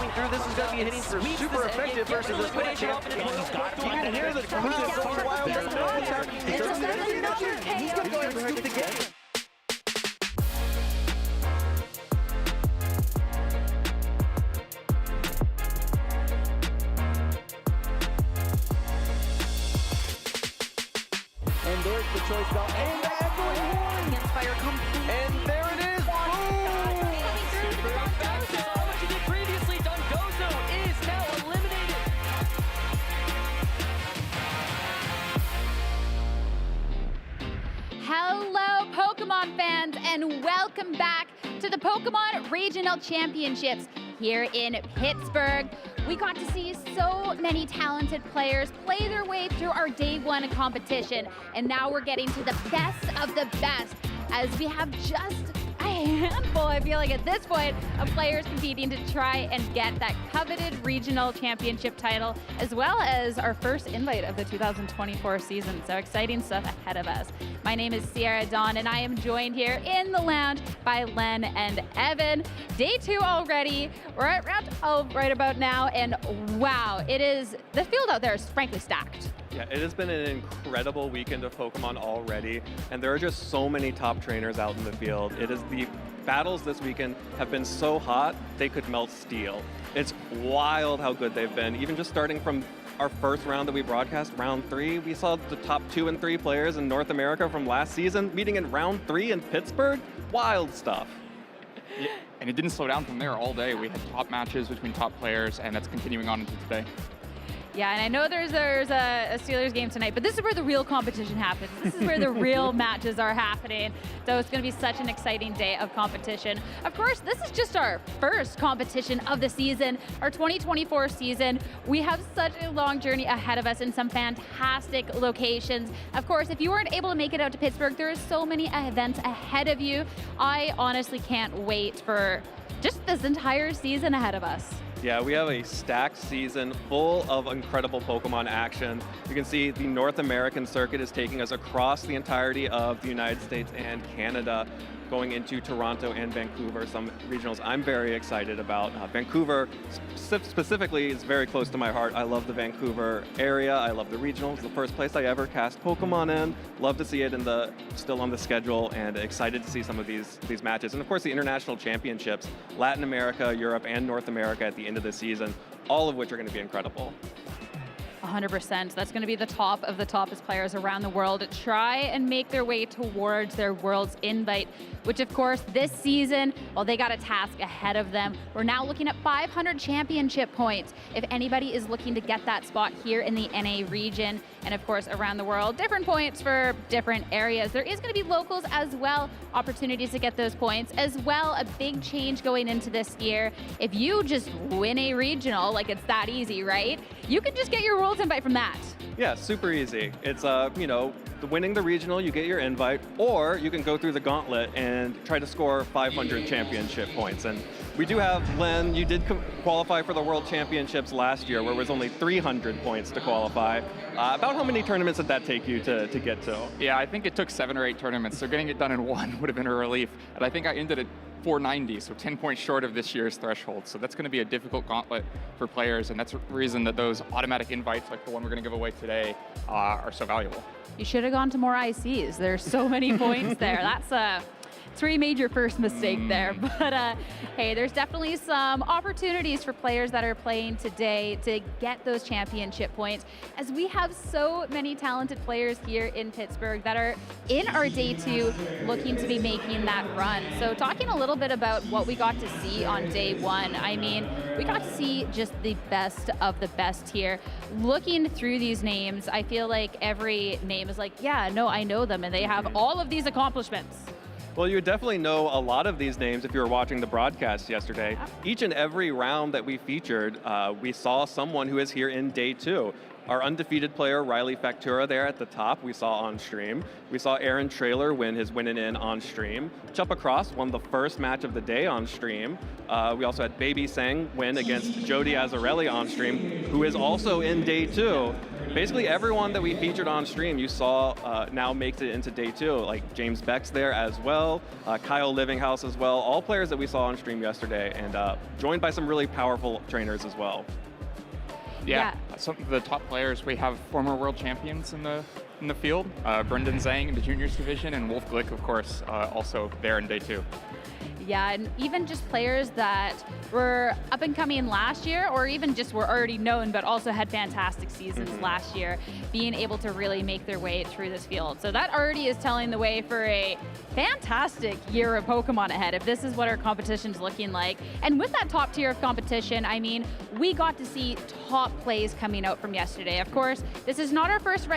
coming through. This is going to be hitting for super effective versus this win champ. You can hear the crowd so wild. They know what's happening. He's going to go ahead and scoop the game. And there's the choice bell. And the echoing horn. Against fire complete. And there it is. Boom! What you did previously done. Gozo is now eliminated. Hello, Pokemon fans, and welcome back to the Pokemon Regional Championships here in Pittsburgh. We got to see so many talented players play their way through our day one competition, and now we're getting to the best of the best as we have just a handful, I feel like at this point, of players competing to try and get that coveted regional championship title, as well as our first invite of the 2024 season. So exciting stuff ahead of us. My name is Sierra Dawn, and I am joined here in the lounge by Len and Evan. Day 2 already. We're at round 12 right about now, and wow, the field out there is frankly stacked. Yeah, it has been an incredible weekend of Pokemon already, and there are just so many top trainers out in the field. The battles this weekend have been so hot, they could melt steel. It's wild how good they've been. Even just starting from our first round that we broadcast, round 3, we saw the top 2 and 3 players in North America from last season meeting in round 3 in Pittsburgh. Wild stuff. Yeah, and it didn't slow down from there all day. We had top matches between top players, and that's continuing on into today. Yeah, and I know there's a Steelers game tonight, but this is where the real competition happens. This is where the real matches are happening. So it's going to be such an exciting day of competition. Of course, this is just our first competition of the season, our 2024 season. We have such a long journey ahead of us in some fantastic locations. Of course, if you weren't able to make it out to Pittsburgh, there are so many events ahead of you. I honestly can't wait for just this entire season ahead of us. Yeah, we have a stacked season full of incredible Pokemon action. You can see the North American circuit is taking us across the entirety of the United States and Canada, going into Toronto and Vancouver, some regionals I'm very excited about. Vancouver specifically is very close to my heart. I love the Vancouver area. I love the regionals. The first place I ever cast Pokemon in. Love to see it still on the schedule, and excited to see some of these matches. And of course the international championships, Latin America, Europe, and North America at the end of the season, all of which are going to be incredible. 100%. That's going to be the top of the toppest players around the world to try and make their way towards their World's Invite, which of course this season, well, they got a task ahead of them. We're now looking at 500 championship points. If anybody is looking to get that spot here in the NA region, and of course around the world, different points for different areas. There is going to be locals as well, opportunities to get those points. As well, a big change going into this year. If you just win a regional, like it's that easy, right? You can just get your World's Invite from that. Yeah, super easy. It's, winning the regional, you get your invite, or you can go through the gauntlet and try to score 500 championship points. And we do have, Len, you did qualify for the World Championships last year, where it was only 300 points to qualify. About how many tournaments did that take you to get to? Yeah, I think it took 7 or 8 tournaments, so getting it done in one would have been a relief. And I think I ended at 490, so 10 points short of this year's threshold. So that's going to be a difficult gauntlet for players, and that's the reason that those automatic invites, like the one we're going to give away today, are so valuable. You should have gone to more ICs. There's so many points there. That's we made your first mistake there. But hey, there's definitely some opportunities for players that are playing today to get those championship points, as we have so many talented players here in Pittsburgh that are in our day 2 looking to be making that run. So talking a little bit about what we got to see on day 1, I mean, we got to see just the best of the best here. Looking through these names, I feel like every name is like, yeah, no, I know them, and they have all of these accomplishments. Well, you definitely know a lot of these names if you were watching the broadcast yesterday. Each and every round that we featured, we saw someone who is here in day 2. Our undefeated player, Riley Factura, there at the top, we saw on stream. We saw Aaron Traylor win his win and in on stream. Chuppa Cross won the first match of the day on stream. We also had Baby Sang win against Jody Azzarelli on stream, who is also in day 2. basically everyone that we featured on stream you saw now makes it into day 2. Like James Beck's there as well, Kyle Livinghouse as well, all players that we saw on stream yesterday, and joined by some really powerful trainers as well. Yeah, some of the top players, we have former world champions in the field, Brendan Zhang in the juniors division, and Wolf Glick, of course, also there in day 2. Yeah, and even just players that were up and coming last year, or even just were already known, but also had fantastic seasons last year, being able to really make their way through this field. So that already is telling the way for a fantastic year of Pokemon ahead, if this is what our competition's looking like. And with that top tier of competition, I mean, we got to see top plays coming out from yesterday. Of course, this is not our first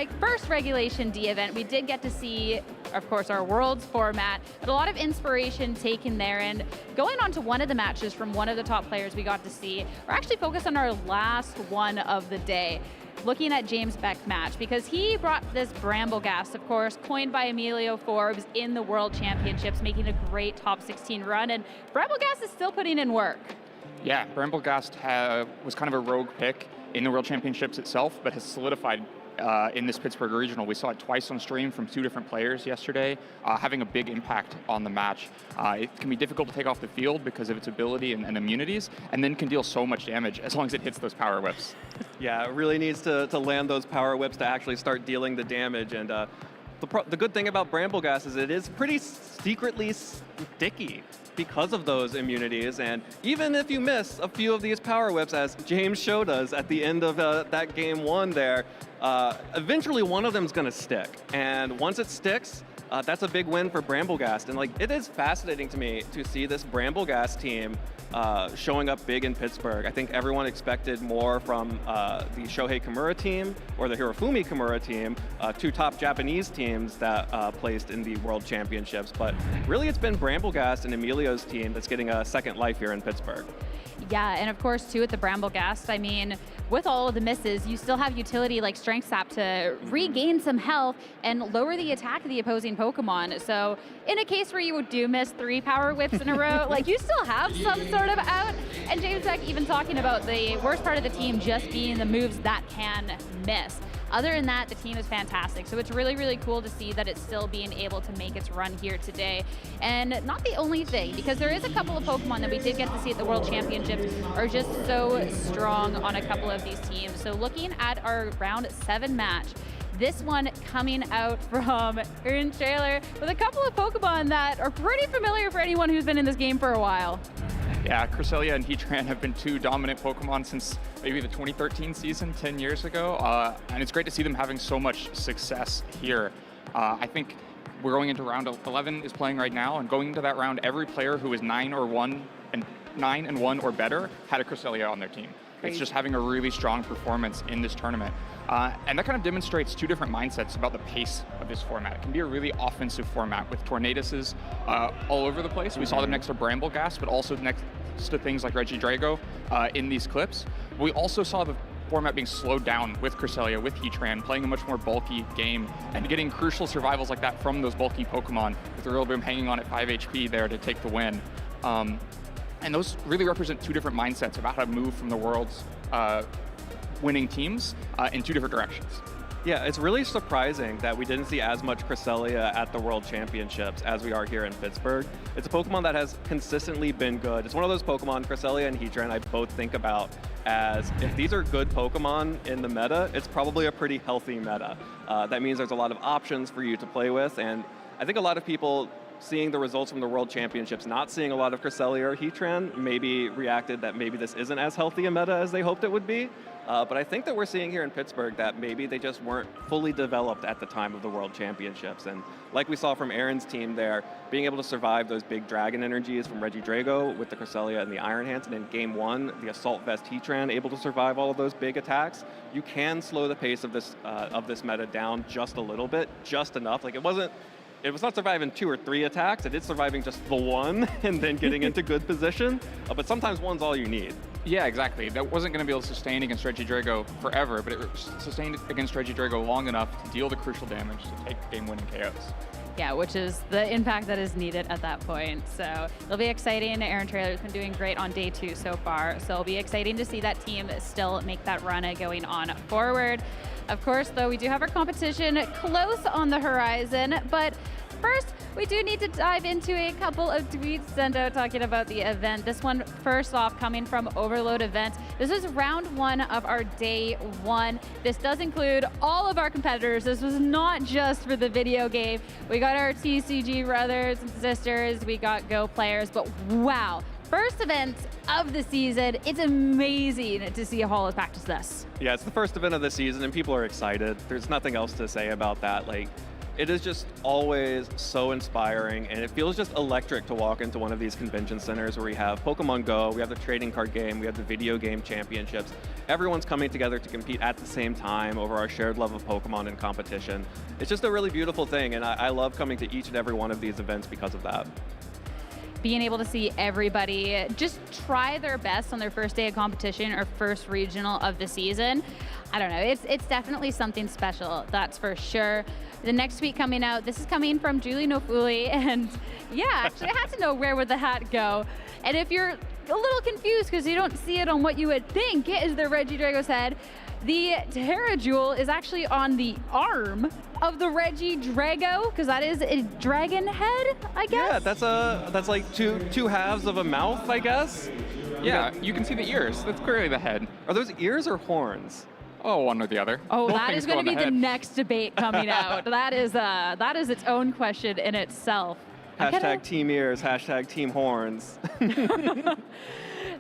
Regulation D event. We did get to see, of course, our Worlds format, but a lot of inspiration taken there. And going on to one of the matches from one of the top players we got to see, we're actually focused on our last one of the day, looking at James Beck's match, because he brought this Brambleghast, of course, coined by Emilio Forbes in the World Championships, making a great top 16 run, and Brambleghast is still putting in work. Yeah, Brambleghast was kind of a rogue pick in the World Championships itself, but has solidified in this Pittsburgh regional. We saw it twice on stream from 2 different players yesterday, having a big impact on the match. It can be difficult to take off the field because of its ability and immunities, and then can deal so much damage as long as it hits those power whips. Yeah, it really needs to land those power whips to actually start dealing the damage. And the good thing about Brambleghast is it is pretty secretly sticky because of those immunities, and even if you miss a few of these power whips, as James showed us at the end of that game 1 there, eventually one of them is going to stick, and once it sticks, that's a big win for Brambleghast. And like, it is fascinating to me to see this Brambleghast team showing up big in Pittsburgh. I think everyone expected more from the Shohei Kimura team or the Hirofumi Kimura team, 2 top Japanese teams that placed in the World Championships. But really, it's been Brambleghast and Emilio's team that's getting a second life here in Pittsburgh. Yeah, and of course, too, at the Brambleghast, I mean, with all of the misses, you still have utility like Strength Sap to regain some health and lower the attack of the opposing Pokemon. So in a case where you do miss 3 power whips in a row, like, you still have some sort of out. And James Beck even talking about the worst part of the team just being the moves that can miss. Other than that, the team is fantastic. So it's really, really cool to see that it's still being able to make its run here today. And not the only thing, because there is a couple of Pokemon that we did get to see at the World Championships are just so strong on a couple of these teams. So looking at our round 7 match, this one coming out from Aaron Trailer with a couple of Pokemon that are pretty familiar for anyone who's been in this game for a while. Yeah, Cresselia and Heatran have been 2 dominant Pokemon since maybe the 2013 season, 10 years ago, and it's great to see them having so much success here. I think we're going into round 11 is playing right now, and going into that round, every player who is 9 and 1 or better had a Cresselia on their team. It's just having a really strong performance in this tournament. And that kind of demonstrates 2 different mindsets about the pace of this format. It can be a really offensive format with Tornaduses all over the place. We saw them next to Brambleghast, but also next to things like Regidrago in these clips. We also saw the format being slowed down with Cresselia, with Heatran, playing a much more bulky game, and getting crucial survivals like that from those bulky Pokemon, with the Rillaboom hanging on at 5 HP there to take the win. And those really represent 2 different mindsets about how to move from the world's winning teams in 2 different directions. Yeah, it's really surprising that we didn't see as much Cresselia at the World Championships as we are here in Pittsburgh. It's a Pokemon that has consistently been good. It's one of those Pokemon, Cresselia and Heatran, I both think about as if these are good Pokemon in the meta, it's probably a pretty healthy meta. That means there's a lot of options for you to play with, and I think a lot of people seeing the results from the World Championships, not seeing a lot of Cresselia or Heatran, maybe reacted that maybe this isn't as healthy a meta as they hoped it would be. But I think that we're seeing here in Pittsburgh that maybe they just weren't fully developed at the time of the World Championships. And like we saw from Aaron's team there, being able to survive those big dragon energies from Regidrago with the Cresselia and the Iron Hands, and in game 1, the Assault Vest Heatran able to survive all of those big attacks, you can slow the pace of this meta down just a little bit, just enough. Like it was not surviving 2 or 3 attacks, it is surviving just the 1 and then getting into good position, but sometimes 1's all you need. Yeah, exactly. That wasn't going to be able to sustain against Regidrago forever, but it sustained against Regidrago long enough to deal the crucial damage to take game-winning KOs. Yeah, which is the impact that is needed at that point. So it'll be exciting. Aaron Trailer's been doing great on day 2 so far. So it'll be exciting to see that team still make that run going on forward. Of course, though, we do have our competition close on the horizon, but first, we do need to dive into a couple of tweets sent out talking about the event. This one, first off, coming from Overload Event. This is round 1 of our day 1. This does include all of our competitors. This was not just for the video game. We got our TCG brothers and sisters, we got Go players, but wow. First event of the season. It's amazing to see a hall as packed as this. Yeah, it's the first event of the season and people are excited. There's nothing else to say about that. Like, it is just always so inspiring, and it feels just electric to walk into one of these convention centers where we have Pokemon Go, we have the trading card game, we have the video game championships. Everyone's coming together to compete at the same time over our shared love of Pokemon and competition. It's just a really beautiful thing, and I love coming to each and every one of these events because of that. Being able to see everybody just try their best on their first day of competition or first regional of the season, I don't know, it's definitely something special, that's for sure. The next tweet coming out, this is coming from Julie Nofuli, and yeah, actually I had to know where would the hat go. And if you're a little confused because you don't see it on what you would think is the Regidrago's head, the Terra Jewel is actually on the arm of the Regidrago, because that is a dragon head, I guess? Yeah, that's like two halves of a mouth, I guess. Yeah, you can see the ears. That's clearly the head. Are those ears or horns? Oh, one or the other. Oh, Both that things is go going on to be the head. next debate coming out. That is its own question in itself. Hashtag team ears, hashtag team horns.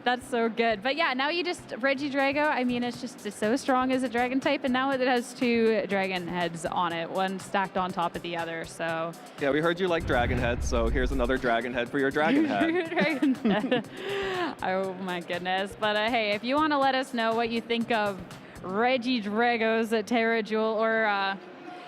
That's so good. But yeah, now you just, Regidrago, I mean, it's so strong as a dragon type, and now it has 2 dragon heads on it, one stacked on top of the other, so. Yeah, we heard you like dragon heads, so here's another dragon head for your dragon head. Dragon head. Oh my goodness. But hey, if you want to let us know what you think of Regidrago's Terra Jewel, or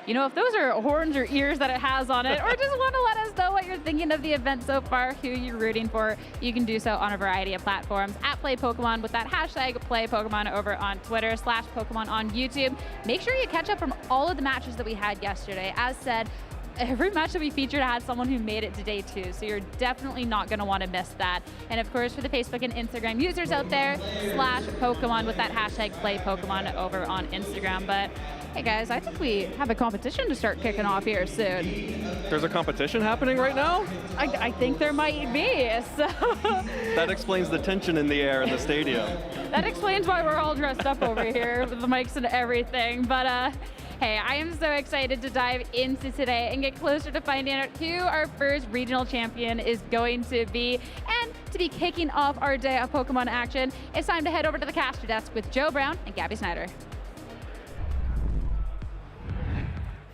you know, if those are horns or ears that it has on it, or just want to let us know what you're thinking of the event so far, who you're rooting for, you can do so on a variety of platforms at Play Pokemon with that hashtag Play Pokemon over on Twitter, /Pokemon on YouTube. Make sure you catch up from all of the matches that we had yesterday. As said, every match that we featured had someone who made it to day 2, so you're definitely not going to want to miss that. And of course, for the Facebook and Instagram users out there, /Pokemon with that hashtag Play Pokemon over on Instagram. But hey guys, I think we have a competition to start kicking off here soon. There's a competition happening right now? I think there might be, so. That explains the tension in the air in the stadium. That explains why we're all dressed up over here with the mics and everything. But hey, I am so excited to dive into today and get closer to finding out who our first regional champion is going to be. And to be kicking off our day of Pokemon action, it's time to head over to the caster desk with Joe Brown and Gabby Snyder.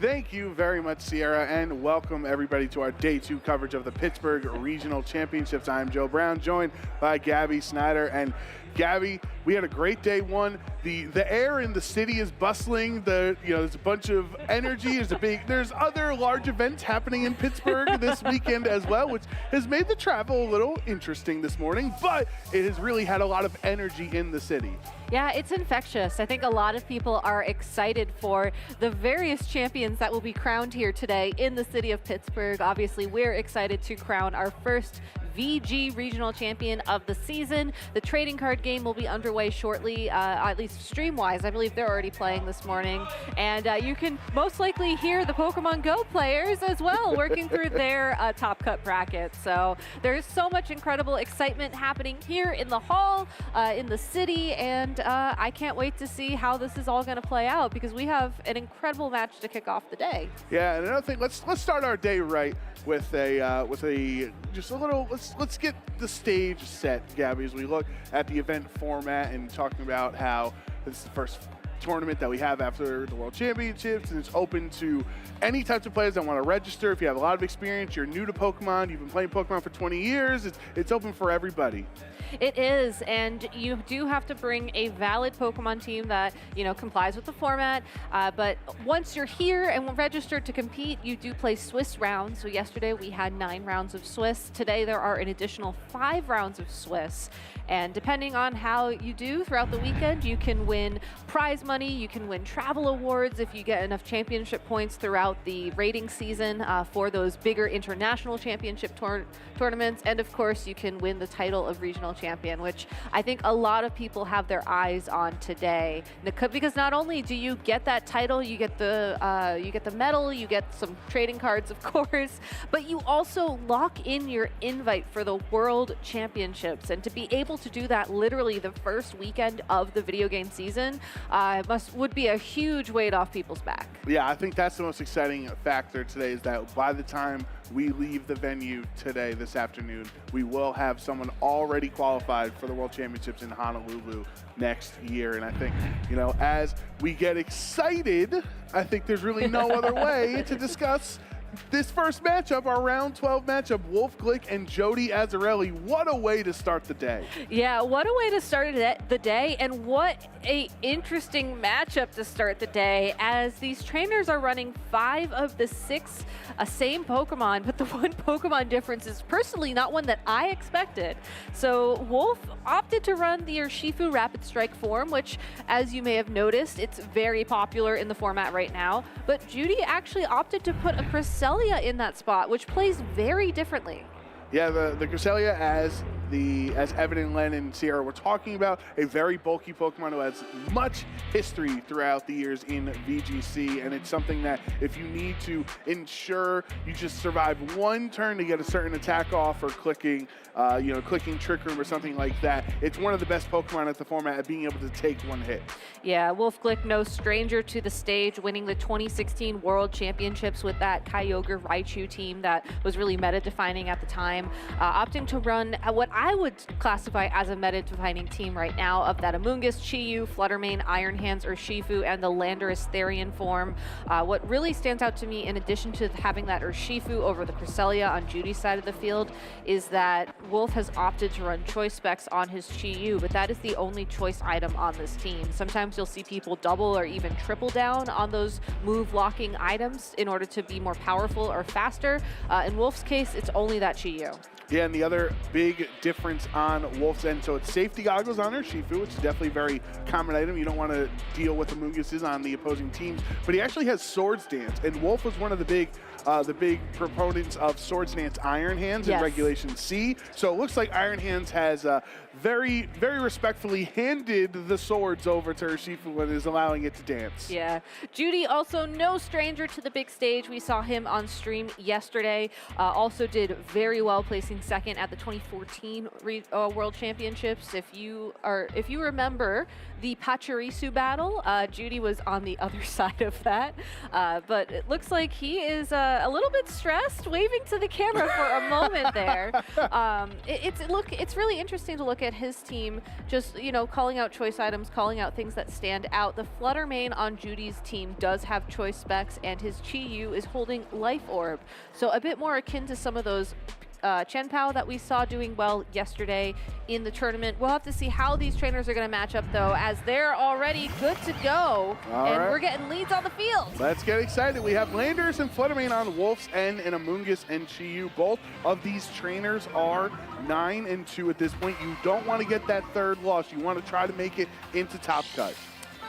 Thank you very much, Sierra, and welcome everybody to our Day 2 coverage of the Pittsburgh Regional Championships. I'm Joe Brown, joined by Gabby Snyder. And Gabby, we had a great day 1. The air in the city is bustling. There's a bunch of energy. There's other large events happening in Pittsburgh this weekend as well, which has made the travel a little interesting this morning, but it has really had a lot of energy in the city. Yeah, it's infectious. I think a lot of people are excited for the various champions that will be crowned here today in the city of Pittsburgh. Obviously, we're excited to crown our first VG regional champion of the season. The trading card game will be underway shortly, at least stream-wise. I believe they're already playing this morning. And you can most likely hear the Pokemon Go players as well working through their top cut brackets. So there's so much incredible excitement happening here in the hall, in the city, and I can't wait to see how this is all going to play out, because we have an incredible match to kick off the day. Yeah, and another thing, let's start our day right with let's get the stage set, Gabby, as we look at the event format and talking about how this is the first tournament that we have after the World Championships, and it's open to any types of players that want to register. If you have a lot of experience, you're new to Pokemon, you've been playing Pokemon for 20 years, it's open for everybody. It is, and you do have to bring a valid Pokemon team that, complies with the format. But once you're here and registered to compete, you do play Swiss rounds. So yesterday we had 9 rounds of Swiss. Today there are an additional 5 rounds of Swiss. And depending on how you do throughout the weekend, you can win prize money. You can win travel awards if you get enough championship points throughout the rating season for those bigger international championship tournaments. And of course, you can win the title of regional champion, which I think a lot of people have their eyes on today. Because not only do you get that title, you get the medal, you get some trading cards, of course, but you also lock in your invite for the World Championships. And to be able to do that literally the first weekend of the video game season would be a huge weight off people's back. Yeah, I think that's the most exciting factor today, is that by the time we leave the venue today, this afternoon, we will have someone already qualified for the World Championships in Honolulu next year. And I think, you know, as we get excited, I think there's really no other way to discuss this first matchup, our round 12 matchup, Wolf Glick and Jody Azzarelli. What a way to start the day. Yeah, what a way to start the day, and what a interesting matchup to start the day, as these trainers are running 5 of the 6 same Pokemon, but the one Pokemon difference is personally not one that I expected. So Wolf opted to run the Urshifu Rapid Strike form, which, as you may have noticed, it's very popular in the format right now, but Judy actually opted to put a Cresselia in that spot, which plays very differently. Yeah, the Cresselia, as Evan and Len and Sierra were talking about, a very bulky Pokemon who has much history throughout the years in VGC, and it's something that if you need to ensure you just survive one turn to get a certain attack off, or clicking Trick Room or something like that, it's one of the best Pokemon at the format at being able to take one hit. Yeah, Wolf Glick, no stranger to the stage, winning the 2016 World Championships with that Kyogre Raichu team that was really meta-defining at the time, opting to run what I would classify as a meta-defining team right now, of that Amoonguss, Chi-Yu, Fluttermane, Iron Hands, Urshifu, and the Landorus Therian form. What really stands out to me, in addition to having that Urshifu over the Cresselia on Judy's side of the field, is that Wolf has opted to run choice specs on his Chi-Yu, but that is the only choice item on this team. Sometimes you'll see people double or even triple down on those move locking items in order to be more powerful or faster. In Wolf's case, it's only that Chi-Yu. Yeah, and the other big difference on Wolf's end, so it's safety goggles on Urshifu, which is definitely a very common item. You don't want to deal with Amoonguss on the opposing teams, but he actually has Swords Dance, and Wolf was one of the big proponents of Swords Dance Iron Hands in Regulation C. So it looks like Iron Hands has very, very respectfully handed the swords over to Urshifu and is allowing it to dance. Yeah. Judy, also no stranger to the big stage. We saw him on stream yesterday. Also did very well, placing second at the 2014 World Championships. If you remember the Pachirisu battle, Judy was on the other side of that. But it looks like he is a little bit stressed, waving to the camera for a moment there. It's really interesting to look at his team, just, you know, calling out choice items, calling out things that stand out. The Fluttermane on Judy's team does have choice specs, and his Chi-Yu is holding Life Orb. So a bit more akin to some of those Chen Pao that we saw doing well yesterday in the tournament. We'll have to see how these trainers are going to match up, though, as they're already good to go. We're getting leads on the field. Let's get excited. We have Landorus and Fluttermane on Wolf's end, and Amoonguss and Chi-Yu. Both of these trainers are 9-2 at this point. You don't want to get that third loss. You want to try to make it into Top Cut.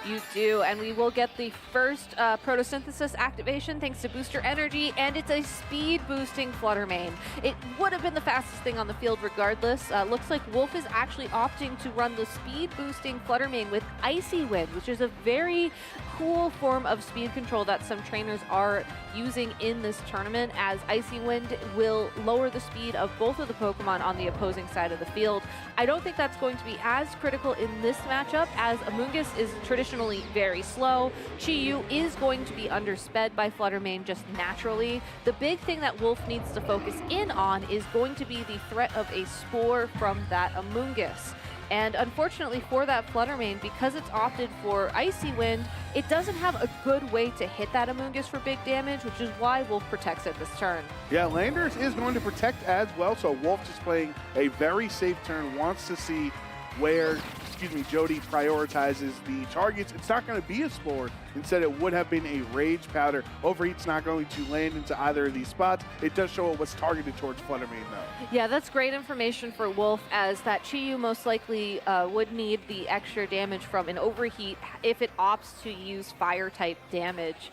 You do, and we will get the first photosynthesis activation thanks to Booster Energy, and it's a speed-boosting Fluttermane. It would have been the fastest thing on the field regardless. Looks like Wolf is actually opting to run the speed-boosting Fluttermane with Icy Wind, which is a very cool form of speed control that some trainers are using in this tournament, as Icy Wind will lower the speed of both of the Pokemon on the opposing side of the field. I don't think that's going to be as critical in this matchup, as Amoonguss is traditionally very slow. Chi-Yu is going to be undersped by Fluttermane just naturally. The big thing that Wolf needs to focus in on is going to be the threat of a Spore from that Amoonguss. And unfortunately for that Fluttermane, because it's opted for Icy Wind, it doesn't have a good way to hit that Amoonguss for big damage, which is why Wolf protects it this turn. Yeah, Landorus is going to protect as well, so Wolf just playing a very safe turn, wants to see where, Jody prioritizes the targets. It's not going to be a Spore Instead, it would have been a Rage Powder. Overheat's not going to land into either of these spots. It does show it was targeted towards Fluttermane, though. Yeah, that's great information for Wolf, as that Chi-Yu most likely would need the extra damage from an Overheat if it opts to use Fire-type damage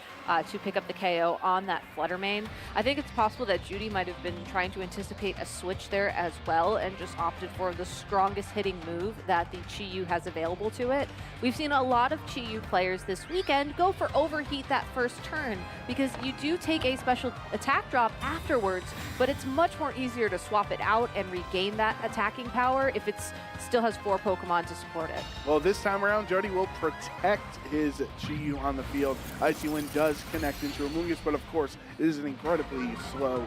to pick up the KO on that Fluttermane. I think it's possible that Judy might have been trying to anticipate a switch there as well and just opted for the strongest hitting move that the Chi-Yu has available to it. We've seen a lot of Chi-Yu players this weekend go for Overheat that first turn because you do take a special attack drop afterwards, but it's much more easier to swap it out and regain that attacking power if it's still has 4 Pokemon to support it. Well, this time around, Jody will protect his Chi-Yu on the field. Icy Wind does connect into Amoonguss, but of course, it is an incredibly slow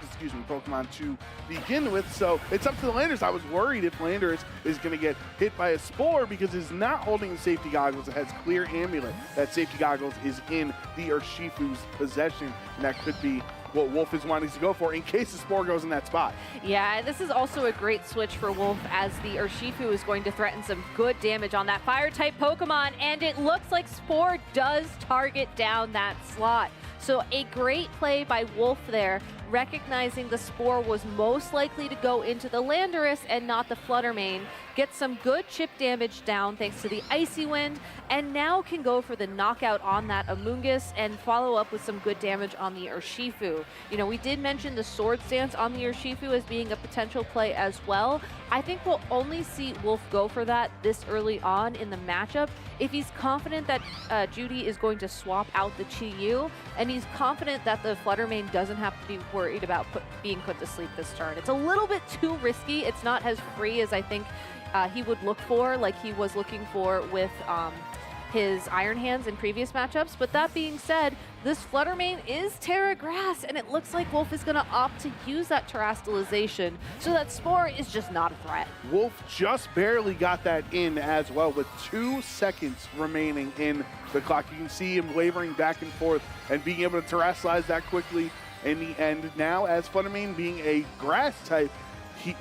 excuse me, Pokemon to begin with, so it's up to the Landers. I was worried if Landers is going to get hit by a Spore because it's not holding the safety goggles. It has clear amulet. That safety goggles is in the Urshifu's possession, and that could be what Wolf is wanting to go for in case the Spore goes in that spot. Yeah, this is also a great switch for Wolf, as the Urshifu is going to threaten some good damage on that Fire-type Pokemon, and it looks like Spore does target down that slot. So a great play by Wolf there, recognizing the Spore was most likely to go into the Landorus and not the Fluttermane. Get some good chip damage down thanks to the Icy Wind, and now can go for the knockout on that Amoonguss and follow up with some good damage on the Urshifu. You know, we did mention the Sword Stance on the Urshifu as being a potential play as well. I think we'll only see Wolf go for that this early on in the matchup if he's confident that Judy is going to swap out the Chi-Yu, and he's confident that the Fluttermane doesn't have to be worried about being put to sleep this turn. It's a little bit too risky. It's not as free as I think he would look for, like he was looking for with his Iron Hands in previous matchups. But that being said, this Fluttermane is Terra Grass, and it looks like Wolf is going to opt to use that Terastallization, so that Spore is just not a threat. Wolf just barely got that in as well with 2 seconds remaining in the clock. You can see him wavering back and forth and being able to Terastallize that quickly in the end. Now, as Fluttermane being a grass type,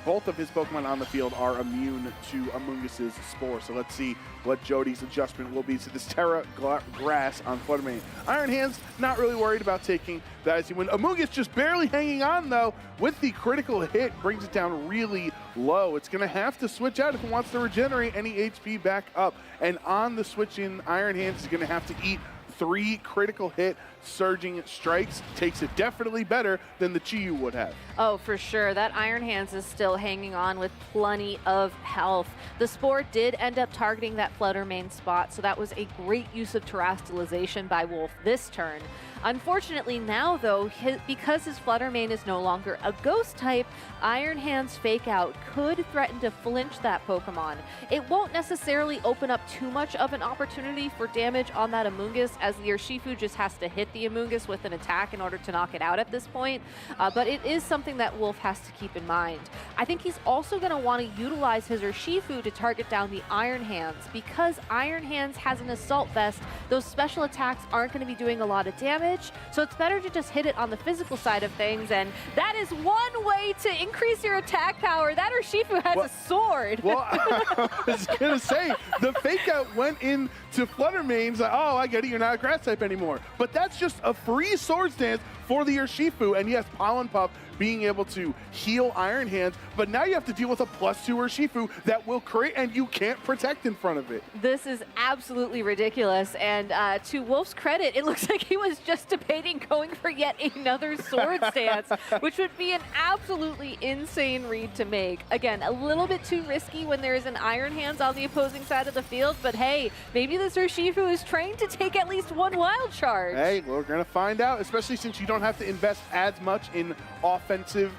both of his Pokemon on the field are immune to Amoonguss's Spore. So let's see what Jody's adjustment will be to this Terra Grass on Fluttermane. Iron Hands, not really worried about taking the Icy Wind. Amoonguss just barely hanging on, though, with the critical hit, brings it down really low. It's going to have to switch out if it wants to regenerate any HP back up. And on the switch in, Iron Hands is going to have to eat 3 critical hit surging strikes. Takes it definitely better than the Chi-Yu would have. Oh, for sure. That Iron Hands is still hanging on with plenty of health. The Spore did end up targeting that Fluttermane spot, so that was a great use of Terastallization by Wolf this turn. Unfortunately now, though, because his Fluttermane is no longer a Ghost type, Iron Hands Fake Out could threaten to flinch that Pokemon. It won't necessarily open up too much of an opportunity for damage on that Amoonguss, as the Urshifu just has to hit the Amoonguss with an attack in order to knock it out at this point, but it is something that Wolf has to keep in mind. I think he's also going to want to utilize his Urshifu to target down the Iron Hands. Because Iron Hands has an Assault Vest, those special attacks aren't going to be doing a lot of damage, so it's better to just hit it on the physical side of things, and that is one way to increase your attack power. That Urshifu has a sword. Well, I was going to say, the Fake Out went into Fluttermane's like, oh, I get it, you're not a grass type anymore. But that's just a free Sword Stance for the Urshifu, and yes, Pollen Puff being able to heal Iron Hands, but now you have to deal with a +2 Urshifu that will create, and you can't protect in front of it. This is absolutely ridiculous, and to Wolf's credit, it looks like he was just debating going for yet another Sword Stance, which would be an absolutely insane read to make. Again, a little bit too risky when there is an Iron Hands on the opposing side of the field, but hey, maybe this Urshifu is trained to take at least 1 Wild Charge. Hey, we're going to find out, especially since you don't have to invest as much in offensive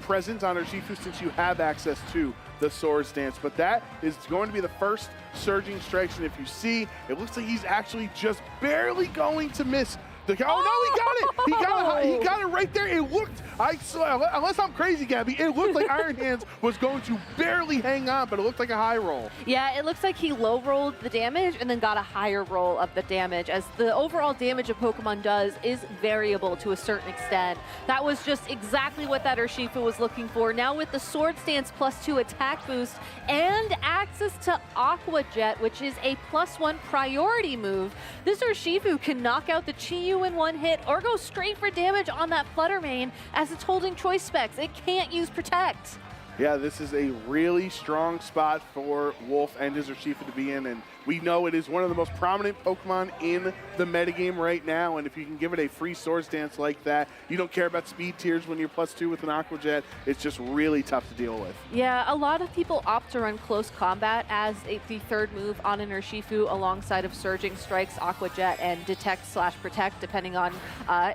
presence on Urshifu since you have access to the Sword Stance. But that is going to be the first Surging Strikes, and if you see, it looks like he's actually just barely going to miss the... Oh, no, he got it! He got it right there. It looked I saw, unless I'm crazy, Gabby, it looked like Iron Hands was going to barely hang on, but it looked like a high roll. Yeah, it looks like he low rolled the damage and then got a higher roll of the damage, as the overall damage a Pokemon does is variable to a certain extent. That was just exactly what that Urshifu was looking for. Now with the Sword Stance +2 attack boost and access to Aqua Jet, which is a +1 priority move, this Urshifu can knock out the Chi-Yu in one hit or go straight for damage on that Flutter Mane as it's holding Choice Specs. It can't use Protect. Yeah, this is a really strong spot for Wolf and his Urshifu to be in, and we know it is one of the most prominent Pokemon in the metagame right now, and if you can give it a free Sword Stance like that, you don't care about speed tiers when you're +2 with an Aqua Jet, it's just really tough to deal with. Yeah, a lot of people opt to run Close Combat as the third move on an Urshifu alongside of Surging Strikes, Aqua Jet, and Detect/Protect, depending on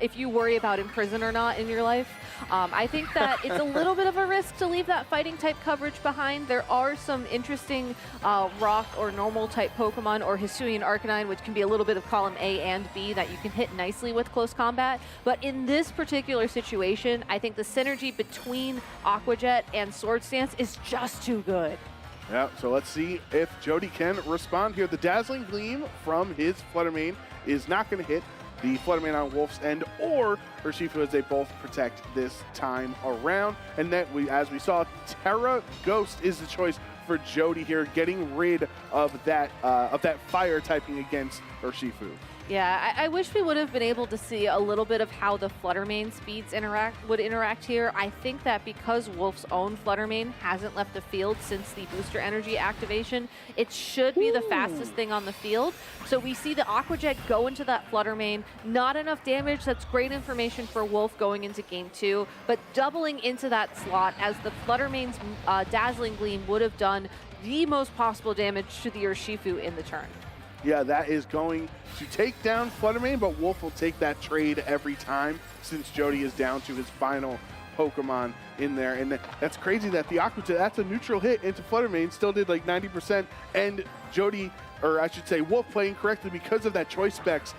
if you worry about Imprison or not in your life. I think that it's a little bit of a risk to leave that fighting type coverage behind. There are some interesting rock or normal type Pokemon or Hisuian Arcanine, which can be a little bit of column A and B that you can hit nicely with Close Combat. But in this particular situation, I think the synergy between Aqua Jet and Sword Stance is just too good. Yeah, so let's see if Jody can respond here. The Dazzling Gleam from his Flutter Mane is not going to hit the Flutter Mane on Wolf's end or Urshifu, as they both protect this time around. And then, as we saw, Terra Ghost is the choice for Jody here, getting rid of that fire typing against Urshifu. Yeah, I wish we would have been able to see a little bit of how the Flutter Mane speeds would interact here. I think that because Wolf's own Flutter Mane hasn't left the field since the Booster Energy activation, it should be the fastest thing on the field. So we see the Aqua Jet go into that Flutter Mane. Not enough damage. That's great information for Wolf going into Game 2, but doubling into that slot as the Flutter Mane's Dazzling Gleam would have done the most possible damage to the Urshifu in the turn. Yeah, that is going to take down Flutter Mane, but Wolf will take that trade every time since Jody is down to his final Pokemon in there. And that's crazy that the Aqua Jet, that's a neutral hit into Flutter Mane, still did like 90%, and Jody, or I should say Wolf, playing correctly because of that Choice Specs.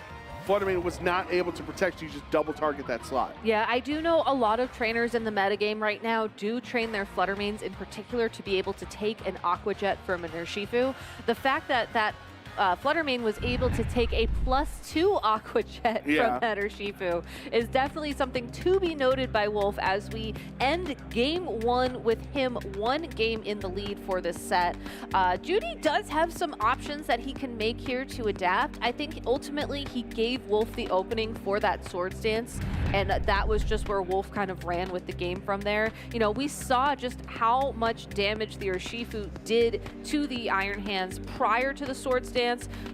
Flutter Mane was not able to protect you, just double target that slot. Yeah, I do know a lot of trainers in the metagame right now do train their Flutter Manes in particular to be able to take an Aqua Jet from an Urshifu. The fact that Flutter Mane was able to take a +2 Aqua Jet from that Urshifu is definitely something to be noted by Wolf as we end Game 1 with him 1 game in the lead for this set. Judy does have some options that he can make here to adapt. I think ultimately he gave Wolf the opening for that Sword Stance, and that was just where Wolf kind of ran with the game from there. You know, we saw just how much damage the Urshifu did to the Iron Hands prior to the Sword Stance.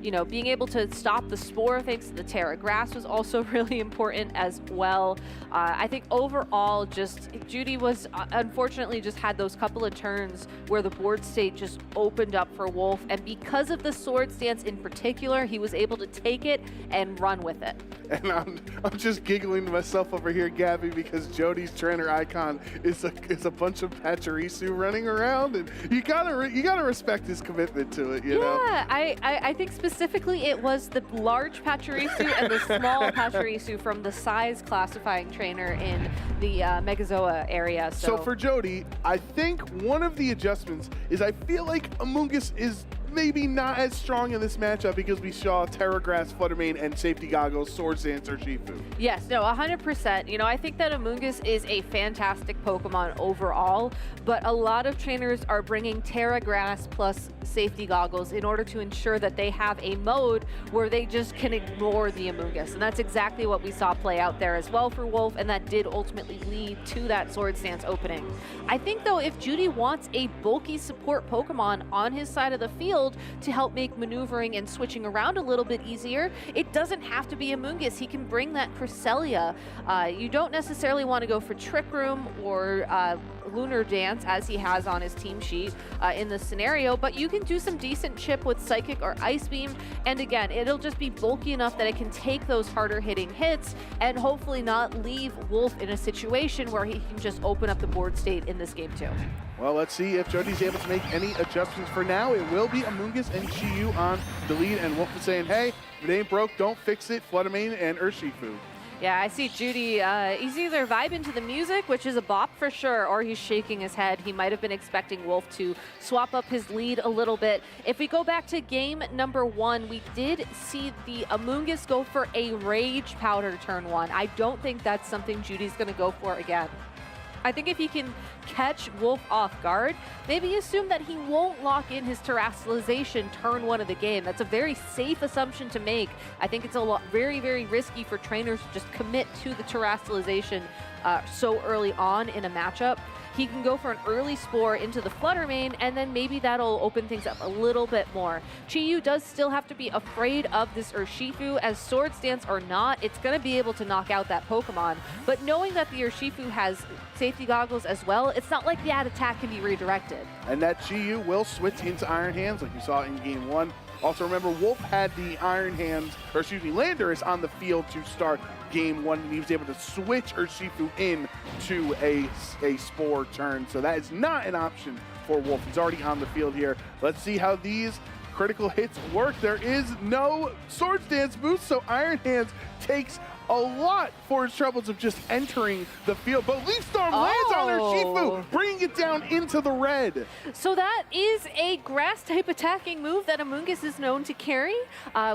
You know, being able to stop the Spore thanks to the Terra Grass was also really important as well. I think overall, just Judy was unfortunately just had those couple of turns where the board state just opened up for Wolf, and because of the Sword Stance in particular, he was able to take it and run with it. And I'm just giggling to myself over here, Gabby, because Jody's trainer icon is a bunch of Pachirisu running around, and you gotta respect his commitment to it. You know? I think specifically it was the large Pachirisu and the small Pachirisu from the size classifying trainer in the Megazoa area. So for Jody, I think one of the adjustments is I feel like Amoonguss is maybe not as strong in this matchup because we saw Terra Grass, Flutter Mane, and Safety Goggles, Sword Stance, Urshifu. Yes, no, 100%. You know, I think that Amoonguss is a fantastic Pokemon overall, but a lot of trainers are bringing Terra Grass plus Safety Goggles in order to ensure that they have a mode where they just can ignore the Amoonguss. And that's exactly what we saw play out there as well for Wolf, and that did ultimately lead to that Sword Stance opening. I think, though, if Judy wants a bulky support Pokemon on his side of the field to help make maneuvering and switching around a little bit easier, it doesn't have to be Amoonguss. He can bring that Cresselia. You don't necessarily want to go for Trick Room or Lunar Dance as he has on his team sheet in this scenario, but you can do some decent chip with Psychic or Ice Beam, and again, it'll just be bulky enough that it can take those harder hitting hits and hopefully not leave Wolf in a situation where he can just open up the board state in this game too. Well, let's see if Jody's able to make any adjustments. For now, it will be Amoonguss and Chi-Yu on the lead, and Wolf is saying, hey, if it ain't broke, don't fix it, Flutter Mane and Urshifu. Yeah, I see Judy. He's either vibing to the music, which is a bop for sure, or he's shaking his head. He might have been expecting Wolf to swap up his lead a little bit. If we go back to game number 1, we did see the Amoonguss go for a Rage Powder turn 1. I don't think that's something Judy's going to go for again. I think if he can catch Wolf off guard, maybe assume that he won't lock in his terrestrialization turn 1 of the game. That's a very safe assumption to make. I think it's very, very risky for trainers to just commit to the terrestrialization so early on in a matchup. He can go for an early Spore into the Flutter Mane, and then maybe that'll open things up a little bit more. Chi-Yu does still have to be afraid of this Urshifu, as Swords Dance or not, it's going to be able to knock out that Pokemon. But knowing that the Urshifu has safety goggles as well, it's not like that attack can be redirected. And that Chi-Yu will switch into Iron Hands like you saw in game 1. Also remember, Wolf had the Iron Hands, or excuse me, Landorus on the field to start game 1, and he was able to switch Urshifu in to a Spore turn. So that is not an option for Wolf. He's already on the field here. Let's see how these critical hits work. There is no Swords Dance boost, so Iron Hands takes a lot for his troubles of just entering the field. But Leaf Storm lands on Urshifu, bringing it down into the red. So that is a grass-type attacking move that Amoonguss is known to carry.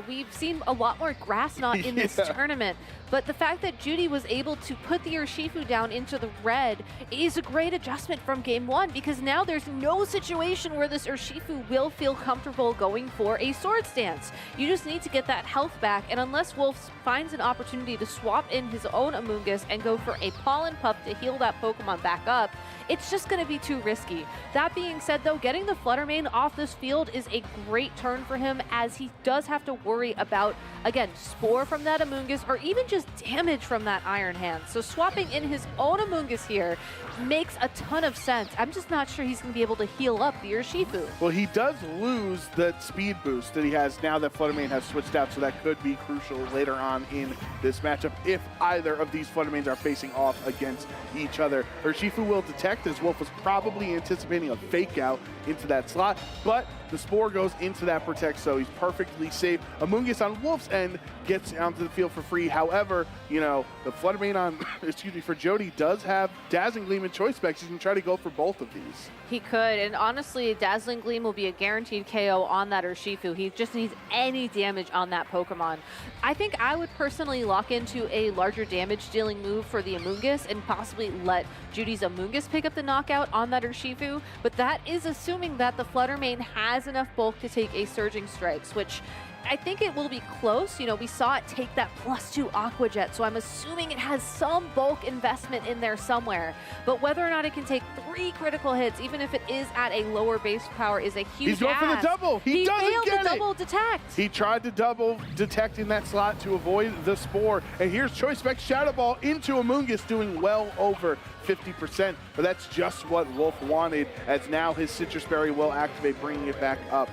We've seen a lot more Grass Knot in this tournament. But the fact that Judy was able to put the Urshifu down into the red is a great adjustment from game 1, because now there's no situation where this Urshifu will feel comfortable going for a Swords Dance. You just need to get that health back, and unless Wolf finds an opportunity to swap in his own Amoonguss and go for a Pollen Puff to heal that Pokemon back up, it's just going to be too risky. That being said, though, getting the Flutter Mane off this field is a great turn for him, as he does have to worry about, again, Spore from that Amoonguss or even just damage from that Iron Hand. So swapping in his own Amoonguss here makes a ton of sense. I'm just not sure he's going to be able to heal up the Urshifu. Well, he does lose the speed boost that he has now that Flutter Mane has switched out, so that could be crucial later on in this matchup if either of these Flutter Manes are facing off against each other. Urshifu will detect, as Wolf was probably anticipating a fake out into that slot, but the Spore goes into that Protect, so he's perfectly safe. Amoonguss on Wolf's end gets onto the field for free. However, you know, the Flutter Mane on, excuse me, for Jody does have Dazzling Gleam and Choice Specs. He can try to go for both of these. He could, and honestly, Dazzling Gleam will be a guaranteed KO on that Urshifu. He just needs any damage on that Pokemon. I think I would personally lock into a larger damage dealing move for the Amoonguss and possibly let Judy's Amoonguss pick up the knockout on that Urshifu, but that is assuming that the Flutter Mane has enough bulk to take a Surging Strikes, which I think it will be close. You know, we saw it take that +2 Aqua Jet, so I'm assuming it has some bulk investment in there somewhere. But whether or not it can take 3 critical hits, even if it is at a lower base power, is a huge He's going for the double. He doesn't failed get the double detect. He tried to double detect in that slot to avoid the Spore. And here's Choice Spec Shadow Ball into Amoonguss, doing well over 50%. But that's just what Wolf wanted, as now his Citrus Berry will activate, bringing it back up.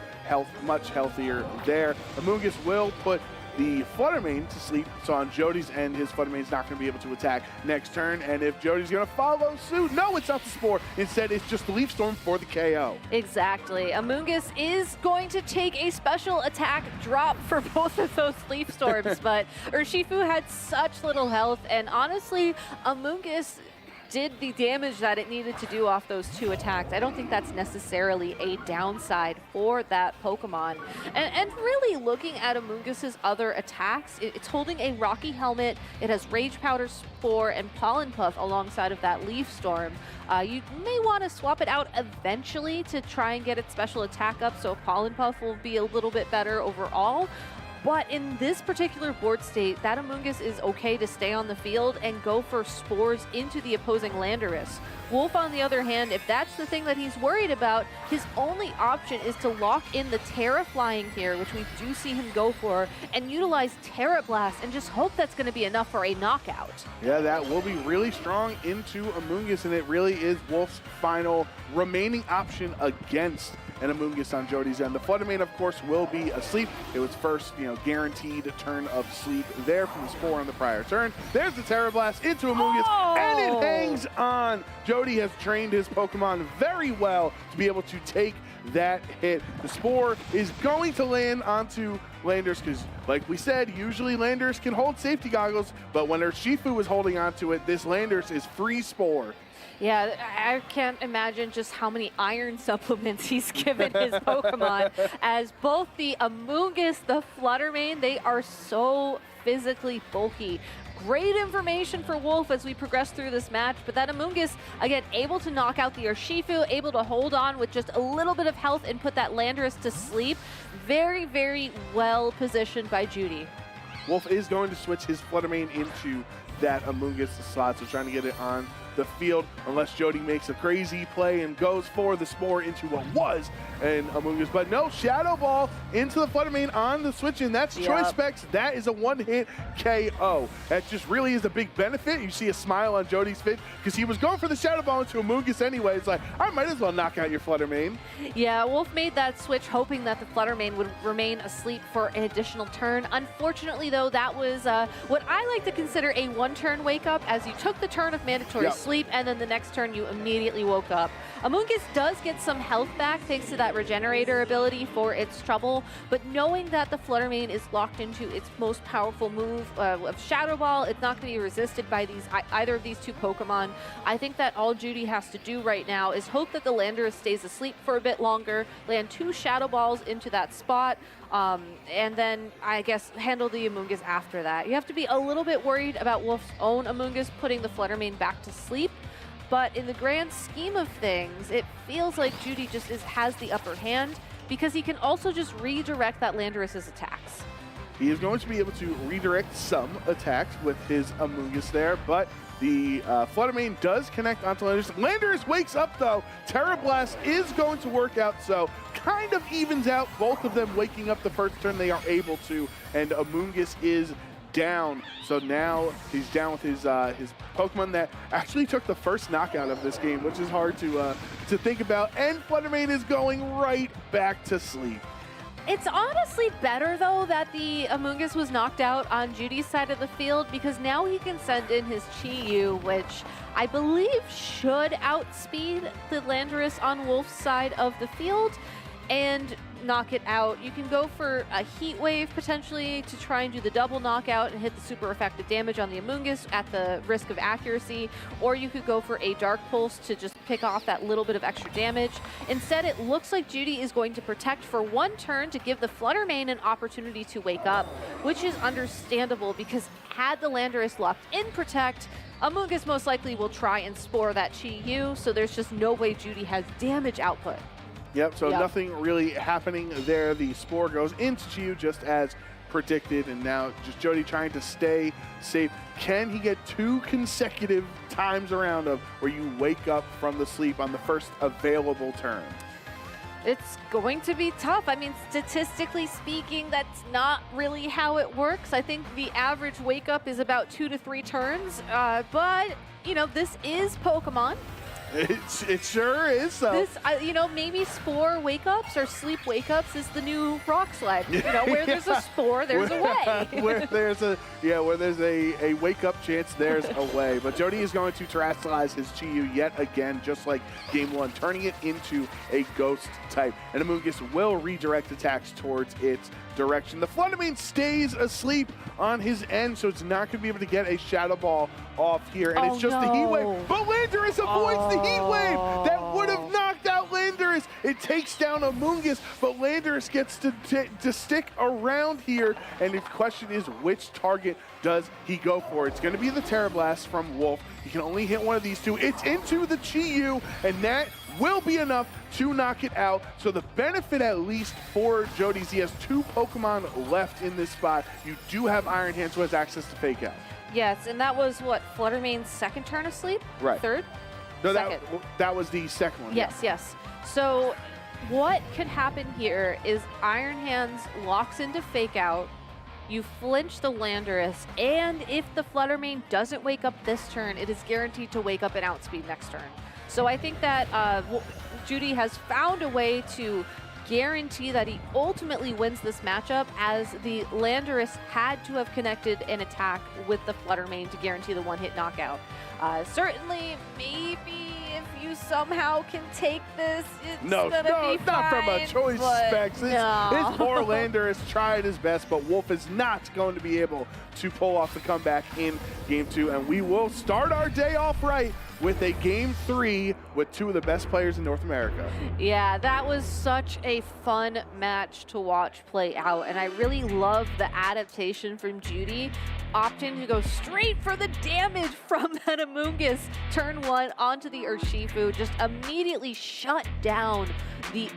Much healthier there. Amoonguss will put the Flutter Mane to sleep, so on Jody's end, his Flutter Mane's not going to be able to attack next turn, and if Jody's going to follow suit, no, it's not the Spore. Instead, it's just the Leaf Storm for the KO. Exactly. Amoonguss is going to take a special attack drop for both of those Leaf Storms, but Urshifu had such little health, and honestly, Amoonguss did the damage that it needed to do off those 2 attacks. I don't think that's necessarily a downside for that Pokemon. And really looking at Amoonguss's other attacks, it's holding a Rocky Helmet, it has Rage Powder, Spore, and Pollen Puff alongside of that Leaf Storm. You may want to swap it out eventually to try and get its special attack up, so Pollen Puff will be a little bit better overall. But in this particular board state, that Amoonguss is okay to stay on the field and go for Spores into the opposing Landorus. Wolf, on the other hand, if that's the thing that he's worried about, his only option is to lock in the Terra Flying here, which we do see him go for, and utilize Terra Blast and just hope that's going to be enough for a knockout. Yeah, that will be really strong into Amoonguss, and it really is Wolf's final remaining option against an Amoonguss on Jody's end. The Flutter Mane, of course, will be asleep. It was first, guaranteed turn of sleep there from the Spore on the prior turn. There's the Terra Blast into Amoonguss, and it hangs on. Jody has trained his Pokemon very well to be able to take that hit. The Spore is going to land onto Landers because, like we said, usually Landers can hold safety goggles, but when Urshifu is holding onto it, this Landers is free Spore. Yeah, I can't imagine just how many iron supplements he's given his Pokemon, as both the Amoonguss, the Fluttermane, they are so physically bulky. Great information for Wolf as we progress through this match, but that Amoonguss, again, able to knock out the Urshifu, able to hold on with just a little bit of health and put that Landorus to sleep. Very, very well positioned by Judy. Wolf is going to switch his Fluttermane into that Amoonguss slot, so trying to get it on the field unless Jody makes a crazy play and goes for the Spore into what was an Amoonguss. But no, Shadow Ball into the Fluttermane on the switch in. That's Choice Specs. That is a one-hit KO. That just really is a big benefit. You see a smile on Jody's face because he was going for the Shadow Ball into Amoonguss anyway. It's like, I might as well knock out your Fluttermane. Yeah, Wolf made that switch hoping that the Fluttermane would remain asleep for an additional turn. Unfortunately, though, that was what I like to consider a one-turn wake-up, as you took the turn of mandatory sleep, and then the next turn you immediately woke up. Amoonguss does get some health back thanks to that regenerator ability for its trouble, but knowing that the Fluttermane is locked into its most powerful move of Shadow Ball, it's not going to be resisted by either of these two Pokemon. I think that all Judy has to do right now is hope that the Landorus stays asleep for a bit longer, land 2 Shadow Balls into that spot, and then I guess handle the Amoonguss after that. You have to be a little bit worried about Wolf's own Amoonguss putting the Fluttermane back to sleep, but in the grand scheme of things, it feels like Judy just has the upper hand because he can also just redirect that Landorus's attacks. He is going to be able to redirect some attacks with his Amoonguss there, but the Fluttermane does connect onto Landorus. Landorus wakes up though. Terra Blast is going to work out, so kind of evens out both of them waking up the first turn they are able to, and Amoonguss is down. So now he's down with his Pokemon that actually took the first knockout of this game, which is hard to think about. And Fluttermane is going right back to sleep. It's honestly better, though, that the Amoonguss was knocked out on Judy's side of the field, because now he can send in his Chi-Yu, which I believe should outspeed the Landorus on Wolf's side of the field and knock it out. You can go for a Heat Wave potentially to try and do the double knockout and hit the super effective damage on the Amoonguss at the risk of accuracy, or you could go for a Dark Pulse to just pick off that little bit of extra damage. Instead, it looks like Judy is going to protect for one turn to give the Fluttermane an opportunity to wake up, which is understandable because had the Landorus locked in Protect, Amoonguss most likely will try and Spore that Chi-Yu, so there's just no way Judy has damage output. Yep, so nothing really happening there. The Spore goes into Chi-Yu just as predicted, and now just Jody trying to stay safe. Can he get 2 consecutive times around of where you wake up from the sleep on the first available turn? It's going to be tough. I mean, statistically speaking, that's not really how it works. I think the average wake up is about 2 to 3 turns, but, you know, this is Pokemon. It sure is. So this, you know, maybe Spore wake-ups or sleep wake-ups is the new rock slide. You know, where there's a Spore, there's a way. where there's a wake-up chance, there's a way. But Jody is going to terrestrialize his Chi-Yu yet again, just like Game 1, turning it into a Ghost type. And Amoonguss will redirect attacks towards its direction. The Fluttermane stays asleep on his end, so it's not going to be able to get a Shadow Ball off here. And it's just the Heat Wave. But Landorus avoids the Heat Wave. That would have knocked out Landorus. It takes down Amoonguss, but Landorus gets to stick around here. And the question is, which target does he go for? It's going to be the Terra Blast from Wolf. He can only hit one of these 2. It's into the Chi-Yu, and that will be enough to knock it out. So the benefit, at least for Jody, is he has 2 Pokemon left in this spot. You do have Iron Hands, who has access to Fake Out. Yes, and that was what, Fluttermane's second turn of sleep? Right. Third? No, that was the second one. Yes, yes. So what could happen here is Iron Hands locks into Fake Out, you flinch the Landorus, and if the Fluttermane doesn't wake up this turn, it is guaranteed to wake up and outspeed next turn. So I think that Judy has found a way to guarantee that he ultimately wins this matchup, as the Landorus had to have connected an attack with the Fluttermane to guarantee the one-hit knockout. Certainly, maybe if you somehow can take this, it's gonna be fine, not from a choice specs. His poor Landorus tried his best, but Wolf is not going to be able to pull off the comeback in Game 2, and we will start our day off right with a Game 3 with two of the best players in North America. Yeah, that was such a fun match to watch play out, and I really love the adaptation from Judy, opting to go straight for the damage from that Amoonguss turn 1 onto the Urshifu, just immediately shut down the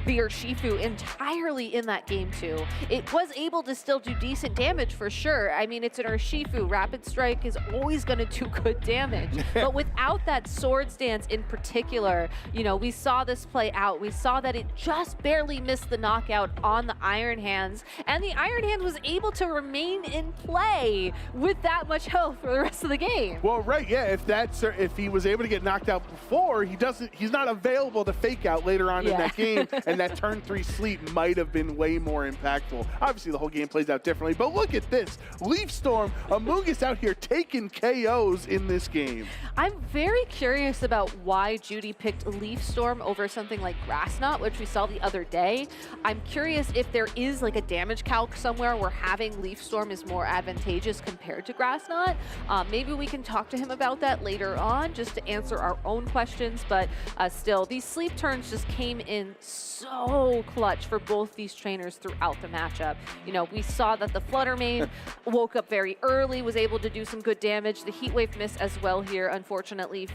Urshifu entirely in that Game 2. It was able to still do decent damage for sure. I mean, it's an Urshifu. Rapid Strike is always going to do good damage. But without that Swords Dance in particular, you know, we saw this play out. We saw that it just barely missed the knockout on the Iron Hands, and the Iron Hands was able to remain in play with that much health for the rest of the game. Well, right, yeah, if he was able to get knocked out before, he's not available to fake out later on in that game. And that turn 3 sleep might have been way more impactful. Obviously, the whole game plays out differently, but look at this. Leaf Storm, Amoonguss out here taking KOs in this game. I'm very curious about why Judy picked Leaf Storm over something like Grass Knot, which we saw the other day. I'm curious if there is like a damage calc somewhere where having Leaf Storm is more advantageous compared to Grass Knot. Maybe we can talk to him about that later on just to answer our own questions, but still, these sleep turns just came in so clutch for both these trainers throughout the matchup. You know, we saw that the Fluttermane woke up very early, was able to do some good damage. The Heat Wave miss as well here, unfortunately,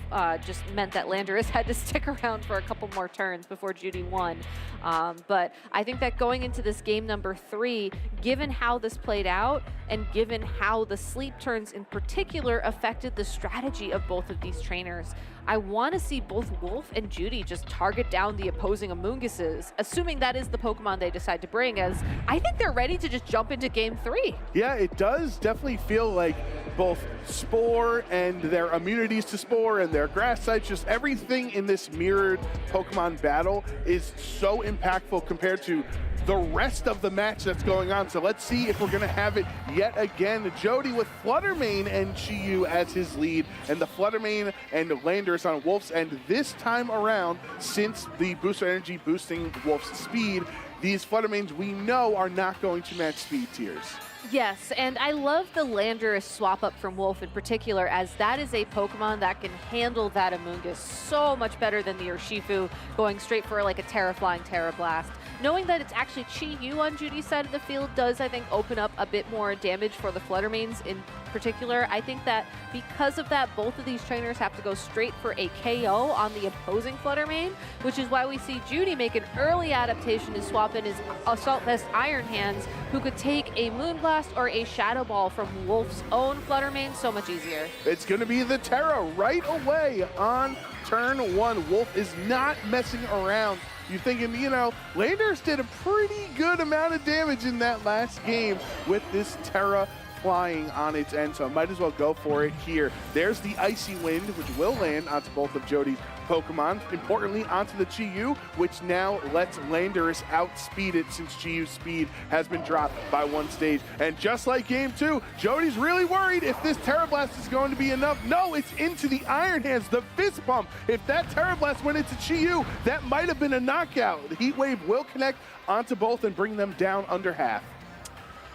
just meant that Landorus had to stick around for a couple more turns before Judy won. But I think that going into this game number 3, given how this played out and given how the sleep turns in particular affected the strategy of both of these trainers, I want to see both Wolf and Judy just target down the opposing Amoongusses, assuming that is the Pokemon they decide to bring, as I think they're ready to just jump into Game 3. Yeah, it does definitely feel like both Spore and their immunities to Spore and their grass types, just everything in this mirrored Pokemon battle is so impactful compared to the rest of the match that's going on. So let's see if we're going to have it yet again. Jody with Fluttermane and Chi-Yu as his lead, and the Fluttermane and Landorus on Wolf's end. This time around, since the Booster Energy boosting Wolf's speed, these Fluttermanes we know are not going to match speed tiers. Yes, and I love the Landorus swap up from Wolf in particular, as that is a Pokemon that can handle that Amoonguss so much better than the Urshifu, going straight for like a Terra Flying Terra Blast. Knowing that it's actually Chi-Yu on Judy's side of the field does, I think, open up a bit more damage for the Fluttermanes in particular. I think that because of that, both of these trainers have to go straight for a KO on the opposing Fluttermane, which is why we see Judy make an early adaptation to swap in his Assault Vest Iron Hands, who could take a Moonblast or a Shadow Ball from Wolf's own Fluttermane so much easier. It's going to be the Terra right away on turn 1. Wolf is not messing around. You're thinking, you know, Landorus did a pretty good amount of damage in that last game with this Terra flying on its end, so might as well go for it here. There's the Icy Wind, which will land onto both of Jody's Pokemon. Importantly, onto the Chi-Yu, which now lets Landorus outspeed it since Chi-Yu's speed has been dropped by 1 stage. And just like Game 2, Jody's really worried if this Terra Blast is going to be enough. No, it's into the Iron Hands, the Fist Pump. If that Terra Blast went into Chi-Yu, that might have been a knockout. The Heat Wave will connect onto both and bring them down under half.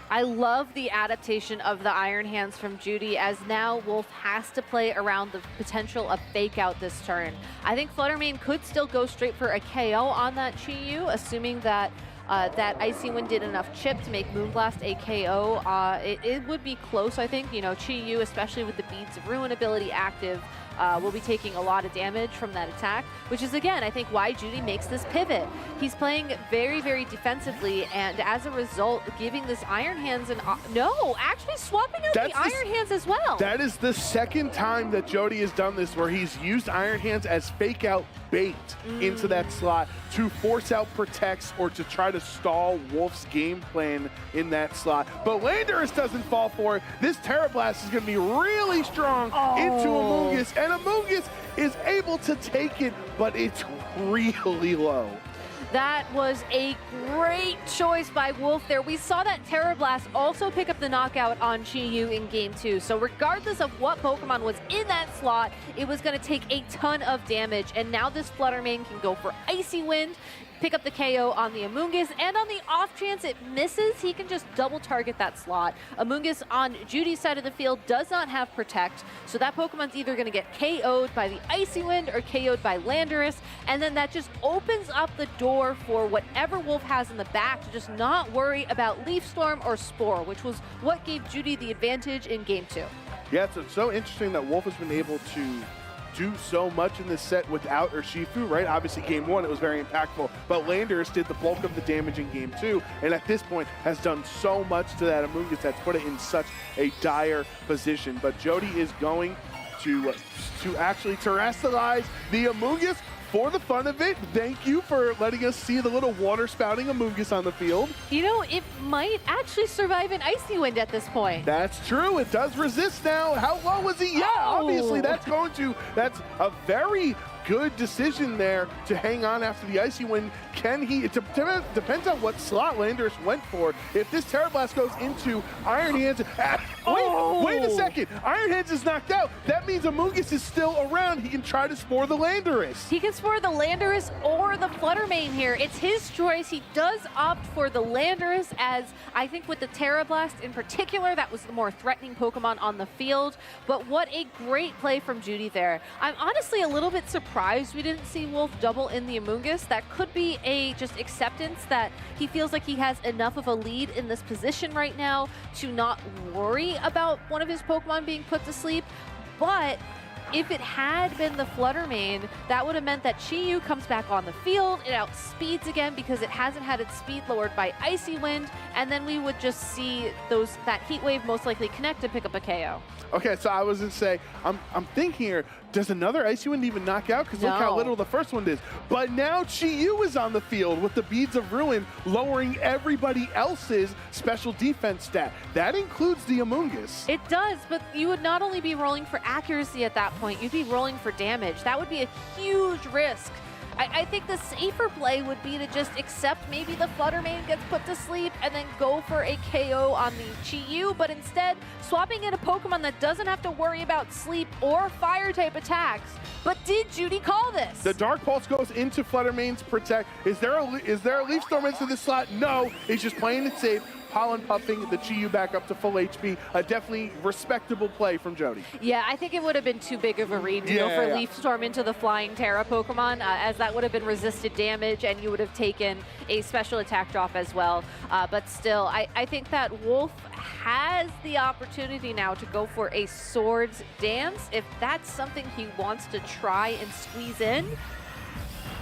I love the adaptation of the Iron Hands from Judy, as now Wolf has to play around the potential of fake out this turn. I think Fluttermane could still go straight for a KO on that Chi-Yu, assuming that that Icy Wind did enough chip to make Moonblast a KO. It would be close, I think. You know, Chi-Yu, especially with the Beads of Ruin ability active, will be taking a lot of damage from that attack, which is, again, I think why Judy makes this pivot. He's playing very, very defensively, and as a result, giving this Iron Hands an... No, actually swapping out the Iron Hands as well. That is the second time that Jody has done this, where he's used Iron Hands as fake out bait into that slot to force out protects or to try to stall Wolf's game plan in that slot. But Landorus doesn't fall for it. This Terra Blast is going to be really strong into Amoonguss, and Amoonguss is able to take it, but it's really low. That was a great choice by Wolf there. We saw that Terra Blast also pick up the knockout on Chi-Yu in Game 2. So regardless of what Pokemon was in that slot, it was going to take a ton of damage. And now this Fluttermane can go for Icy Wind, pick up the KO on the Amoonguss, and on the off chance it misses, he can just double target that slot. Amoonguss on Judy's side of the field does not have Protect, so that Pokemon's either going to get KO'd by the Icy Wind or KO'd by Landorus, and then that just opens up the door for whatever Wolf has in the back to just not worry about Leaf Storm or Spore, which was what gave Judy the advantage in Game 2. Yeah, it's so interesting that Wolf has been able to do so much in this set without Urshifu, right? Obviously, Game 1, it was very impactful, but Landorus did the bulk of the damage in Game 2, and at this point has done so much to that Amoonguss that's put it in such a dire position. But Jody is going to actually terrestrialize the Amoonguss for the fun of it. Thank you for letting us see the little water spouting Amoonguss on the field. You know, it might actually survive an Icy Wind at this point. That's true. It does resist now. How low is he? Yeah, obviously that's a very good decision there to hang on after the Icy Wind. Can he? It depends on what slot Landorus went for. If this Terra Blast goes into Iron Hands, wait a second. Iron Hands is knocked out. That means Amoonguss is still around. He can try to spore the Landorus. He can spore the Landorus or the Fluttermane here. It's his choice. He does opt for the Landorus, as I think with the Terra Blast in particular, that was the more threatening Pokemon on the field. But what a great play from Judy there. I'm honestly a little bit surprised we didn't see Wolf double in the Amoonguss. That could be a just acceptance that he feels like he has enough of a lead in this position right now to not worry about one of his Pokemon being put to sleep. But if it had been the Fluttermane, that would have meant that Chi-Yu comes back on the field, it outspeeds again because it hasn't had its speed lowered by Icy Wind, and then we would just see that Heat Wave most likely connect and pick up a KO. Okay, so I was going to say, I'm thinking here, does another Icy Wind even knock out? Because look how little the first one is. But now Chi-Yu is on the field with the Beads of Ruin, lowering everybody else's special defense stat. That includes the Amoonguss. It does, but you would not only be rolling for accuracy at that point, you'd be rolling for damage. That would be a huge risk. I think the safer play would be to just accept maybe the Fluttermane gets put to sleep and then go for a KO on the Chi-Yu, but instead swapping in a Pokemon that doesn't have to worry about sleep or fire type attacks. But did Judy call this? The Dark Pulse goes into Fluttermane's Protect. Is there a Leaf Storm into this slot? No, he's just playing it safe. Pollen puffing the Chi-Yu back up to full HP. A definitely respectable play from Jody. Yeah, I think it would have been too big of a read to go for Leaf Storm into the Flying Terra Pokemon, as that would have been resisted damage and you would have taken a special attack drop as well. But still, I think that Wolf has the opportunity now to go for a Swords Dance if that's something he wants to try and squeeze in.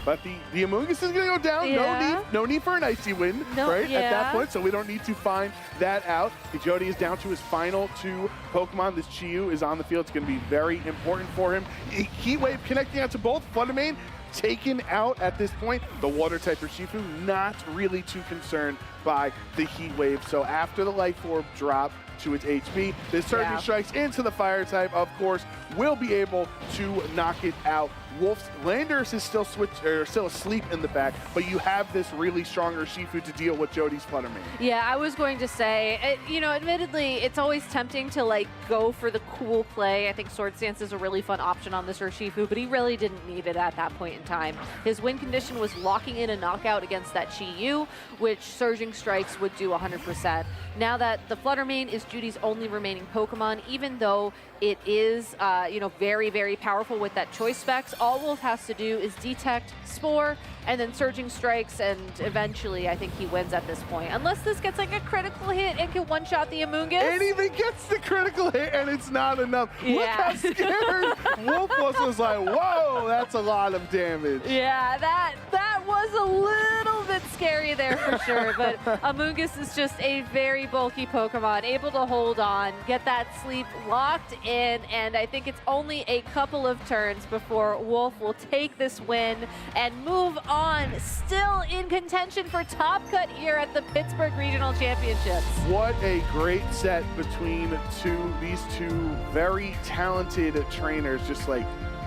But the Amoonguss is going to go down. Yeah. No need for an Icy Wind, right? At that point, so we don't need to find that out. Jody is down to his final 2 Pokemon. This Chi-Yu is on the field. It's going to be very important for him. Heat Wave connecting out to both. Fluttermane taken out at this point. The Water type Urshifu not really too concerned by the Heat Wave. So after the Life Orb drop to its HP, the Surging Strikes into the Fire type, of course, will be able to knock it out. Wolf's Landorus is still asleep in the back, but you have this really strong Urshifu to deal with Jody's Fluttermane. Yeah, I was going to say, admittedly, it's always tempting to go for the cool play. I think Swords Dance is a really fun option on this Urshifu, but he really didn't need it at that point in time. His win condition was locking in a knockout against that Chi-Yu, which Surging Strikes would do 100%. Now that the Fluttermane is Judy's only remaining Pokemon, even though it is, very, very powerful with that choice specs, all Wolf has to do is detect, spore, and then Surging Strikes, and eventually I think he wins at this point. Unless this gets a critical hit and can one-shot the Amoonguss. And even gets the critical hit, and it's not enough. Yeah. Look how scared Wolf was like, whoa, that's a lot of damage. Yeah, that was a little bit scary there for sure, but Amoonguss is just a very bulky Pokemon, able to hold on, get that sleep locked in, and I think it's only a couple of turns before Wolf will take this win and move on, still in contention for top cut here at the Pittsburgh Regional Championships. What a great set between these two very talented trainers, just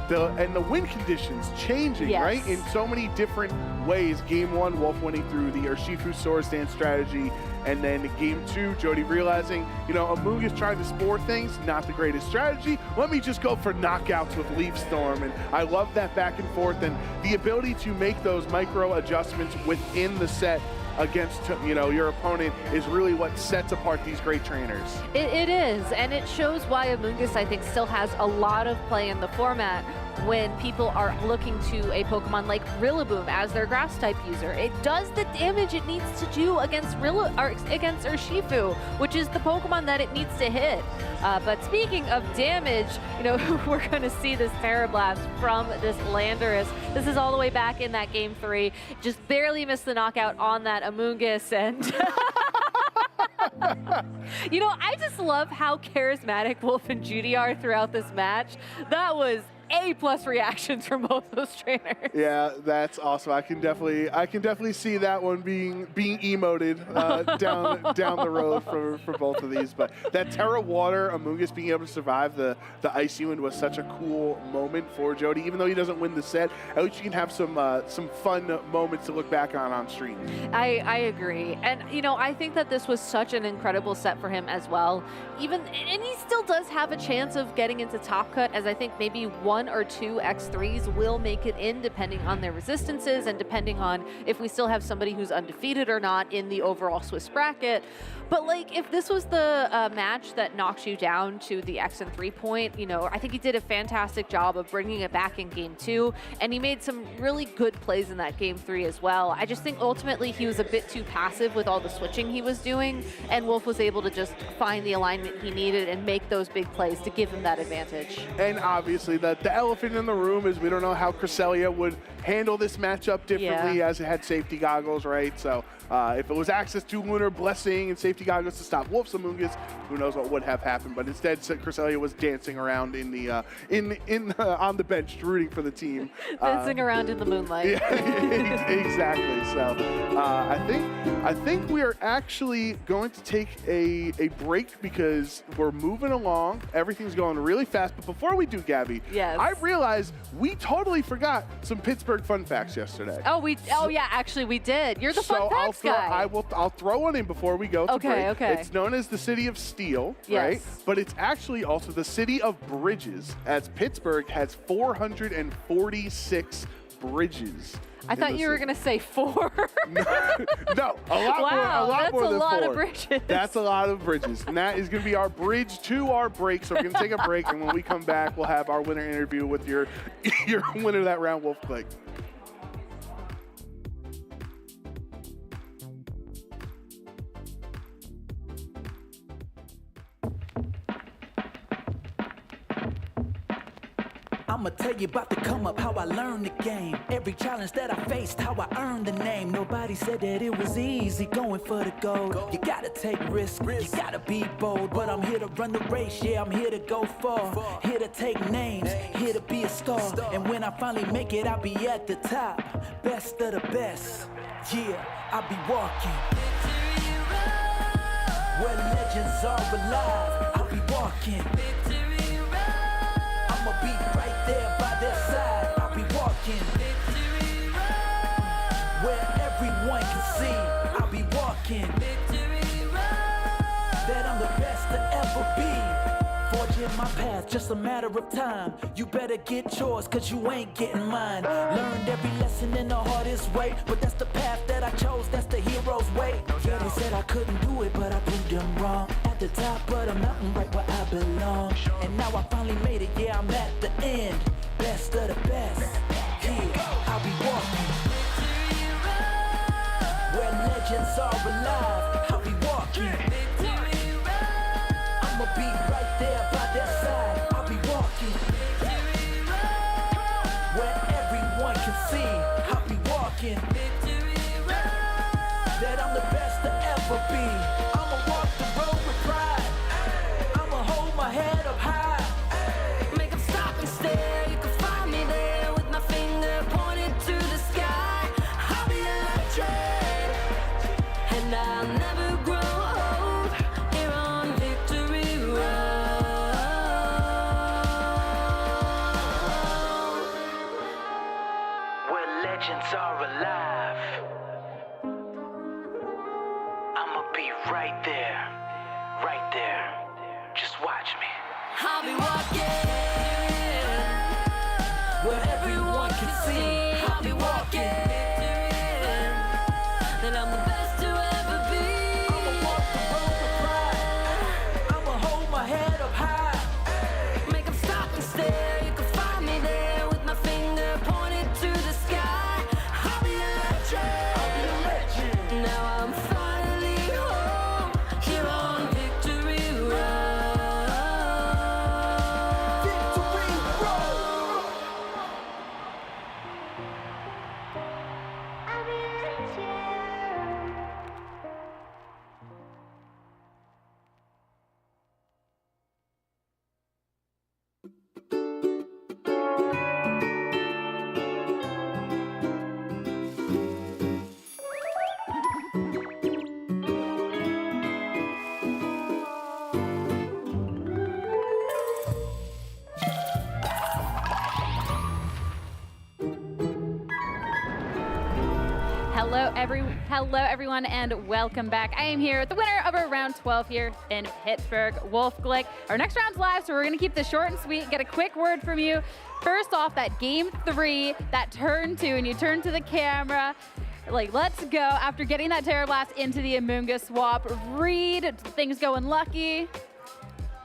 the win conditions changing, Yes. right? In so many different ways. Game 1, Wolf winning through the Urshifu sword stance strategy. And then game 2, Jody realizing, you know, Amoongu's trying to spore things, not the greatest strategy. Let me just go for knockouts with Leaf Storm. And I love that back and forth and the ability to make those micro adjustments within the set against, you know, your opponent is really what sets apart these great trainers. It is, and it shows why Amoongus, I think, still has a lot of play in the format when people are looking to a Pokemon like Rillaboom as their grass type user. It does the damage it needs to do against against Urshifu, which is the Pokemon that it needs to hit. But speaking of damage, you know, we're going to see this Terra Blast from this Landorus. This is all the way back in that game 3. Just barely missed the knockout on that Amoongus, and you know, I just love how charismatic Wolf and Judy are throughout this match. That was A+ reactions from both those trainers. Yeah, that's awesome. I can definitely see that one being emoted down the road for both of these. But that Terra Water, Amoongus being able to survive the Icy Wind was such a cool moment for Jody. Even though he doesn't win the set, at least you can have some fun moments to look back on stream. I agree. And, you know, I think that this was such an incredible set for him as well. And he still does have a chance of getting into top cut, as I think maybe 1 or 2 X3s will make it in, depending on their resistances and depending on if we still have somebody who's undefeated or not in the overall Swiss bracket. But like, if this was the match that knocks you down to the X and 3 point, you know, I think he did a fantastic job of bringing it back in game 2, and he made some really good plays in that game 3 as well. I just think ultimately he was a bit too passive with all the switching he was doing, and Wolf was able to just find the alignment he needed and make those big plays to give him that advantage. And obviously the elephant in the room is we don't know how Cresselia would handle this matchup differently, as it had safety goggles, right? So if it was access to Lunar Blessing and safety goggles to stop Wolf's Amoongus, who knows what would have happened. But instead, Cresselia was dancing around on the bench, rooting for the team. Dancing around in the moonlight. Yeah, exactly. So I think we are actually going to take a break because we're moving along. Everything's going really fast. But before we do, Gabby, yes, I realized we totally forgot some Pittsburgh fun facts yesterday. Oh yeah, actually we did. You're the fun facts guy. I'll throw one in before we go to break. Okay. It's known as the City of Steel, yes, right? But it's actually also the City of Bridges, as Pittsburgh has 446 bridges. I thought you were going to say 4. No, a lot more. A lot more than 4. That's a lot of bridges. That's a lot of bridges. And that is going to be our bridge to our break. So we're going to take a break, and when we come back, we'll have our winner interview with your winner of that round, Wolf Click. I'ma tell you about the come up, how I learned the game. Every challenge that I faced, how I earned the name. Nobody said that it was easy going for the gold. You gotta take risks, you gotta be bold. But I'm here to run the race, yeah, I'm here to go far. Here to take names, here to be a star. And when I finally make it, I'll be at the top. Best of the best, yeah, I'll be walking where legends are alive. I'll be walking, I'ma be right there by their side. I'll be walking where everyone can see. I'll be walking that I'm the best to ever be. Forging my path, just a matter of time. You better get yours, cause you ain't getting mine. Learned every lesson in the hardest way, but that's the path that I chose, that's the hero's way. Yeah, they said I couldn't do it, but I proved them wrong. At the top of the mountain, right where I belong. And now I finally made it, yeah, I'm at the end. Best of the best, yeah, I'll be walking where legends are alive. I'll be walking, I'ma be right there by their side. I'll be walking where everyone can see. I'll be walking that I'm the best to ever be. I'ma walk the road with pride. I'ma hold my head up high. Make 'em stop and stare. You can find me there with my finger pointed to the sky. I'll be electric, and I'll never grow old. Here on Victory Road. where everyone can see I'll be walking. Then I'm the best to ever be. I'ma walk the road with pride. I'ma hold my head up high. Make 'em stop and stare. You can find me there with my finger pointed to the sky. I'll be a legend. Now I'm finally home here on Victory Road. Victory Road. Hello everyone, and welcome back. I am here, the winner of our round 12 here in Pittsburgh, Wolf Glick. Our next round's live, so we're gonna keep this short and sweet. Get a quick word from you. First off, that game 3, that turn 2, and you turn to the camera. Like, let's go. After getting that Terror Blast into the Amoonga swap, Reed, things going lucky.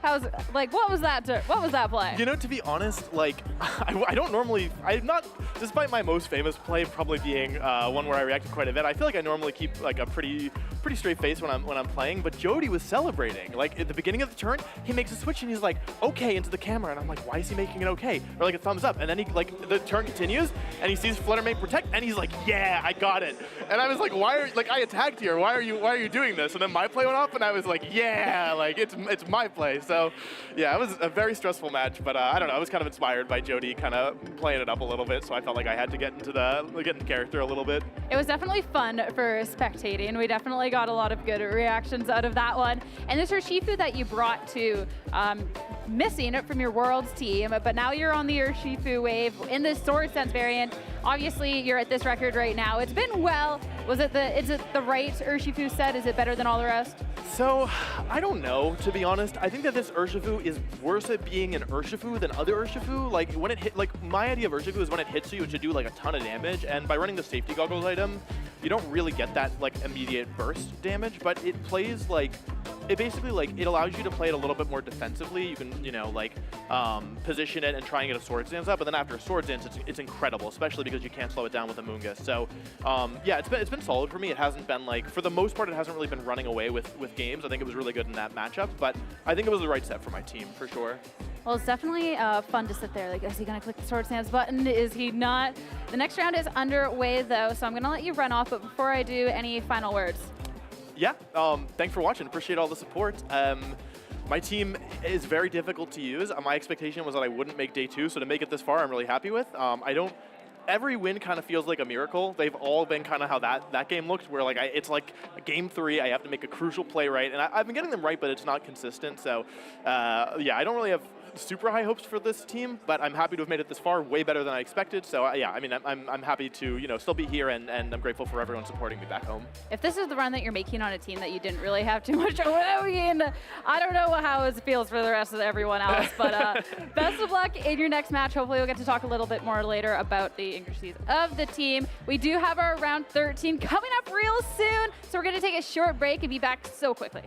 How's like what was that play? You know, to be honest, like I don't normally, I'm not, despite my most famous play probably being one where I reacted quite a bit. I feel like I normally keep like a pretty straight face when I'm playing. But Jody was celebrating. Like at the beginning of the turn, he makes a switch and he's like, "Okay," into the camera, and I'm like, "Why is he making it okay?" Or like a thumbs up, and then he like the turn continues and he sees Fluttermane protect, and he's like, "Yeah, I got it." And I was like, "Why are like I attacked here? Why are you doing this?" And then my play went off, and I was like, "Yeah, like it's my play." So, yeah, it was a very stressful match, but I don't know. I was kind of inspired by Jody kind of playing it up a little bit, so I felt like I had to get into character a little bit. It was definitely fun for spectating. We definitely got a lot of good reactions out of that one. And this Urshifu that you brought to missing it from your Worlds team, but now you're on the Urshifu wave in the Sword Sense variant. Obviously, you're at this record right now. It's been well. Is it the right Urshifu set? Is it better than all the rest? So, I don't know, to be honest. I think that this Urshifu is worse at being an Urshifu than other Urshifu. Like, when it hit, like, my idea of Urshifu is when it hits you, it should do, like, a ton of damage, and by running the safety goggles item, you don't really get that, like, immediate burst damage, but it plays, like, it basically, like, it allows you to play it a little bit more defensively. You can, you know, like, position it and try and get a Swords Dance up, but then after a Swords Dance, it's incredible, especially because you can't slow it down with Amoonga. So, yeah, it's been solid for me. It hasn't been, like, for the most part, it hasn't really been running away with games. I think it was really good in that matchup, but I think it was the right set for my team, for sure. Well, it's definitely fun to sit there. Like, is he going to click the Sword Stance button? Is he not? The next round is underway, though, so I'm going to let you run off, but before I do, any final words? Yeah, thanks for watching. Appreciate all the support. My team is very difficult to use. My expectation was that I wouldn't make day 2, so to make it this far, I'm really happy with. Every win kind of feels like a miracle. They've all been kind of how that game looked, where like it's like a game 3, I have to make a crucial play right, and I've been getting them right, but it's not consistent. So yeah, I don't really have super high hopes for this team, but I'm happy to have made it this far, way better than I expected. So yeah, I mean, I'm happy to, you know, still be here, and I'm grateful for everyone supporting me back home. If this is the run that you're making on a team that you didn't really have too much, I mean, I don't know how it feels for the rest of everyone else, but best of luck in your next match. Hopefully we'll get to talk a little bit more later about the intricacies of the team. We do have our round 13 coming up real soon, so we're gonna take a short break and be back so quickly.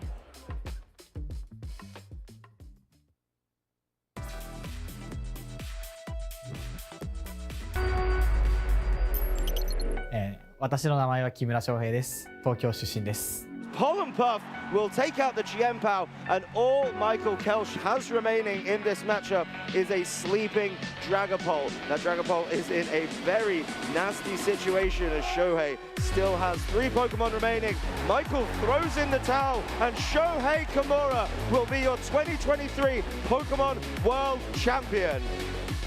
Eh, 私の名前は木村翔平です。東京出身です。 Pollen Puff will take out the Jianpao, and all Michael Kelsch has remaining in this matchup is a sleeping Dragapult. Now Dragapult is in a very nasty situation as Shohei still has 3 Pokemon remaining. Michael throws in the towel, and Shohei Kimura will be your 2023 Pokemon World Champion.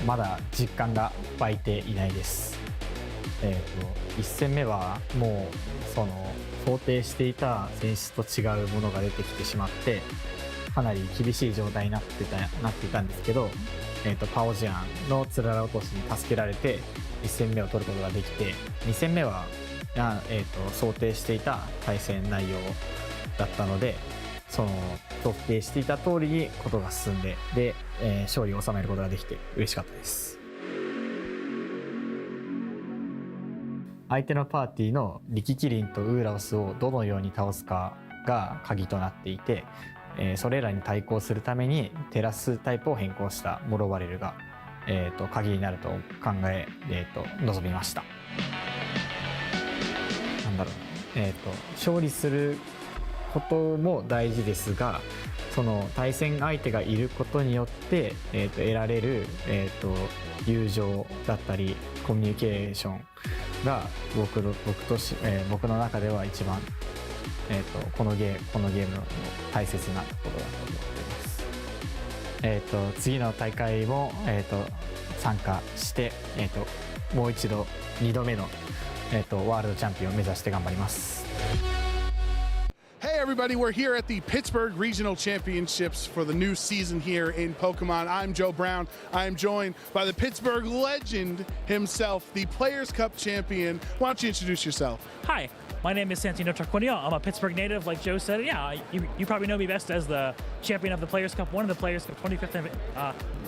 まだ実感が湧いていないです。1戦目はもうその想定していた選手と違うものが出てきてしまってかなり厳しい状態になっていたんですけど、パオジアンのつらら落としに助けられて1戦目を取ることができて、2戦目は、想定していた対戦内容だったので、その想定していた通りにことが進んで、で、勝利を収めることができて嬉しかったです。相手のパーティーのリキキリンとウーラオスをどのように倒すかが鍵となっていて、それらに対抗するためにテラスタイプを変更したモロバレルが、鍵になると考え、臨みました。なんだろう、勝利することも大事ですが、その対戦相手がいることによって、得られる、友情だったりコミュニケーションが僕の中では一番、このゲームの大切なところだと思っています。次の大会も、参加して、もう一度2度目の、ワールドチャンピオンを目指して頑張ります。Hey everybody, we're here at the Pittsburgh Regional Championships for the new season here in Pokemon. I'm Joe Brown. I am joined by the Pittsburgh legend himself, the Players' Cup champion. Why don't you introduce yourself? Hi, my name is Santino Tarquinio. I'm a Pittsburgh native, like Joe said. Yeah, you probably know me best as the champion of the Players' Cup, one of the Players' Cup 25th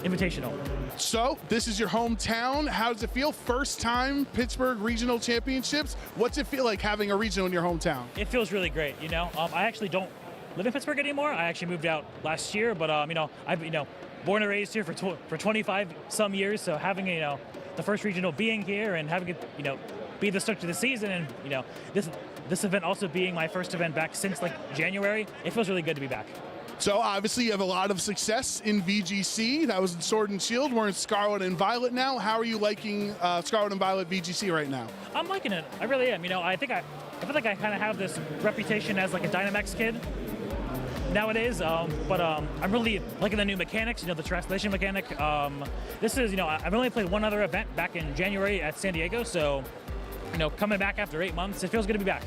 Invitational. So, this is your hometown. How does it feel? First time Pittsburgh Regional Championships. What's it feel like having a regional in your hometown? It feels really great, you know. I actually don't live in Pittsburgh anymore. I actually moved out last year, but I've born and raised here for 25 some years. So having the first regional being here and having it be the start to the season, and this event also being my first event back since like January, it feels really good to be back. So obviously you have a lot of success in VGC. That was in Sword and Shield. We're in Scarlet and Violet now. How are you liking Scarlet and Violet VGC right now? I'm liking it. I really am. I feel like I kind of have this reputation as like a Dynamax kid nowadays, but I'm really liking the new mechanics, the translation mechanic. This is, I've only played one other event back in January at San Diego, so, coming back after 8 months, it feels good to be back.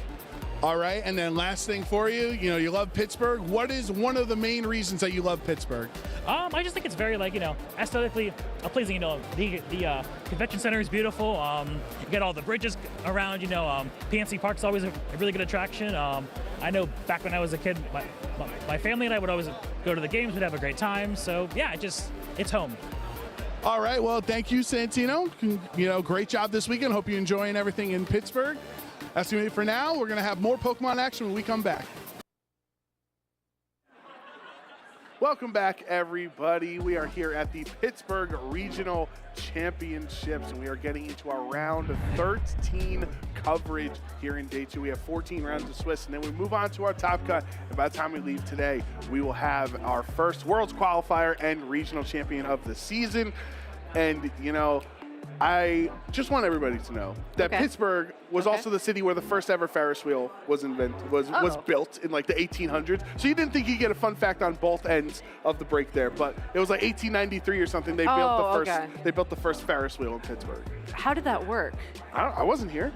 All right, and then last thing for you, you love Pittsburgh. What is one of the main reasons that you love Pittsburgh? I just think it's very, aesthetically pleasing. The convention center is beautiful. You get all the bridges around. PNC Park's always a really good attraction. I know back when I was a kid, my family and I would always go to the games. We'd have a great time. So yeah, it's home. All right, well, thank you, Santino. Great job this weekend. Hope you're enjoying everything in Pittsburgh. That's going to be it for now. We're going to have more Pokemon action when we come back. Welcome back, everybody. We are here at the Pittsburgh Regional Championships, and we are getting into our round 13 coverage here in day 2. We have 14 rounds of Swiss, and then we move on to our top cut. And by the time we leave today, we will have our first Worlds qualifier and regional champion of the season. And, I just want everybody to know that Pittsburgh was also the city where the first ever Ferris wheel was built in like the 1800s. So you didn't think you'd get a fun fact on both ends of the break there, but it was like 1893 or something. They built the first Ferris wheel in Pittsburgh. How did that work? I wasn't here.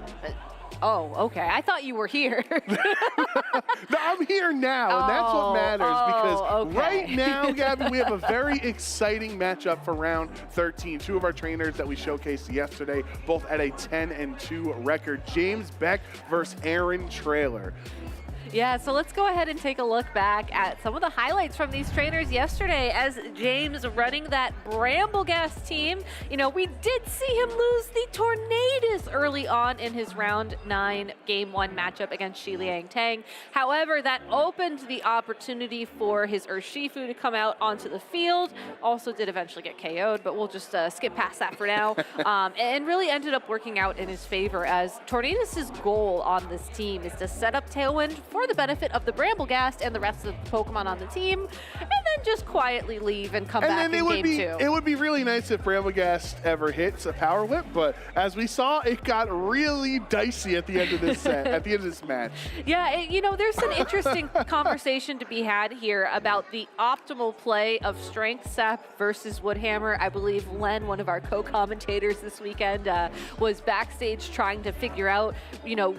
Oh, okay. I thought you were here. No, I'm here now, and that's what matters because right now, Gabby, we have a very exciting matchup for round 13. Two of our trainers that we showcased yesterday, both at a 10-2 record. James Beck versus Aaron Traylor. Yeah, so let's go ahead and take a look back at some of the highlights from these trainers yesterday as James running that Brambleghast team. We did see him lose the Tornadus early on in his round 9 game 1 matchup against Shi Liang Tang. However, that opened the opportunity for his Urshifu to come out onto the field. Also did eventually get KO'd, but we'll just skip past that for now. And really ended up working out in his favor as Tornadus' goal on this team is to set up Tailwind for the benefit of the Brambleghast and the rest of the Pokemon on the team, and then just quietly leave and come back in game 2. It would be really nice if Brambleghast ever hits a Power Whip, but as we saw, it got really dicey at the end of this at the end of this match. Yeah, there's an interesting conversation to be had here about the optimal play of Strength Sap versus Woodhammer. I believe Len, one of our co-commentators this weekend, was backstage trying to figure out,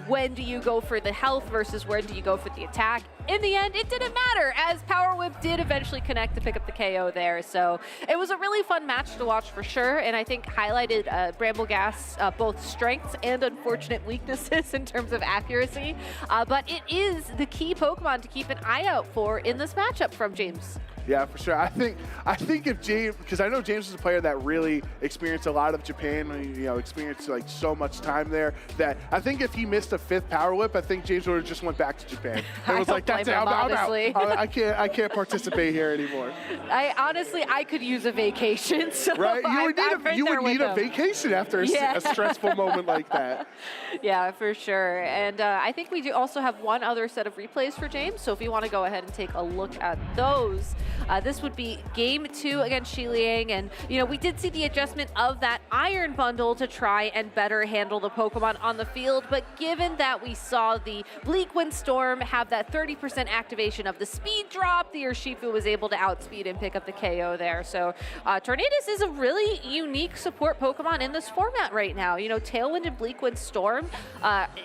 when do you go for the health versus when do you go for the attack. in the end, it didn't matter, as Power Whip did eventually connect to pick up the KO there. So it was a really fun match to watch for sure, and I think highlighted Brambleghast's both strengths and unfortunate weaknesses in terms of accuracy. But it is the key Pokemon to keep an eye out for in this matchup from James. Yeah, for sure. I think if James, because I know James is a player that really experienced a lot of Japan, experienced like so much time there, that I think if he missed a 5th Power Whip, I think James would have just went back to Japan. It was like, that's it, I'm out. I can't participate here anymore. I could use a vacation. So right? You would need a vacation after a stressful moment like that. Yeah, for sure. And I think we do also have one other set of replays for James. So if you want to go ahead and take a look at those. This would be game 2 against Shi Liang, and we did see the adjustment of that Iron Bundle to try and better handle the Pokemon on the field, but given that we saw the Bleak Wind Storm have that 30% activation of the speed drop, the Urshifu was able to outspeed and pick up the KO there. So Tornadus is a really unique support Pokemon in this format right now. Tailwind and Bleak Wind Storm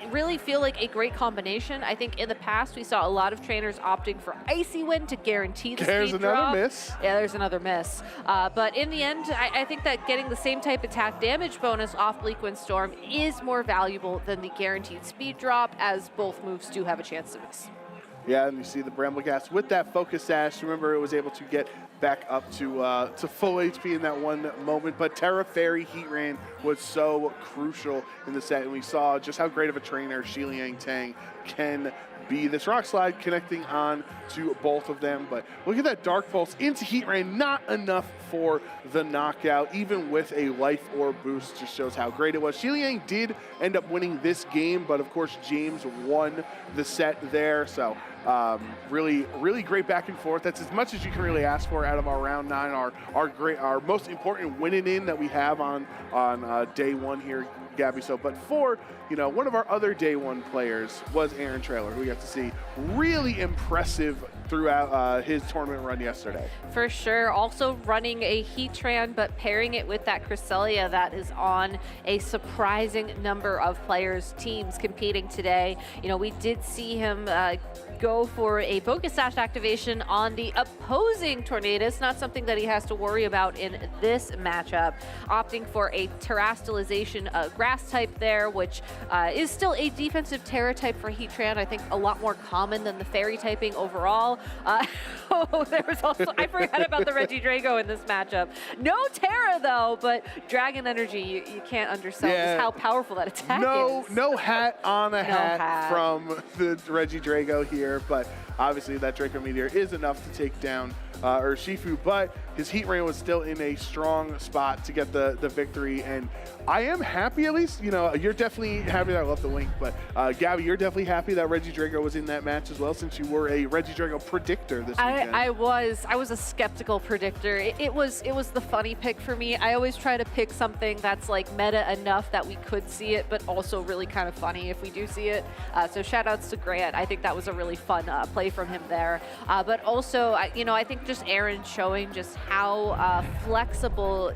really feel like a great combination. I think in the past we saw a lot of trainers opting for Icy Wind to guarantee the speed drop. Miss. Yeah, there's another miss. But in the end, I think that getting the same type attack damage bonus off Bleak Wind Storm is more valuable than the guaranteed speed drop, as both moves do have a chance to miss. Yeah, and you see the Brambleghast with that Focus Sash. Remember, it was able to get back up to full HP in that one moment. But Terra Fairy Heatran was so crucial in the set, and we saw just how great of a trainer Shi Liang Tang can be. This Rock Slide connecting on to both of them, but look at that Dark Pulse into Heatran, not enough for the knockout, even with a Life Orb boost. Just shows how great it was. Shi Liang did end up winning this game, but of course James won the set there, so really great back and forth. That's as much as you can really ask for out of our round 9, our most important winning in that we have on day 1 here, Gabby. So, but for one of our other day 1 players was Aaron Traylor, who we got to see really impressive throughout his tournament run yesterday. For sure. Also running a Heatran, but pairing it with that Cresselia that is on a surprising number of players' teams competing today. We did see him go for a Focus Sash activation on the opposing Tornadus, not something that he has to worry about in this matchup. Opting for a Terastallization grass type there, which is still a defensive Terra type for Heatran. I think a lot more common than the Fairy typing overall. There was also, I forgot about the Regidrago in this matchup. No Terra though, but Dragon Energy, you can't undersell just how powerful that attack is. No hat on a hat from the Regidrago here, but obviously that Draco Meteor is enough to take down Urshifu, but his Heatran was still in a strong spot to get the victory, and I am happy at least. You're definitely happy that I left the link, but Gabby, you're definitely happy that Regidrago was in that match as well, since you were a Regidrago predictor this weekend. I was a skeptical predictor. It was the funny pick for me. I always try to pick something that's like meta enough that we could see it, but also really kind of funny if we do see it. So shout outs to Grant. I think that was a really fun play from him there. But also, I think just Aaron showing just how flexible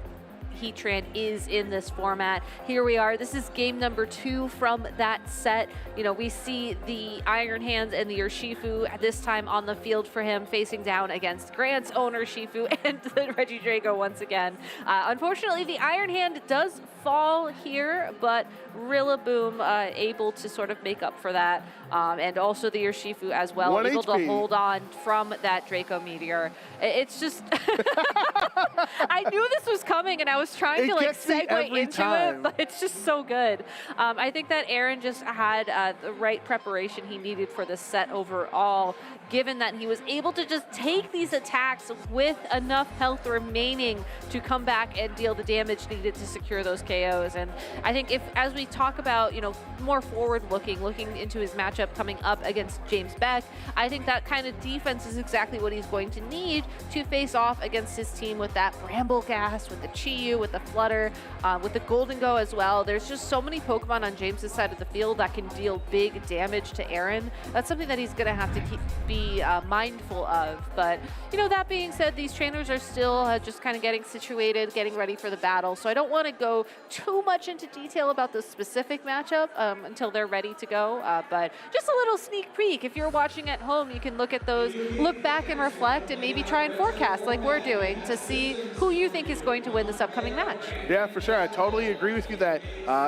Heatran is in this format. Here we are. This is game number 2 from that set. We see the Iron Hands and the Urshifu this time on the field for him, facing down against Grant's own Urshifu and the Regidrago once again. Unfortunately, the Iron Hand does fall here, but Rillaboom able to sort of make up for that. And also the Urshifu as well, able to hold on from that Draco Meteor. It's just, I knew this was coming, and I was trying to segue into it, but it's just so good. I think that Aaron just had the right preparation he needed for this set overall, given that he was able to just take these attacks with enough health remaining to come back and deal the damage needed to secure those KOs. And I think as we talk about, more forward-looking, looking into his matchup coming up against James Beck, I think that kind of defense is exactly what he's going to need to face off against his team with that Brambleghast, with the Chi-Yu, with the Flutter, with the Golden Go as well. There's just so many Pokemon on James's side of the field that can deal big damage to Aaron. That's something that he's going to have to be be mindful of. But, you know, that being said, these trainers are still just kind of getting situated, getting ready for the battle. So I don't want to go too much into detail about the specific matchup until they're ready to go. But just a little sneak peek. If you're watching at home, you can look at those, look back and reflect, and maybe try and forecast like we're doing to see who you think is going to win this upcoming match. Yeah, for sure. I totally agree with you that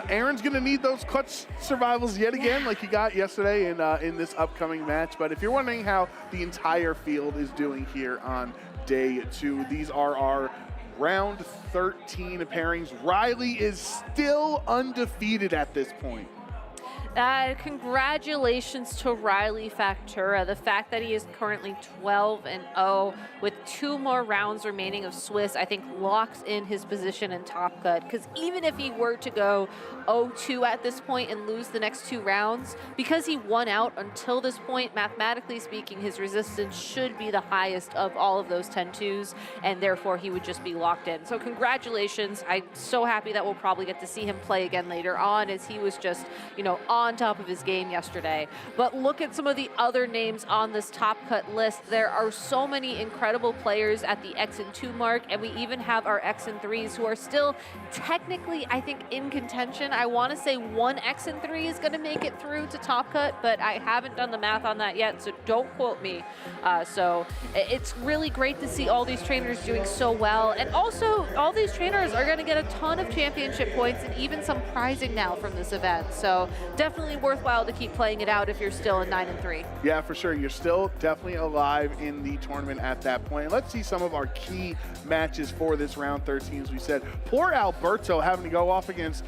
Aaron's going to need those clutch survivals yet again, like he got yesterday in this upcoming match. But if you're wondering how the entire field is doing here on day 2, these are our round 13 pairings. Riley is still undefeated at this point. Congratulations to Riley Factura. The fact that he is currently 12-0 with 2 more rounds remaining of Swiss, I think locks in his position in Top Cut. Because even if he were to go 0-2 at this point and lose the next 2 rounds, because he won out until this point, mathematically speaking, his resistance should be the highest of all of those 10-2s, and therefore he would just be locked in. So congratulations. I'm so happy that we'll probably get to see him play again later on, as he was just, you know, on top of his game yesterday. But look at some of the other names on this Top Cut list. There are so many incredible players at the X and 2 mark, and we even have our X and 3s who are still technically, I think, in contention. I want to say 1 X and 3 is going to make it through to Top Cut, but I haven't done the math on that yet, so don't quote me. So it's really great to see all these trainers doing so well, and also all these trainers are going to get a ton of championship points and even some prizing now from this event. So definitely worthwhile to keep playing it out if you're still in 9-3. Yeah, for sure. You're still definitely alive in the tournament at that point. Let's see some of our key matches for this round 13. As we said, poor Alberto having to go up against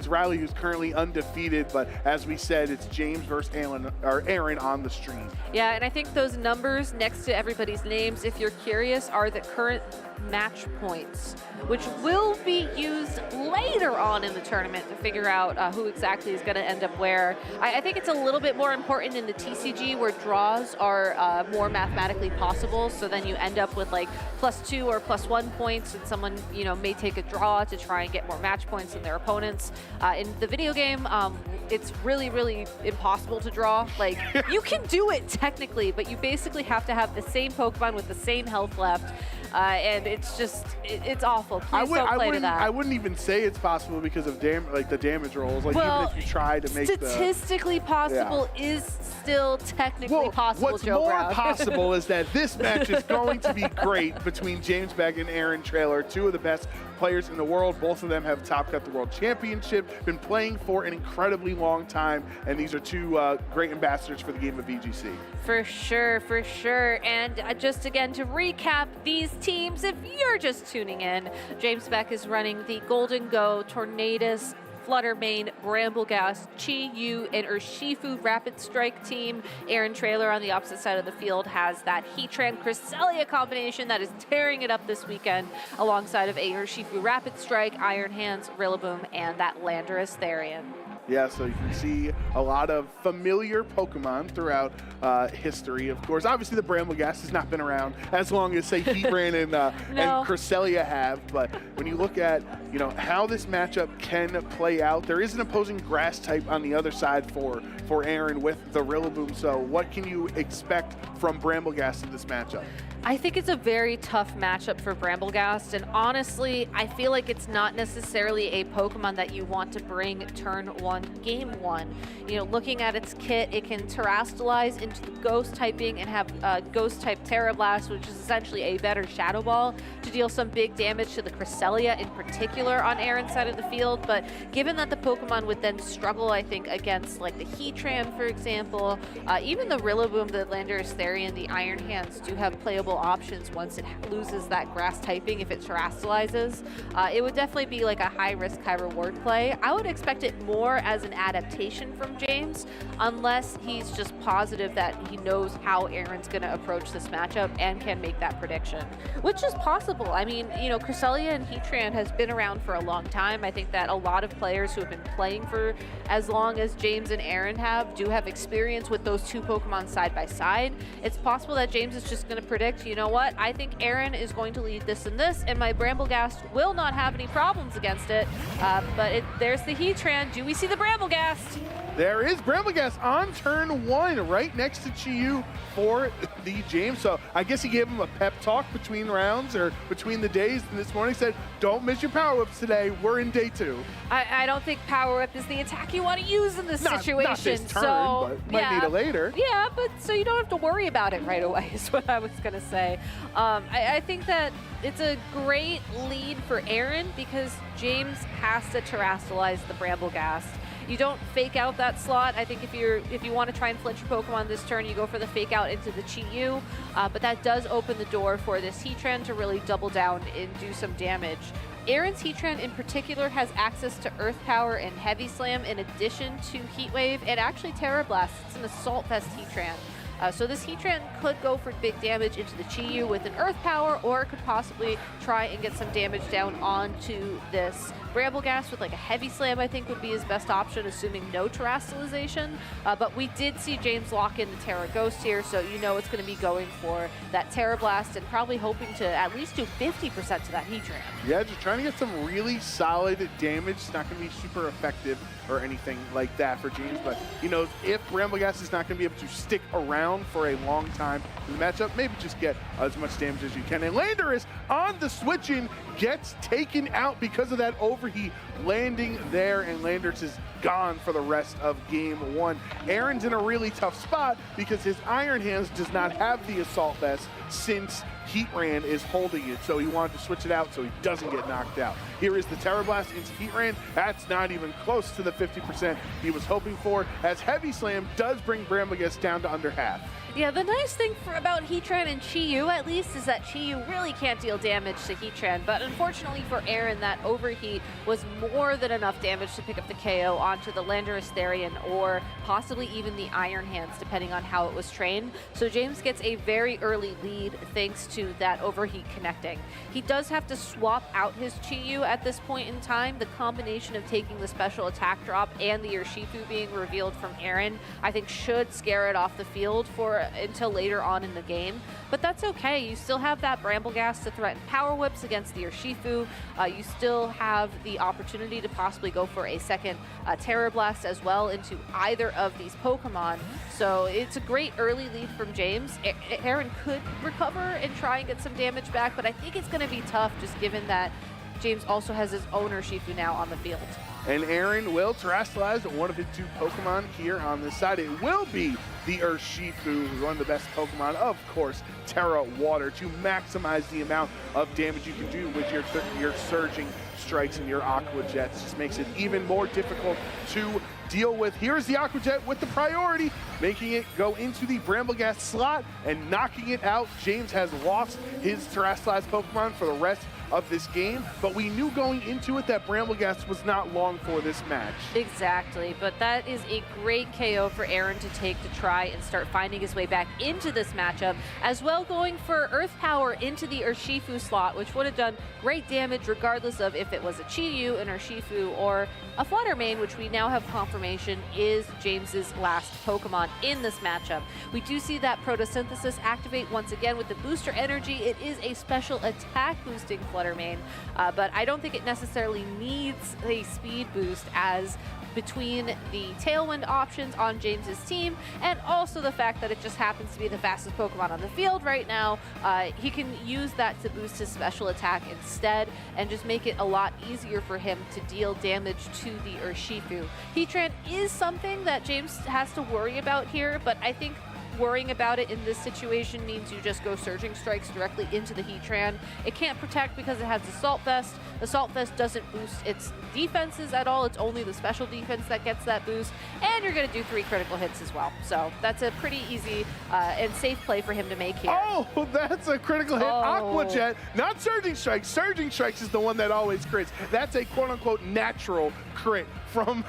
Riley, who's currently undefeated. But as we said, it's James versus Aaron on the stream. Yeah, and I think those numbers next to everybody's names, if you're curious, are the current match points, which will be used later on in the tournament to figure out who exactly is going to end up where. I think it's a little bit more important in the TCG, where draws are more mathematically possible, so then you end up with like +2 or +1 points, and someone, you know, may take a draw to try and get more match points than their opponents. In the video game, it's really, really impossible to draw. Like, you can do it technically, but you basically have to have the same Pokemon with the same health left. And it's just, it's awful. Please don't play to that. I wouldn't even say it's possible because of the damage rolls. Like, well, even if you try to make statistically possible is still technically possible, what's Joe more Brown. possible is that this match is going to be great between James Beck and Aaron Traylor, 2 of the best players in the world. Both of them have Top Cut the World Championship, been playing for an incredibly long time, and these are 2 great ambassadors for the game of VGC. For sure, for sure. And just again, to recap these teams, if you're just tuning in, James Beck is running the Golden Go, Tornadus, Fluttermane, Brambleghast, Chi-Yu, and Urshifu Rapid Strike team. Aaron Traylor on the opposite side of the field has that Heatran Cresselia combination that is tearing it up this weekend, alongside of a Urshifu Rapid Strike, Iron Hands, Rillaboom, and that Landorus Therian. Yeah, so you can see a lot of familiar Pokemon throughout history. Of course, obviously the Brambleghast has not been around as long as, say, Heatran and Cresselia have. But when you look at, you know, how this matchup can play out, there is an opposing grass type on the other side for Aaron with the Rillaboom. So what can you expect from Brambleghast in this matchup? I think it's a very tough matchup for Brambleghast, and honestly, I feel like it's not necessarily a Pokemon that you want to bring turn 1, game 1. You know, looking at its kit, it can terrastalize into the Ghost typing and have Ghost type Terra Blast, which is essentially a better Shadow Ball to deal some big damage to the Cresselia in particular on Aaron's side of the field. But given that the Pokemon would then struggle, I think, against like the Heatran, for example, even the Rillaboom, the Landorus Therian, the Iron Hands do have playable options once it loses that grass typing if it terrastalizes. It would definitely be like a high risk, high reward play. I would expect it more as an adaptation from James, unless he's just positive that he knows how Aaron's going to approach this matchup and can make that prediction, which is possible. I mean, you know, Cresselia and Heatran has been around for a long time. I think that a lot of players who have been playing for as long as James and Aaron do have experience with those 2 Pokemon side by side. It's possible that James is just going to predict, you know what, I think Aaron is going to lead this and this, and my Brambleghast will not have any problems against it. But there's the Heatran. Do we see the Brambleghast? There is Brambleghast on turn 1, right next to Chi-Yu for the James. So I guess he gave him a pep talk between rounds or between the days. And this morning said, don't miss your power whips today. We're in day 2. I don't think power whip is the attack you want to use in this situation. Not this turn, so, but might need it later. Yeah, but so you don't have to worry about it right away is what I was going to say. I think that it's a great lead for Aaron because James has to terrestrialize the Brambleghast. You don't fake out that slot. I think if you want to try and flinch your Pokemon this turn, you go for the fake out into the Chi-Yu, but that does open the door for this Heatran to really double down and do some damage. Aaron's Heatran in particular has access to Earth Power and Heavy Slam in addition to Heat Wave and actually Terra Blast. It's an Assault Vest Heatran. So this Heatran could go for big damage into the Chi-Yu with an Earth Power, or it could possibly try and get some damage down onto this Brambleghast with like a Heavy Slam, I think would be his best option, assuming no terrestrialization. But we did see James lock in the Terra Ghost here, so you know it's going to be going for that Terra Blast and probably hoping to at least do 50% to that Heatran. Yeah, just trying to get some really solid damage. It's not going to be super effective or anything like that for James, but he knows if Brambleghast is not going to be able to stick around for a long time in the matchup, maybe just get as much damage as you can. And Landorus on the switch in gets taken out because of that overheat landing there, and Landorus is gone for the rest of game 1. Aaron's in a really tough spot because his Iron Hands does not have the Assault Vest since Heatran is holding it, so he wanted to switch it out so he doesn't get knocked out. Here is the Terra Blast into Heatran. That's not even close to the 50% he was hoping for, as Heavy Slam does bring Brambleghast down to under half. Yeah, the nice thing about Heatran and Chi-Yu, at least, is that Chi-Yu really can't deal damage to Heatran, but unfortunately for Aaron, that overheat was more than enough damage to pick up the KO onto the Landorus Therian, or possibly even the Iron Hands, depending on how it was trained. So James gets a very early lead thanks to that overheat connecting. He does have to swap out his Chi-Yu at this point in time. The combination of taking the special attack drop and the Urshifu being revealed from Aaron, I think should scare it off the field for until later on in the game, but that's okay. You still have that Brambleghast to threaten Power Whips against the Urshifu. You still have the opportunity to possibly go for a second Terra Blast as well into either of these Pokemon. So it's a great early lead from James. Aaron could recover and try and get some damage back, but I think it's going to be tough just given that James also has his own Urshifu now on the field. And Aaron will terrestrialize one of his 2 Pokemon here on this side. It will be the Urshifu, who's one of the best Pokemon, of course, Terra Water, to maximize the amount of damage you can do with your Surging Strikes and your Aqua Jets. Just makes it even more difficult to deal with. Here's the Aqua Jet with the priority, making it go into the Brambleghast slot and knocking it out. James has lost his terrestrialized Pokemon for the rest of this game, but we knew going into it that Brambleghast was not long for this match. Exactly, but that is a great KO for Aaron to take to try and start finding his way back into this matchup, as well going for Earth Power into the Urshifu slot, which would have done great damage regardless of if it was a Chi-Yu, an Urshifu, or a Flutter Mane, which we now have confirmation is James's last Pokemon in this matchup. We do see that Photosynthesis activate once again with the booster energy. It is a special attack boosting Flutter Mane, but I don't think it necessarily needs a speed boost, as between the Tailwind options on James's team and also the fact that it just happens to be the fastest Pokemon on the field right now, he can use that to boost his special attack instead and just make it a lot easier for him to deal damage to the Urshifu. Heatran is something that James has to worry about here, but I think worrying about it in this situation means you just go Surging Strikes directly into the Heatran. It can't protect because it has Assault Vest. Assault Vest doesn't boost its defenses at all. It's only the special defense that gets that boost, and you're going to do 3 critical hits as well. So that's a pretty easy and safe play for him to make here. Oh, that's a critical hit. Aqua Jet, not Surging Strikes. Surging Strikes is the one that always crits. That's a quote-unquote natural crit from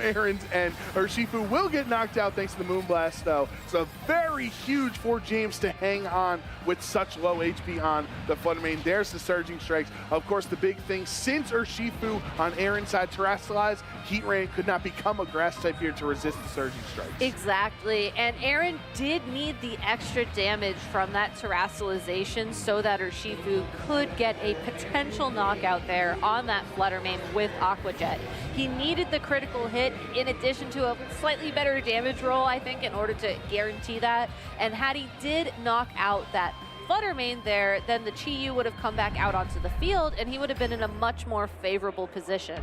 Aaron's end. Urshifu will get knocked out thanks to the Moonblast, though. So very huge for James to hang on with such low HP on the Flutter Mane. There's the Surging Strikes. Of course, the big thing, since Urshifu on Aaron's side terrestrialized, Heatran could not become a grass type here to resist the Surging Strikes. Exactly, and Aaron did need the extra damage from that terrestrialization so that Urshifu could get a potential knockout there on that Flutter Mane with Aqua Jet. He needed the critical hit in addition to a slightly better damage roll, I think, in order to guarantee that. And had he did knock out that Flutter Mane there, then the Chi-Yu would have come back out onto the field and he would have been in a much more favorable position.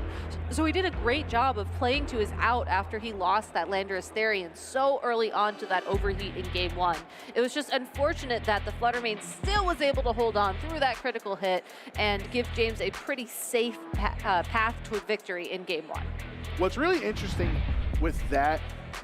So he did a great job of playing to his out after he lost that Landorus Therian so early on to that overheat in game 1. It was just unfortunate that the Flutter Mane still was able to hold on through that critical hit and give James a pretty safe path to a victory in game 1. What's really interesting with that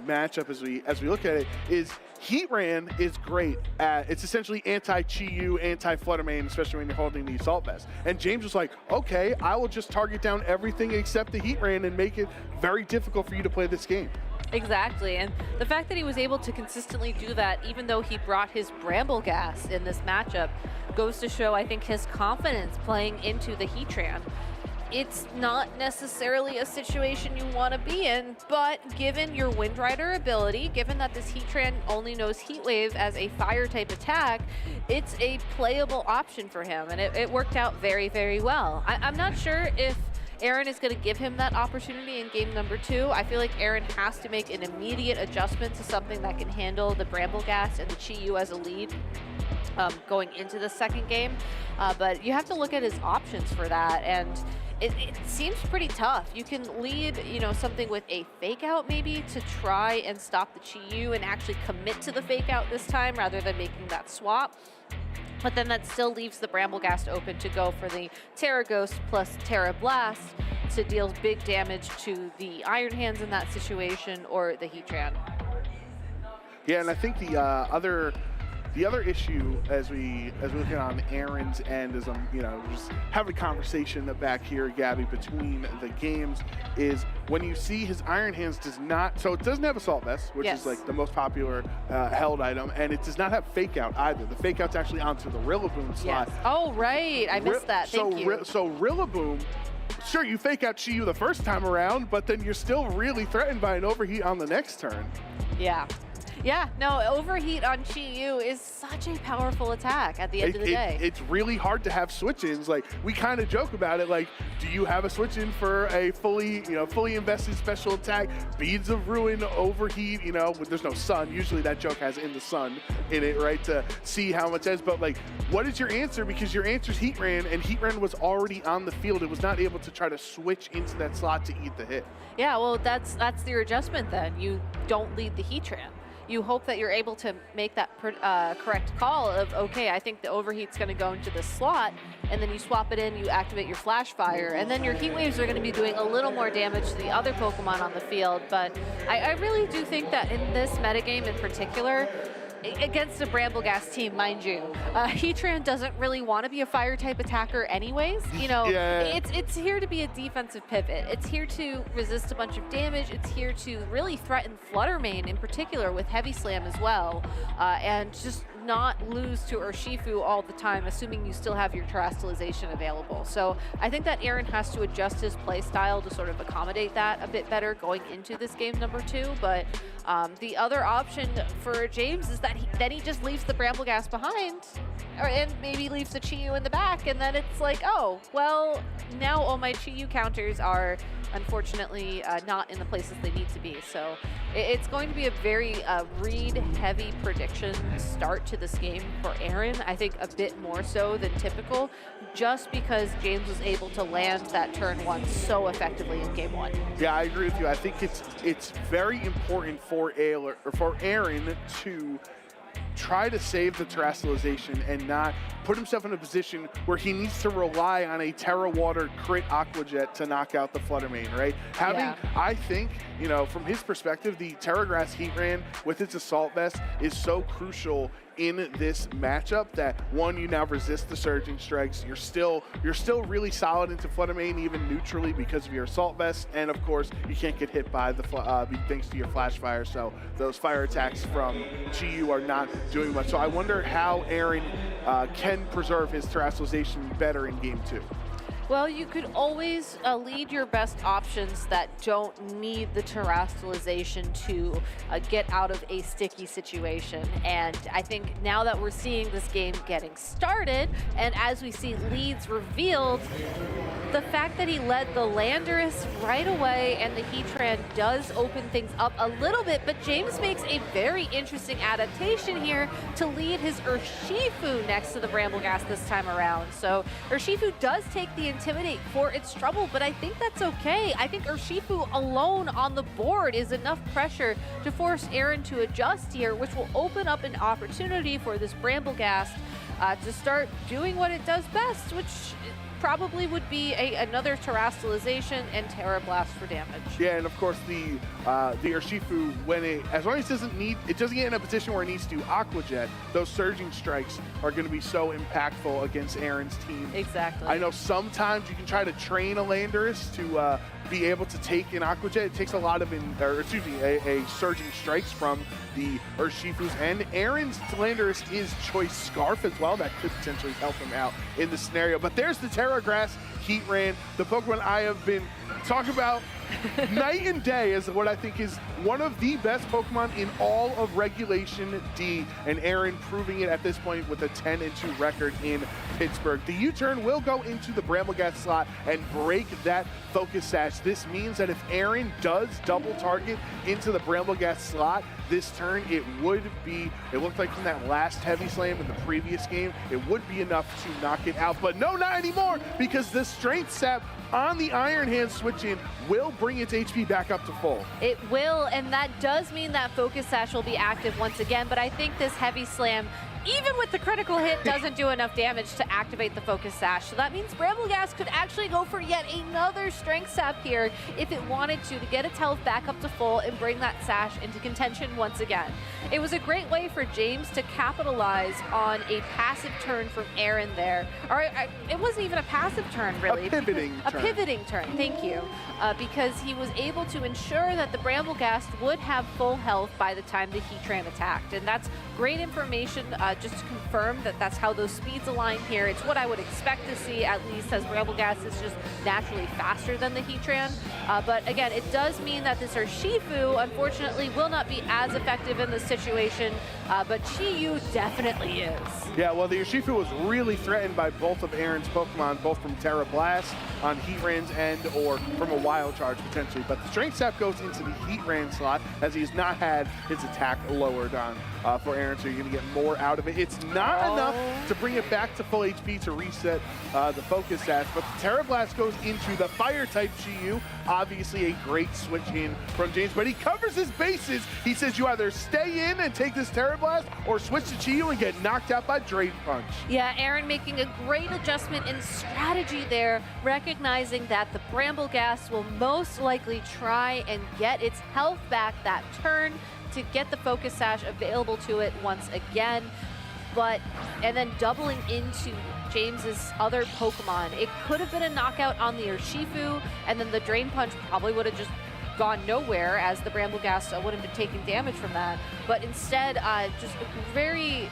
matchup as we look at it is Heatran is great at, it's essentially anti-Chi-Yu, anti-Flutter Mane, especially when you're holding the Assault Vest. And James was like, okay, I will just target down everything except the Heatran and make it very difficult for you to play this game. Exactly, and the fact that he was able to consistently do that, even though he brought his Bramble Gas in this matchup, goes to show, I think, his confidence playing into the Heatran. It's not necessarily a situation you want to be in, but given your Wind Rider ability, given that this Heatran only knows Heat Wave as a fire type attack, it's a playable option for him, and it worked out very, very well. I'm not sure if Aaron is going to give him that opportunity in game number 2. I feel like Aaron has to make an immediate adjustment to something that can handle the Bramble Gas and the Chi-Yu as a lead going into the second game. But you have to look at his options for that, and it seems pretty tough. You can lead, something with a fake out maybe to try and stop the Chi-Yu and actually commit to the fake out this time rather than making that swap. But then that still leaves the Bramble Gas open to go for the Terra Ghost plus Terra Blast to deal big damage to the Iron Hands in that situation or the Heatran. Yeah, and I think the other issue as we look at on Aaron's end, as I'm just having a conversation back here, Gabby, between the games, is when you see his Iron Hands does not, so it doesn't have Assault Vest, which is like the most popular held item, and it does not have Fake Out either. The Fake Out's actually onto the Rillaboom slot. Yes. Oh right, I missed that. Thank you. So Rillaboom, sure, you fake out Chi-Yu the first time around, but then you're still really threatened by an overheat on the next turn. Yeah. Yeah, no, overheat on Chi-Yu is such a powerful attack at the end of the day. It's really hard to have switch-ins. Like, we kind of joke about it, like, do you have a switch-in for a fully invested special attack? Beads of Ruin, overheat, there's no sun. Usually that joke has in the sun in it, right, to see how much it is. But, like, what is your answer? Because your answer is Heatran, and Heatran was already on the field. It was not able to try to switch into that slot to eat the hit. Yeah, well, that's your adjustment then. You don't lead the Heatran. You hope that you're able to make that correct call of, okay, I think the overheat's going to go into this slot, and then you swap it in, you activate your Flash Fire, and then your Heat Waves are going to be doing a little more damage to the other Pokemon on the field. But I really do think that in this metagame in particular, against a Bramble Gas team, mind you, Heatran doesn't really want to be a fire type attacker anyways. It's here to be a defensive pivot. It's here to resist a bunch of damage. It's here to really threaten Flutter Mane in particular with Heavy Slam as well, and just not lose to Urshifu all the time, assuming you still have your terrestrialization available. So I think that Aaron has to adjust his play style to sort of accommodate that a bit better going into this game number 2. But the other option for James is that he just leaves the Bramble Gas behind, and maybe leaves the Chi-Yu in the back, and then it's like, oh, well, now all my Chi-Yu counters are unfortunately not in the places they need to be. So it's going to be a very read-heavy prediction start to this game for Aaron. I think a bit more so than typical, just because James was able to land that turn 1 so effectively in game 1. Yeah, I agree with you. I think it's very important for Aaron to try to save the terrestrialization and not put himself in a position where he needs to rely on a Terra Water crit Aqua Jet to knock out the Flutter Mane, right? I think, from his perspective, the Terra Grass Heatran with its Assault Vest is so crucial in this matchup that, one, you now resist the surging strikes. You're still really solid into Floodamain, even neutrally, because of your assault vest, and of course you can't get hit by the thanks to your flash fire. So those fire attacks from Chi-Yu are not doing much. So I wonder how Aaron can preserve his terrestrialization better in game 2. Well, you could always lead your best options that don't need the terrestrialization to get out of a sticky situation. And I think now that we're seeing this game getting started, and as we see leads revealed, the fact that he led the Landorus right away and the Heatran does open things up a little bit, but James makes a very interesting adaptation here to lead his Urshifu next to the Brambleghast this time around. So Urshifu does take the Intimidate for its trouble, but I think that's okay. I think Urshifu alone on the board is enough pressure to force Aaron to adjust here, which will open up an opportunity for this Brambleghast to start doing what it does best, which probably would be another terrestrialization and Terra Blast for damage. Yeah, and of course the Urshifu, as long as it doesn't get in a position where it needs to Aqua Jet, those surging strikes are going to be so impactful against Aaron's team. Exactly. I know sometimes you can try to train a Landorus to be able to take an Aqua Jet. It takes a lot of a surging strikes from the Urshifus, and Aaron's Landorus is Choice Scarf as well. That could potentially help him out in the scenario. But there's the Terra Grass Heatran, the Pokemon I have been talking about night and day as what I think is one of the best Pokemon in all of Regulation D, and Aaron proving it at this point with a 10-2 record in Pittsburgh. The U-turn will go into the Brambleghast slot and break that Focus Sash. This means that if Aaron does double target into the Brambleghast slot this turn, it looked like from that last Heavy Slam in the previous game, it would be enough to knock it out. But no, not anymore, because the Strength Sap on the Iron Hand switch in will bring its HP back up to full. It will, and that does mean that Focus Sash will be active once again, but I think this Heavy Slam, even with the critical hit, doesn't do enough damage to activate the Focus Sash. So that means Brambleghast could actually go for yet another Strength Sap here if it wanted to get its health back up to full and bring that Sash into contention once again. It was a great way for James to capitalize on a passive turn from Aaron there. Or it wasn't even a passive turn, really. A pivoting turn. A pivoting turn, thank you. Because he was able to ensure that the Brambleghast would have full health by the time the Heatran attacked. And that's great information just to confirm that that's how those speeds align here. It's what I would expect to see, at least, as Brambleghast is just naturally faster than the Heatran. But again, it does mean that this Urshifu, unfortunately, will not be as effective in this situation, but Chi-Yu definitely is. Yeah, well, the Urshifu was really threatened by both of Aaron's Pokemon, both from Terra Blast on Heatran's end or from a Wild Charge potentially. But the Strength Sap goes into the Heatran slot as he has not had his attack lowered on for Aaron, so you're going to get more out of it. It's not enough to bring it back to full HP to reset the Focus Sash, but the Terra Blast goes into the Fire-type Chi-Yu. Obviously a great switch in from James, but he covers his bases. He says you either stay in and take this Terra Blast or switch to Chi-Yu and get knocked out by Drain Punch. Yeah, Aaron making a great adjustment in strategy there, recognizing that the Brambleghast will most likely try and get its health back that turn to get the Focus Sash available to it once again. And then doubling into James's other Pokemon. It could have been a knockout on the Urshifu, and then the Drain Punch probably would have just gone nowhere, as the Brambleghast would have been taking damage from that. But instead, just a very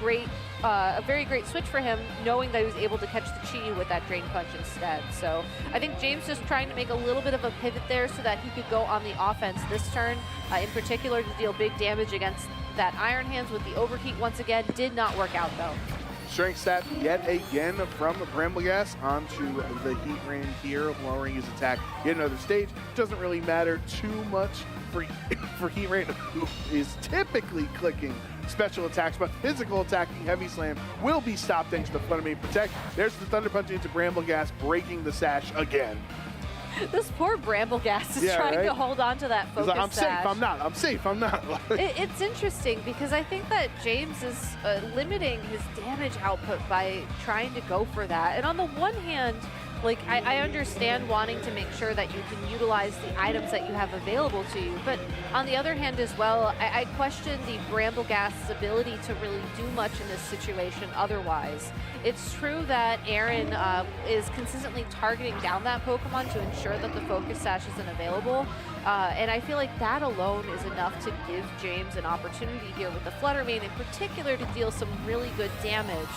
great switch for him, knowing that he was able to catch the Chi-Yu with that Drain Punch instead. So I think James just trying to make a little bit of a pivot there so that he could go on the offense this turn, in particular to deal big damage against that Iron Hands with the Overheat once again. Did not work out though. Strength Sap yet again from Brambleghast onto the Heatran here, lowering his attack yet another stage. Doesn't really matter too much for Heatran, who is typically clicking special attacks, but physical attacking Heavy Slam will be stopped thanks to the Floodamain Protect. There's the Thunder Punch into Brambleghast, breaking the Sash again. This poor Brambleghast is trying to hold on to that Focus like, I'm Sash. safe, I'm not, I'm safe, I'm not. It's interesting because I think that James is limiting his damage output by trying to go for that. And on the one hand, Like, I understand wanting to make sure that you can utilize the items that you have available to you, but on the other hand as well, I question the Brambleghast's ability to really do much in this situation otherwise. It's true that Aaron is consistently targeting down that Pokemon to ensure that the Focus Sash isn't available, and I feel like that alone is enough to give James an opportunity here with the Flutter Mane in particular to deal some really good damage.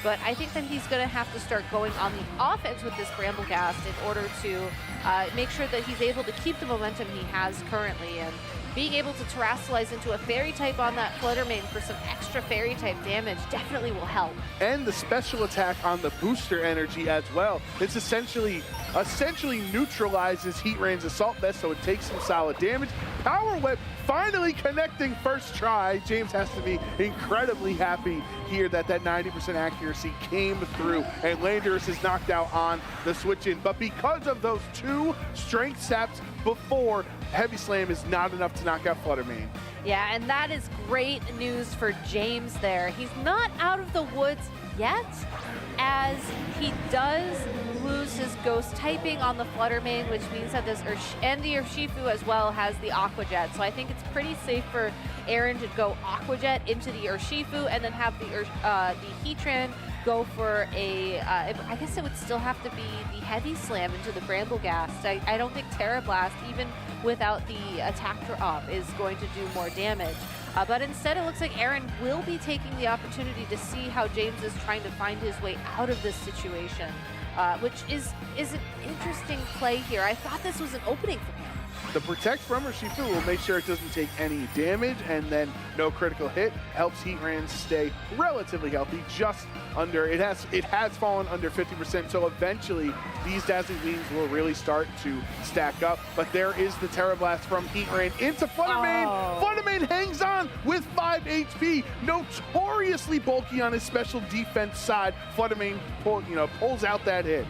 But I think that he's going to have to start going on the offense with this Brambleghast in order to make sure that he's able to keep the momentum he has currently. And being able to Terrasilize into a Fairy type on that Flutter Mane for some extra Fairy type damage definitely will help. And the special attack on the booster energy as well. It's essentially neutralizes Heatran's Assault Vest, so it takes some solid damage. Power Whip finally connecting first try. James has to be incredibly happy here that 90% accuracy came through, and Landorus is knocked out on the switch in. But because of those 2 strength saps before, Heavy Slam is not enough to knock out Flutter Mane. Yeah, and that is great news for James there. He's not out of the woods yet, as he does lose his Ghost typing on the Flutter Mane, which means that this and the Urshifu as well has the Aqua Jet. So I think it's pretty safe for Aaron to go Aqua Jet into the Urshifu and then have the Heatran go for a, I guess it would still have to be the Heavy Slam into the Brambleghast. I don't think Terra Blast, even without the attack drop, is going to do more damage. But instead, it looks like Aaron will be taking the opportunity to see how James is trying to find his way out of this situation, which is an interesting play here. I thought this was an opening for him. The Protect from Urshifu will make sure it doesn't take any damage, and then no critical hit helps Heatran stay relatively healthy, just under, it has fallen under 50%, so eventually these Dazzling Gleams will really start to stack up. But there is the Terra Blast from Heatran into Flutter Mane. Flutter Mane hangs on with 5 HP, notoriously bulky on his special defense side. Flutter Mane pulls out that hit.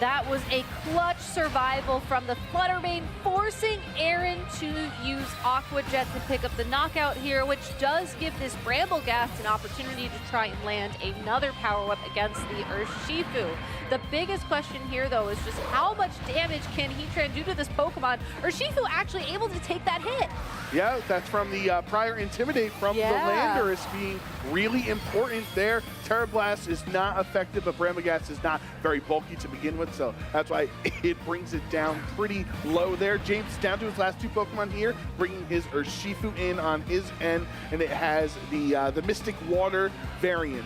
That was a clutch survival from the Flutter Mane, forcing Aaron to use Aqua Jet to pick up the knockout here, which does give this Brambleghast an opportunity to try and land another Power Whip against the Urshifu. The biggest question here, though, is just how much damage can Heatran do to this Pokemon? Urshifu actually able to take that hit. Yeah, that's from the prior Intimidate from the Landorus being really important there. Terra Blast is not effective, but Brambleghast is not very bulky to begin with, so that's why it brings it down pretty low there. James is down to his last 2 Pokemon here, bringing his Urshifu in on his end, and it has the Mystic Water variant.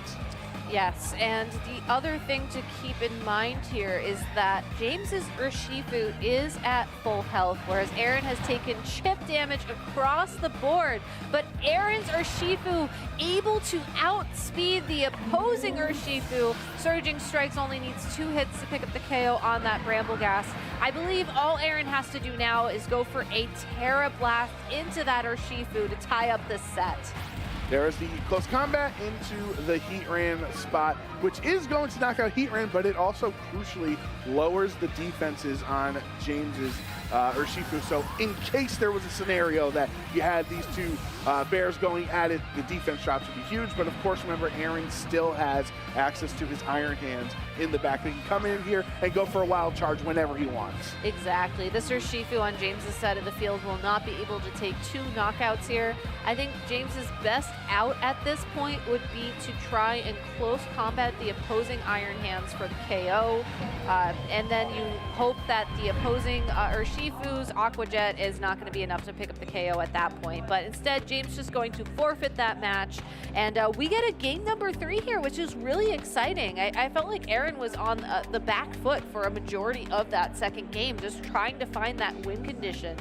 Yes, and the other thing to keep in mind here is that James's Urshifu is at full health, whereas Aaron has taken chip damage across the board. But Aaron's Urshifu able to outspeed the opposing Urshifu. Surging Strikes only needs 2 hits to pick up the KO on that Brambleghast. I believe all Aaron has to do now is go for a Terra Blast into that Urshifu to tie up this set. There is the close combat into the Heatran spot, which is going to knock out Heatran, but it also crucially lowers the defenses on James's Urshifu. So in case there was a scenario that you had these 2 bears going at it, the defense drops would be huge. But of course, remember, Aaron still has access to his Iron Hands in the back. He can come in here and go for a wild charge whenever he wants. Exactly. This Urshifu on James's side of the field will not be able to take 2 knockouts here. I think James's best out at this point would be to try and close combat the opposing Iron Hands for the KO. And then you hope that the opposing Urshifu's Aqua Jet is not going to be enough to pick up the KO at that point. But instead, James just going to forfeit that match. And we get a game number 3 here, which is really exciting. I felt like Aaron was on the back foot for a majority of that second game, just trying to find that win condition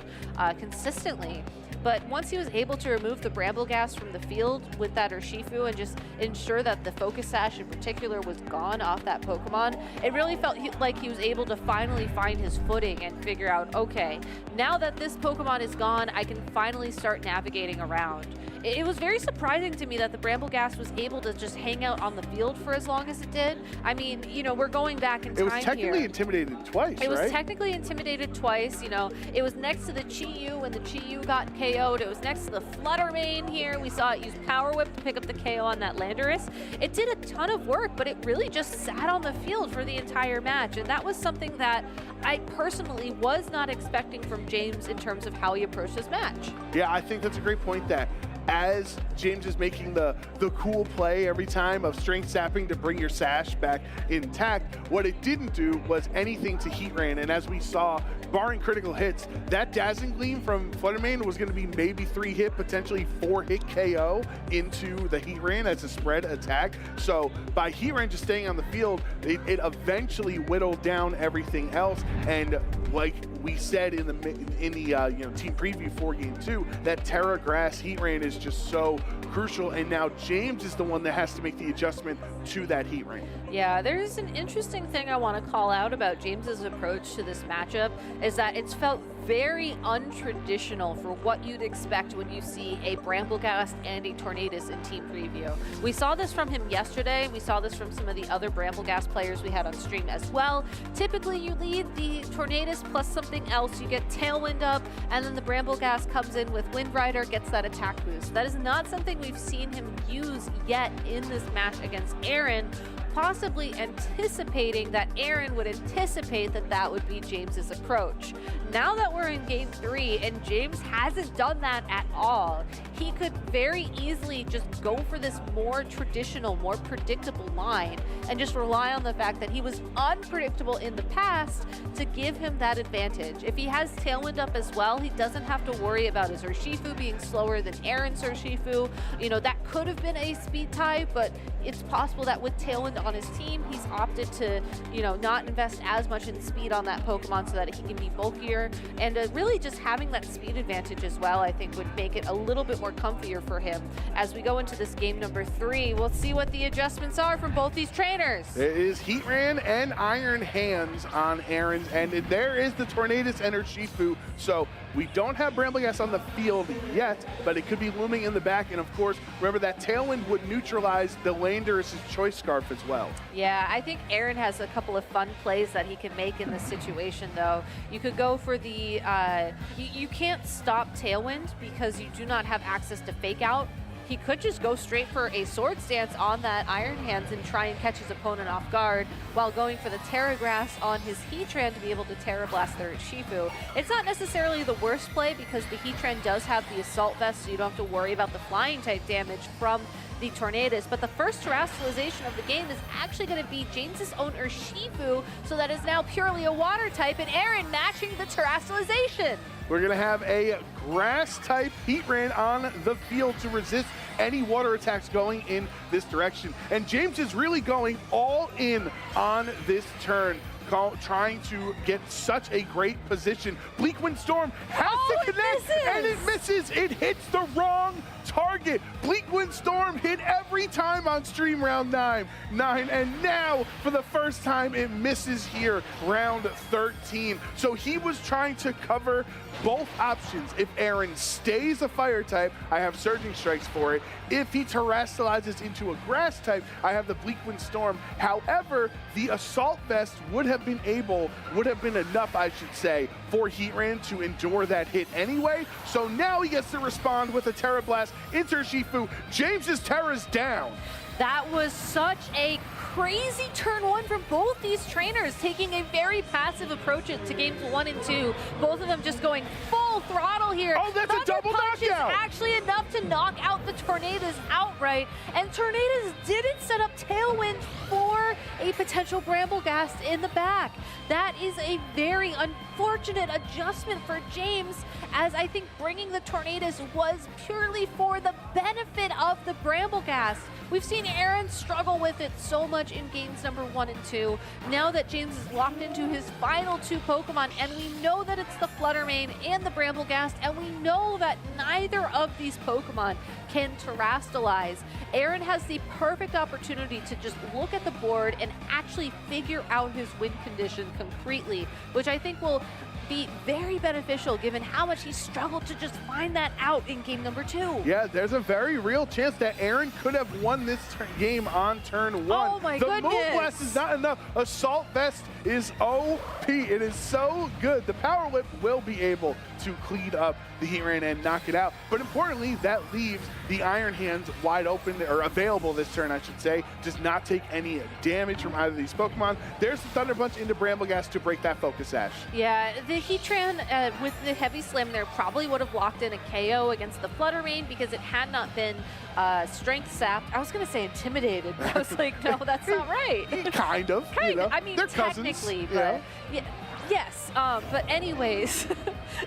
consistently. But once he was able to remove the Brambleghast from the field with that Urshifu and just ensure that the Focus Sash in particular was gone off that Pokemon, it really felt like he was able to finally find his footing and figure out, okay, now that this Pokemon is gone, I can finally start navigating around. It was very surprising to me that the Brambleghast was able to just hang out on the field for as long as it did. I mean, you know, we're going back in time here. It was technically intimidated twice, It was technically intimidated twice, you know. It was next to the Chi-Yu when the Chi-Yu got KO'd. KO'd. It was next to the Flutter Mane here. We saw it use Power Whip to pick up the KO on that Landorus. It did a ton of work, but it really just sat on the field for the entire match. And that was something that I personally was not expecting from James in terms of how he approached this match. Yeah, I think that's a great point, that as James is making the cool play every time of strength sapping to bring your sash back intact, what it didn't do was anything to Heat Rain. And as we saw, barring critical hits, that Dazzling Gleam from Fluttermane was going to be maybe 3-hit, potentially 4-hit KO into the Heat Rain as a spread attack. So by Heat Rain just staying on the field, it eventually whittled down everything else. And like we said in the team preview for Game 2, that Terra Grass Heat Rain is just so crucial, and now James is the one that has to make the adjustment to that Heat Rain. Yeah, there's an interesting thing I want to call out about James's approach to this matchup, is that it's felt very untraditional for what you'd expect when you see a Bramblegast and a Tornadus in team preview. We saw this from him yesterday. We saw this from some of the other Bramblegast players we had on stream as well. Typically, you lead the Tornadus plus something else. You get Tailwind up, and then the Bramblegast comes in with Wind Rider, gets that attack boost. That is not something we've seen him use yet in this match against Aaron, possibly anticipating that Aaron would anticipate that that would be James's approach. Now that we're in Game 3 and James hasn't done that at all, he could very easily just go for this more traditional, more predictable line and just rely on the fact that he was unpredictable in the past to give him that advantage. If he has Tailwind up as well, he doesn't have to worry about his Urshifu being slower than Aaron's Urshifu. You know, that could have been a speed tie, but it's possible that with Tailwind on his team, he's opted to, not invest as much in speed on that Pokemon so that he can be bulkier. And really just having that speed advantage as well, I think would make it a little bit more comfier for him. As we go into this game number 3, we'll see what the adjustments are from both these trainers. It is Heat Ran and Iron Hands on Aaron's, and there is the Tornadus and Urshifu. So we don't have Bramblegast on the field yet, but it could be looming in the back. And of course, remember that Tailwind would neutralize the Landorus' Choice Scarf as well. Yeah, I think Aaron has a couple of fun plays that he can make in this situation, though. You could go for the, you can't stop Tailwind because you do not have access to Fake Out. He could just go straight for a Sword Stance on that Iron Hands and try and catch his opponent off guard while going for the Terra Grass on his Heatran to be able to Terra Blast their Urshifu. It's not necessarily the worst play because the Heatran does have the Assault Vest, so you don't have to worry about the flying type damage from the Tornadus, but the first terrestrialization of the game is actually going to be James's own Urshifu, so that is now purely a water type, and Aaron matching the terrestrialization. We're going to have a grass-type Heat Ran on the field to resist any water attacks going in this direction. And James is really going all in on this turn, trying to get such a great position. Bleak Wind Storm has to connect, and it misses. It hits the wrong target. Bleak Wind Storm hit every time on stream round 9, and now for the first time it misses here, round 13. So he was trying to cover both options. If Aaron stays a fire type, I have Surging Strikes for it. If he terrestrializes into a grass type, I have the Bleak Wind Storm. However, the Assault Vest would have been enough, I should say, for Heatran to endure that hit anyway. So now he gets to respond with a Terra Blast into Urshifu. James's Terra's down. That was such a crazy turn 1 from both these trainers, taking a very passive approach to games 1 and 2. Both of them just going full throttle here. Oh, that's a double Punch knockout! is actually enough to knock out the Tornadus outright, and Tornadus didn't set up Tailwind for a potential Bramblegast in the back. That is a very unfortunate adjustment for James, as I think bringing the Tornadus was purely for the benefit of the Bramblegast. We've seen Aaron struggle with it so much in games number 1 and 2. Now that James is locked into his final 2 Pokemon, and we know that it's the Fluttermane and the Bramblegast, and we know that neither of these Pokemon can terrestrialize, Aaron has the perfect opportunity to just look at the board and actually figure out his win condition concretely, which I think will be very beneficial given how much he struggled to just find that out in game number 2. Yeah, there's a very real chance that Aaron could have won this game on turn 1. Oh my goodness. The Moonblast is not enough. Assault Vest is OP. It is so good. The Power Whip will be able to clean up the Heron and knock it out. But importantly, that leaves the Iron Hands wide open, or available this turn, I should say. Does not take any damage from either of these Pokemon. There's the Thunder Punch into Brambleghast to break that Focus Sash. Yeah, the Heatran with the Heavy Slam there probably would have locked in a KO against the Flutter Mane because it had not been Strength Sapped. I was going to say intimidated, but I was like, no, that's not right. Kind of. Kind of. I mean, they're technically, cousins, but yeah. Yes, but anyways,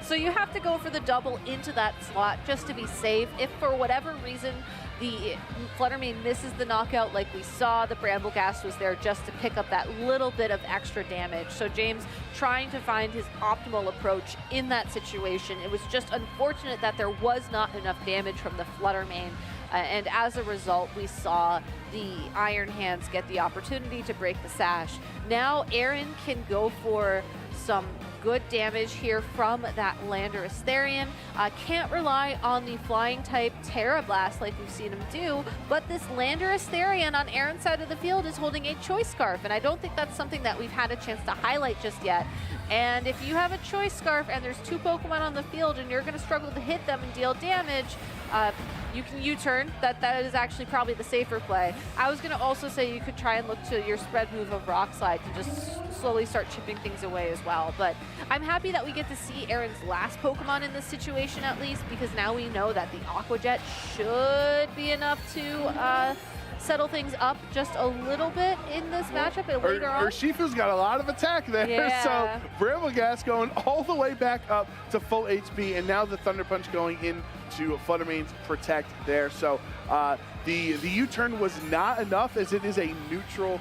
so you have to go for the double into that slot just to be safe. If for whatever reason the Flutter Mane misses the knockout like we saw, the Brambleghast was there just to pick up that little bit of extra damage. So James trying to find his optimal approach in that situation. It was just unfortunate that there was not enough damage from the Flutter Mane. And as a result, we saw the Iron Hands get the opportunity to break the sash. Now Aaron can go for some good damage here from that Landorus Therian. Can't rely on the flying type Terra Blast like we've seen him do, but this Landorus Therian on Aaron's side of the field is holding a Choice Scarf, and I don't think that's something that we've had a chance to highlight just yet. And if you have a Choice Scarf and there's 2 Pokemon on the field and you're going to struggle to hit them and deal damage, you can U-turn. That is actually probably the safer play. I was going to also say you could try and look to your spread move of Rock Slide to just slowly start chipping things away as well. But I'm happy that we get to see Aaron's last Pokemon in this situation at least, because now we know that the Aqua Jet should be enough to settle things up just a little bit in this matchup and later on. Urshifu's got a lot of attack there, Yeah. so Brambleghast going all the way back up to full HP, and now the Thunder Punch going in to Flutter Mane's Protect there. So the U-turn was not enough, as it is a neutral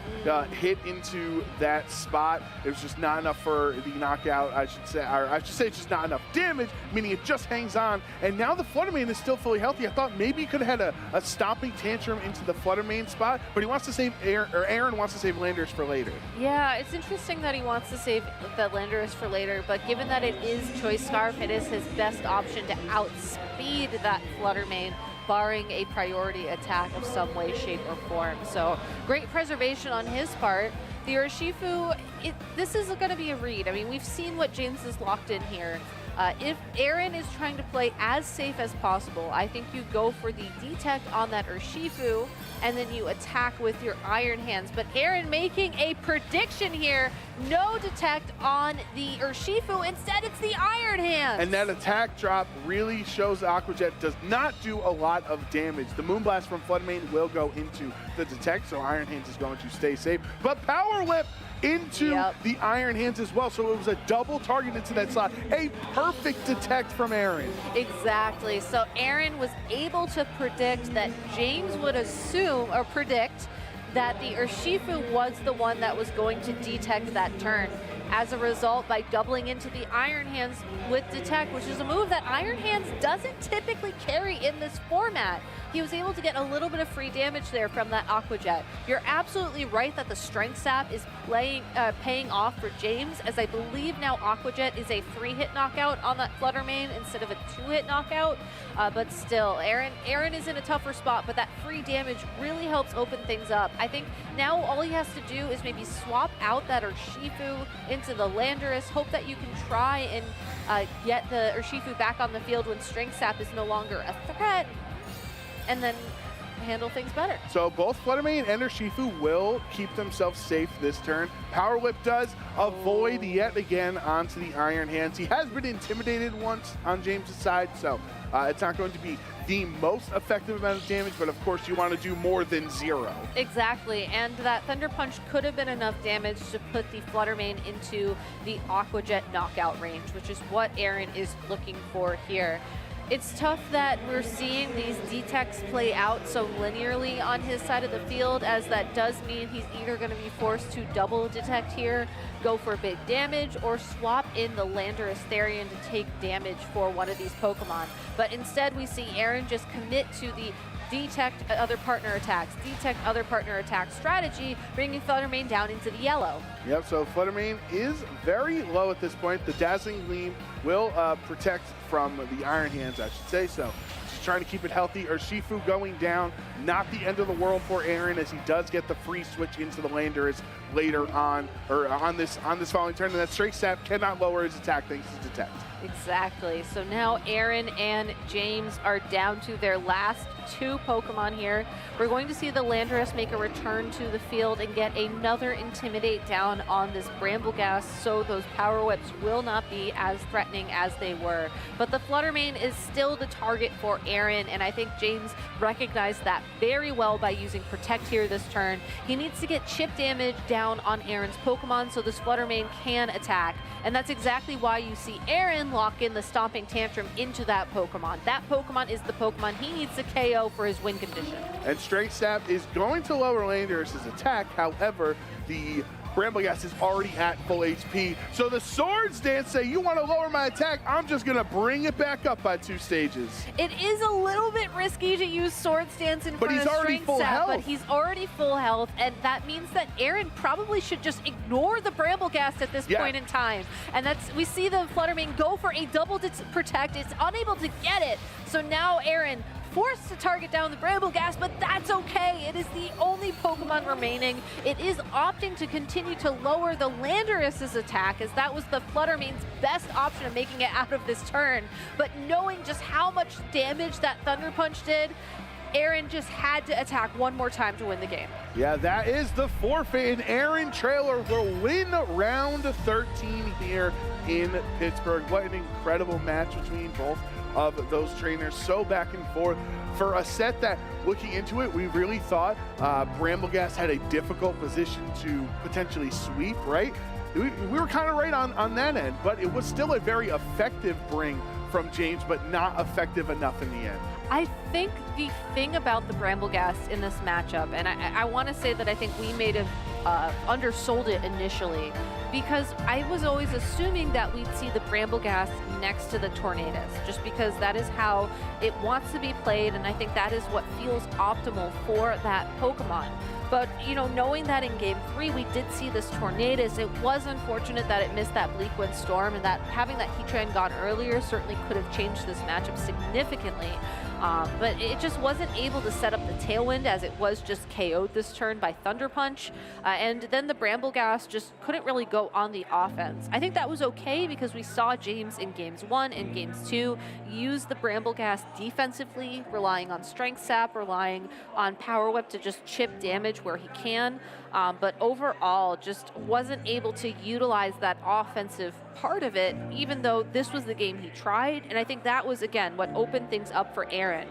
hit into that spot. It was just not enough for the knockout, I should say. Or I should say it's just not enough damage, meaning it just hangs on. And now the Flutter Mane is still fully healthy. I thought maybe he could have had a stomping tantrum into the Flutter Mane spot, but he wants to save Aaron wants to save Landorus for later. Yeah, it's interesting that he wants to save the Landorus for later, but given that it is Choice Scarf, it is his best option to outspeed that Flutter Mane, barring a priority attack of some way, shape, or form. So great preservation on his part. The Urshifu, this is going to be a read. I mean, we've seen what James has locked in here. If Aaron is trying to play as safe as possible, I think you go for the Detect on that Urshifu, and then you attack with your Iron Hands. But Aaron making a prediction here, no Detect on the Urshifu, instead it's the Iron Hands. And that attack drop really shows Aqua Jet does not do a lot of damage. The Moonblast from Flutter Mane will go into the Detect, so Iron Hands is going to stay safe. But Power Whip into the Iron Hands as well, so it was a double target into that slot. A perfect Detect from Aaron. Exactly. So Aaron was able to predict that James would assume or predict that the Urshifu was the one that was going to Detect that turn. As a result, by doubling into the Iron Hands with Detect, which is a move that Iron Hands doesn't typically carry in this format, he was able to get a little bit of free damage there from that Aqua Jet. You're absolutely right that the Strength Sap is paying off for James, as I believe now Aqua Jet is a 3-hit knockout on that Flutter Mane instead of a 2-hit knockout. But still, Aaron is in a tougher spot, but that free damage really helps open things up. I think now all he has to do is maybe swap out that Urshifu into the Landorus, hope that you can try and get the Urshifu back on the field when Strength Sap is no longer a threat, and then handle things better. So both Flutter Mane and Urshifu will keep themselves safe this turn. Power Whip does avoid yet again onto the Iron Hands. He has been intimidated once on James' side, so it's not going to be the most effective amount of damage, but of course you want to do more than 0. Exactly, and that Thunder Punch could have been enough damage to put the Flutter Mane into the Aqua Jet knockout range, which is what Aaron is looking for here. It's tough that we're seeing these Detects play out so linearly on his side of the field, as that does mean he's either going to be forced to double Detect here, go for big damage, or swap in the Landorus Therian to take damage for one of these Pokemon. But instead we see Aaron just commit to the Detect other partner attacks, Detect other partner attacks strategy, bringing Flutter Mane down into the yellow. Yep, so Flutter Mane is very low at this point. The Dazzling Gleam will protect from the Iron Hands, I should say. So just trying to keep it healthy. Urshifu going down, not the end of the world for Aaron, as he does get the free switch into the Landorus later on, or on this following turn, and that Straight Snap cannot lower his attack thanks to Detect. Exactly. So now Aaron and James are down to their last 2 Pokemon here. We're going to see the Landorus make a return to the field and get another Intimidate down on this Brambleghast, so those Power Whips will not be as threatening as they were. But the Fluttermane is still the target for Aaron, and I think James recognized that very well by using Protect here this turn. He needs to get chip damage down on Aaron's Pokemon so this Fluttermane can attack, and that's exactly why you see Aaron lock in the Stomping Tantrum into that Pokemon. That Pokemon is the Pokemon he needs to KO for his win condition. And Straight Snap is going to lower Landorus' attack. However, the Brambleghast is already at full HP. So the Swords Dance say, you want to lower my attack? I'm just going to bring it back up by 2 stages. It is a little bit risky to use Swords Dance in front of Strength Sap, but he's already full health, and that means that Aaron probably should just ignore the Brambleghast at this point in time. And we see the Fluttermane go for a double Protect. It's unable to get it. So now Aaron forced to target down the Brambleghast, but that's okay. It is the only Pokemon remaining. It is opting to continue to lower the Landorus' attack, as that was the Fluttermane's best option of making it out of this turn. But knowing just how much damage that Thunder Punch did, Aaron just had to attack one more time to win the game. Yeah, that is the forfeit, and Aaron Traylor will win round 13 here in Pittsburgh. What an incredible match between both of those trainers, so back and forth. For a set that, looking into it, we really thought Brambleghast had a difficult position to potentially sweep, right? We were kind of right on that end, but it was still a very effective bring from James, but not effective enough in the end. I think the thing about the Brambleghast in this matchup, and I want to say that I think we may have undersold it initially, because I was always assuming that we'd see the Brambleghast next to the Tornadus, just because that is how it wants to be played, and I think that is what feels optimal for that Pokemon. But, you know, knowing that in Game 3 we did see this Tornadus, it was unfortunate that it missed that Bleak Wind Storm, and that having that Heatran gone earlier certainly could have changed this matchup significantly. But it just wasn't able to set up the Tailwind, as it was just KO'd this turn by Thunder Punch. And then the Brambleghast just couldn't really go on the offense. I think that was okay, because we saw James in Games 1 and Games 2 use the Brambleghast defensively, relying on Strength Sap, relying on Power Whip to just chip damage where he can. But overall, just wasn't able to utilize that offensive part of it, even though this was the game he tried. And I think that was, again, what opened things up for Aaron.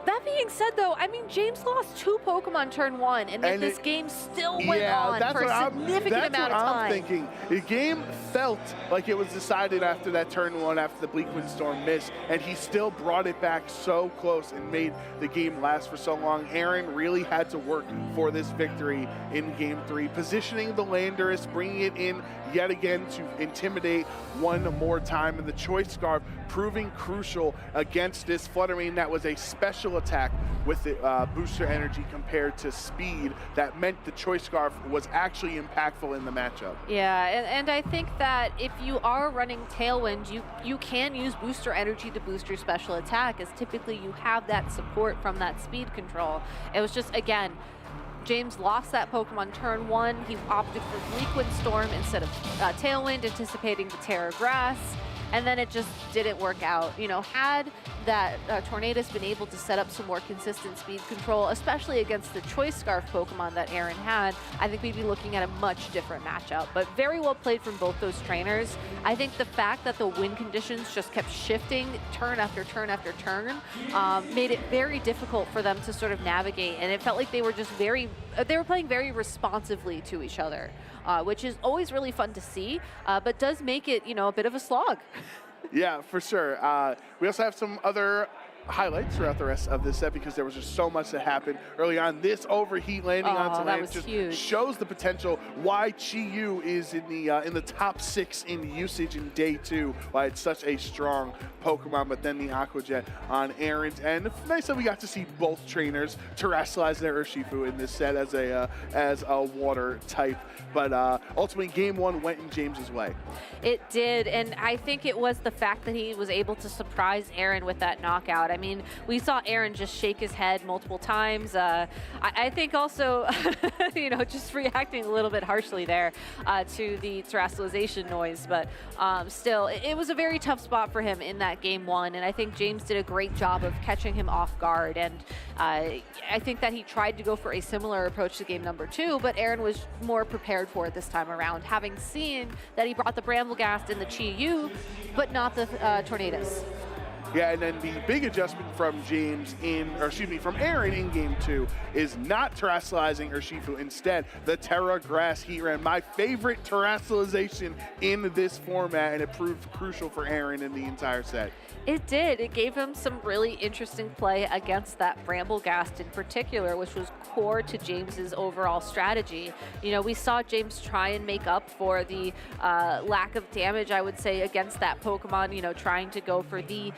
That being said, though, I mean, James lost 2 Pokemon turn 1, and yet this game still went on for a significant amount of time. I'm thinking. The game felt like it was decided after that turn 1, after the Bleak Wind Storm missed, and he still brought it back so close and made the game last for so long. Aaron really had to work for this victory in Game 3, positioning the Landorus, bringing it in yet again to intimidate one more time, and the Choice Scarf proving crucial against this Fluttermane that was a special attack with the booster energy compared to speed. That meant the Choice Scarf was actually impactful in the matchup. Yeah, and I think that if you are running Tailwind, you can use booster energy to boost your special attack, as typically you have that support from that speed control. It was just, again, James lost that Pokemon turn 1. He opted for Bleak Wind Storm instead of Tailwind, anticipating the Terra Grass, and then it just didn't work out. You know, had that Tornadus been able to set up some more consistent speed control, especially against the Choice Scarf Pokemon that Aaron had, I think we'd be looking at a much different matchup. But very well played from both those trainers. I think the fact that the win conditions just kept shifting turn after turn after turn made it very difficult for them to sort of navigate, and it felt like they were just they were playing very responsively to each other, which is always really fun to see, but does make it, you know, a bit of a slog. Yeah, for sure. We also have some other highlights throughout the rest of this set, because there was just so much that happened early on. This overheat landing onto land just huge. Shows the potential why Chi-Yu is in the top 6 in usage in day 2, why it's such a strong Pokemon. But then the Aqua Jet on Aaron's end. It's nice that we got to see both trainers terrestrialize their Urshifu in this set as a water type. But ultimately, Game 1 went in James's way. It did, and I think it was the fact that he was able to surprise Aaron with that knockout. I mean, we saw Aaron just shake his head multiple times. I think also, just reacting a little bit harshly there to the terrestrialization noise, but still, it was a very tough spot for him in that game one, and I think James did a great job of catching him off guard, and I think that he tried to go for a similar approach to game number two, but Aaron was more prepared for it this time around, having seen that he brought the Bramblegast and the Chi-Yu, but not the Tornadoes. Yeah, and then the big adjustment from from Aaron in game two is not terrestrializing Urshifu. Instead, the Terra Grass Heatran, my favorite terrestrialization in this format, and it proved crucial for Aaron in the entire set. It did. It gave him some really interesting play against that Bramblegast in particular, which was core to James's overall strategy. We saw James try and make up for the lack of damage, I would say, against that Pokemon, trying to go for the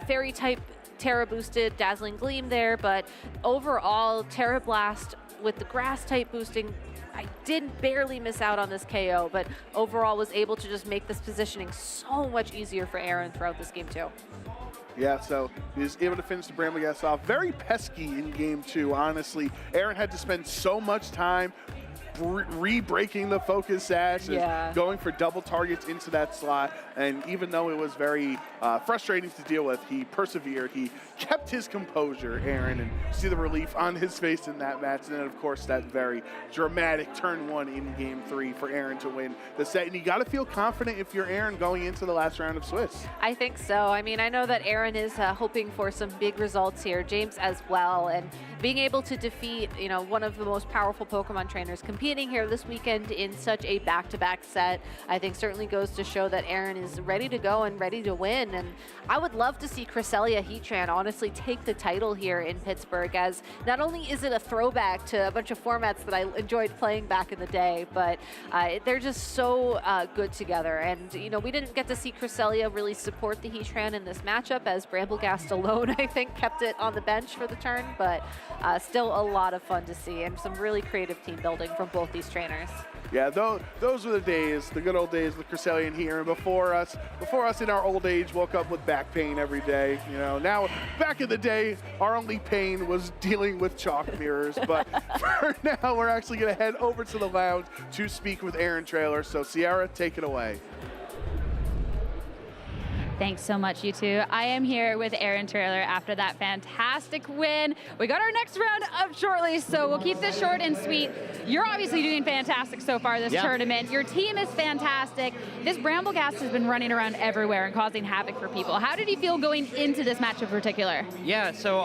Fairy type Terra boosted Dazzling Gleam there, but overall Terra Blast with the Grass type boosting, I did barely miss out on this KO, but overall was able to just make this positioning so much easier for Aaron throughout this game too. Yeah, so he was able to finish the Bramblegast off. Very pesky in game two, honestly. Aaron had to spend so much time re-breaking the focus sash, and going for double targets into that slot. And even though it was very frustrating to deal with, he persevered. He kept his composure, Aaron, and see the relief on his face in that match. And then, of course, that very dramatic turn one in game three for Aaron to win the set. And you got to feel confident if you're Aaron going into the last round of Swiss. I think so. I mean, I know that Aaron is hoping for some big results here, James as well, and being able to defeat, one of the most powerful Pokemon trainers competing here this weekend in such a back-to-back set, I think certainly goes to show that Aaron is ready to go and ready to win. And I would love to see Cresselia Heatran honestly take the title here in Pittsburgh, as not only is it a throwback to a bunch of formats that I enjoyed playing back in the day, but they're just so good together. And, we didn't get to see Cresselia really support the Heatran in this matchup, as Bramblegast alone, I think, kept it on the bench for the turn, but still a lot of fun to see, and some really creative team building from both these trainers. Yeah, those were the days, the good old days with Cresselia and Heatran. Before us in our old age woke up with back pain every day. Now back in the day, our only pain was dealing with chalk mirrors. But for now, we're actually going to head over to the lounge to speak with Aaron Traylor. So Sierra, take it away. Thanks so much, you two. I am here with Aaron Traylor after that fantastic win. We got our next round up shortly, so we'll keep this short and sweet. You're obviously doing fantastic so far this tournament. Your team is fantastic. This Bramblegast has been running around everywhere and causing havoc for people. How did you feel going into this match in particular? Yeah, so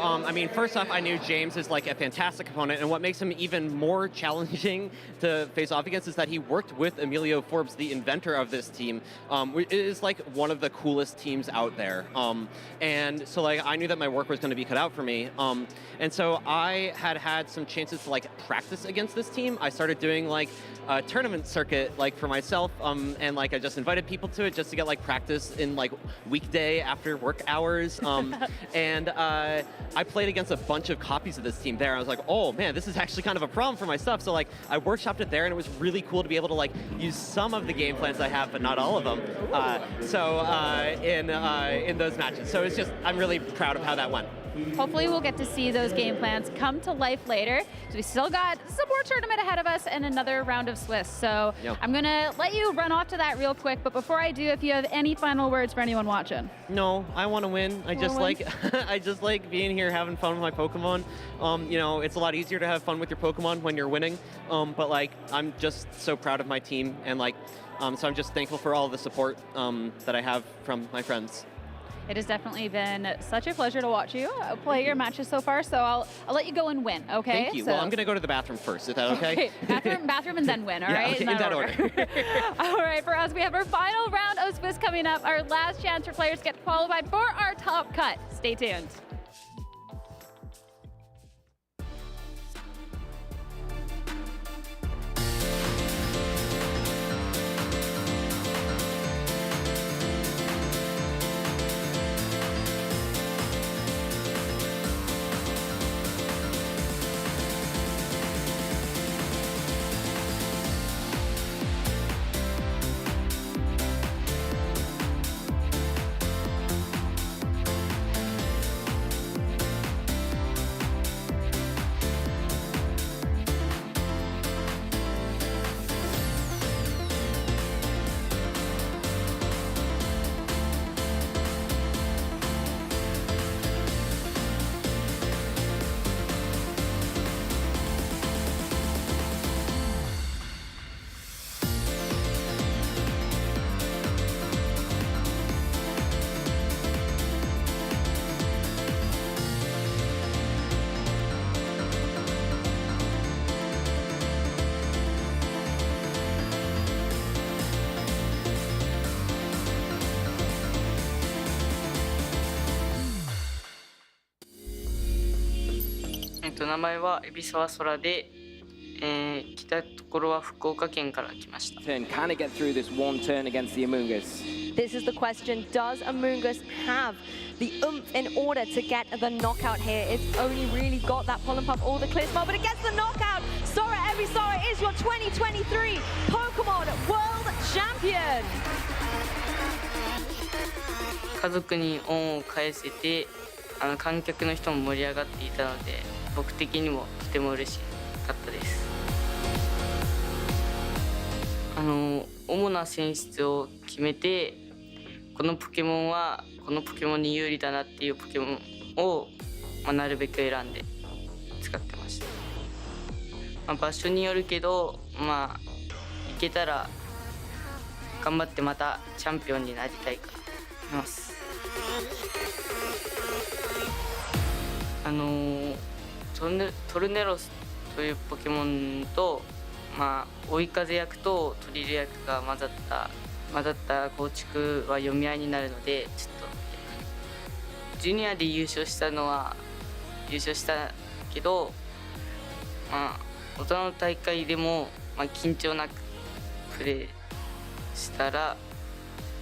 first off, I knew James is like a fantastic opponent, and what makes him even more challenging to face off against is that he worked with Emilio Forbes, the inventor of this team. It is like one of the coolest teams out there, and so I knew that my work was going to be cut out for me, and so I had some chances to practice against this team. I started doing a tournament circuit for myself, and I just invited people to it just to get practice in weekday after work hours, and I played against a bunch of copies of this team there. I was like, oh man, this is actually kind of a problem for my stuff. So I workshopped it there, and it was really cool to be able to use some of the game plans I have, but not all of them. In those matches. So I'm really proud of how that went. Hopefully we'll get to see those game plans come to life later. So we still got some more tournament ahead of us and another round of Swiss. So I'm going to let you run off to that real quick. But before I do, if you have any final words for anyone watching. No, I want to win. I just like being here, having fun with my Pokemon. It's a lot easier to have fun with your Pokemon when you're winning. But I'm just so proud of my team, and so I'm just thankful for all the support that I have from my friends. It has definitely been such a pleasure to watch you play your matches so far, so I'll let you go and win, okay? Thank you. Well, I'm going to go to the bathroom first. Is that okay? Bathroom and then win, all right? Okay, in that order. All right, for us, we have our final round of Swiss coming up. Our last chance for players to get qualified for our top cut. Stay tuned. 名前は海老沢空で、来たところは福岡県から来ました。 Can it get through this one turn against the Amoongus? This is the question. Does Amoongus have the oomph in order to get the knockout here? It's only really got that pollen puff or the clear spell, but it gets the knockout. Sora Ebisawa is your 2023 Pokemon World Champion. 家族に恩を返せて、観客の人も盛り上がっていたので、僕的にもとても嬉しかったです。主な選出を決めて、このポケモンはこのポケモンに有利だなっていうポケモンを、なるべく選んで使ってました。場所によるけど、行けたら頑張ってまたチャンピオンになりたいから思います。トルネロスというポケモンと、追い風役とトリル役が混ざった構築は読み合いになるので、ちょっとジュニアで優勝したけど、大人の大会でも、緊張なくプレーしたら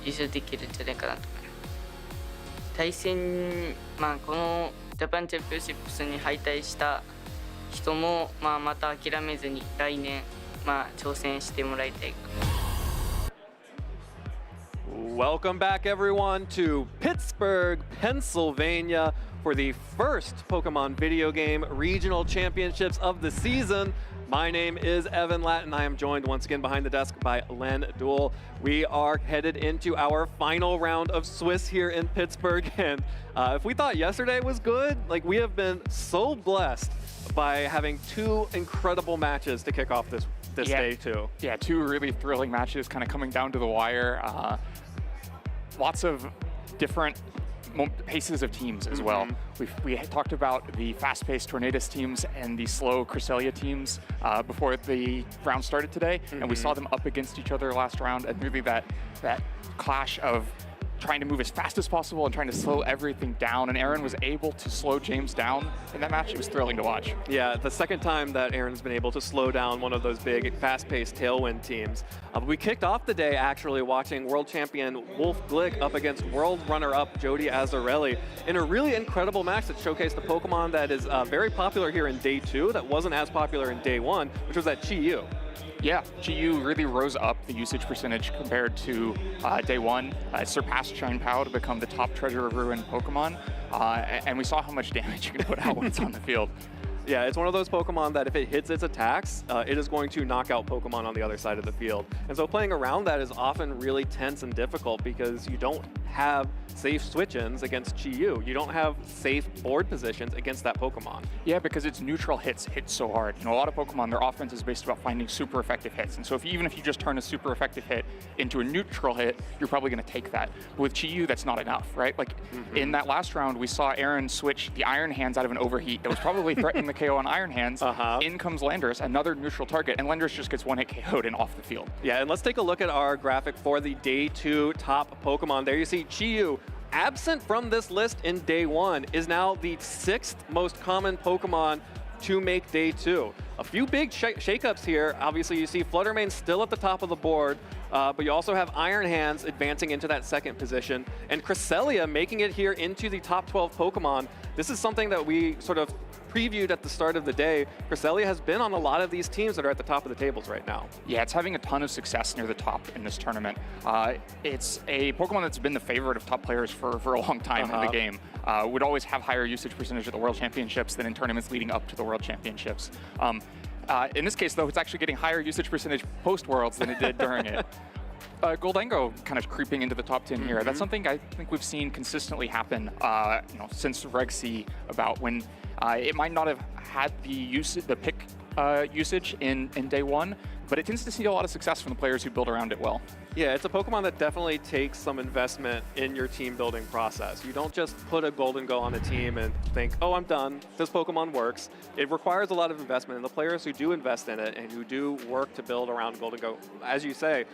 優勝できるんじゃないかなと思います。対戦、このジャパンチャンピオンシップスに敗退した人も、また諦めずに来年、挑戦してもらいたいかな。Welcome back, everyone, to Pittsburgh, Pennsylvania for the first Pokemon video game regional championships of the season. My name is Evan Lattin. I am joined once again behind the desk by Len Duell. We are headed into our final round of Swiss here in Pittsburgh. And if we thought yesterday was good, we have been so blessed by having two incredible matches to kick off this day too. Yeah, two really thrilling matches kind of coming down to the wire. Lots of different paces of teams as well. We had talked about the fast-paced Tornadus teams and the slow Cresselia teams before the round started today, and we saw them up against each other last round, and really that clash of trying to move as fast as possible and trying to slow everything down, and Aaron was able to slow James down in that match. It was thrilling to watch. Yeah, the second time that Aaron's been able to slow down one of those big, fast-paced Tailwind teams. We kicked off the day actually watching world champion Wolf Glick up against world runner-up Jody Azzarelli in a really incredible match that showcased the Pokemon that is very popular here in Day 2 that wasn't as popular in Day 1, which was that Chi-Yu. Yeah, Chi-Yu really rose up the usage percentage compared to Day 1. It surpassed Shine Pow to become the top Treasure of Ruin Pokemon, and we saw how much damage you can put out when it's on the field. Yeah, it's one of those Pokemon that if it hits its attacks, it is going to knock out Pokemon on the other side of the field. And so playing around that is often really tense and difficult because you don't have safe switch-ins against Chi-Yu. You don't have safe board positions against that Pokemon. Yeah, because its neutral hits hit so hard. A lot of Pokemon, their offense is based about finding super effective hits. And so even if you just turn a super effective hit into a neutral hit, you're probably going to take that. But with Chi-Yu, that's not enough, right? In that last round, we saw Aaron switch the Iron Hands out of an overheat that was probably threatening the KO on Iron Hands. In comes Landorus, another neutral target, and Landorus just gets one-hit KO'd and off the field. Yeah, and let's take a look at our graphic for the Day 2 top Pokemon. There you see Chi-Yu, absent from this list in Day 1, is now the 6th most common Pokemon to make Day 2. A few big shakeups here. Obviously, you see Fluttermane still at the top of the board, but you also have Iron Hands advancing into that second position, and Cresselia making it here into the top 12 Pokemon. This is something that we sort of previewed at the start of the day. Cresselia has been on a lot of these teams that are at the top of the tables right now. Yeah, it's having a ton of success near the top in this tournament. It's a Pokemon that's been the favorite of top players for a long time in the game. Would always have higher usage percentage at the World Championships than in tournaments leading up to the World Championships. In this case, though, it's actually getting higher usage percentage post-Worlds than it did during it. Goldango kind of creeping into the top 10 here. That's something I think we've seen consistently happen since Reg C, about when it might not have had the pick usage in Day 1, but it tends to see a lot of success from the players who build around it well. Yeah, it's a Pokemon that definitely takes some investment in your team building process. You don't just put a Goldango on a team and think, oh, I'm done, this Pokemon works. It requires a lot of investment, and the players who do invest in it and who do work to build around Goldango, as you say,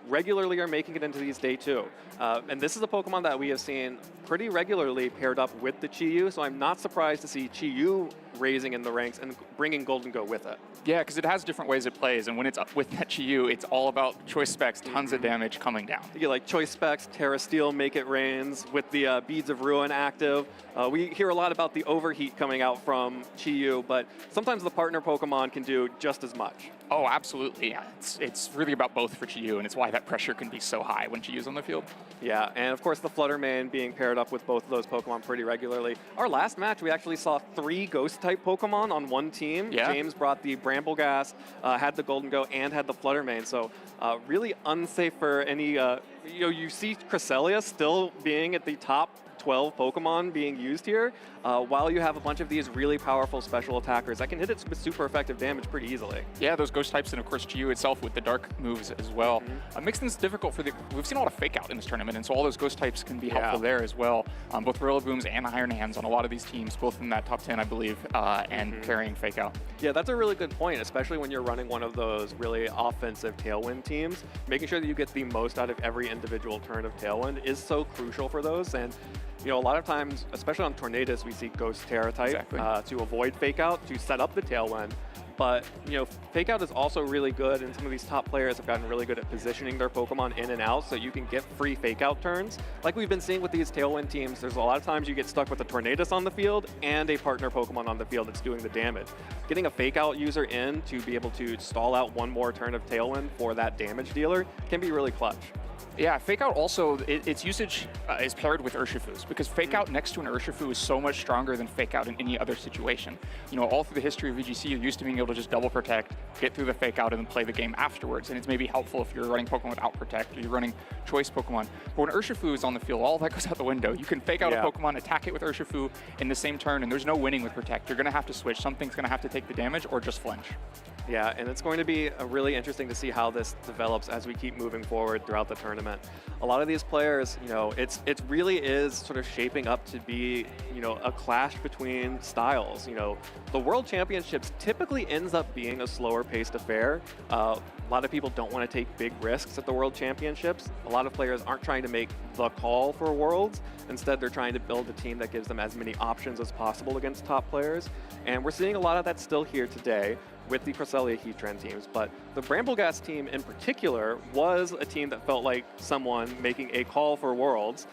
regularly are making it into these Day 2. And this is a Pokemon that we have seen pretty regularly paired up with the Chi-Yu, so I'm not surprised to see Chi-Yu raising in the ranks and bringing Golden Go with it. Yeah, because it has different ways it plays, and when it's up with that Chi-Yu, it's all about choice specs, tons of damage coming down. You get like choice specs, Terra Steel, Make It Rains, with the Beads of Ruin active. We hear a lot about the overheat coming out from Chi-Yu, but sometimes the partner Pokemon can do just as much. Oh, absolutely. Yeah. It's really about both for Chi-Yu, and it's why that pressure can be so high when Chi-Yu's on the field. Yeah, and of course the Fluttermane being paired up with both of those Pokemon pretty regularly. Our last match, we actually saw 3 Ghost-type Pokemon on one team. Yeah. James brought the Brambleghast, had the Golden Go, and had the Fluttermane, so really unsafe for any, you see Cresselia still being at the top 12 Pokemon being used here, while you have a bunch of these really powerful special attackers that can hit it with super effective damage pretty easily. Yeah, those Ghost types, and of course Chi-Yu itself with the Dark moves as well. Makes things difficult for we've seen a lot of Fake Out in this tournament, and so all those Ghost types can be helpful there as well. Both Rillabooms and Iron Hands on a lot of these teams, both in that top 10, I believe, and carrying Fake Out. Yeah, that's a really good point, especially when you're running one of those really offensive Tailwind teams. Making sure that you get the most out of every individual turn of Tailwind is so crucial for those, and a lot of times, especially on Tornadus, we see Ghost Terra type to avoid Fake Out, to set up the Tailwind. But, Fake Out is also really good, and some of these top players have gotten really good at positioning their Pokemon in and out so you can get free Fake Out turns. Like we've been seeing with these Tailwind teams, there's a lot of times you get stuck with a Tornadus on the field and a partner Pokemon on the field that's doing the damage. Getting a Fake Out user in to be able to stall out one more turn of Tailwind for that damage dealer can be really clutch. Yeah, Fake Out also, its usage is paired with Urshifu's, because Fake Out next to an Urshifu is so much stronger than Fake Out in any other situation. All through the history of VGC, you're used to being able to just double protect, get through the Fake Out, and then play the game afterwards. And it's maybe helpful if you're running Pokemon without protect, or you're running choice Pokemon. But when Urshifu is on the field, all that goes out the window. You can Fake Out a Pokemon, attack it with Urshifu in the same turn, and there's no winning with protect. You're going to have to switch. Something's going to have to take the damage or just flinch. Yeah, and it's going to be really interesting to see how this develops as we keep moving forward throughout the tournament. A lot of these players, it really is sort of shaping up to be, a clash between styles. The World Championships typically ends up being a slower paced affair. A lot of people don't want to take big risks at the World Championships. A lot of players aren't trying to make the call for Worlds. Instead, they're trying to build a team that gives them as many options as possible against top players. And we're seeing a lot of that still here today with the Cresselia Heatran teams, but the Brambleghast team in particular was a team that felt like someone making a call for Worlds,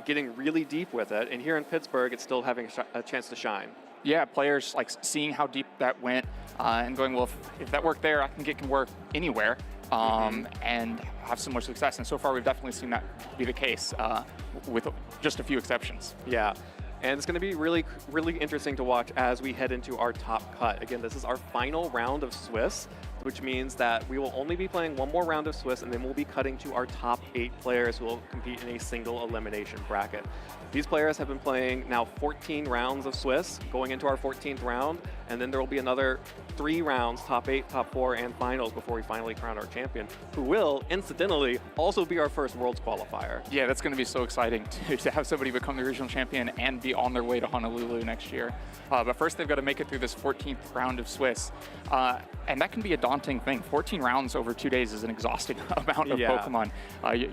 getting really deep with it, and here in Pittsburgh, it's still having a chance to shine. Yeah, players like seeing how deep that went and going, well, if that worked there, I think it can work anywhere, and have some more success. And so far, we've definitely seen that be the case with just a few exceptions. Yeah. And it's going to be really, really interesting to watch as we head into our top cut. Again, this is our final round of Swiss, which means that we will only be playing one more round of Swiss, and then we'll be cutting to our top 8 players who will compete in a single elimination bracket. These players have been playing now 14 rounds of Swiss, going into our 14th round, and then there will be another 3 rounds, top 8, top 4, and finals before we finally crown our champion, who will, incidentally, also be our first Worlds qualifier. Yeah, that's going to be so exciting to have somebody become the regional champion and be on their way to Honolulu next year. But first, they've got to make it through this 14th round of Swiss. And that can be a daunting thing. 14 rounds over 2 days is an exhausting amount of Pokemon.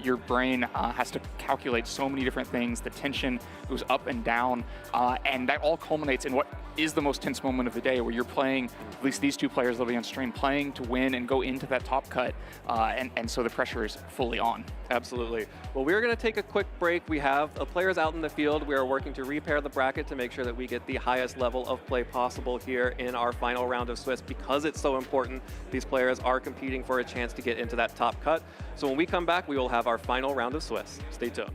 Your brain has to calculate so many different things. The tension goes up and down. And that all culminates in what is the most tense moment of the day, where you're playing, at least these 2 players that'll be on stream, playing to win and go into that top cut. And so the pressure is fully on. Absolutely. Well, we're going to take a quick break. We have the players out in the field. We are working to repair the bracket to make sure that we get the highest level of play possible here in our final round of Swiss. Because it's so important, these players are competing for a chance to get into that top cut. So when we come back, we will have our final round of Swiss. Stay tuned.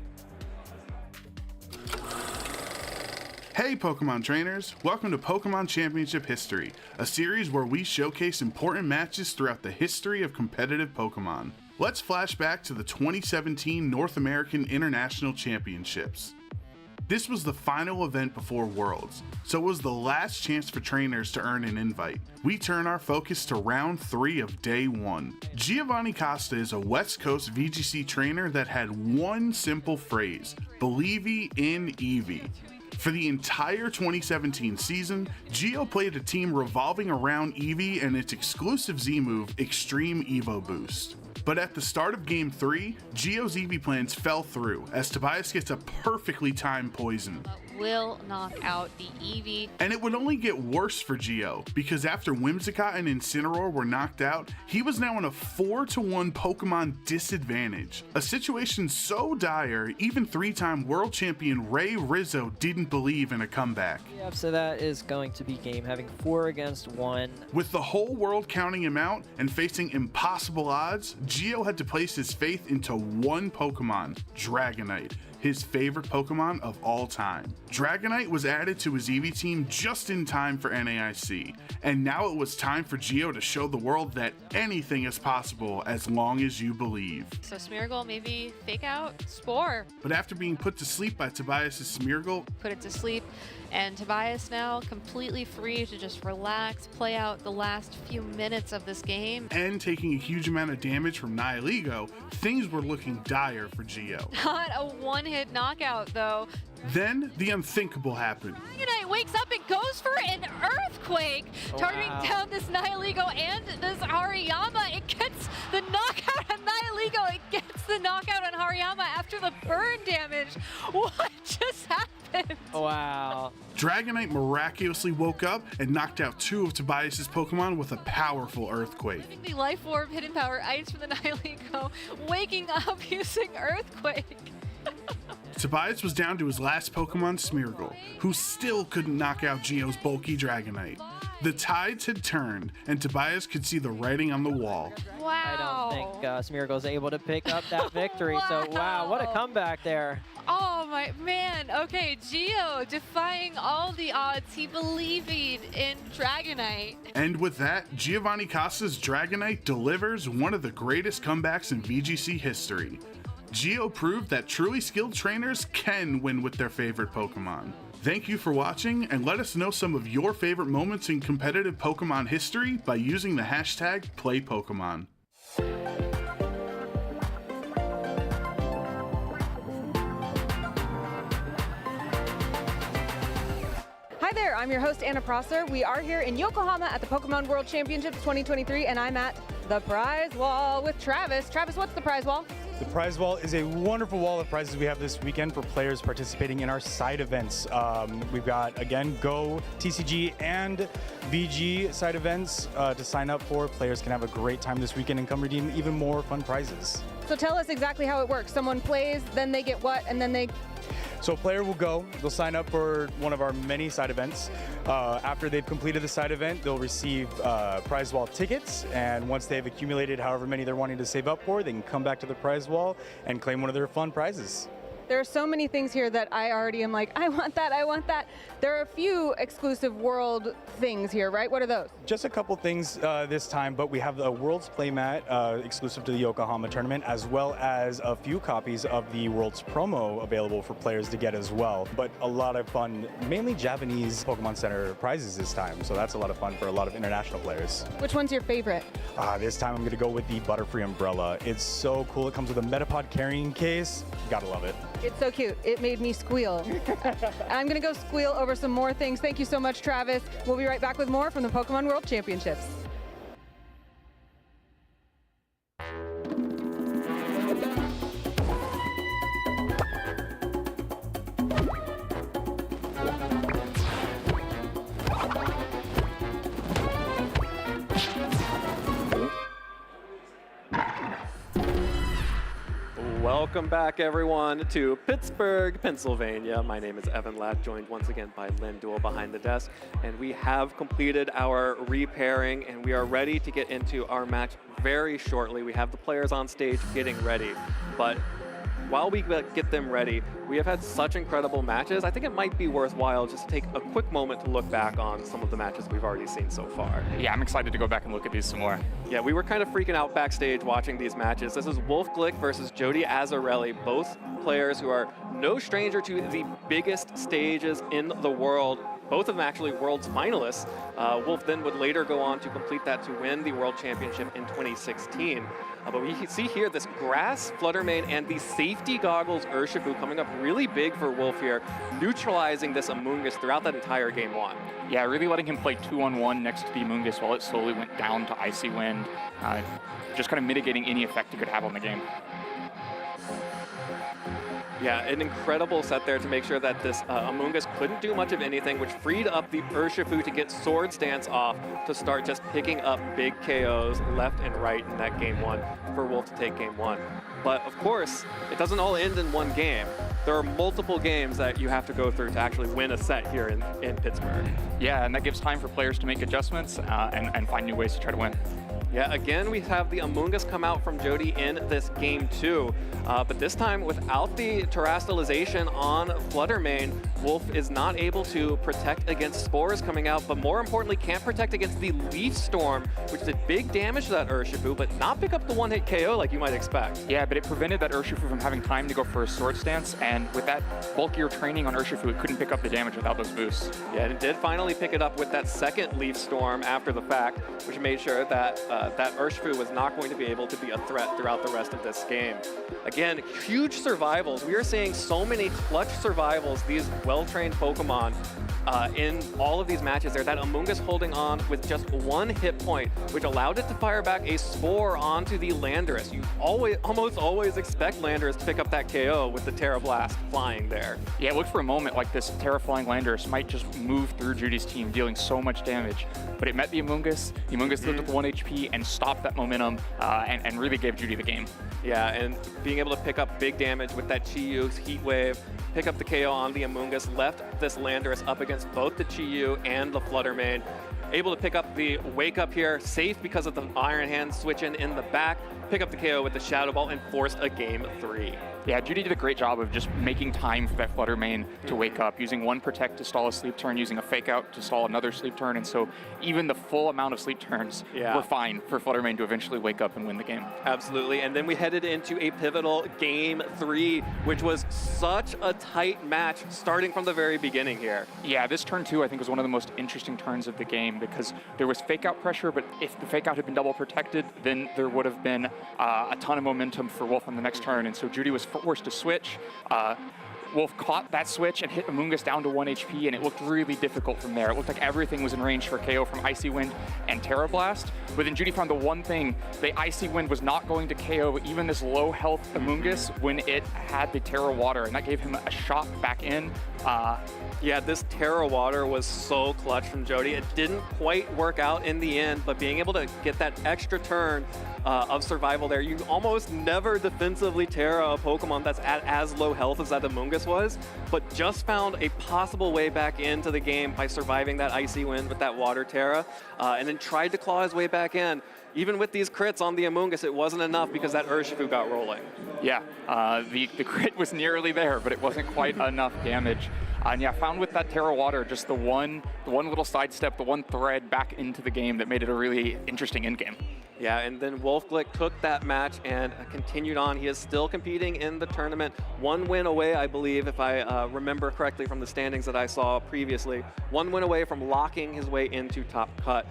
Hey Pokemon trainers, welcome to Pokemon Championship History, a series where we showcase important matches throughout the history of competitive Pokemon. Let's flash back to the 2017 North American International Championships. This was the final event before Worlds, so it was the last chance for trainers to earn an invite. We turn our focus to round 3 of day 1. Giovanni Costa is a West Coast VGC trainer that had one simple phrase: "Believe in Eevee." For the entire 2017 season, Gio played a team revolving around Eevee and its exclusive Z move, Extreme Evo Boost. But at the start of Game 3, Gio's Eevee plans fell through as Tobias gets a perfectly timed poison. will knock out the Eevee. And it would only get worse for Geo, because after Whimsicott and Incineroar were knocked out, he was now in a 4-1 Pokemon disadvantage. A situation so dire, even 3-time world champion Ray Rizzo didn't believe in a comeback. Yep, so that is going to be game having 4 against 1. With the whole world counting him out and facing impossible odds, Geo had to place his faith into one Pokemon, Dragonite, his favorite Pokemon of all time. Dragonite was added to his Eevee team just in time for NAIC, and now it was time for Geo to show the world that anything is possible as long as you believe. So Smeargle maybe fake out Spore. But after being put to sleep by Tobias' Smeargle, Put it to sleep, and Tobias now completely free to just relax, play out the last few minutes of this game. and taking a huge amount of damage from Nihilego, things were looking dire for Geo. Not a one-hit knockout though. Then the unthinkable happened. Dragonite wakes up and goes for an Earthquake, targeting down this Nihilego and this Hariyama. It gets the knockout on Nihilego. It gets the knockout on Hariyama after the burn damage. What just happened? Wow. Dragonite miraculously woke up and knocked out 2 of Tobias' Pokemon with a powerful Earthquake. The Life Orb Hidden Power Ice from the Nihilego, waking up using Earthquake. Tobias was down to his last Pokemon, Smeargle, who still couldn't knock out Geo's bulky Dragonite. The tides had turned, and Tobias could see the writing on the wall. I don't think Smeargle's able to pick up that victory. So, wow, what a comeback there. Oh my man. Okay, Geo defying all the odds. He believing in Dragonite. And with that, Giovanni Costa's Dragonite delivers one of the greatest comebacks in VGC history. Geo proved that truly skilled trainers can win with their favorite Pokemon. Thank you for watching, and let us know some of your favorite moments in competitive Pokemon history by using the hashtag #PlayPokemon. Hi there, I'm your host Anna Prosser. We are here in Yokohama at the Pokemon World Championships 2023, and I'm at the prize wall with Travis. Travis, what's the prize wall? The prize wall is a wonderful wall of prizes we have this weekend for players participating in our side events. We've got, again, Go, TCG, and VG side events to sign up for. Players can have a great time this weekend and come redeem even more fun prizes. So tell us exactly how it works. Someone plays, then they get what, and then they... So a player will go, they'll sign up for one of our many side events. After they've completed the side event, they'll receive prize wall tickets, and once they've accumulated however many they're wanting to save up for, they can come back to the prize wall and claim one of their fun prizes. There are so many things here that I already am like, I want that, I want that. There are a few exclusive world things here, right? What are those? Just a couple things this time, but we have the World's Playmat exclusive to the Yokohama tournament, as well as a few copies of the World's Promo available for players to get as well. But a lot of fun, mainly Japanese Pokemon Center prizes this time, so that's a lot of fun for a lot of international players. Which one's your favorite? This time I'm going to go with the Butterfree Umbrella. It's so cool. It comes with a Metapod carrying case. Gotta love it. It's so cute. It made me squeal. I'm gonna go squeal over some more things. Thank you so much, Travis. We'll be right back with more from the Pokemon World Championships. Welcome back, everyone, to Pittsburgh, Pennsylvania. My name is Evan Ladd, joined once again by Lynn Duell behind the desk, and we have completed our repairing, and we are ready to get into our match very shortly. We have the players on stage getting ready, but while we get them ready, we have had such incredible matches. I think it might be worthwhile just to take a quick moment to look back on some of the matches we've already seen so far. Yeah, I'm excited to go back and look at these some more. Yeah, we were kind of freaking out backstage watching these matches. This is Wolf Glick versus Jody Azzarelli, both players who are no stranger to the biggest stages in the world. Both of them actually World's finalists. Wolf then would later go on to complete that to win the World Championship in 2016. But we see here this Grass Fluttermane and the Safety Goggles Urshifu coming up really big for Wolf here, neutralizing this Amoonguss throughout that entire game one. Yeah, really letting him play 2-on-1 next to the Amoonguss while it slowly went down to Icy Wind, just kind of mitigating any effect it could have on the game. Yeah, an incredible set there to make sure that this Amoonguss couldn't do much of anything, which freed up the Urshifu to get sword stance off to start just picking up big KOs left and right in that game one for Wolf to take game one. But of course, it doesn't all end in one game. There are multiple games that you have to go through to actually win a set here in Pittsburgh. Yeah, and that gives time for players to make adjustments and find new ways to try to win. Yeah, again, we have the Amoonguss come out from Jody in this game two, but this time without the terastallization on Fluttermane, Wolf is not able to protect against spores coming out, but more importantly, can't protect against the Leaf Storm, which did big damage to that Urshifu, but not pick up the one-hit KO like you might expect. Yeah, but it prevented that Urshifu from having time to go for a sword stance, and with that bulkier training on Urshifu, it couldn't pick up the damage without those boosts. Yeah, it did finally pick it up with that second Leaf Storm after the fact, which made sure that that Urshifu was not going to be able to be a threat throughout the rest of this game. Again, huge survivals. We are seeing so many clutch survivals, these well-trained Pokemon in all of these matches there. That Amoonguss holding on with just one hit point, which allowed it to fire back a Spore onto the Landorus. You almost always expect Landorus to pick up that KO with the Terra Blast flying there. Yeah, it looked for a moment like this Terra flying Landorus might just move through Judy's team, dealing so much damage. But it met the Amoonguss. The Amoonguss lived with 1 HP and stopped that momentum and really gave Judy the game. Yeah, and being able to pick up big damage with that Chi-Yu's Heat Wave, pick up the KO on the Amoonguss, left this Landorus up against both the Chi-Yu and the Fluttermane. Able to pick up the Wake Up here, safe because of the Iron Hand switch in the back, pick up the KO with the Shadow Ball, and forced a game 3. Yeah, Judy did a great job of just making time for that Fluttermane to wake up, using one Protect to stall a sleep turn, using a Fake Out to stall another sleep turn, and so even the full amount of sleep turns were fine for Fluttermane to eventually wake up and win the game. Absolutely, and then we headed into a pivotal game 3, which was such a tight match starting from the very beginning here. Yeah, this turn 2 I think was one of the most interesting turns of the game because there was Fake Out pressure, but if the Fake Out had been double protected, then there would have been a ton of momentum for Wolf on the next turn, and so Judy was forced to switch. Wolf caught that switch and hit Amoonguss down to 1 HP, and it looked really difficult from there. It looked like everything was in range for KO from Icy Wind and Terra Blast, but then Judy found the one thing, the Icy Wind was not going to KO even this low health Amoonguss when it had the Terra Water, and that gave him a shot back in. Yeah, this Terra Water was so clutch from Jody. It didn't quite work out in the end, but being able to get that extra turn of survival there, you almost never defensively Terra a Pokemon that's at as low health as that Amoonguss was, but just found a possible way back into the game by surviving that Icy Wind with that Water Terra, and then tried to claw his way back in. Even with these crits on the Amoonguss, it wasn't enough because that Urshifu got rolling. Yeah, the crit was nearly there, but it wasn't quite enough damage. And yeah, found with that Terra Water just the one little sidestep, the one thread back into the game that made it a really interesting endgame. Yeah, and then Wolfglick took that match and continued on. He is still competing in the tournament. 1 win away, I believe, if I remember correctly from the standings that I saw previously. 1 win away from locking his way into top cut.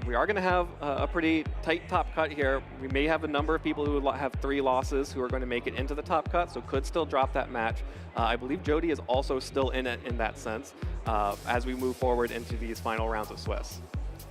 We are going to have a pretty tight top cut here. We may have a number of people who have 3 losses who are going to make it into the top cut, so could still drop that match. I believe Jody is also still in it in that sense as we move forward into these final rounds of Swiss.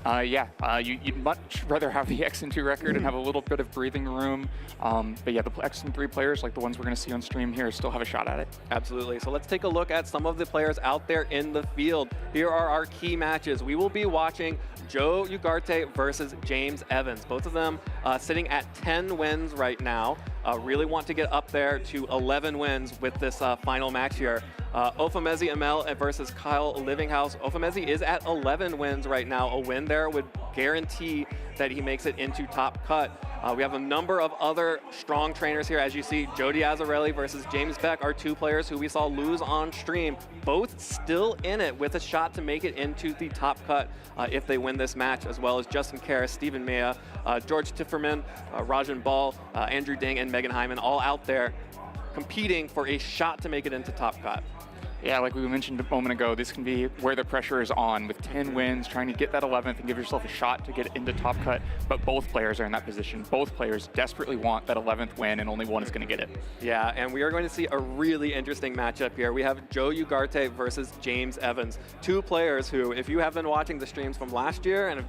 You'd much rather have the X&2 record and have a little bit of breathing room. But yeah, the X&3 players, like the ones we're going to see on stream here, still have a shot at it. Absolutely. So let's take a look at some of the players out there in the field. Here are our key matches. We will be watching Joe Ugarte versus James Evans. Both of them sitting at 10 wins right now. Really want to get up there to 11 wins with this final match here. Ofemezi Amel versus Kyle Livinghouse. Ofemezi is at 11 wins right now. A win there would guarantee that he makes it into top cut. We have a number of other strong trainers here. As you see, Jody Azzarelli versus James Beck are 2 players who we saw lose on stream. Both still in it with a shot to make it into the top cut if they win this match, as well as Justin Karras, Stephen Mea, George Tifferman, Rajan Ball, Andrew Ding, and Megan Hyman all out there competing for a shot to make it into top cut. Yeah, like we mentioned a moment ago, this can be where the pressure is on with 10 wins, trying to get that 11th and give yourself a shot to get into top cut, but both players are in that position. Both players desperately want that 11th win, and only one is going to get it. Yeah, and we are going to see a really interesting matchup here. We have Joe Ugarte versus James Evans, 2 players who, if you have been watching the streams from last year and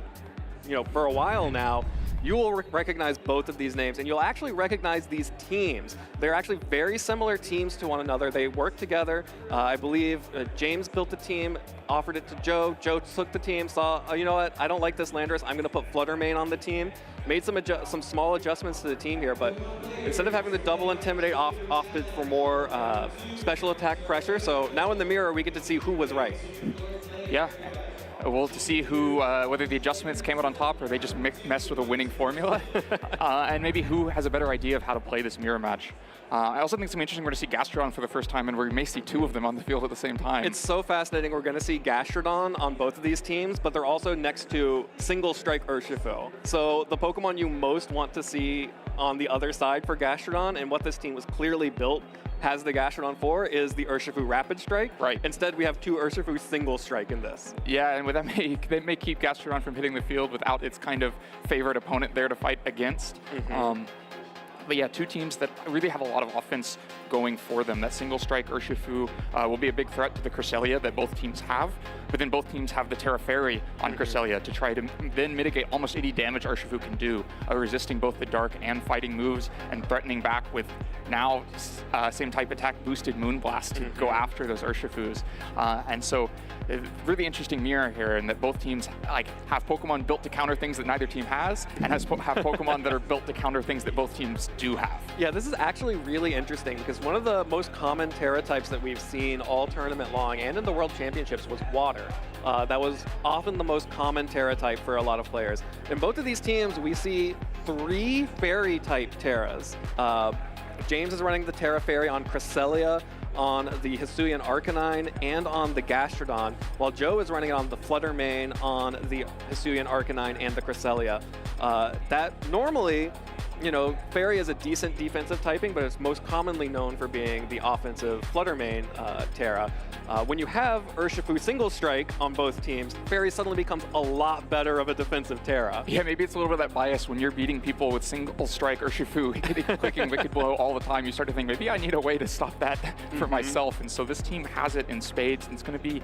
for a while now, you will recognize both of these names, and you'll actually recognize these teams. They're actually very similar teams to one another. They work together. I believe James built the team, offered it to Joe. Joe took the team, saw, oh, you know what, I don't like this Landorus. I'm going to put Fluttermane on the team. Made some small adjustments to the team here, but instead of having the double intimidate, opted for more special attack pressure. So now in the mirror, we get to see who was right. Yeah. Well, to see who, whether the adjustments came out on top or they just messed with a winning formula, and maybe who has a better idea of how to play this mirror match. I also think it's interesting we're going to see Gastrodon for the first time, and we may see two of them on the field at the same time. It's so fascinating. We're going to see Gastrodon on both of these teams, but they're also next to single strike Urshifu. So the Pokemon you most want to see on the other side for Gastrodon, and what this team was clearly built has the Gastrodon for, is the Urshifu Rapid Strike. Right. Instead, we have two Urshifu Single Strike in this. Yeah, and with that they may keep Gastrodon from hitting the field without its kind of favorite opponent there to fight against. But yeah, two teams that really have a lot of offense going for them. That single strike Urshifu will be a big threat to the Cresselia that both teams have, but then both teams have the Terra Fairy on Cresselia to try to then mitigate almost any damage Urshifu can do, resisting both the dark and fighting moves and threatening back with now same type attack boosted Moonblast to go after those Urshifus. And so really interesting mirror here in that both teams have Pokemon built to counter things that neither team has, and have Pokemon that are built to counter things that both teams do have. Yeah, this is actually really interesting because one of the most common Terra types that we've seen all tournament long and in the World Championships was water. That was often the most common Terra type for a lot of players. In both of these teams, we see 3 Fairy type Terras. James is running the Terra Fairy on Cresselia, on the Hisuian Arcanine, and on the Gastrodon, while Joe is running on the Fluttermane, on the Hisuian Arcanine, and the Cresselia. That normally, you know, Fairy is a decent defensive typing, but it's most commonly known for being the offensive Fluttermane Terra. When you have Urshifu Single Strike on both teams, Fairy suddenly becomes a lot better of a defensive Terra. Yeah, maybe it's a little bit of that bias when you're beating people with Single Strike Urshifu, clicking Wicked Blow all the time. You start to think, maybe I need a way to stop that for myself. And so this team has it in spades, and it's going to be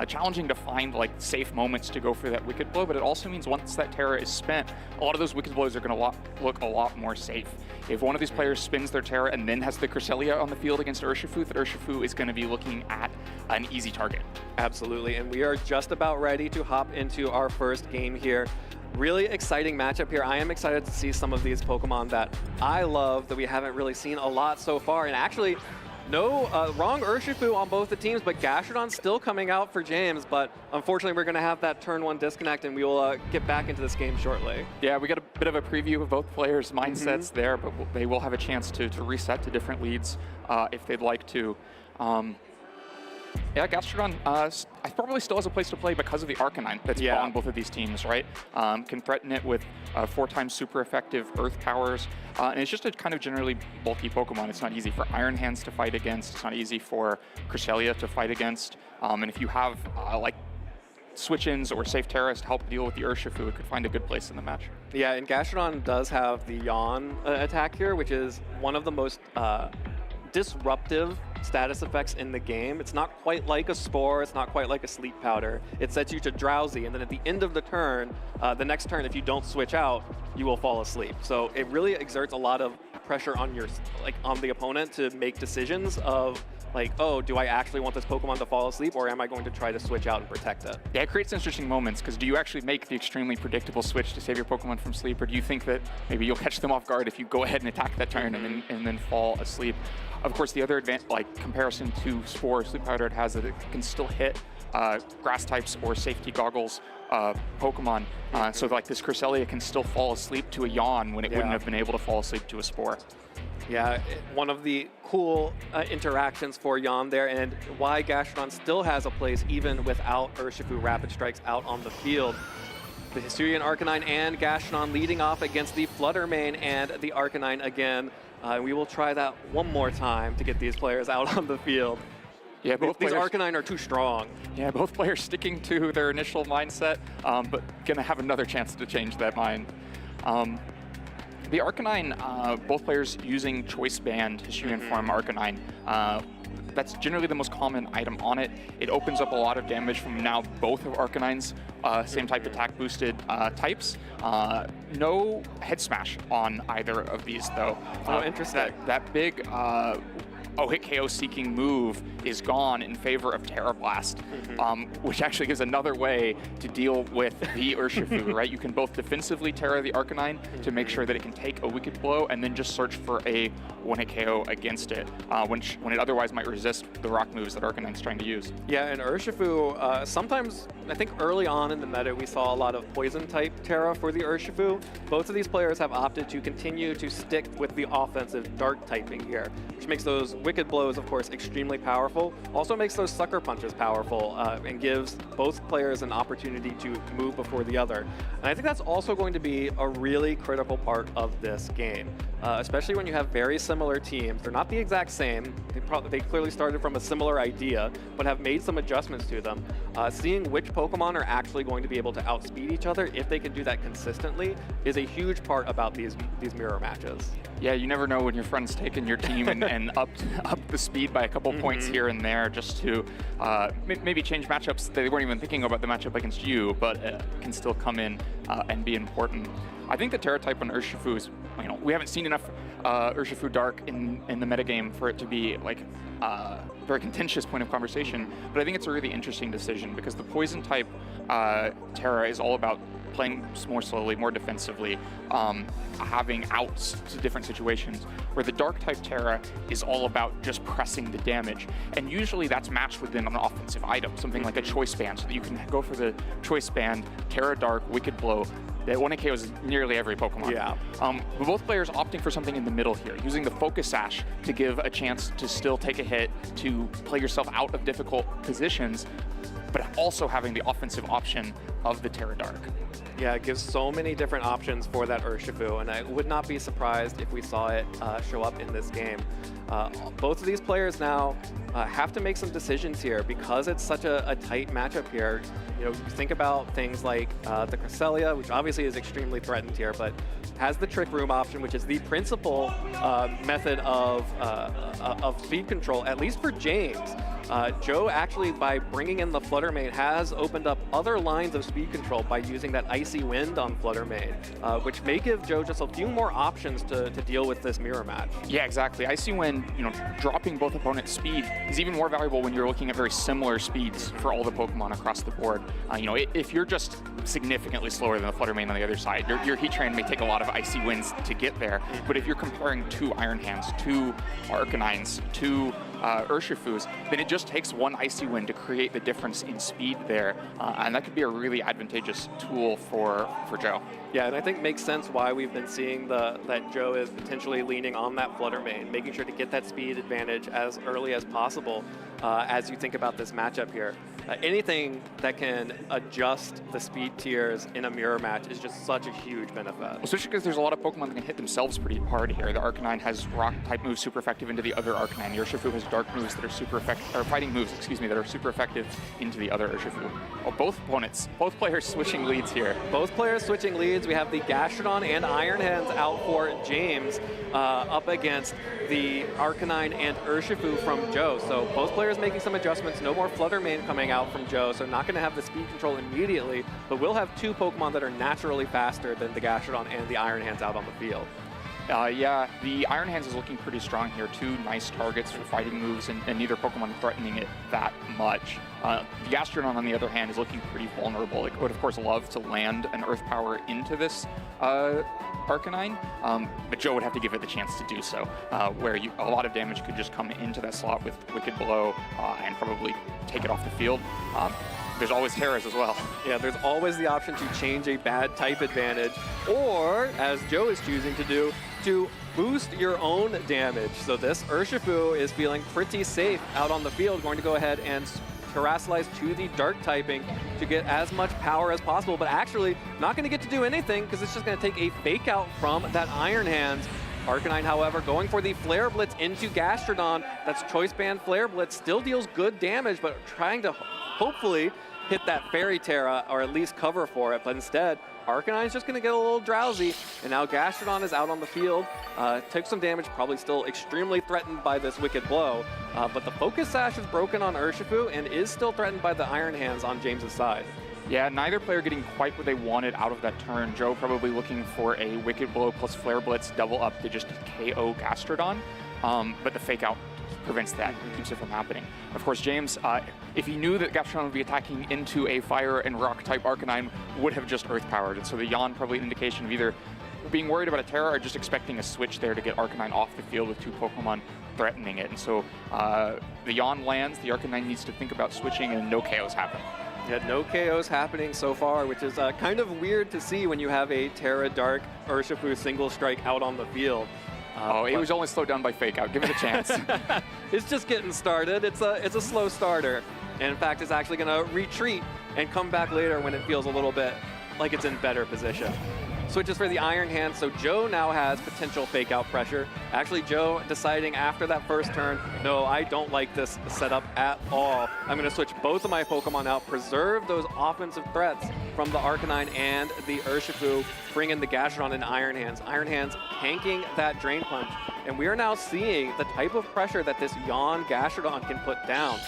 challenging to find safe moments to go for that Wicked Blow, but it also means once that Terra is spent, a lot of those Wicked Blows are going to look a lot more safe. If one of these players spins their Terra and then has the Cresselia on the field against Urshifu, that Urshifu is going to be looking at an easy target. Absolutely, and we are just about ready to hop into our first game here. Really exciting matchup here. I am excited to see some of these Pokemon that I love that we haven't really seen a lot so far, and actually no wrong Urshifu on both the teams, but Gastrodon still coming out for James, but unfortunately we're going to have that turn 1 disconnect, and we will get back into this game shortly. Yeah, we got a bit of a preview of both players' mindsets there, but they will have a chance to reset to different leads if they'd like to. Yeah, Gastrodon probably still has a place to play because of the Arcanine that's on both of these teams, right? Can threaten it with 4 times super effective Earth powers, and it's just a kind of generally bulky Pokemon. It's not easy for Iron Hands to fight against. It's not easy for Cresselia to fight against. And if you have switch-ins or safe Terras to help deal with the Urshifu, it could find a good place in the match. Yeah, and Gastrodon does have the Yawn attack here, which is one of the most disruptive status effects in the game. It's not quite like a Spore, it's not quite like a Sleep Powder. It sets you to Drowsy, and then at the end of the turn, the next turn, if you don't switch out, you will fall asleep. So it really exerts a lot of pressure on your, on the opponent to make decisions of oh, do I actually want this Pokemon to fall asleep, or am I going to try to switch out and protect it? Yeah, it creates interesting moments, because do you actually make the extremely predictable switch to save your Pokemon from sleep, or do you think that maybe you'll catch them off guard if you go ahead and attack that turn and then fall asleep? Of course, the other comparison to Spore or Sleep Powder it has that it can still hit grass types or safety goggles Pokemon. So this Cresselia can still fall asleep to a Yawn when it wouldn't have been able to fall asleep to a Spore. Yeah, one of the cool interactions for Yawn there, and why Gastrodon still has a place even without Urshifu Rapid Strikes out on the field. The Hisuian Arcanine and Gastrodon leading off against the Fluttermane and the Arcanine again. We will try that one more time to get these players out on the field. Yeah, these Arcanine are too strong. Yeah, both players sticking to their initial mindset, but gonna have another chance to change that mind. The Arcanine, both players using Choice Band Hisuian form Arcanine. That's generally the most common item on it. It opens up a lot of damage from now both of Arcanine's same type attack boosted types. No head smash on either of these though. Oh, interesting. That big hit KO seeking move is gone in favor of Terra Blast, which actually gives another way to deal with the Urshifu, right? You can both defensively Terra the Arcanine to make sure that it can take a Wicked Blow and then just search for a one-hit KO against it when it otherwise might resist the rock moves that Arcanine's trying to use. Yeah, and Urshifu, sometimes, I think early on in the meta, we saw a lot of poison-type Terra for the Urshifu. Both of these players have opted to continue to stick with the offensive dark typing here, which makes those Wicked Blows, of course, extremely powerful. Also makes those Sucker Punches powerful and gives both players an opportunity to move before the other. And I think that's also going to be a really critical part of this game, especially when you have very similar teams. They're not the exact same. They clearly started from a similar idea, but have made some adjustments to them. Seeing which Pokemon are actually going to be able to outspeed each other, if they can do that consistently, is a huge part about these mirror matches. Yeah, you never know when your friend's taking your team and up the speed by a couple points here and there just to maybe change matchups. They weren't even thinking about the matchup against you, but can still come in and be important. I think the Terra type on Urshifu is, we haven't seen enough Urshifu Dark in the metagame for it to be like very contentious point of conversation, but I think it's a really interesting decision because the poison type Terra is all about playing more slowly, more defensively, having outs to different situations, where the dark type Terra is all about just pressing the damage. And usually that's matched within an offensive item, something like a choice band, so that you can go for the choice band, Terra Dark, Wicked Blow. That 1-hit KOs nearly every Pokemon. Yeah. But both players opting for something in the middle here, using the Focus Sash to give a chance to still take a hit, to play yourself out of difficult positions, but also having the offensive option of the Terra Dark. Yeah, it gives so many different options for that Urshifu, and I would not be surprised if we saw it show up in this game. Both of these players now have to make some decisions here because it's such a tight matchup here. You think about things like the Cresselia, which obviously is extremely threatened here, but has the Trick Room option, which is the principal method of speed control, at least for James. Joe actually, by bringing in the Flutter Mane, has opened up other lines of speed control by using that Icy Wind on Flutter Mane, which may give Joe just a few more options to deal with this mirror match. Yeah, exactly. Icy Wind, dropping both opponents' speed is even more valuable when you're looking at very similar speeds for all the Pokemon across the board. If you're just significantly slower than the Flutter Mane on the other side, your Heat Train may take a lot of Icy Winds to get there, but if you're comparing two Iron Hands, two Arcanines, two Urshifus, then it just takes one Icy Wind to create the difference in speed there, and that could be a really advantageous tool for Joe. Yeah, and I think makes sense why we've been seeing that Joe is potentially leaning on that Flutter Mane, making sure to get that speed advantage as early as possible as you think about this matchup here. Anything that can adjust the speed tiers in a mirror match is just such a huge benefit. Especially because there's a lot of Pokemon that can hit themselves pretty hard here. The Arcanine has rock type moves super effective into the other Arcanine. The Urshifu has dark moves that are super effective, or fighting moves, that are super effective into the other Urshifu. Oh, both players switching leads here. Both players switching leads. We have the Gastrodon and Iron Hands out for James up against the Arcanine and Urshifu from Joe. So both players making some adjustments. No more Flutter Mane coming out from Joe, so not going to have the speed control immediately, but we'll have two Pokemon that are naturally faster than the Gastrodon and the Iron Hands out on the field. Yeah, the Iron Hands is looking pretty strong here. Two nice targets for fighting moves, and neither Pokemon threatening it that much. The Gastrodon, on the other hand, is looking pretty vulnerable. It would, of course, love to land an Earth Power into this Arcanine, but Joe would have to give it the chance to do so, where a lot of damage could just come into that slot with Wicked Blow and probably take it off the field. There's always Terras as well. Yeah, there's always the option to change a bad type advantage, or, as Joe is choosing to do, to boost your own damage. So this Urshifu is feeling pretty safe out on the field, going to go ahead and Terrasilize to the dark typing to get as much power as possible, but actually not going to get to do anything because it's just going to take a fake out from that Iron Hands. Arcanine, however, going for the Flare Blitz into Gastrodon. That's Choice Band Flare Blitz. Still deals good damage, but trying to hopefully hit that Fairy Terra or at least cover for it. But instead, Arcanine's just going to get a little drowsy, and now Gastrodon is out on the field. Took some damage, probably still extremely threatened by this Wicked Blow, but the Focus Sash is broken on Urshifu and is still threatened by the Iron Hands on James's side. Yeah, neither player getting quite what they wanted out of that turn. Joe probably looking for a Wicked Blow plus Flare Blitz double up to just KO Gastrodon, but the fake out prevents that and keeps it from happening. Of course, James, if he knew that Gastrodon would be attacking into a Fire and Rock type Arcanine, would have just Earth Powered. And so the Yawn probably an indication of either being worried about a Terra or just expecting a switch there to get Arcanine off the field with 2 Pokemon threatening it. And so the Yawn lands, the Arcanine needs to think about switching, and no KOs happen. Yeah, no KOs happening so far, which is kind of weird to see when you have a Terra Dark Urshifu single strike out on the field. It was only slowed down by fake out. Give it a chance. It's just getting started. It's a slow starter. And in fact, it's actually going to retreat and come back later when it feels a little bit like it's in better position. Switches for the Iron Hand, so Joe now has potential fake out pressure. Actually, Joe deciding after that first turn, no, I don't like this setup at all. I'm going to switch both of my Pokemon out, preserve those offensive threats from the Arcanine and the Urshifu, bring in the Gastrodon and Iron Hands. Iron Hands tanking that Drain Punch, and we are now seeing the type of pressure that this Yawn Gastrodon can put down.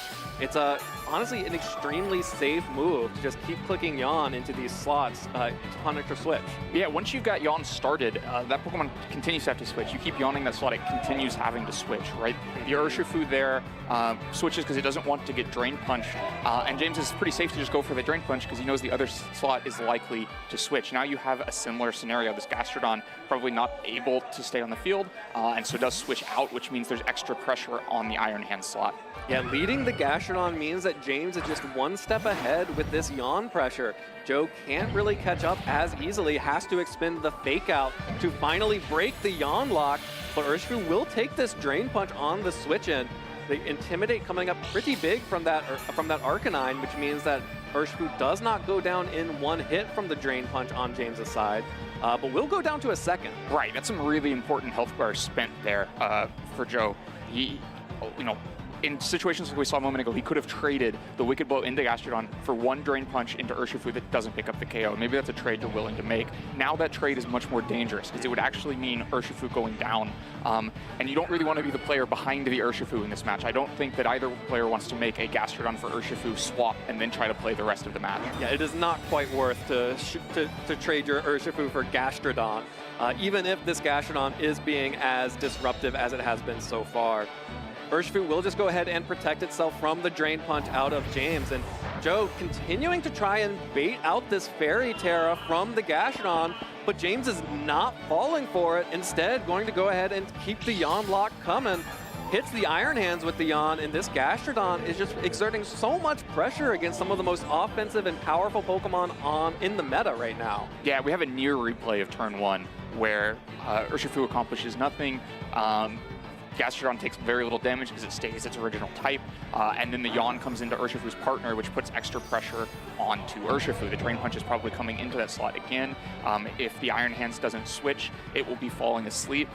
It's honestly an extremely safe move to just keep clicking Yawn into these slots to punish or switch. Yeah, once you've got Yawn started, that Pokemon continues to have to switch. You keep yawning that slot, it continues having to switch, right? The Urshifu there switches because it doesn't want to get Drain Punch, and James is pretty safe to just go for the Drain Punch because he knows the other slot is likely to switch. Now you have a similar scenario. This Gastrodon probably not able to stay on the field, and so does switch out, which means there's extra pressure on the Iron Hand slot. Yeah, leading the Gastrodon means that James is just one step ahead with this Yawn pressure. Joe can't really catch up as easily, has to expend the fake out to finally break the Yawn lock, but Urshifu will take this Drain Punch on the switch in. The Intimidate coming up pretty big from that Arcanine, which means that Urshifu does not go down in one hit from the Drain Punch on James's side, but will go down to a second. Right, that's some really important health bars spent there for Joe. He, in situations like we saw a moment ago, he could have traded the Wicked Blow into Gastrodon for one Drain Punch into Urshifu that doesn't pick up the KO. Maybe that's a trade you're willing to make. Now that trade is much more dangerous because it would actually mean Urshifu going down. And you don't really want to be the player behind the Urshifu in this match. I don't think that either player wants to make a Gastrodon for Urshifu swap and then try to play the rest of the match. Yeah, it is not quite worth to trade your Urshifu for Gastrodon, even if this Gastrodon is being as disruptive as it has been so far. Urshifu will just go ahead and protect itself from the Drain Punch out of James, and Joe continuing to try and bait out this Fairy Terra from the Gastrodon, but James is not falling for it, instead going to go ahead and keep the Yawn lock coming. Hits the Iron Hands with the Yawn, and this Gastrodon is just exerting so much pressure against some of the most offensive and powerful Pokemon in the meta right now. Yeah, we have a near replay of turn 1 where Urshifu accomplishes nothing. Gastrodon takes very little damage because it stays its original type, and then the Yawn comes into Urshifu's partner, which puts extra pressure onto Urshifu. The Drain Punch is probably coming into that slot again. If the Iron Hands doesn't switch, it will be falling asleep.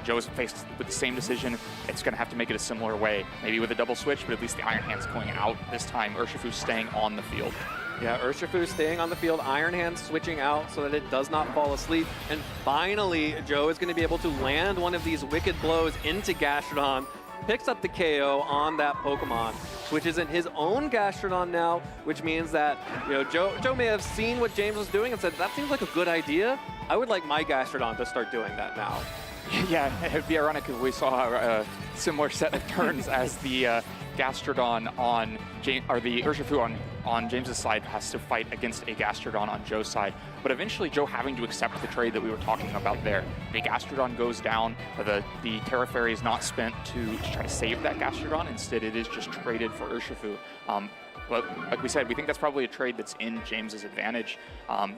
Joe's faced with the same decision. It's going to have to make it a similar way, maybe with a double switch, but at least the Iron Hand's going out this time. Urshifu's staying on the field. Yeah, Urshifu staying on the field, Iron Hand switching out so that it does not fall asleep. And finally, Joe is going to be able to land one of these Wicked Blows into Gastrodon, picks up the KO on that Pokemon, which is in his own Gastrodon now, which means that Joe may have seen what James was doing and said, that seems like a good idea. I would like my Gastrodon to start doing that now. Yeah, it'd be ironic if we saw a similar set of turns as the Gastrodon on the Urshifu on James's side has to fight against a Gastrodon on Joe's side. But eventually Joe having to accept the trade that we were talking about there. The Gastrodon goes down, the Terra Fairy is not spent to try to save that Gastrodon. Instead, it is just traded for Urshifu. But like we said, we think that's probably a trade that's in James's advantage.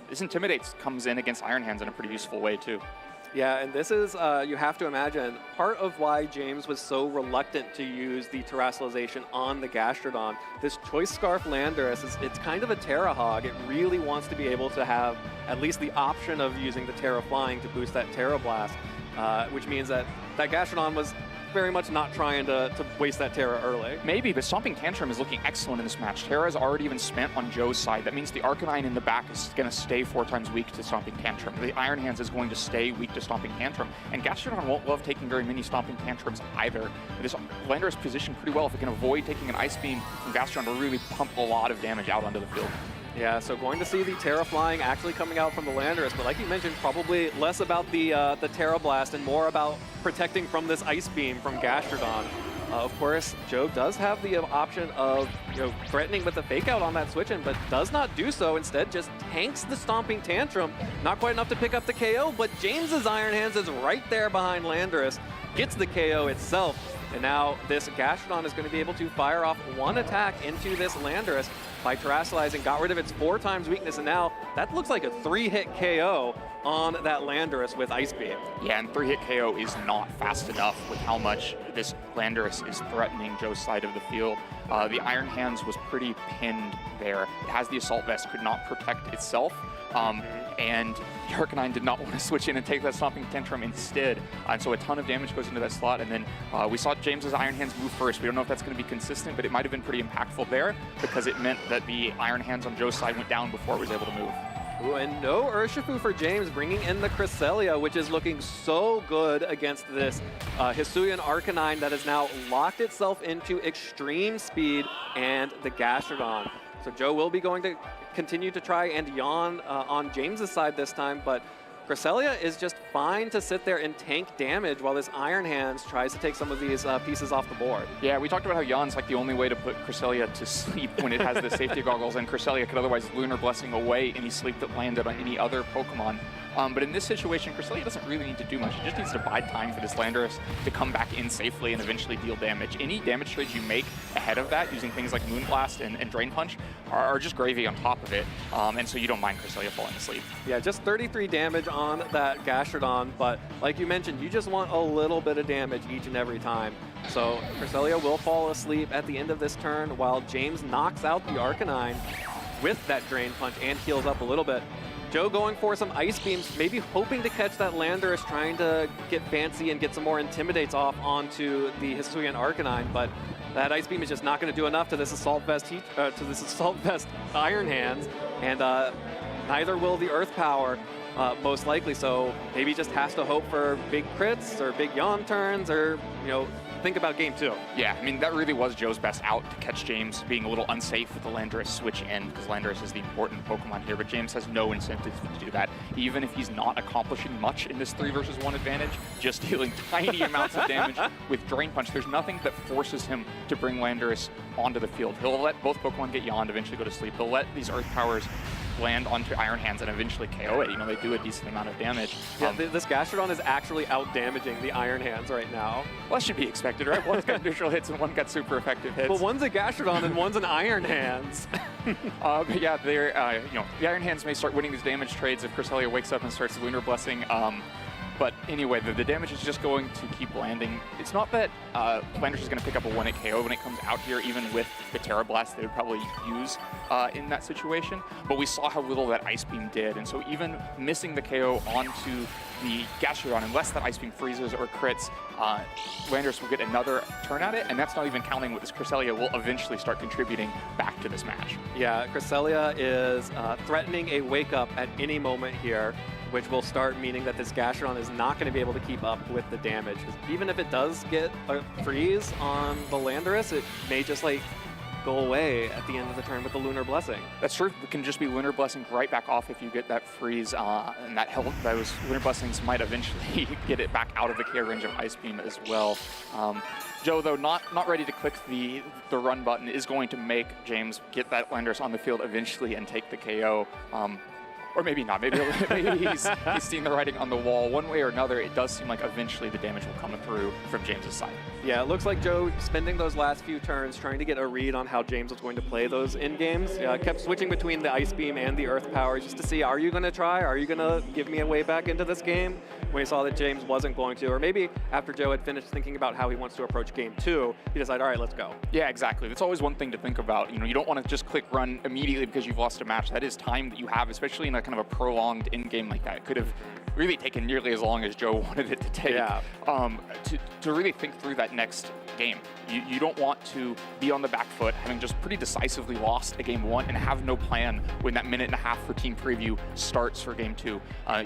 This Intimidate comes in against Iron Hands in a pretty useful way too. Yeah, and this is, you have to imagine, part of why James was so reluctant to use the Terrestrialization on the Gastrodon. This Choice Scarf Landorus, it's kind of a Terra Hog. It really wants to be able to have at least the option of using the Terra Flying to boost that Terra Blast, which means that Gastrodon was very much not trying to waste that Terra early. Maybe, but Stomping Tantrum is looking excellent in this match. Terra has already been spent on Joe's side. That means the Arcanine in the back is going to stay 4 times weak to Stomping Tantrum. The Iron Hands is going to stay weak to Stomping Tantrum. And Gastrodon won't love taking very many Stomping Tantrums either. This Lander is positioned pretty well if it can avoid taking an Ice Beam from Gastrodon to really pump a lot of damage out onto the field. Yeah, so going to see the Terra Flying actually coming out from the Landorus, but like you mentioned, probably less about the Terra Blast and more about protecting from this Ice Beam from Gastrodon. Of course, Joe does have the option of threatening with the Fake Out on that switch-in, but does not do so. Instead, just tanks the Stomping Tantrum. Not quite enough to pick up the KO, but James's Iron Hands is right there behind Landorus, gets the KO itself. And now this Gastrodon is going to be able to fire off 1 attack into this Landorus by Terastallizing, got rid of its 4 times weakness, and now that looks like a 3-hit KO on that Landorus with Ice Beam. Yeah, and 3-hit KO is not fast enough with how much this Landorus is threatening Joe's side of the field. The Iron Hands was pretty pinned there. It has the Assault Vest, could not protect itself. And Arcanine did not want to switch in and take that Stomping Tantrum instead. And so a ton of damage goes into that slot. And then we saw James's Iron Hands move first. We don't know if that's going to be consistent, but it might have been pretty impactful there because it meant that the Iron Hands on Joe's side went down before it was able to move. Ooh, and no Urshifu for James, bringing in the Cresselia, which is looking so good against this Hisuian Arcanine that has now locked itself into extreme speed and the Gastrodon. So Joe will be going to continue to try and yawn on James's side this time, but Cresselia is just fine to sit there and tank damage while this Iron Hands tries to take some of these pieces off the board. Yeah, we talked about how Yawn's like the only way to put Cresselia to sleep when it has the safety goggles, and Cresselia could otherwise Lunar Blessing away any sleep that landed on any other Pokemon. But in this situation, Cresselia doesn't really need to do much. It just needs to bide time for this Landorus to come back in safely and eventually deal damage. Any damage trades you make ahead of that, using things like Moonblast and Drain Punch, are just gravy on top of it. And so you don't mind Cresselia falling asleep. Yeah, just 33 damage on that Gastrodon, but like you mentioned, you just want a little bit of damage each and every time. So Cresselia will fall asleep at the end of this turn while James knocks out the Arcanine with that Drain Punch and heals up a little bit. Joe going for some Ice Beams, maybe hoping to catch that Landorus, trying to get fancy and get some more Intimidates off onto the Hisuian Arcanine, but that Ice Beam is just not going to do enough to this Assault Vest Iron Hands, and neither will the Earth Power, most likely. So maybe just has to hope for big crits or big yawn turns, or think about game 2. Yeah, I mean, that really was Joe's best out to catch James being a little unsafe with the Landorus switch in, because Landorus is the important Pokemon here, but James has no incentive to do that. Even if he's not accomplishing much in this 3 versus 1 advantage, just dealing tiny amounts of damage with Drain Punch, there's nothing that forces him to bring Landorus onto the field. He'll let both Pokemon get yawned, eventually go to sleep. He'll let these Earth Powers land onto Iron Hands and eventually KO it. They do a decent amount of damage. Yeah, this Gastrodon is actually out-damaging the Iron Hands right now. Well, that should be expected, right? One's got neutral hits and one got super effective hits. But one's a Gastrodon and one's an Iron Hands. But yeah, they're, the Iron Hands may start winning these damage trades if Cresselia wakes up and starts Lunar Blessing. But anyway, the damage is just going to keep landing. It's not that Landorus is going to pick up a 1-hit KO when it comes out here, even with the Terra Blast they would probably use in that situation. But we saw how little that Ice Beam did. And so even missing the KO onto the Gastrodon, unless that Ice Beam freezes or crits, Landorus will get another turn at it. And that's not even counting what this Cresselia will eventually start contributing back to this match. Yeah, Cresselia is threatening a wake up at any moment here, which will start meaning that this Gastrodon is not going to be able to keep up with the damage. Even if it does get a freeze on the Landorus, it may just go away at the end of the turn with the Lunar Blessing. That's true. It can just be Lunar Blessing right back off if you get that freeze, and that those Lunar Blessings might eventually get it back out of the KO range of Ice Beam as well. Joe, though, not ready to click the run button, is going to make James get that Landorus on the field eventually and take the KO. Or maybe not. Maybe he's seen the writing on the wall. One way or another, it does seem like eventually the damage will come through from James's side. Yeah, it looks like Joe spending those last few turns trying to get a read on how James was going to play those in games. Kept switching between the Ice Beam and the Earth Power just to see, are you going to try? Are you going to give me a way back into this game? When he saw that James wasn't going to, or maybe after Joe had finished thinking about how he wants to approach game 2, he decided, all right, let's go. Yeah, exactly. That's always one thing to think about. You don't want to just click run immediately because you've lost a match. That is time that you have, especially in a kind of a prolonged in-game like that. It could have really taken nearly as long as Joe wanted it to take. Yeah. To really think through that next game. You don't want to be on the back foot, having just pretty decisively lost a game 1 and have no plan when that minute and a half for team preview starts for game 2.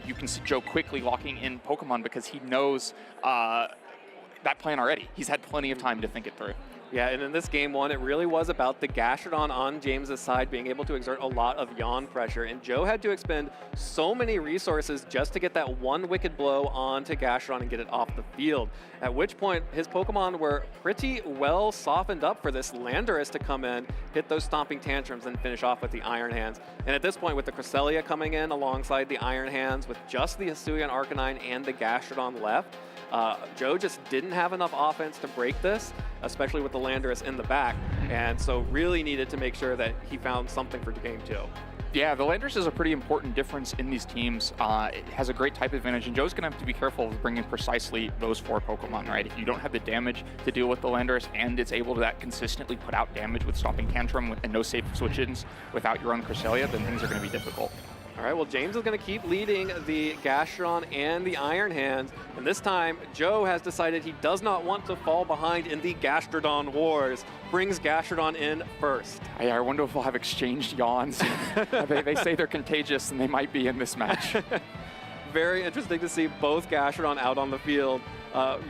You can see Joe quickly locking in Pokemon because he knows that plan already. He's had plenty of time to think it through. Yeah, and in this game 1, it really was about the Gastrodon on James's side being able to exert a lot of yawn pressure, and Joe had to expend so many resources just to get that one wicked blow onto Gastrodon and get it off the field. At which point, his Pokemon were pretty well softened up for this Landorus to come in, hit those stomping tantrums, and finish off with the Iron Hands. And at this point, with the Cresselia coming in alongside the Iron Hands, with just the Hisuian Arcanine and the Gastrodon left, Joe just didn't have enough offense to break this, especially with the Landorus in the back, and so really needed to make sure that he found something for game 2. Yeah, the Landorus is a pretty important difference in these teams. It has a great type advantage, and Joe's going to have to be careful of bringing precisely those 4 Pokemon, right? If you don't have the damage to deal with the Landorus, and it's able to that consistently put out damage with Stomping Tantrum and no safe switch-ins without your own Cresselia, then things are going to be difficult. All right, well, James is going to keep leading the Gastrodon and the Iron Hands, and this time, Joe has decided he does not want to fall behind in the Gastrodon wars. Brings Gastrodon in first. I wonder if we'll have exchanged yawns. They say they're contagious, and they might be in this match. Very interesting to see both Gastrodon out on the field,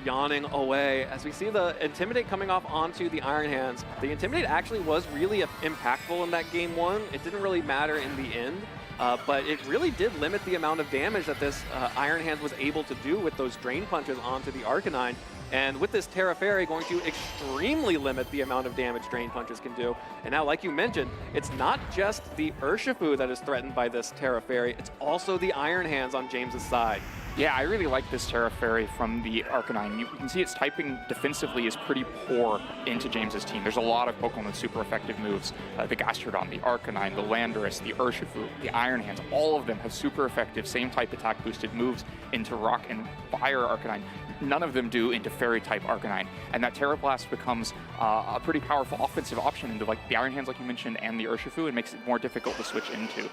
yawning away. As we see the Intimidate coming off onto the Iron Hands, the Intimidate actually was really impactful in that game 1. It didn't really matter in the end. But it really did limit the amount of damage that this Iron Hand was able to do with those Drain Punches onto the Arcanine. And with this Terra Fairy going to extremely limit the amount of damage Drain Punches can do. And now, like you mentioned, it's not just the Urshifu that is threatened by this Terra Fairy, it's also the Iron Hands on James's side. Yeah, I really like this Terra Fairy from the Arcanine. You can see its typing defensively is pretty poor into James's team. There's a lot of Pokemon with super effective moves. The Gastrodon, the Arcanine, the Landorus, the Urshifu, the Iron Hands, all of them have super effective same type attack boosted moves into Rock and Fire Arcanine. None of them do into Fairy type Arcanine. And that Terra Blast becomes a pretty powerful offensive option into like the Iron Hands, like you mentioned, and the Urshifu, and makes it more difficult to switch into.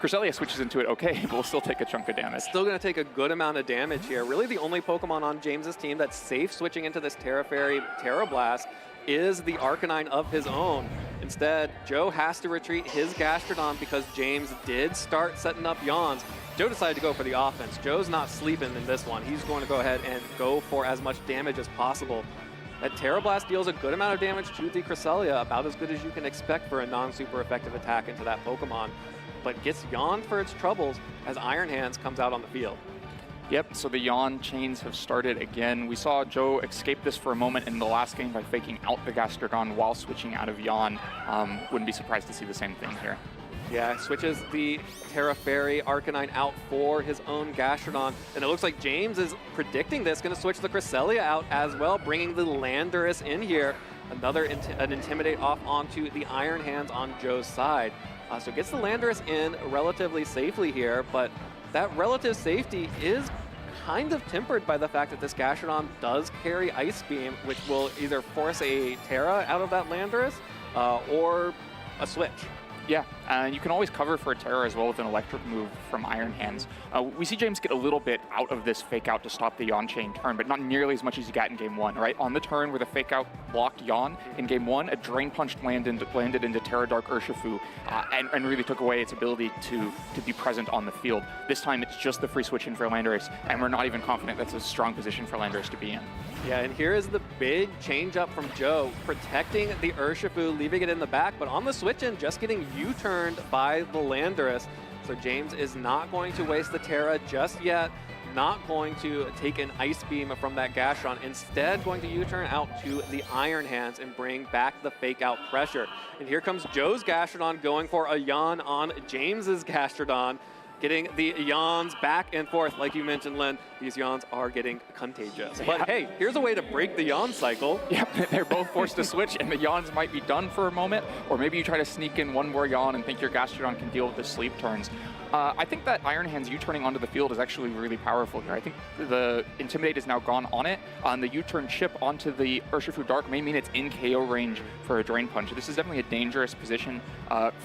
Cresselia switches into it okay, but will still take a chunk of damage. Still going to take a good amount of damage here. Really the only Pokemon on James's team that's safe switching into this Terra Fairy Terra Blast is the Arcanine of his own. Instead, Joe has to retreat his Gastrodon because James did start setting up yawns. Joe decided to go for the offense. Joe's not sleeping in this one. He's going to go ahead and go for as much damage as possible. That Terra Blast deals a good amount of damage to the Cresselia, about as good as you can expect for a non-super effective attack into that Pokemon, but gets yawned for its troubles as Iron Hands comes out on the field. Yep, so the yawn chains have started again. We saw Joe escape this for a moment in the last game by faking out the Gastrodon while switching out of yawn. Wouldn't be surprised to see the same thing here. Yeah, switches the Terra Fairy Arcanine out for his own Gastrodon, and it looks like James is predicting this, going to switch the Cresselia out as well, bringing the Landorus in here. Another an Intimidate off onto the Iron Hands on Joe's side. So gets the Landorus in relatively safely here, but that relative safety is kind of tempered by the fact that this Gastrodon does carry Ice Beam, which will either force a Terra out of that Landorus or a switch. Yeah, and you can always cover for a Terra as well with an electric move from Iron Hands. We see James get a little bit out of this fake out to stop the yawn chain turn, but not nearly as much as you got in game 1, right? On the turn where the fake out blocked yawn, in game 1, a Drain Punch landed into Terra Dark Urshifu and really took away its ability to be present on the field. This time it's just the free switch in for Landorus, and we're not even confident that's a strong position for Landorus to be in. Yeah, and here is the big change up from Joe, protecting the Urshifu, leaving it in the back, but on the switch in, just getting U-turned by the Landorus. So James is not going to waste the Terra just yet, not going to take an Ice Beam from that Gastrodon, instead going to U-turn out to the Iron Hands and bring back the fake out pressure. And here comes Joe's Gastrodon going for a yawn on James's Gastrodon, getting the yawns back and forth. Like you mentioned, Len, these yawns are getting contagious. But hey, here's a way to break the yawn cycle. Yep, they're both forced to switch, and the yawns might be done for a moment, or maybe you try to sneak in one more yawn and think your Gastrodon can deal with the sleep turns. I think that Iron Hand's U-turning onto the field is actually really powerful here. I think the Intimidate is now gone on it. The U-turn chip onto the Urshifu Dark may mean it's in KO range for a Drain Punch. This is definitely a dangerous position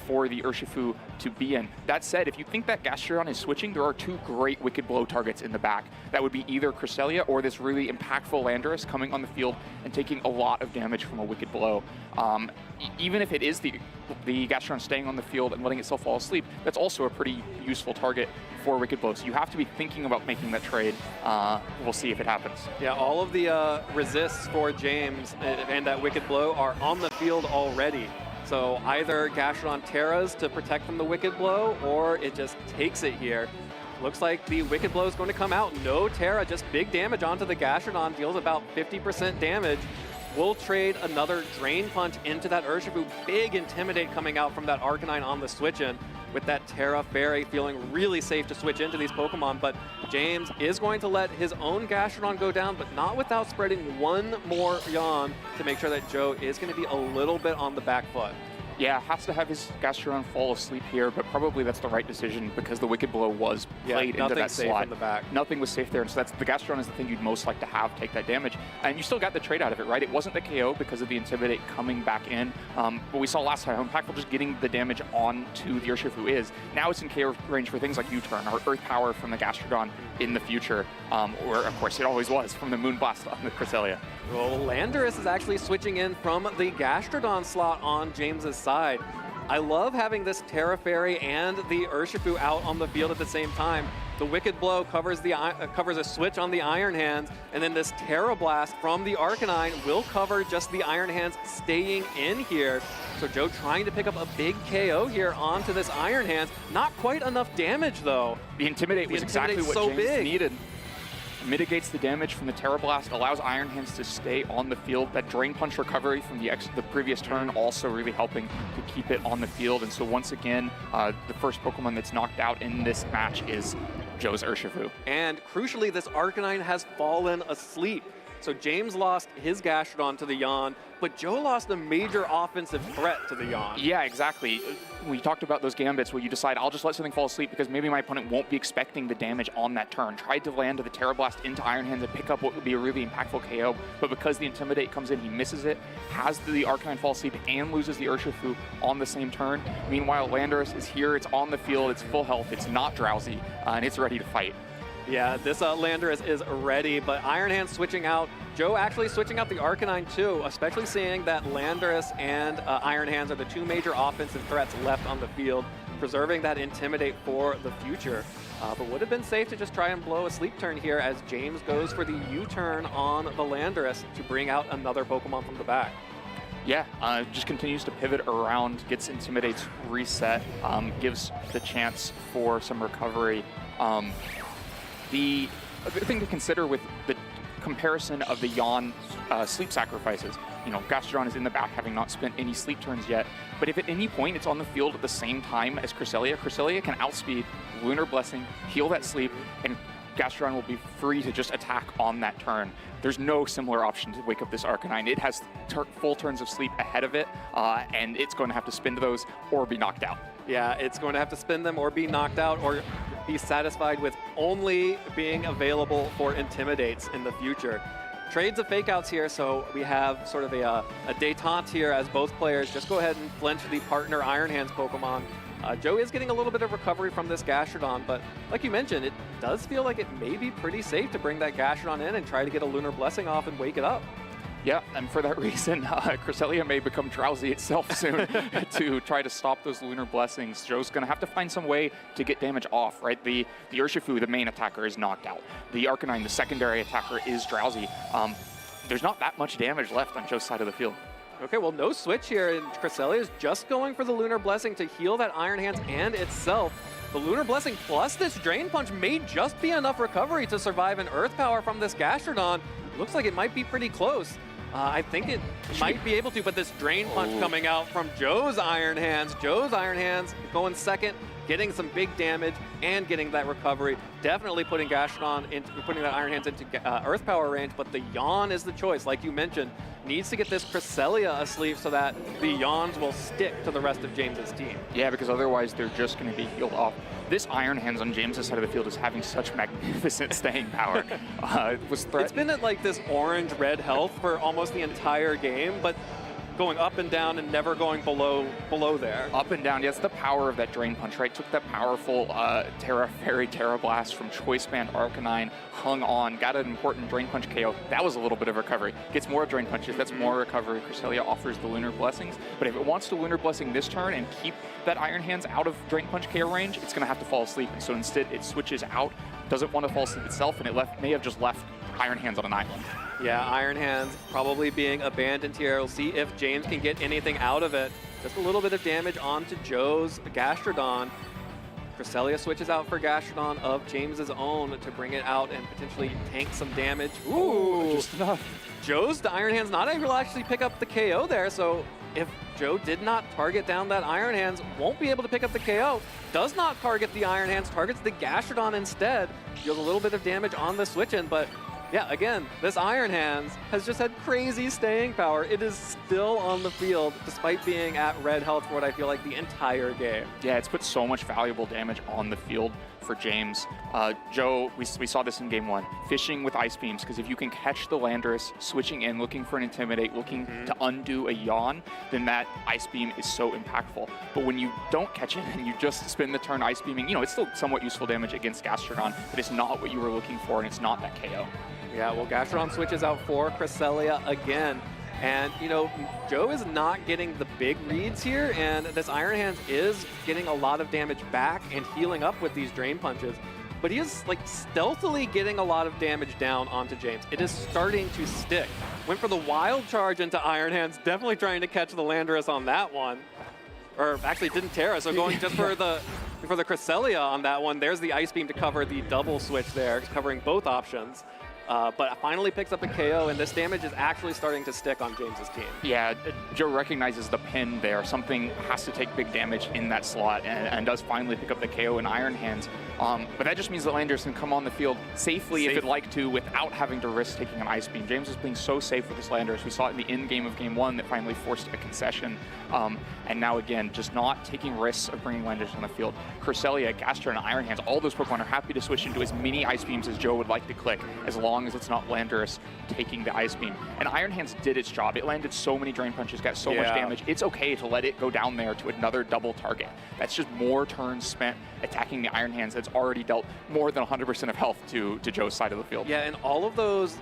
for the Urshifu to be in. That said, if you think that Gastrodon is switching, there are two great Wicked Blow targets in the back. That would be either Cresselia or this really impactful Landorus coming on the field and taking a lot of damage from a Wicked Blow. Even if it is the Gastrodon staying on the field and letting itself fall asleep, that's also a pretty useful target for Wicked Blow. So you have to be thinking about making that trade. We'll see if it happens. Yeah, all of the resists for James and that Wicked Blow are on the field already. So either Gastrodon Terras to protect from the Wicked Blow, or it just takes it here. Looks like the Wicked Blow is going to come out. No Terra, just big damage onto the Gastrodon, deals about 50% damage. We'll trade another Drain Punch into that Urshifu. Big Intimidate coming out from that Arcanine on the switch-in, with that Terra Fairy feeling really safe to switch into these Pokemon. But James is going to let his own Gastrodon go down, but not without spreading one more yawn to make sure that Joe is going to be a little bit on the back foot. Yeah, has to have his Gastrodon fall asleep here, but probably that's the right decision because the Wicked Blow was played into that safe slot. in the back. Nothing was safe there, and so that's the Gastrodon is the thing you'd most like to have take that damage. And you still got the trade out of it, right? It wasn't the KO because of the Intimidate coming back in, but we saw last time how impactful just getting the damage onto the Urshifu is. Now it's in KO range for things like U-turn or Earth Power from the Gastrodon in the future, or of course it always was from the Moonblast on the Cresselia. Well, Landorus is actually switching in from the Gastrodon slot on James's side. I love having this Terra Fairy and the Urshifu out on the field at the same time. The Wicked Blow covers a switch on the Iron Hands, and then this Terra Blast from the Arcanine will cover just the Iron Hands staying in here. So Joe trying to pick up a big KO here onto this Iron Hands. Not quite enough damage though. The Intimidate was exactly what James needed. Mitigates the damage from the Terra Blast, allows Iron Hands to stay on the field. That Drain Punch recovery from the previous turn also really helping to keep it on the field. And so once again, the first Pokemon that's knocked out in this match is Joe's Urshifu. And crucially, this Arcanine has fallen asleep. So James lost his Gastrodon to the yawn, but Joe lost a major offensive threat to the yawn. Yeah, exactly. We talked about those gambits where you decide, I'll just let something fall asleep because maybe my opponent won't be expecting the damage on that turn. Tried to land the Terra Blast into Iron Hands and pick up what would be a really impactful KO, but because the Intimidate comes in, he misses it, has the Arcanine fall asleep, and loses the Urshifu on the same turn. Meanwhile, Landorus is here, it's on the field, it's full health, it's not drowsy, and it's ready to fight. Yeah, this Landorus is ready, but Iron Hands switching out. Joe actually switching out the Arcanine too, especially seeing that Landorus and Iron Hands are the two major offensive threats left on the field, preserving that Intimidate for the future. But would have been safe to just try and blow a sleep turn here as James goes for the U-turn on the Landorus to bring out another Pokemon from the back. Yeah, just continues to pivot around, gets Intimidates reset, gives the chance for some recovery. The other thing to consider with the comparison of the yawn sleep sacrifices, you know, Gastrodon is in the back having not spent any sleep turns yet, but if at any point it's on the field at the same time as Cresselia, Cresselia can outspeed, Lunar Blessing, heal that sleep, and Gastrodon will be free to just attack on that turn. There's no similar option to wake up this Arcanine. It has full turns of sleep ahead of it, and it's going to have to spin those or be knocked out. Yeah, it's going to have to spin them or be knocked out or be satisfied with only being available for Intimidates in the future. Trades of fake outs here, so we have sort of a détente here as both players just go ahead and flinch the partner Iron Hands Pokemon. Joe is getting a little bit of recovery from this Gastrodon, but like you mentioned, it does feel like it may be pretty safe to bring that Gastrodon in and try to get a Lunar Blessing off and wake it up. Yeah, and for that reason, Cresselia may become drowsy itself soon to try to stop those Lunar Blessings. Joe's going to have to find some way to get damage off, right? The Urshifu, the main attacker, is knocked out. The Arcanine, the secondary attacker, is drowsy. There's not that much damage left on Joe's side of the field. Okay, well, no switch here, and Cresselia is just going for the Lunar Blessing to heal that Iron Hands and itself. The Lunar Blessing plus this Drain Punch may just be enough recovery to survive an Earth Power from this Gastrodon. Looks like it might be pretty close. I think it might be able to, but this Drain Punch coming out from Joe's Iron Hands. Joe's Iron Hands going second, getting some big damage and getting that recovery. Definitely putting Gastrodon into, putting that Iron Hands into Earth Power range, but the Yawn is the choice. Like you mentioned, needs to get this Cresselia asleep so that the Yawns will stick to the rest of James's team. Yeah, because otherwise they're just going to be healed off. This Iron Hands on James's side of the field is having such magnificent staying power. It's been at like this orange-red health for almost the entire game, but going up and down and never going below there. Up and down, yes, the power of that Drain Punch, right? Took that powerful Terra Fairy Terra Blast from Choice Band Arcanine, hung on, got an important Drain Punch KO. That was a little bit of recovery. Gets more Drain Punches, that's more recovery. Cresselia offers the Lunar Blessings, but if it wants to Lunar Blessing this turn and keep that Iron Hands out of Drain Punch KO range, it's going to have to fall asleep. And so instead, it switches out, doesn't want to fall asleep itself, and it may have just left Iron Hands on an island. Yeah, Iron Hands probably being abandoned here. We'll see if James can get anything out of it. Just a little bit of damage onto Joe's Gastrodon. Cresselia switches out for Gastrodon of James's own to bring it out and potentially tank some damage. Ooh, just enough. Joe's Iron Hands not able to actually pick up the KO there, so if Joe did not target down that Iron Hands, won't be able to pick up the KO. Does not target the Iron Hands, targets the Gastrodon instead. Deals a little bit of damage on the switch-in, but yeah, again, this Iron Hands has just had crazy staying power. It is still on the field despite being at red health for what I feel like the entire game. Yeah, it's put so much valuable damage on the field for James. Joe, we saw this in game one, fishing with Ice Beams, because if you can catch the Landorus, switching in, looking for an Intimidate, looking to undo a Yawn, then that Ice Beam is so impactful. But when you don't catch it and you just spend the turn Ice Beaming, you know, it's still somewhat useful damage against Gastrodon, but it's not what you were looking for, and it's not that KO. Yeah, well, Gastrodon switches out for Cresselia again. And, you know, Joe is not getting the big reads here, and this Iron Hands is getting a lot of damage back and healing up with these Drain Punches. But he is, like, stealthily getting a lot of damage down onto James. It is starting to stick. Went for the Wild Charge into Iron Hands, definitely trying to catch the Landorus on that one. Or actually didn't Terra, so going just for the Cresselia on that one. There's the Ice Beam to cover the double switch there, covering both options. But finally picks up a KO, and this damage is actually starting to stick on James's team. Yeah, Joe recognizes the pin there. Something has to take big damage in that slot, and does finally pick up the KO in Iron Hands. But that just means that Landorus can come on the field safely if it'd like to, without having to risk taking an Ice Beam. James is being so safe with this Landorus. We saw it in the end game of game one that finally forced a concession. And now again, just not taking risks of bringing Landorus on the field. Cresselia, Gastrodon, and Iron Hands, all those Pokemon are happy to switch into as many Ice Beams as Joe would like to click, as long as it's not Landorus taking the Ice Beam. And Iron Hands did its job. It landed so many Drain Punches, got so much damage. It's okay to let it go down there to another double target. That's just more turns spent attacking the Iron Hands that's already dealt more than 100% of health to Joe's side of the field. Yeah, and all of those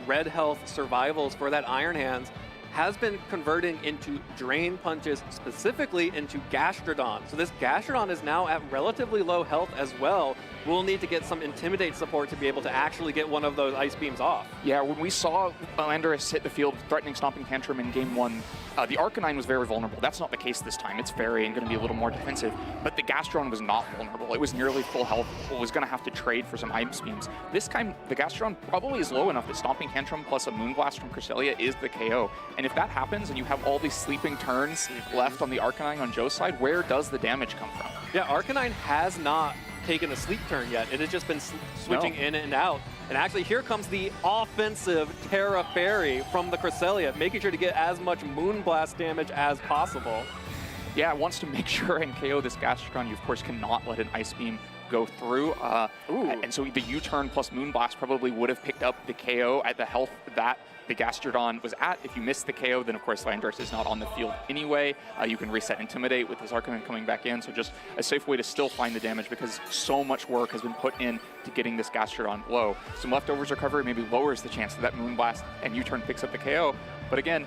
red health survivals for that Iron Hands has been converting into Drain Punches, specifically into Gastrodon. So this Gastrodon is now at relatively low health as well. We'll need to get some Intimidate support to be able to actually get one of those Ice Beams off. Yeah, when we saw Landorus hit the field threatening Stomping Tantrum in game one, the Arcanine was very vulnerable. That's not the case this time. It's fairy and going to be a little more defensive, but the Gastrodon was not vulnerable. It was nearly full health. It was going to have to trade for some Ice Beams. This time, the Gastrodon probably is low enough that Stomping Tantrum plus a Moonblast from Cresselia is the KO. And if that happens and you have all these sleeping turns left on the Arcanine on Joe's side, where does the damage come from? Yeah, Arcanine has not taken a sleep turn yet. It has just been switching in and out. And actually, here comes the offensive Terra Fairy from the Cresselia, making sure to get as much Moonblast damage as possible. Yeah, it wants to make sure and KO this Gastrodon. You, of course, cannot let an Ice Beam go through. And so the U-turn plus Moonblast probably would have picked up the KO at the health that the Gastrodon was at. If you miss the KO, then of course Landorus is not on the field anyway. You can reset Intimidate with his Arcanine coming back in, so just a safe way to still find the damage because so much work has been put in to getting this Gastrodon low. Some leftovers recovery maybe lowers the chance that Moonblast and U-turn picks up the KO. But again,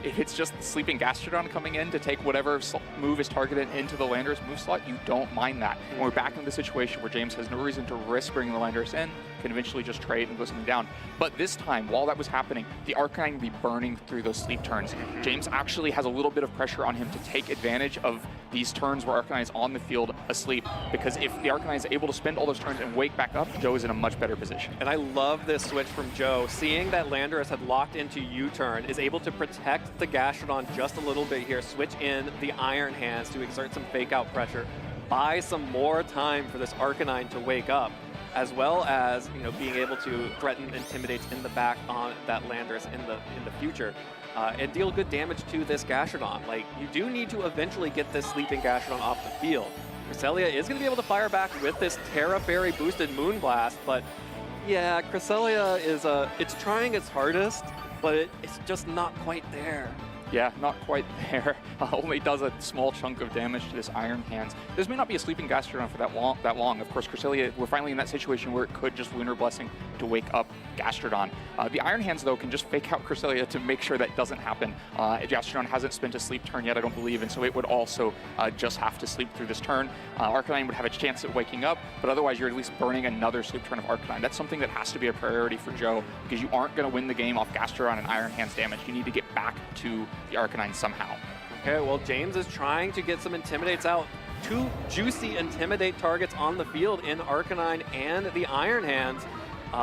if it's just the sleeping Gastrodon coming in to take whatever move is targeted into the Landorus move slot, you don't mind that. And we're back in the situation where James has no reason to risk bringing the Landorus in, can eventually just trade and go something down. But this time, while that was happening, the Arcanine will be burning through those sleep turns. James actually has a little bit of pressure on him to take advantage of these turns where Arcanine is on the field asleep, because if the Arcanine is able to spend all those turns and wake back up, Joe is in a much better position. And I love this switch from Joe. Seeing that Landorus had locked into U-turn, is able to protect the Gastrodon just a little bit here, switch in the Iron Hands to exert some fake out pressure. buy some more time for this Arcanine to wake up, as well as being able to threaten Intimidates in the back on that Landorus in the future, and deal good damage to this Gastrodon. Like, you do need to eventually get this sleeping Gastrodon off the field. Cresselia is going to be able to fire back with this Terra Fairy boosted Moonblast, but yeah, Cresselia is it's trying its hardest, but it's just not quite there. Yeah, not quite there. Only does a small chunk of damage to this Iron Hands. This may not be a sleeping Gastrodon for that long. Of course, Cresselia, we're finally in that situation where it could just Lunar Blessing to wake up Gastrodon. The Iron Hands, though, can just fake out Cresselia to make sure that doesn't happen. Gastrodon hasn't spent a sleep turn yet, I don't believe, and so it would also just have to sleep through this turn. Arcanine would have a chance at waking up, but otherwise you're at least burning another sleep turn of Arcanine. That's something that has to be a priority for Joe, because you aren't going to win the game off Gastrodon and Iron Hands damage. You need to get back to the Arcanine somehow. Okay, well, James is trying to get some Intimidates out. 2 juicy Intimidate targets on the field in Arcanine and the Iron Hands,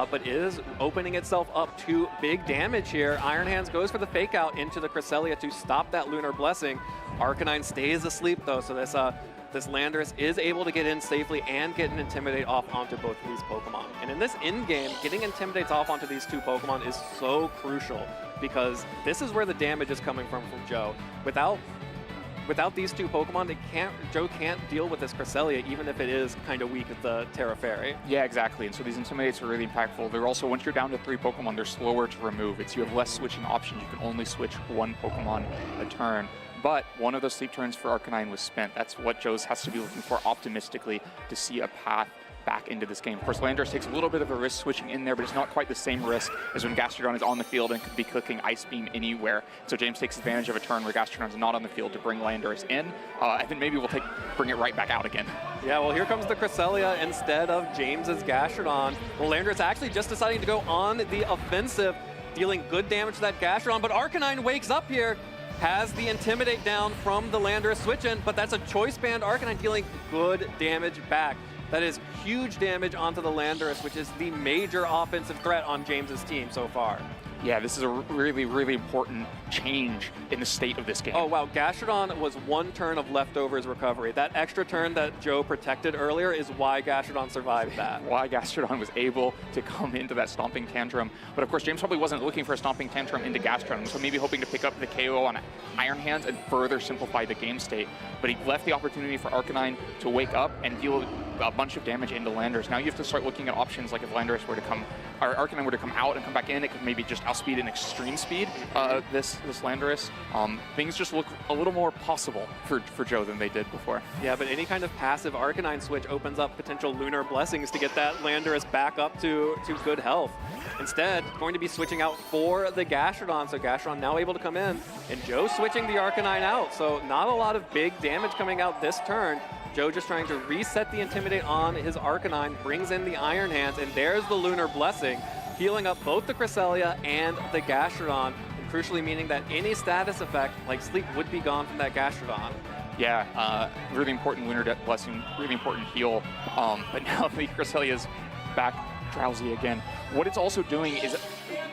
but is opening itself up to big damage here. Iron Hands goes for the fake out into the Cresselia to stop that Lunar Blessing. Arcanine stays asleep, though, so this Landorus is able to get in safely and get an Intimidate off onto both of these Pokemon. And in this in-game, getting Intimidates off onto these 2 Pokemon is so crucial, because this is where the damage is coming from Joe. Without these 2 Pokemon, Joe can't deal with this Cresselia, even if it is kind of weak at the Terra Fairy. Yeah, exactly. And so these Intimidates are really impactful. They're also, once you're down to 3 Pokemon, they're slower to remove. You have less switching options. You can only switch 1 Pokemon a turn. But one of those sleep turns for Arcanine was spent. That's what Joe's has to be looking for optimistically to see a path back into this game. Of course, Landorus takes a little bit of a risk switching in there, but it's not quite the same risk as when Gastrodon is on the field and could be clicking Ice Beam anywhere. So James takes advantage of a turn where Gastrodon is not on the field to bring Landorus in. I think maybe we'll bring it right back out again. Yeah, well, here comes the Cresselia instead of James's Gastrodon. Well, Landorus actually just deciding to go on the offensive, dealing good damage to that Gastrodon, but Arcanine wakes up here, has the Intimidate down from the Landorus switch in, but that's a Choice Band Arcanine dealing good damage back. That is huge damage onto the Landorus, which is the major offensive threat on James's team so far. Yeah, this is a really, really important change in the state of this game. Oh, wow. Gastrodon was 1 turn of leftovers recovery. That extra turn that Joe protected earlier is why Gastrodon survived that. Why Gastrodon was able to come into that Stomping Tantrum. But of course, James probably wasn't looking for a Stomping Tantrum into Gastrodon, so maybe hoping to pick up the KO on Iron Hands and further simplify the game state. But he left the opportunity for Arcanine to wake up and deal a bunch of damage into Landorus. Now you have to start looking at options like if Landorus were to come, or Arcanine were to come out and come back in, it could maybe just outspeed and extreme speed this Landorus. Things just look a little more possible for Joe than they did before. Yeah, but any kind of passive Arcanine switch opens up potential Lunar Blessings to get that Landorus back up to good health. Instead, going to be switching out for the Gastrodon, so Gastrodon now able to come in, and Joe switching the Arcanine out, so not a lot of big damage coming out this turn. Joe just trying to reset the Intimidate on his Arcanine, brings in the Iron Hands, and there's the Lunar Blessing, healing up both the Cresselia and the Gastrodon, and crucially meaning that any status effect, like sleep, would be gone from that Gastrodon. Yeah, really important Lunar Blessing, really important heal, but now the Cresselia is back drowsy again. What it's also doing is,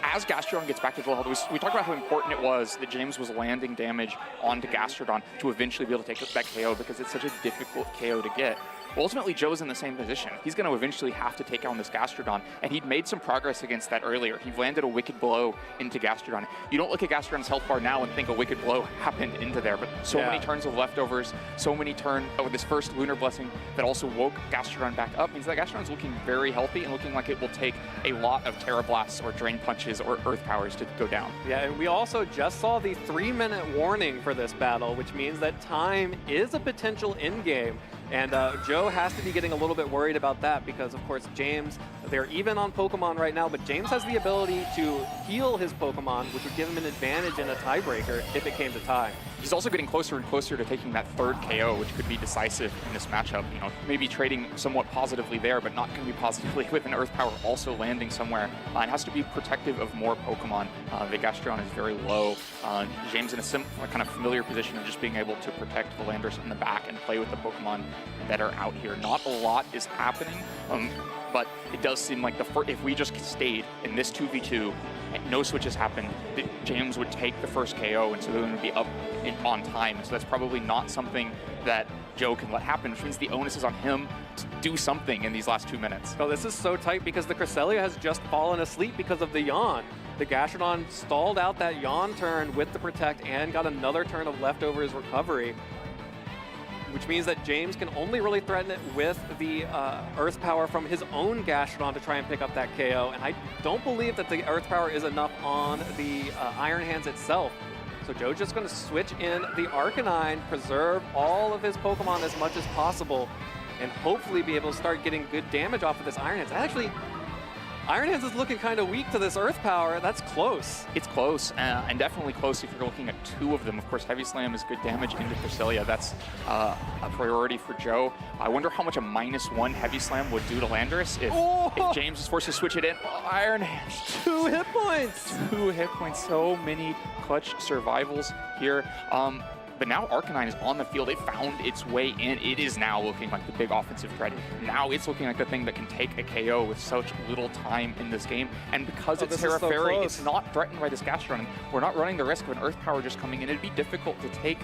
as Gastrodon gets back to full health, we talked about how important it was that James was landing damage onto Gastrodon to eventually be able to take that KO, because it's such a difficult KO to get. Well, ultimately, Joe's in the same position. He's going to eventually have to take on this Gastrodon, and he'd made some progress against that earlier. He landed a Wicked Blow into Gastrodon. You don't look at Gastrodon's health bar now and think a Wicked Blow happened into there, but so many turns of leftovers, so many turns of this first Lunar Blessing that also woke Gastrodon back up means that Gastrodon's looking very healthy and looking like it will take a lot of Terra Blasts or Drain Punches or Earth Powers to go down. Yeah, and we also just saw the 3-minute warning for this battle, which means that time is a potential in-game. And Joe has to be getting a little bit worried about that because, of course, James, they're even on Pokemon right now, but James has the ability to heal his Pokemon, which would give him an advantage in a tiebreaker if it came to tie. He's also getting closer and closer to taking that 3rd KO, which could be decisive in this matchup. You know, maybe trading somewhat positively there, but not going to be positively with an Earth Power also landing somewhere. It has to be protective of more Pokemon. The Gastrodon is very low. James in a kind of familiar position of just being able to protect the Landorus in the back and play with the Pokemon that are out here. Not a lot is happening, but it does seem like if we just stayed in this 2v2, and no switches happen, that James would take the first KO, and so they're going to be up on time. So that's probably not something that Joe can let happen, which means the onus is on him to do something in these last 2 minutes. Oh, this is so tight because the Cresselia has just fallen asleep because of the yawn. The Gastrodon stalled out that yawn turn with the Protect and got another turn of leftovers recovery, which means that James can only really threaten it with the Earth Power from his own Gastrodon to try and pick up that KO, and I don't believe that the Earth Power is enough on the Iron Hands itself. So Joe's just going to switch in the Arcanine, preserve all of his Pokemon as much as possible, and hopefully be able to start getting good damage off of this Iron Hands. Actually, Iron Hands is looking kind of weak to this Earth Power. That's close. It's close, and definitely close if you're looking at 2 of them. Of course, Heavy Slam is good damage into Cresselia. That's a priority for Joe. I wonder how much a -1 Heavy Slam would do to Landorus if James is forced to switch it in. Iron Hands. 2 hit points. 2 hit points. So many clutch survivals here. But now Arcanine is on the field. It found its way in. It is now looking like the big offensive threat. Now it's looking like the thing that can take a KO with such little time in this game. And because it's Terra Fairy, it's not threatened by this Gastrodon. We're not running the risk of an Earth Power just coming in. It'd be difficult to take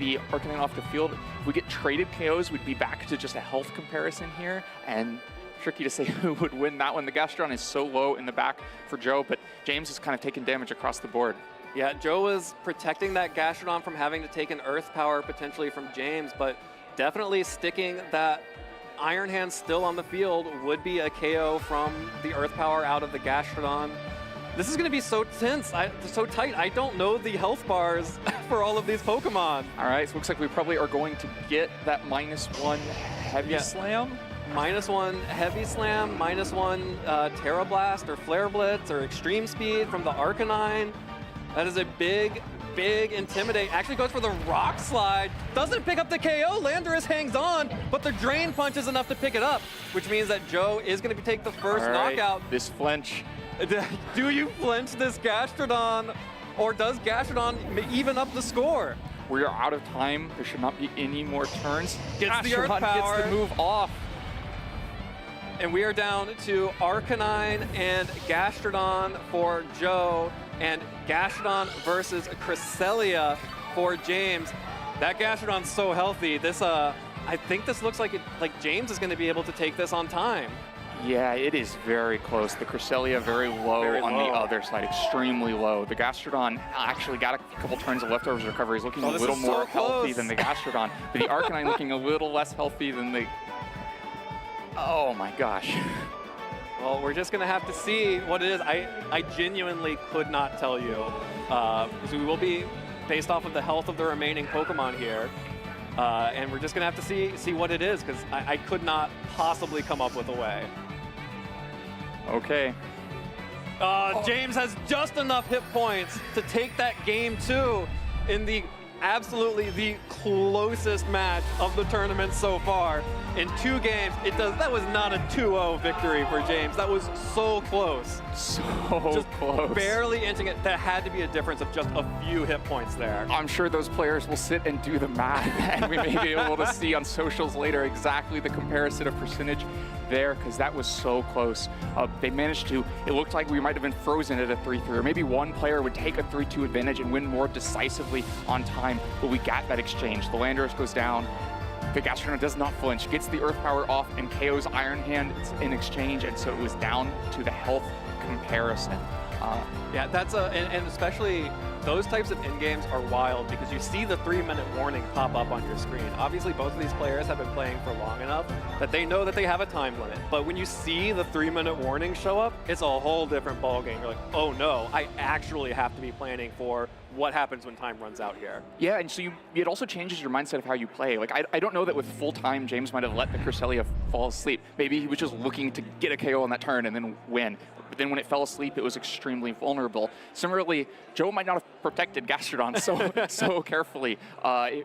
the Arcanine off the field. If we get traded KOs, we'd be back to just a health comparison here. And tricky to say who would win that one. The Gastrodon is so low in the back for Joe, but James is kind of taking damage across the board. Yeah, Joe was protecting that Gastrodon from having to take an Earth Power potentially from James, but definitely sticking that Iron Hand still on the field would be a KO from the Earth Power out of the Gastrodon. This is going to be so tense, so tight. I don't know the health bars for all of these Pokemon. All right, so it looks like we probably are going to get that -1 Heavy Slam. -1 Heavy Slam, -1 Terra Blast or Flare Blitz or Extreme Speed from the Arcanine. That is a big, big Intimidate. Actually goes for the Rock Slide. Doesn't pick up the KO. Landorus hangs on, but the Drain Punch is enough to pick it up, which means that Joe is going to take the first knockout. This flinch. Do you flinch this Gastrodon, or does Gastrodon even up the score? We are out of time. There should not be any more turns. Gets the Earth Power. Gets the move off. And we are down to Arcanine and Gastrodon for Joe, and Gastrodon versus Cresselia for James. That Gastrodon's so healthy. This, I think this looks like James is going to be able to take this on time. Yeah, it is very close. The Cresselia very low on the other side, extremely low. The Gastrodon actually got a couple turns of leftovers recovery. He's looking a little more healthy than the Gastrodon, but the Arcanine looking a little less healthy than the... Oh my gosh. Well, we're just gonna have to see what it is. I genuinely could not tell you, because we will be based off of the health of the remaining Pokemon here, and we're just gonna have to see what it is, because I could not possibly come up with a way. Okay. James has just enough hit points to take that game 2 in the absolutely the closest match of the tournament so far. In 2 games, that was not a 2-0 victory for James. That was so close. So just close. Barely inching it. That had to be a difference of just a few hit points there. I'm sure those players will sit and do the math, and we may be able to see on socials later exactly the comparison of percentage there, because that was so close. They managed to, it looked like we might have been frozen at a 3-3, or maybe one player would take a 3-2 advantage and win more decisively on time, but we got that exchange. The Landorus goes down. The Gastrodon does not flinch, gets the Earth Power off, and KO's Iron Hand in exchange, and so it was down to the health comparison. Yeah, that's and especially those types of in-games are wild because you see the 3-minute warning pop up on your screen. Obviously, both of these players have been playing for long enough that they know that they have a time limit. But when you see the 3-minute warning show up, it's a whole different ballgame. You're like, oh no, I actually have to be planning for what happens when time runs out here. Yeah, and so it also changes your mindset of how you play. Like, I don't know that with full time, James might have let the Cresselia fall asleep. Maybe he was just looking to get a KO on that turn and then win. But then when it fell asleep, it was extremely vulnerable. Similarly, Joe might not have protected Gastrodon so carefully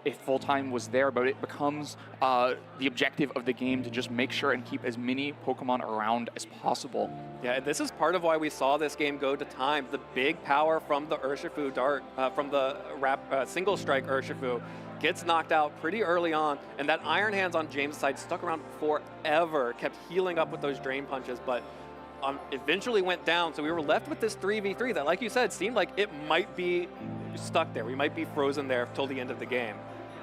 if full time was there, but it becomes the objective of the game to just make sure and keep as many Pokemon around as possible. Yeah, this is part of why we saw this game go to time. The big power from the Urshifu Dart, from the single strike Urshifu, gets knocked out pretty early on, and that Iron Hands on James' side stuck around forever, kept healing up with those Drain Punches, but eventually went down, so we were left with this 3v3 that, like you said, seemed like it might be stuck there. We might be frozen there till the end of the game.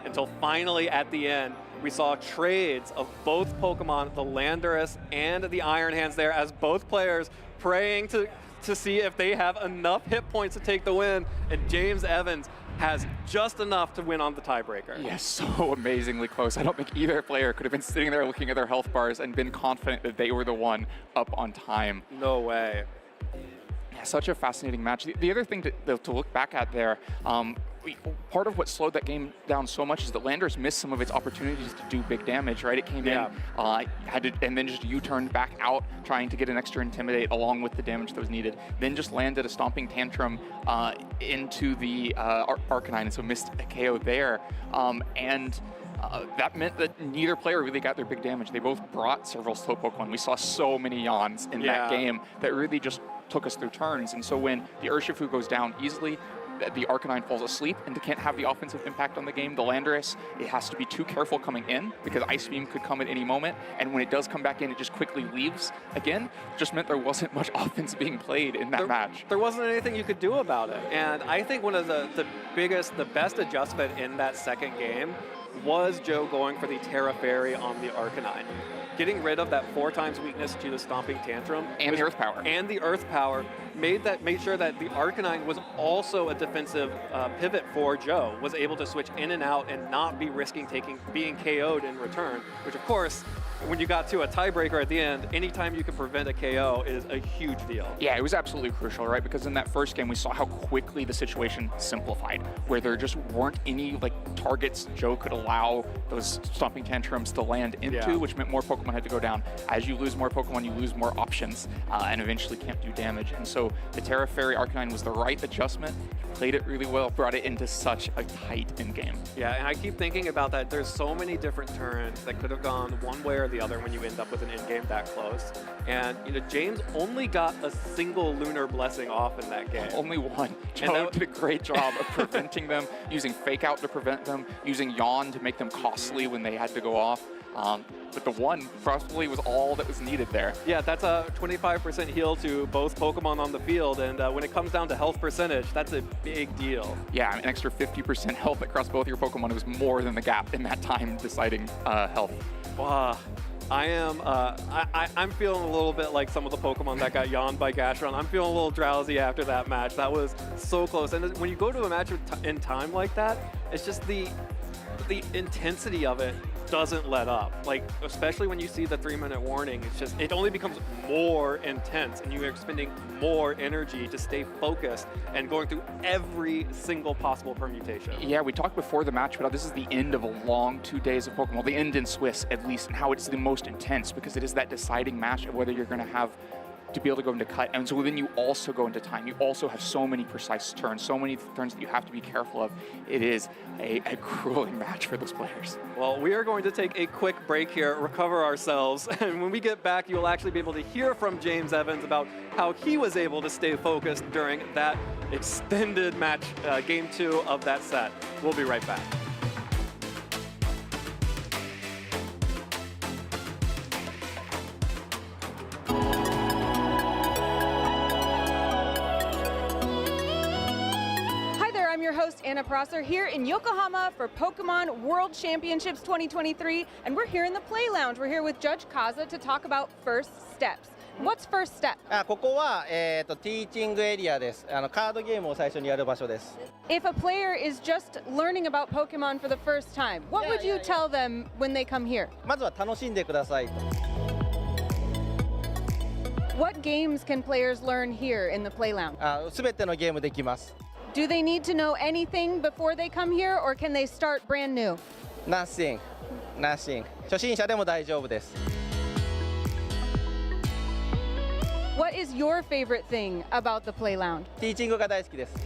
Until finally, at the end, we saw trades of both Pokemon, the Landorus and the Iron Hands there, as both players praying to see if they have enough hit points to take the win, and James Evans has just enough to win on the tiebreaker. Yes, so amazingly close. I don't think either player could have been sitting there looking at their health bars and been confident that they were the one up on time. No way. Yeah, such a fascinating match. The other thing to look back at there, part of what slowed that game down so much is that Landorus missed some of its opportunities to do big damage, right? It came in, and then just U-turned back out, trying to get an extra Intimidate along with the damage that was needed. Then just landed a Stomping Tantrum into the Arcanine, and so missed a KO there. That meant that neither player really got their big damage. They both brought several slow Pokemon. We saw so many yawns in that game that really just took us through turns. And so when the Urshifu goes down easily, the Arcanine falls asleep and can't have the offensive impact on the game. The Landorus, it has to be too careful coming in because Ice Beam could come at any moment. And when it does come back in, it just quickly leaves again. Just meant there wasn't much offense being played in that match. There wasn't anything you could do about it. And I think one of the best adjustment in that second game was Joe going for the Terra Fairy on the Arcanine. Getting rid of that 4 times weakness to the Stomping Tantrum. And the Earth Power. And the Earth Power made sure that the Arcanine was also a defensive pivot for Joe, was able to switch in and out and not be risking being KO'd in return, which of course, when you got to a tiebreaker at the end, anytime you can prevent a KO is a huge deal. Yeah, it was absolutely crucial, right? Because in that first game, we saw how quickly the situation simplified, where there just weren't any targets Joe could allow those Stomping Tantrums to land into, which meant more Pokemon had to go down. As you lose more Pokemon, you lose more options, and eventually can't do damage. And so the Terra Fairy Arcanine was the right adjustment, played it really well, brought it into such a tight end game. Yeah, and I keep thinking about that. There's so many different turns that could have gone one way or the other when you end up with an end game that close. And James only got a single Lunar Blessing off in that game. Only one. Joe did a great job of preventing them, using Fake Out to prevent them, using Yawn to make them costly when they had to go off. But the one probably was all that was needed there. Yeah, that's a 25% heal to both Pokemon on the field, and when it comes down to health percentage, that's a big deal. Yeah, an extra 50% health across both your Pokemon was more than the gap in that time deciding health. Wow. I'm feeling a little bit like some of the Pokemon that got yawned by Gastron. I'm feeling a little drowsy after that match. That was so close. And when you go to a match in time like that, it's just the intensity of it doesn't let up. Especially when you see the 3-minute warning, it only becomes more intense, and you are spending more energy to stay focused and going through every single possible permutation. Yeah, we talked before the match about how this is the end of a long 2 days of Pokemon, the end in Swiss at least, and how it's the most intense because it is that deciding match of whether you're going to have to be able to go into cut. And so then you also go into time. You also have so many precise turns, so many turns that you have to be careful of. It is a grueling match for those players. Well, we are going to take a quick break here, recover ourselves, and when we get back, you'll actually be able to hear from James Evans about how he was able to stay focused during that extended match, game 2 of that set. We'll be right back. Host Anna Prosser here in Yokohama for Pokemon World Championships 2023, and we're here in the Play Lounge. We're here with Judge Kaza to talk about first steps. What's first step? ここはティーチングエリアです。カードゲームを最初にやる場所です。If a player is just learning about Pokemon for the first time, what would you tell them when they come here? まずは楽しんでくださいと。What games can players learn here in the Play Lounge? すべてのゲームできます。Do they need to know anything before they come here, or can they start brand new? Nothing. 初心者でも大丈夫です。What is your favorite thing about the Play Lounge? ティーチングが大好きです。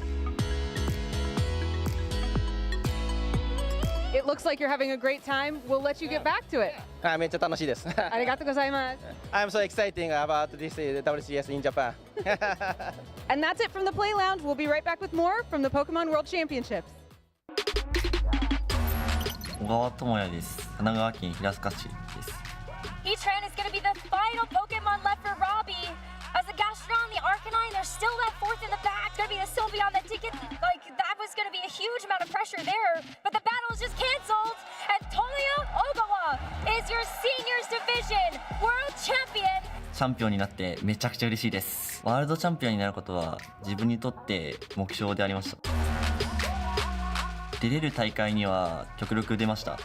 It looks like you're having a great time. We'll let you get back to it. めっちゃ楽しいです。ありがとうございます。I'm so excited about this WCS in Japan. And that's it from the Play Lounge. We'll be right back with more from the Pokemon World Championships. 小川智也です。神奈川県平塚市です。Each round is going to be the final Pokemon left for Robbie. as the Gastrodon, the Arcanine, they're still that fourth in the back. It's going to be a Sylveon that did get, like, that was going to be a huge amount of pressure there, but the battle is just canceled, and Tomoya Ogawa is your seniors division world champion. チャンピオンになってめちゃくちゃ嬉しいです。ワールドチャンピオンになることは自分にとって目標でありました。出れる大会には極力出ました。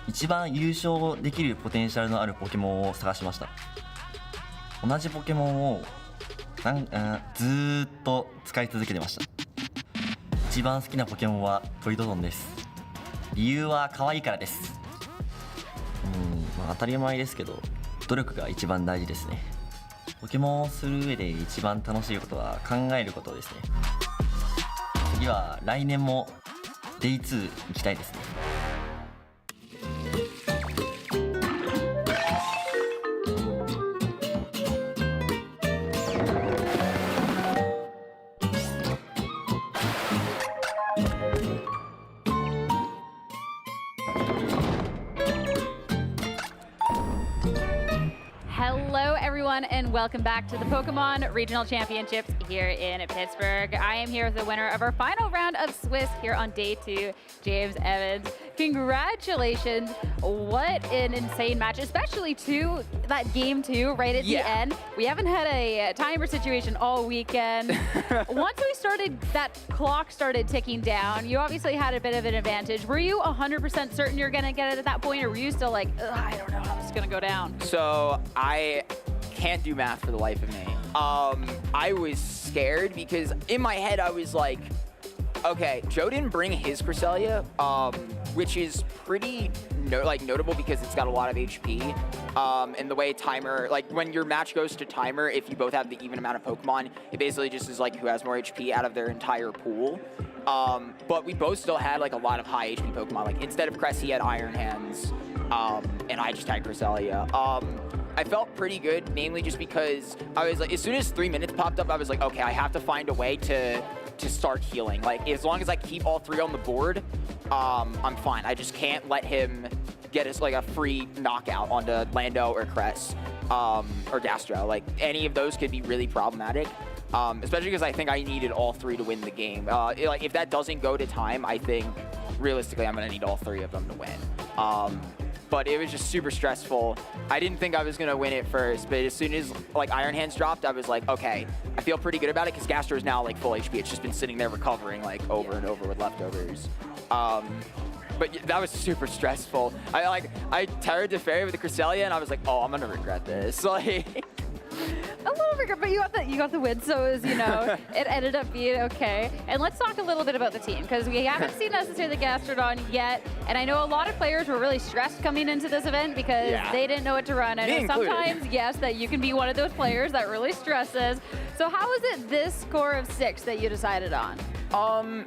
一番優勝できるポテンシャルのあるポケモンを探しました。同じポケモンをずーっと使い続けてました。一番好きなポケモンはトリドドンです。理由は可愛いからです。当たり前ですけど努力が一番大事ですね。ポケモンをする上で一番楽しいことは考えることですね。次は来年もデイ2行きたいですね。Hello, everyone, and welcome back to the Pokemon Regional Championships here in Pittsburgh. I am here with the winner of our final round of Swiss here on day 2, James Evans. Congratulations. What an insane match, especially to that game 2 right at the end. We haven't had a timer situation all weekend. Once we started, that clock started ticking down, you obviously had a bit of an advantage. Were you 100% certain you're going to get it at that point, or were you still like, I don't know how this is going to go down? So I can't do math for the life of me. I was scared because in my head I was like, okay, Joe didn't bring his Cresselia, which is pretty notable because it's got a lot of HP. And the way timer, like when your match goes to timer, if you both have the even amount of Pokemon, it basically just is like who has more HP out of their entire pool. But we both still had like a lot of high HP Pokemon. Like instead of Cress, he had Iron Hands, and I just had Cresselia. I felt pretty good, namely just because I was like, as soon as 3 minutes popped up, I was like, okay, I have to find a way to start healing. Like, as long as I keep all 3 on the board, I'm fine. I just can't let him get us like a free knockout onto Lando or Cress, or Gastro. Like, any of those could be really problematic, especially because I think I needed all 3 to win the game. Like, if that doesn't go to time, I think, realistically, I'm going to need all 3 of them to win. But it was just super stressful. I didn't think I was gonna win it first, but as soon as like Iron Hands dropped, I was like, okay, I feel pretty good about it because Gastro is now like full HP. It's just been sitting there recovering like over and over with leftovers. But that was super stressful. I Terra Fairy with the Cresselia, and I was like, oh, I'm gonna regret this. Like. A little bigger, but you got the win, so it was, it ended up being okay. And let's talk a little bit about the team, because we haven't seen necessarily the Gastrodon yet, and I know a lot of players were really stressed coming into this event because they didn't know what to run. I know sometimes, yes, that you can be one of those players that really stresses. So how is it this score of 6 that you decided on?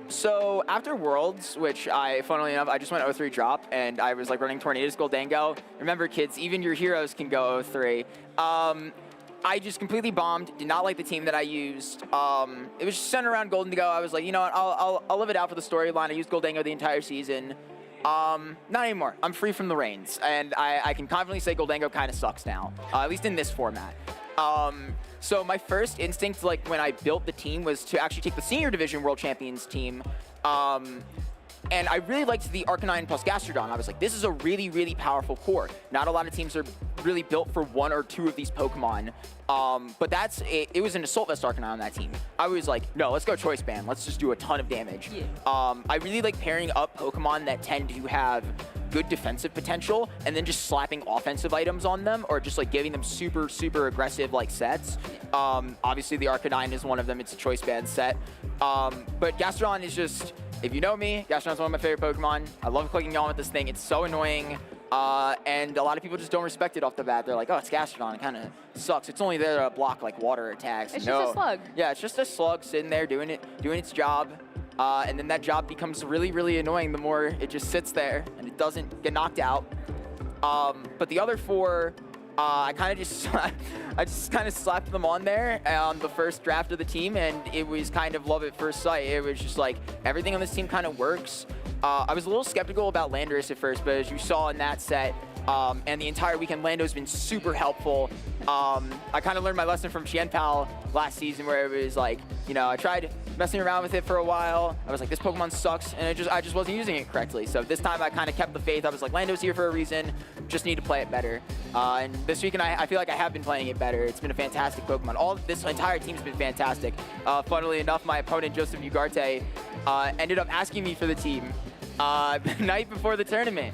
So after Worlds, which funnily enough, I just went 0-3 drop, and I was like running Tornadus Goldango. Remember, kids, even your heroes can go 0-3. I just completely bombed, did not like the team that I used. It was just centered around Goldango. I was like, you know what, I'll live it out for the storyline. I used Goldango the entire season. Not anymore. I'm free from the reins, and I can confidently say Goldango kind of sucks now, at least in this format. So my first instinct, like when I built the team, was to actually take the Senior Division World Champions team. And I really liked the Arcanine plus Gastrodon. I was like, this is a really, really powerful core. Not a lot of teams are really built for 1 or 2 of these Pokemon. But it was an Assault Vest Arcanine on that team. I was like, no, let's go Choice Band. Let's just do a ton of damage. Yeah. I really like pairing up Pokemon that tend to have good defensive potential and then just slapping offensive items on them, or just like giving them super, super aggressive like sets. Obviously the Arcanine is one of them. It's a Choice Band set. But Gastrodon is just, if you know me, Gastrodon's one of my favorite Pokemon. I love clicking on with this thing. It's so annoying. And a lot of people just don't respect it off the bat. They're like, oh, it's Gastrodon. It kind of sucks. It's only there to block like water attacks. It's just a slug. Yeah, it's just a slug sitting there doing its job. And then that job becomes really, really annoying the more it just sits there and it doesn't get knocked out. But the other 4, I just kind of slapped them on there on the first draft of the team, and it was kind of love at first sight. It was just like everything on this team kind of works. I was a little skeptical about Landorus at first, but as you saw in that set, and the entire weekend, Lando's been super helpful. I kind of learned my lesson from Qianpao last season, where it was like, you know, I tried messing around with it for a while. I was like, this Pokemon sucks, and I just wasn't using it correctly. So this time I kind of kept the faith. I was like, Lando's here for a reason. Just need to play it better. And this weekend I feel like I have been playing it better. It's been a fantastic Pokemon. This entire team's been fantastic. Funnily enough, my opponent, Joseph Ugarte, ended up asking me for the team the night before the tournament.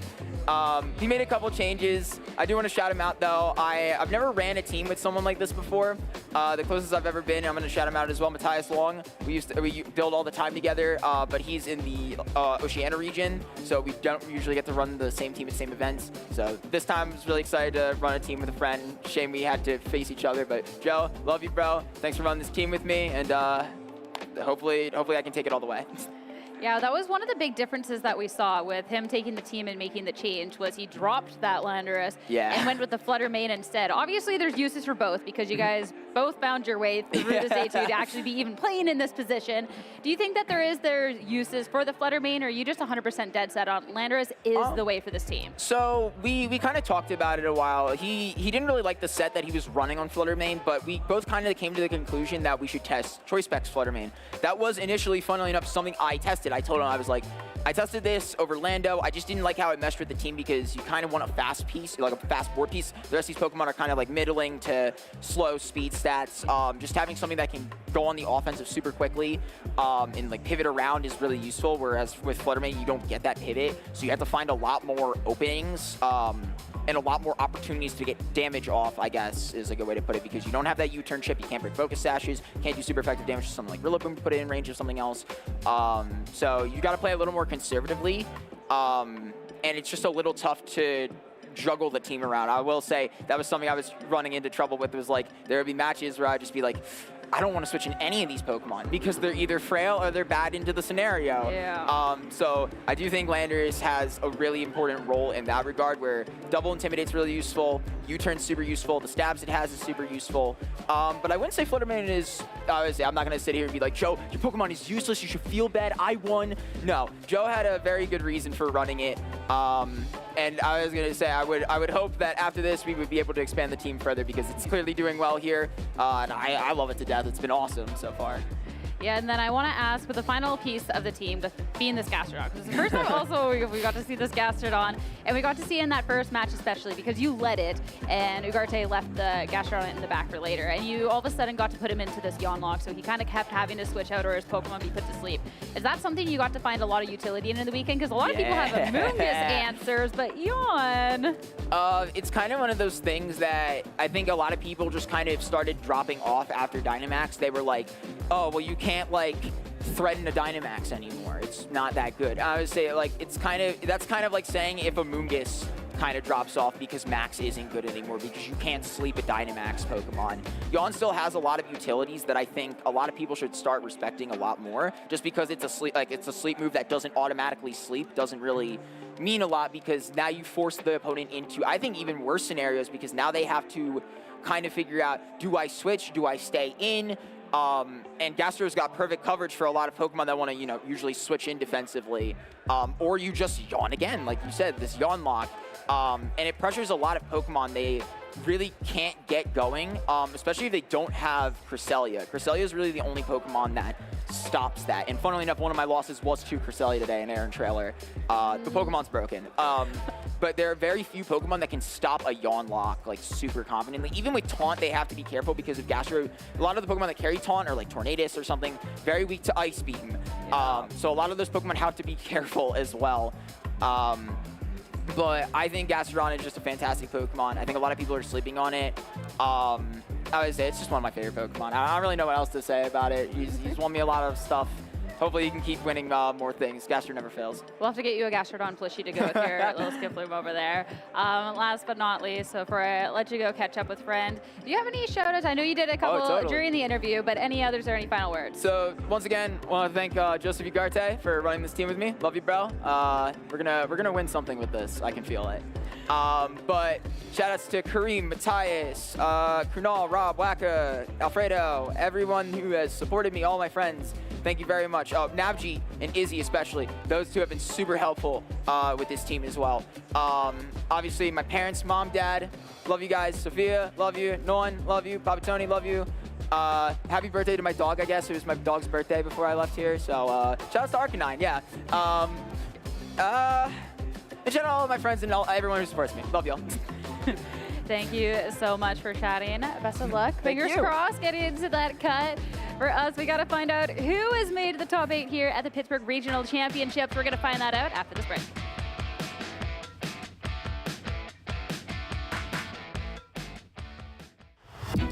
He made a couple changes. I do want to shout him out, though. I've never ran a team with someone like this before. The closest I've ever been, I'm going to shout him out as well, Matthias Long. We build all the time together, but he's in the Oceania region, so we don't usually get to run the same team at same events. So this time I was really excited to run a team with a friend. Shame we had to face each other, but Joe, love you, bro. Thanks for running this team with me, and hopefully I can take it all the way. Yeah, that was one of the big differences that we saw with him taking the team and making the change, was he dropped that Landorus and went with the Flutter Mane instead. Obviously, there's uses for both, because you guys both found your way through this A2 to actually be even playing in this position. Do you think that there uses for the Flutter Mane, or are you just 100% dead set on Landorus is the way for this team? So we kind of talked about it a while. He didn't really like the set that he was running on Flutter Mane, but we both kind of came to the conclusion that we should test Choice Specs Flutter Mane. That was initially, funnily enough, something I tested. I told him, I was like, I tested this over Lando. I just didn't like how it meshed with the team, because you kind of want a fast piece, like a fast board piece. The rest of these Pokemon are kind of like middling to slow speed stats. Just having something that can go on the offensive super quickly and like pivot around is really useful, whereas with Flutter Mane, you don't get that pivot. So you have to find a lot more openings and a lot more opportunities to get damage off, I guess, is a good way to put it, because you don't have that U-turn chip, you can't break focus sashes, can't do super effective damage to something like Rillaboom to put it in range of something else. So you got to play a little more conservatively, and it's just a little tough to juggle the team around. I will say that was something I was running into trouble with. It was like, there would be matches where I'd just be like, I don't want to switch in any of these Pokemon, because they're either frail or they're bad into the scenario. Yeah. So I do think Landorus has a really important role in that regard, where Double Intimidate's really useful, U-turn's super useful, the stabs it has is super useful. But I wouldn't say Flutter Mane is, obviously, I'm not going to sit here and be like, Joe, your Pokemon is useless, you should feel bad, I won. No, Joe had a very good reason for running it. And I was going to say, I would hope that after this, we would be able to expand the team further, because it's clearly doing well here. And I love it to death. It's been awesome so far. Yeah, and then I want to ask, with the final piece of the team, being this Gastrodon, because the first time also we got to see this Gastrodon, and we got to see in that first match especially, because you led it, and Ugarte left the Gastrodon in the back for later, and you all of a sudden got to put him into this yawn lock, so he kind of kept having to switch out or his Pokemon be put to sleep. Is that something you got to find a lot of utility in the weekend? Because a lot of people have Amoonguss answers, but yawn. It's kind of one of those things that I think a lot of people just kind of started dropping off after Dynamax. They were like, oh, well, you can't like threaten a Dynamax anymore. It's not that good. I would say like that's kind of like saying if Amoonguss kind of drops off because Max isn't good anymore, because you can't sleep a Dynamax Pokemon. Yawn still has a lot of utilities that I think a lot of people should start respecting a lot more. Just because it's a sleep move that doesn't automatically sleep doesn't really mean a lot, because now you force the opponent into, I think, even worse scenarios, because now they have to kind of figure out, do I switch? Do I stay in? And Gastro's got perfect coverage for a lot of Pokemon that want to, usually switch in defensively. Or you just yawn again, like you said, this yawn lock. And it pressures a lot of Pokemon. They really can't get going, especially if they don't have Cresselia. Cresselia is really the only Pokemon that stops that. And funnily enough, one of my losses was to Cresselia today in Aaron Trailer. The Pokemon's broken. But there are very few Pokemon that can stop a yawn lock like super confidently. Even with Taunt, they have to be careful, because of Gastro. A lot of the Pokemon that carry Taunt are like Tornadus or something, very weak to Ice Beam. So a lot of those Pokemon have to be careful as well. But I think Gastrodon is just a fantastic Pokemon. I think a lot of people are sleeping on it. I would say it's just one of my favorite Pokemon. I don't really know what else to say about it. He's won me a lot of stuff. Hopefully he can keep winning more things. Gastro never fails. We'll have to get you a Gastrodon plushie to go with your little Skiploom over there. Last but not least, so before I let you go catch up with friend, do you have any shout-outs? I know you did a couple during the interview, but any others or any final words? So once again, I want to thank Joseph Ugarte for running this team with me. Love you, bro. We're gonna win something with this. I can feel it. But shout-outs to Kareem, Matthias, Kunal, Rob, Waka, Alfredo, everyone who has supported me, all my friends. Thank you very much. Navji and Izzy especially, those two have been super helpful with this team as well. Obviously, my parents, mom, dad, love you guys. Sophia, love you. Noan, love you. Papa Tony, love you. Happy birthday to my dog, I guess. It was my dog's birthday before I left here, so shout out to Arcanine, yeah. In general, all of my friends and everyone who supports me. Love y'all. Thank you so much for chatting. Best of luck. Fingers crossed getting into that cut. For us, we got to find out who has made the top 8 here at the Pittsburgh Regional Championships. We're going to find that out after this break.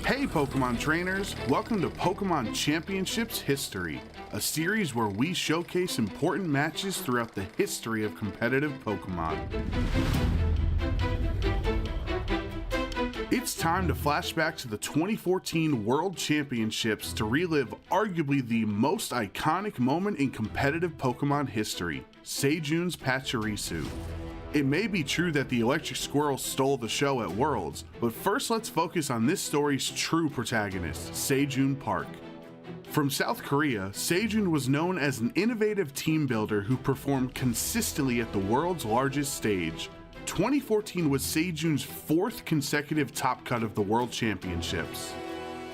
Hey Pokemon trainers, welcome to Pokemon Championships History, a series where we showcase important matches throughout the history of competitive Pokemon. It's time to flash back to the 2014 World Championships to relive arguably the most iconic moment in competitive Pokemon history, Seijune's Pachirisu. It may be true that the Electric Squirrel stole the show at Worlds, but first let's focus on this story's true protagonist, Sejun Park. From South Korea, Sejun was known as an innovative team builder who performed consistently at the world's largest stage. 2014 was Sejun's 4th consecutive top cut of the World Championships.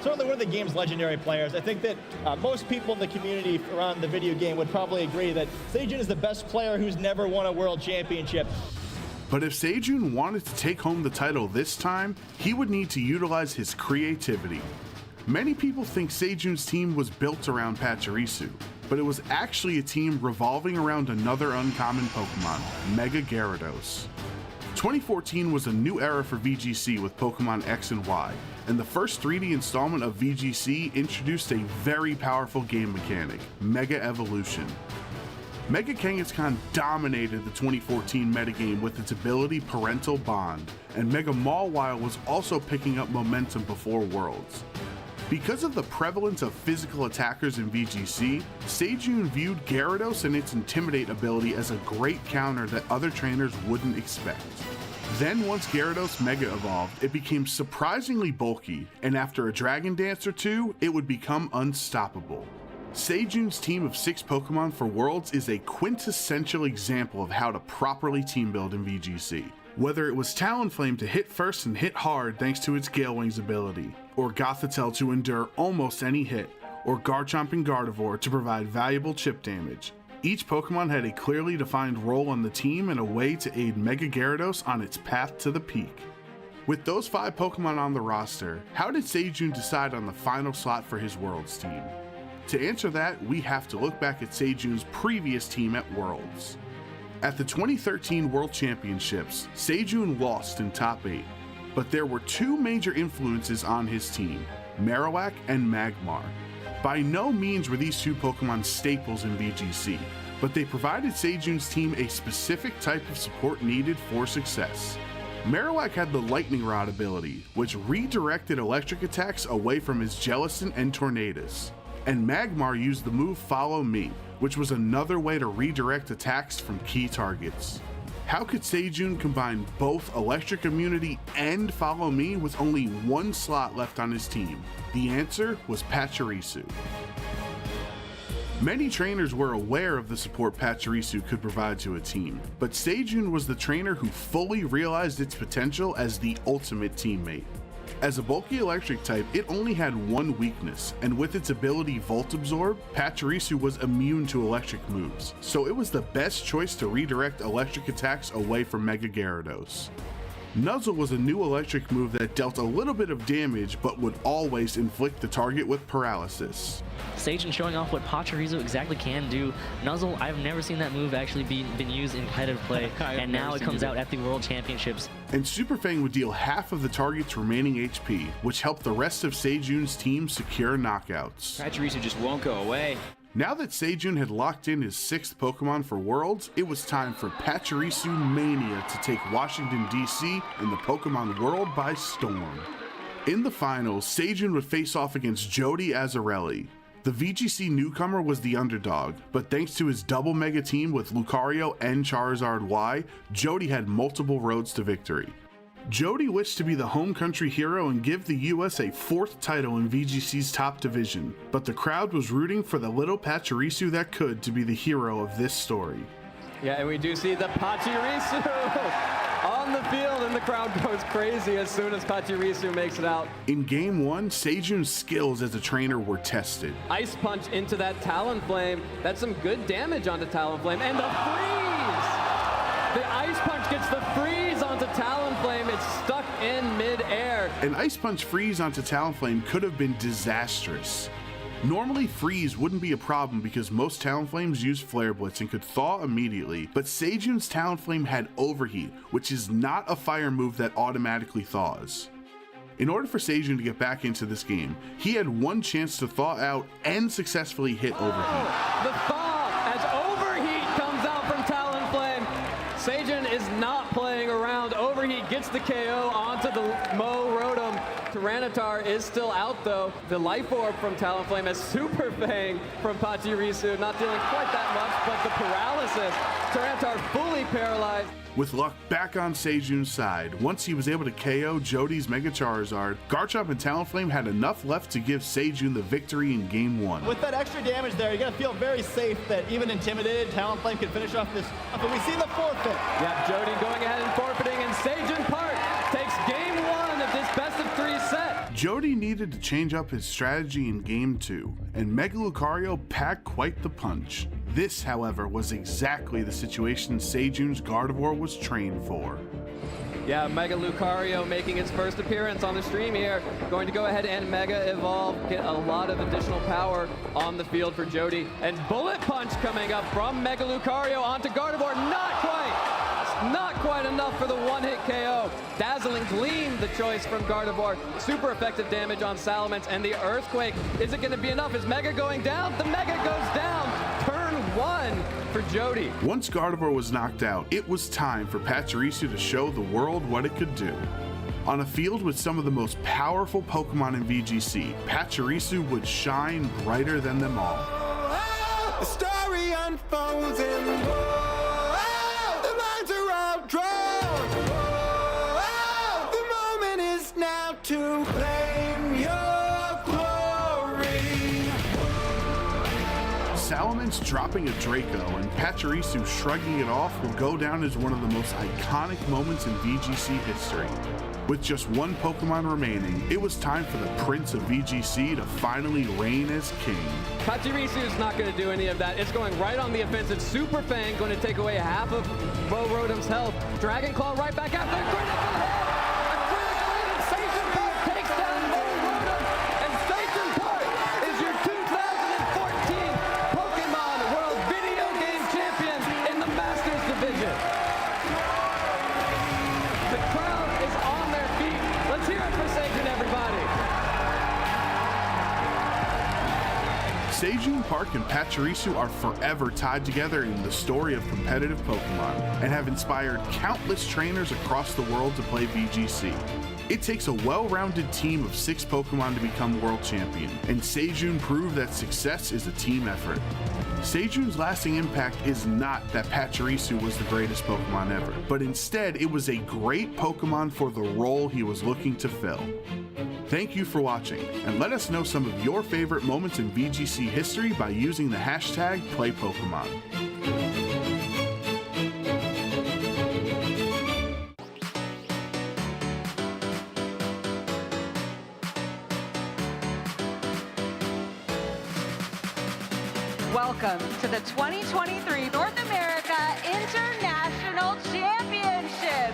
Certainly one of the game's legendary players. I think that most people in the community around the video game would probably agree that Sejun is the best player who's never won a world championship. But if Sejun wanted to take home the title this time, he would need to utilize his creativity. Many people think Sejun's team was built around Pachirisu, but it was actually a team revolving around another uncommon Pokemon, Mega Gyarados. 2014 was a new era for VGC with Pokemon X and Y, and the first 3D installment of VGC introduced a very powerful game mechanic, Mega Evolution. Mega Kangaskhan dominated the 2014 metagame with its ability Parental Bond, and Mega Mawile was also picking up momentum before Worlds. Because of the prevalence of physical attackers in VGC, Sejun viewed Gyarados and its Intimidate ability as a great counter that other trainers wouldn't expect. Then once Gyarados Mega evolved, it became surprisingly bulky, and after a Dragon Dance or two, it would become unstoppable. Sejun's team of 6 Pokemon for Worlds is a quintessential example of how to properly team build in VGC. Whether it was Talonflame to hit first and hit hard thanks to its Gale Wings ability, or Gothitelle to endure almost any hit, or Garchomp and Gardevoir to provide valuable chip damage, each Pokemon had a clearly defined role on the team and a way to aid Mega Gyarados on its path to the peak. With those 5 Pokemon on the roster, how did Sejun decide on the final slot for his Worlds team? To answer that, we have to look back at Sejun's previous team at Worlds. At the 2013 World Championships, Sejun lost in top 8, but there were 2 major influences on his team, Marowak and Magmar. By no means were these 2 Pokemon staples in VGC, but they provided Sejun's team a specific type of support needed for success. Marowak had the Lightning Rod ability, which redirected electric attacks away from his Jellicent and Tornadus. And Magmar used the move Follow Me, which was another way to redirect attacks from key targets. How could Sejun combine both electric immunity and Follow Me with only 1 slot left on his team? The answer was Pachirisu. Many trainers were aware of the support Pachirisu could provide to a team, but Sejun was the trainer who fully realized its potential as the ultimate teammate. As a bulky electric type, it only had 1 weakness, and with its ability Volt Absorb, Pachirisu was immune to electric moves, so it was the best choice to redirect electric attacks away from Mega Gyarados. Nuzzle was a new electric move that dealt a little bit of damage, but would always inflict the target with paralysis. Sejun showing off what Pachirisu exactly can do. Nuzzle, I've never seen that move actually been used in competitive play, and now it comes out at the World Championships. And Super Fang would deal half of the target's remaining HP, which helped the rest of Sejun's team secure knockouts. Pachirisu just won't go away. Now that Sejun had locked in his 6th Pokemon for Worlds, it was time for Pachirisu Mania to take Washington, D.C. and the Pokemon world by storm. In the finals, Sejun would face off against Jody Azzarelli. The VGC newcomer was the underdog, but thanks to his double mega team with Lucario and Charizard Y, Jody had multiple roads to victory. Jody wished to be the home country hero and give the US a 4th title in VGC's top division, but the crowd was rooting for the little Pachirisu that could to be the hero of this story. Yeah, and we do see the Pachirisu on the field, and the crowd goes crazy as soon as Pachirisu makes it out. In Game 1, Sejun's skills as a trainer were tested. Ice punch into that Talonflame. That's some good damage onto Talonflame, and the freeze! The Ice Punch gets the freeze onto Talonflame. It's stuck in mid-air. An Ice Punch freeze onto Talonflame could have been disastrous. Normally, freeze wouldn't be a problem because most Talonflames use Flare Blitz and could thaw immediately, but Sejun's Talonflame had Overheat, which is not a fire move that automatically thaws. In order for Sejun to get back into this game, he had one chance to thaw out and successfully hit Overheat. The thaw as Overheat comes out from Talonflame. Sejun is not playing around. Overheat gets the KO onto the Mo Rotom. Tyranitar is still out though. The Life Orb from Talonflame as Super Fang from Pachirisu. Not dealing quite that much, but the paralysis. Tyranitar fully paralyzed. With luck back on Sejun's side, once he was able to KO Jody's Mega Charizard, Garchomp and Talonflame had enough left to give Sejun the victory in Game 1. With that extra damage there, you're going to feel very safe that even intimidated, Talonflame can finish off this. But we see the forfeit. Yeah, Jody going ahead and forfeiting, and Sejun Park takes Game 1 of this best-of-3 set. Jody needed to change up his strategy in Game 2, and Mega Lucario packed quite the punch. This, however, was exactly the situation Sejun's Gardevoir was trained for. Yeah, Mega Lucario making its first appearance on the stream here. Going to go ahead and Mega Evolve, get a lot of additional power on the field for Jody. And Bullet Punch coming up from Mega Lucario onto Gardevoir. Not quite enough for the one-hit KO. Dazzling Gleam, the choice from Gardevoir. Super effective damage on Salamence, and the Earthquake. Is it going to be enough? Is Mega going down? The Mega goes down. Turn 1 for Jody. Once Gardevoir was knocked out, it was time for Pachirisu to show the world what it could do. On a field with some of the most powerful Pokemon in VGC, Pachirisu would shine brighter than them all. The story unfolds and the minds are all drawn. The moment is now to claim your glory. Salamence dropping a Draco and Pachirisu shrugging it off will go down as one of the most iconic moments in VGC history. With just one Pokemon remaining, it was time for the Prince of VGC to finally reign as king. Pachirisu is not going to do any of that. It's going right on the offensive. Super Fang going to take away half of Mo Rotom's health. Dragon Claw right back after a critical hit. A critical hit, and Sejun Park takes down Mo Rotom. And Sejun Park is your 2014 Pokemon World Video Game Champion in the Masters Division. The crowd is on their feet. Let's hear it for Sejun, everybody. Sejun Park and Pachirisu are forever tied together in the story of competitive Pokemon and have inspired countless trainers across the world to play VGC. It takes a well-rounded team of 6 Pokemon to become world champion, and Sejun proved that success is a team effort. Sejun's lasting impact is not that Pachirisu was the greatest Pokemon ever, but instead it was a great Pokemon for the role he was looking to fill. Thank you for watching, and let us know some of your favorite moments in VGC history by using the hashtag #PlayPokemon. Welcome to the 2023 North America International Championship.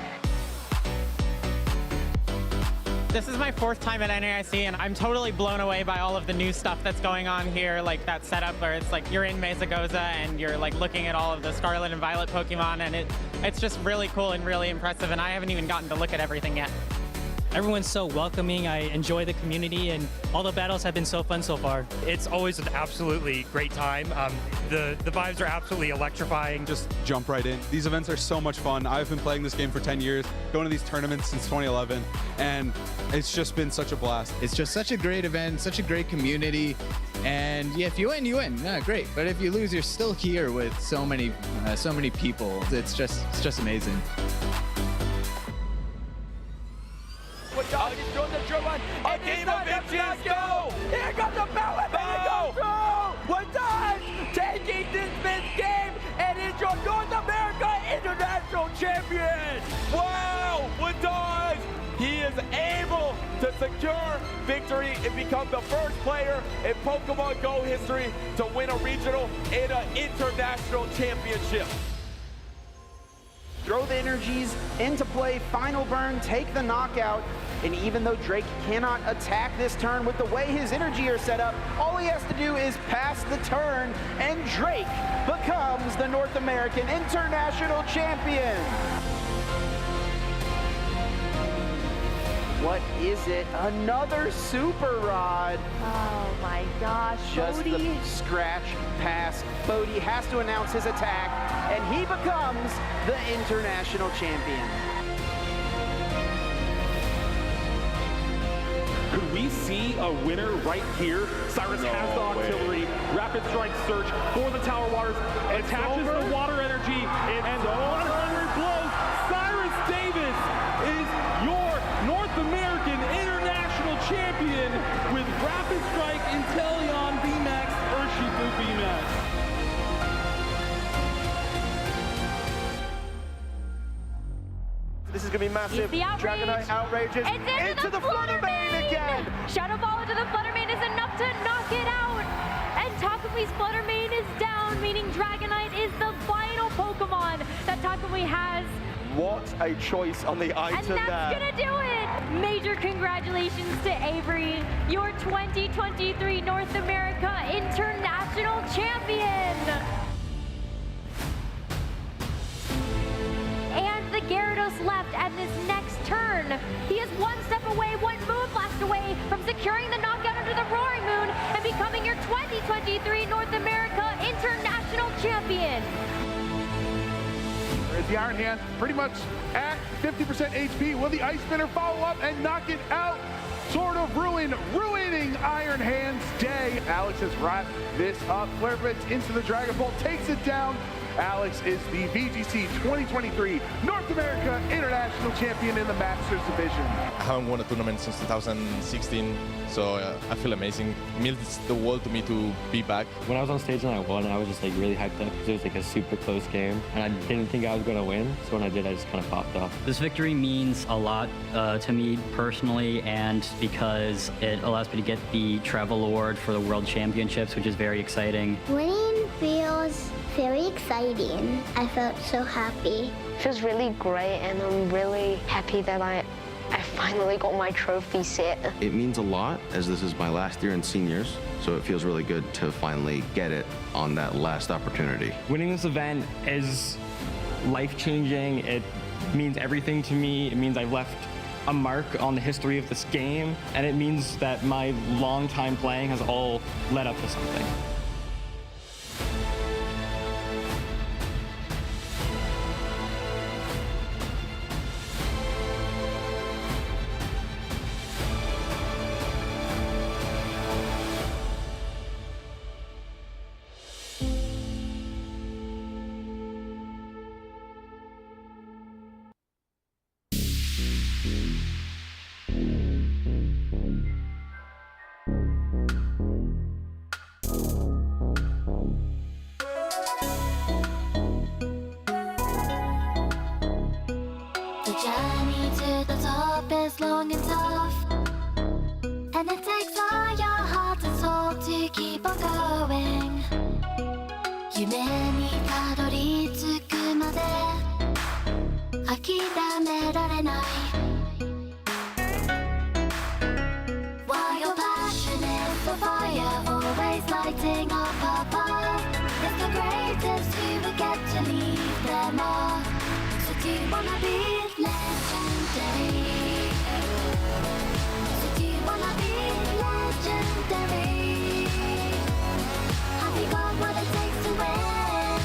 This is my 4th time at NAIC, and I'm totally blown away by all of the new stuff that's going on here, like that setup where it's like you're in Mesagoza and you're like looking at all of the Scarlet and Violet Pokemon, and it's just really cool and really impressive, and I haven't even gotten to look at everything yet. Everyone's so welcoming. I enjoy the community, and all the battles have been so fun so far. It's always an absolutely great time. The vibes are absolutely electrifying. Just jump right in. These events are so much fun. I've been playing this game for 10 years, going to these tournaments since 2011, and it's just been such a blast. It's just such a great event, such a great community, and yeah, if you win, you win. Yeah, great. But if you lose, you're still here with so many people. It's just amazing. dodge, he's doing the drill run. A game of inches, go! Here comes the bell, and it goes through! One time, taking this mid game, and is your North America International Champion! Wow, Wadaj! He is able to secure victory and become the first player in Pokemon Go history to win a regional and an international championship. Throw the energies into play, final burn, take the knockout, and even though Drake cannot attack this turn with the way his energy are set up, all he has to do is pass the turn, and Drake becomes the North American International Champion. What is it? Another Super Rod. Oh my gosh, Just Bodhi. the scratch pass. Bodhi has to announce his attack, and he becomes the international champion. Could we see a winner right here? Cyrus has the artillery, rapid strike search for the Tower Waters, attaches the water energy, and 100 blows. Cyrus Davis is your North American International Champion with rapid strike, Inteleon VMAX, Urshifu VMAX. This is going to be massive. The outrage. Dragonite outrages It's into the Fluttermane again. Shadow Ball into the Fluttermane is enough to knock it out. And Takumi's Fluttermane is down, meaning Dragonite is the final Pokemon that Takumi has. What a choice on the item And that's gonna do it! Major congratulations to Avery, your 2023 North America International Champion! And the Gyarados left at this next turn. He is one step away, one Moonblast away from securing the knockout under the Roaring Moon and becoming your 2023 North America International Champion. The Iron Hand pretty much at 50% HP. Will the Ice Spinner follow up and knock it out? Sort of ruining Iron Hand's day. Alex has wrapped this up. Flare Blitz into the Dragon Ball, takes it down. Alex is the VGC 2023 North America International Champion in the Masters Division. I haven't won a tournament since 2016, so I feel amazing. It means the world to me to be back. When I was on stage and I won, I was just like really hyped up because it was like a super close game, and I didn't think I was going to win. So when I did, I just kind of popped off. This victory means a lot to me personally, and because it allows me to get the travel award for the World Championships, which is very exciting. Winning feels very exciting. I felt so happy. It feels really great, and I'm really happy that I finally got my trophy set. It means a lot, as this is my last year in seniors, so it feels really good to finally get it on that last opportunity. Winning this event is life-changing. It means everything to me. It means I've left a mark on the history of this game, and it means that my long time playing has all led up to something. The journey to the top is long and tough, and it takes all your heart and soul to keep on going. 夢にたどり着くまで諦められない。While your passion is the fire, always lighting up above, it's the greatest you will get to leave them all. So do you wanna be legendary? So do you wanna be legendary? Have you got what it takes to win?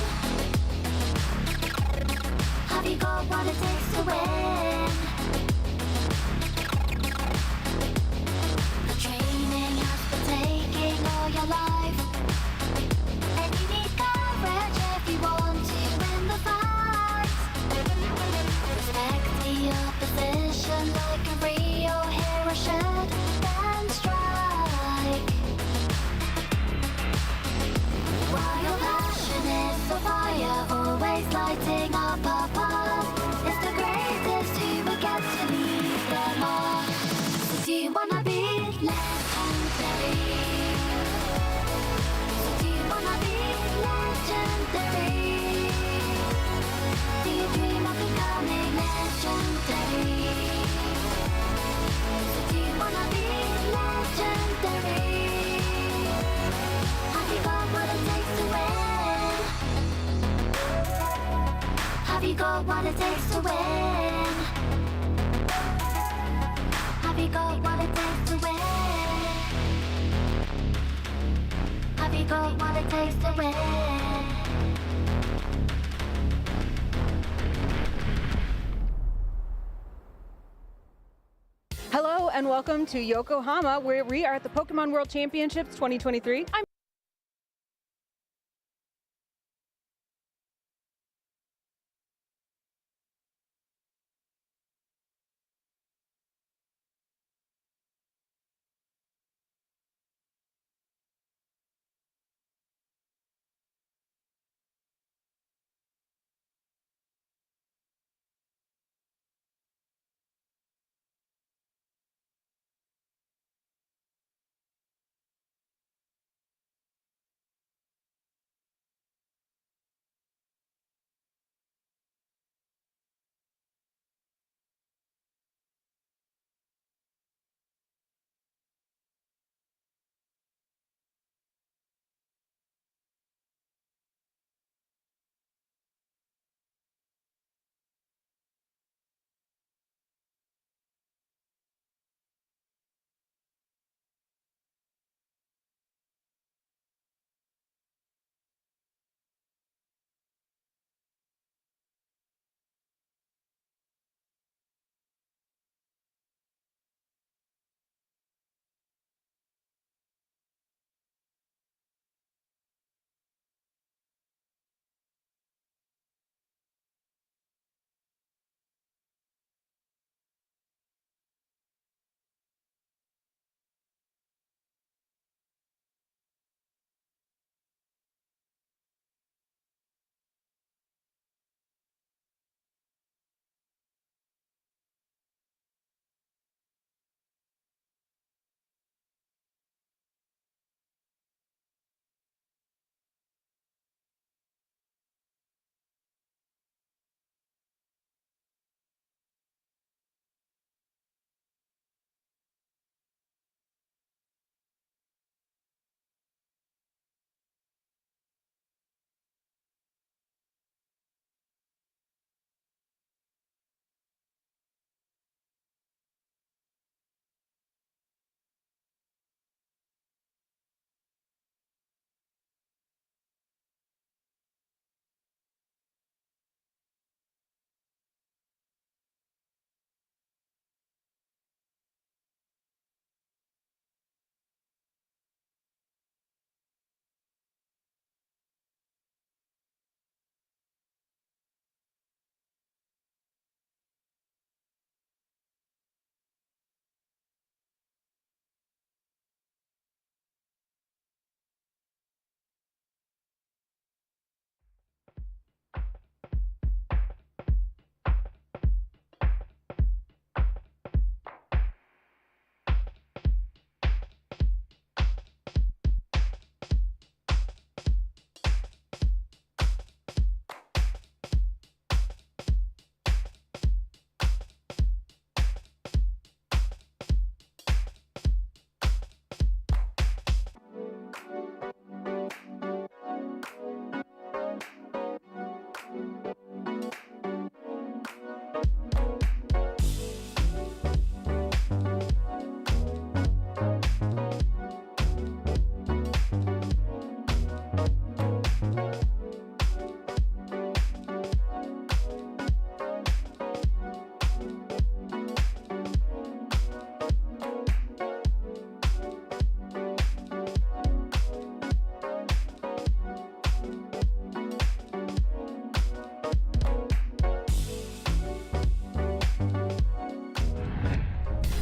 Have you got what it takes to win? The training has been taking all your life, and you need courage if you want to win the fight. Respect the opposition like a real hero. what it takes to win? Have you got what it takes to win? Have you got what it takes to win? Hello and welcome to Yokohama, where we are at the Pokemon World Championships 2023. I'm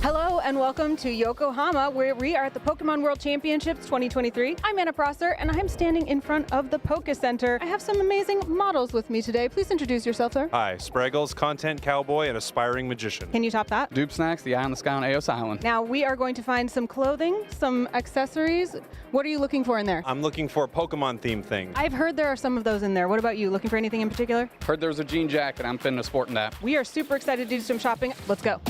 Hello and welcome to Yokohama, where we are at the Pokemon World Championships 2023. I'm Anna Prosser, and I'm standing in front of the Poke Center. I have some amazing models with me today. Please introduce yourself, sir. Hi, Spraggles, content cowboy and aspiring magician. Can you top that? Dupe Snacks, the eye on the sky on Eos Island. Now, we are going to find some clothing, some accessories. What are you looking for in there? I'm looking for Pokemon themed things. I've heard there are some of those in there. What about you? Looking for anything in particular? Heard there was a jean jacket. I'm finna sporting that. We are super excited to do some shopping. Let's go.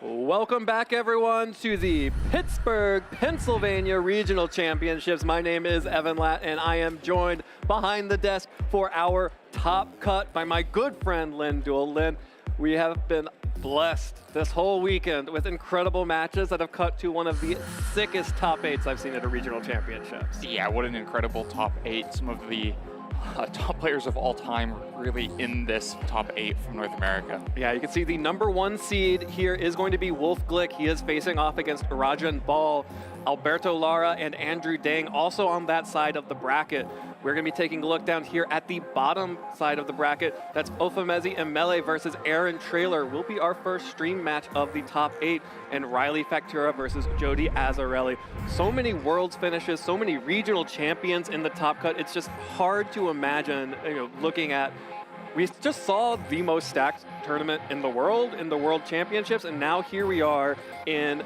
Welcome back, everyone, to the Pittsburgh, Pennsylvania Regional Championships. My name is Evan Latt, and I am joined behind the desk for our top cut by my good friend, Lynn Duell. Lynn, we have been blessed this whole weekend with incredible matches that have cut to one of the sickest top 8s I've seen at a regional championships. Yeah, what an incredible top 8. Some of the top players of all time really in this top 8 from North America. Yeah, you can see the #1 seed here is going to be Wolf Glick. He is facing off against Rajan Ball, Alberto Lara, and Andrew Dang, also on that side of the bracket. We're going to be taking a look down here at the bottom side of the bracket. That's Ofemezi Emele versus Aaron Traylor will be our first stream match of the top 8, and Riley Factura versus Jody Azzarelli. So many worlds finishes, so many regional champions in the top cut. It's just hard to imagine, looking at. We just saw the most stacked tournament in the World Championships, and now here we are in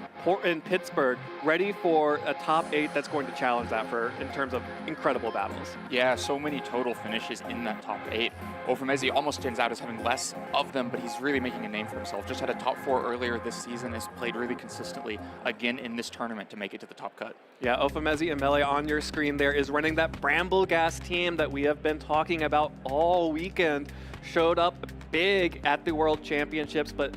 Pittsburgh, ready for a top 8 that's going to challenge that in terms of incredible battles. Yeah, so many total finishes in that top 8. Ofemezi almost stands out as having less of them, but he's really making a name for himself. Just had a top 4 earlier this season, has played really consistently again in this tournament to make it to the top cut. Yeah, Ofemezi Emele on your screen there is running that Bramblegas team that we have been talking about all weekend. Showed up big at the World Championships, but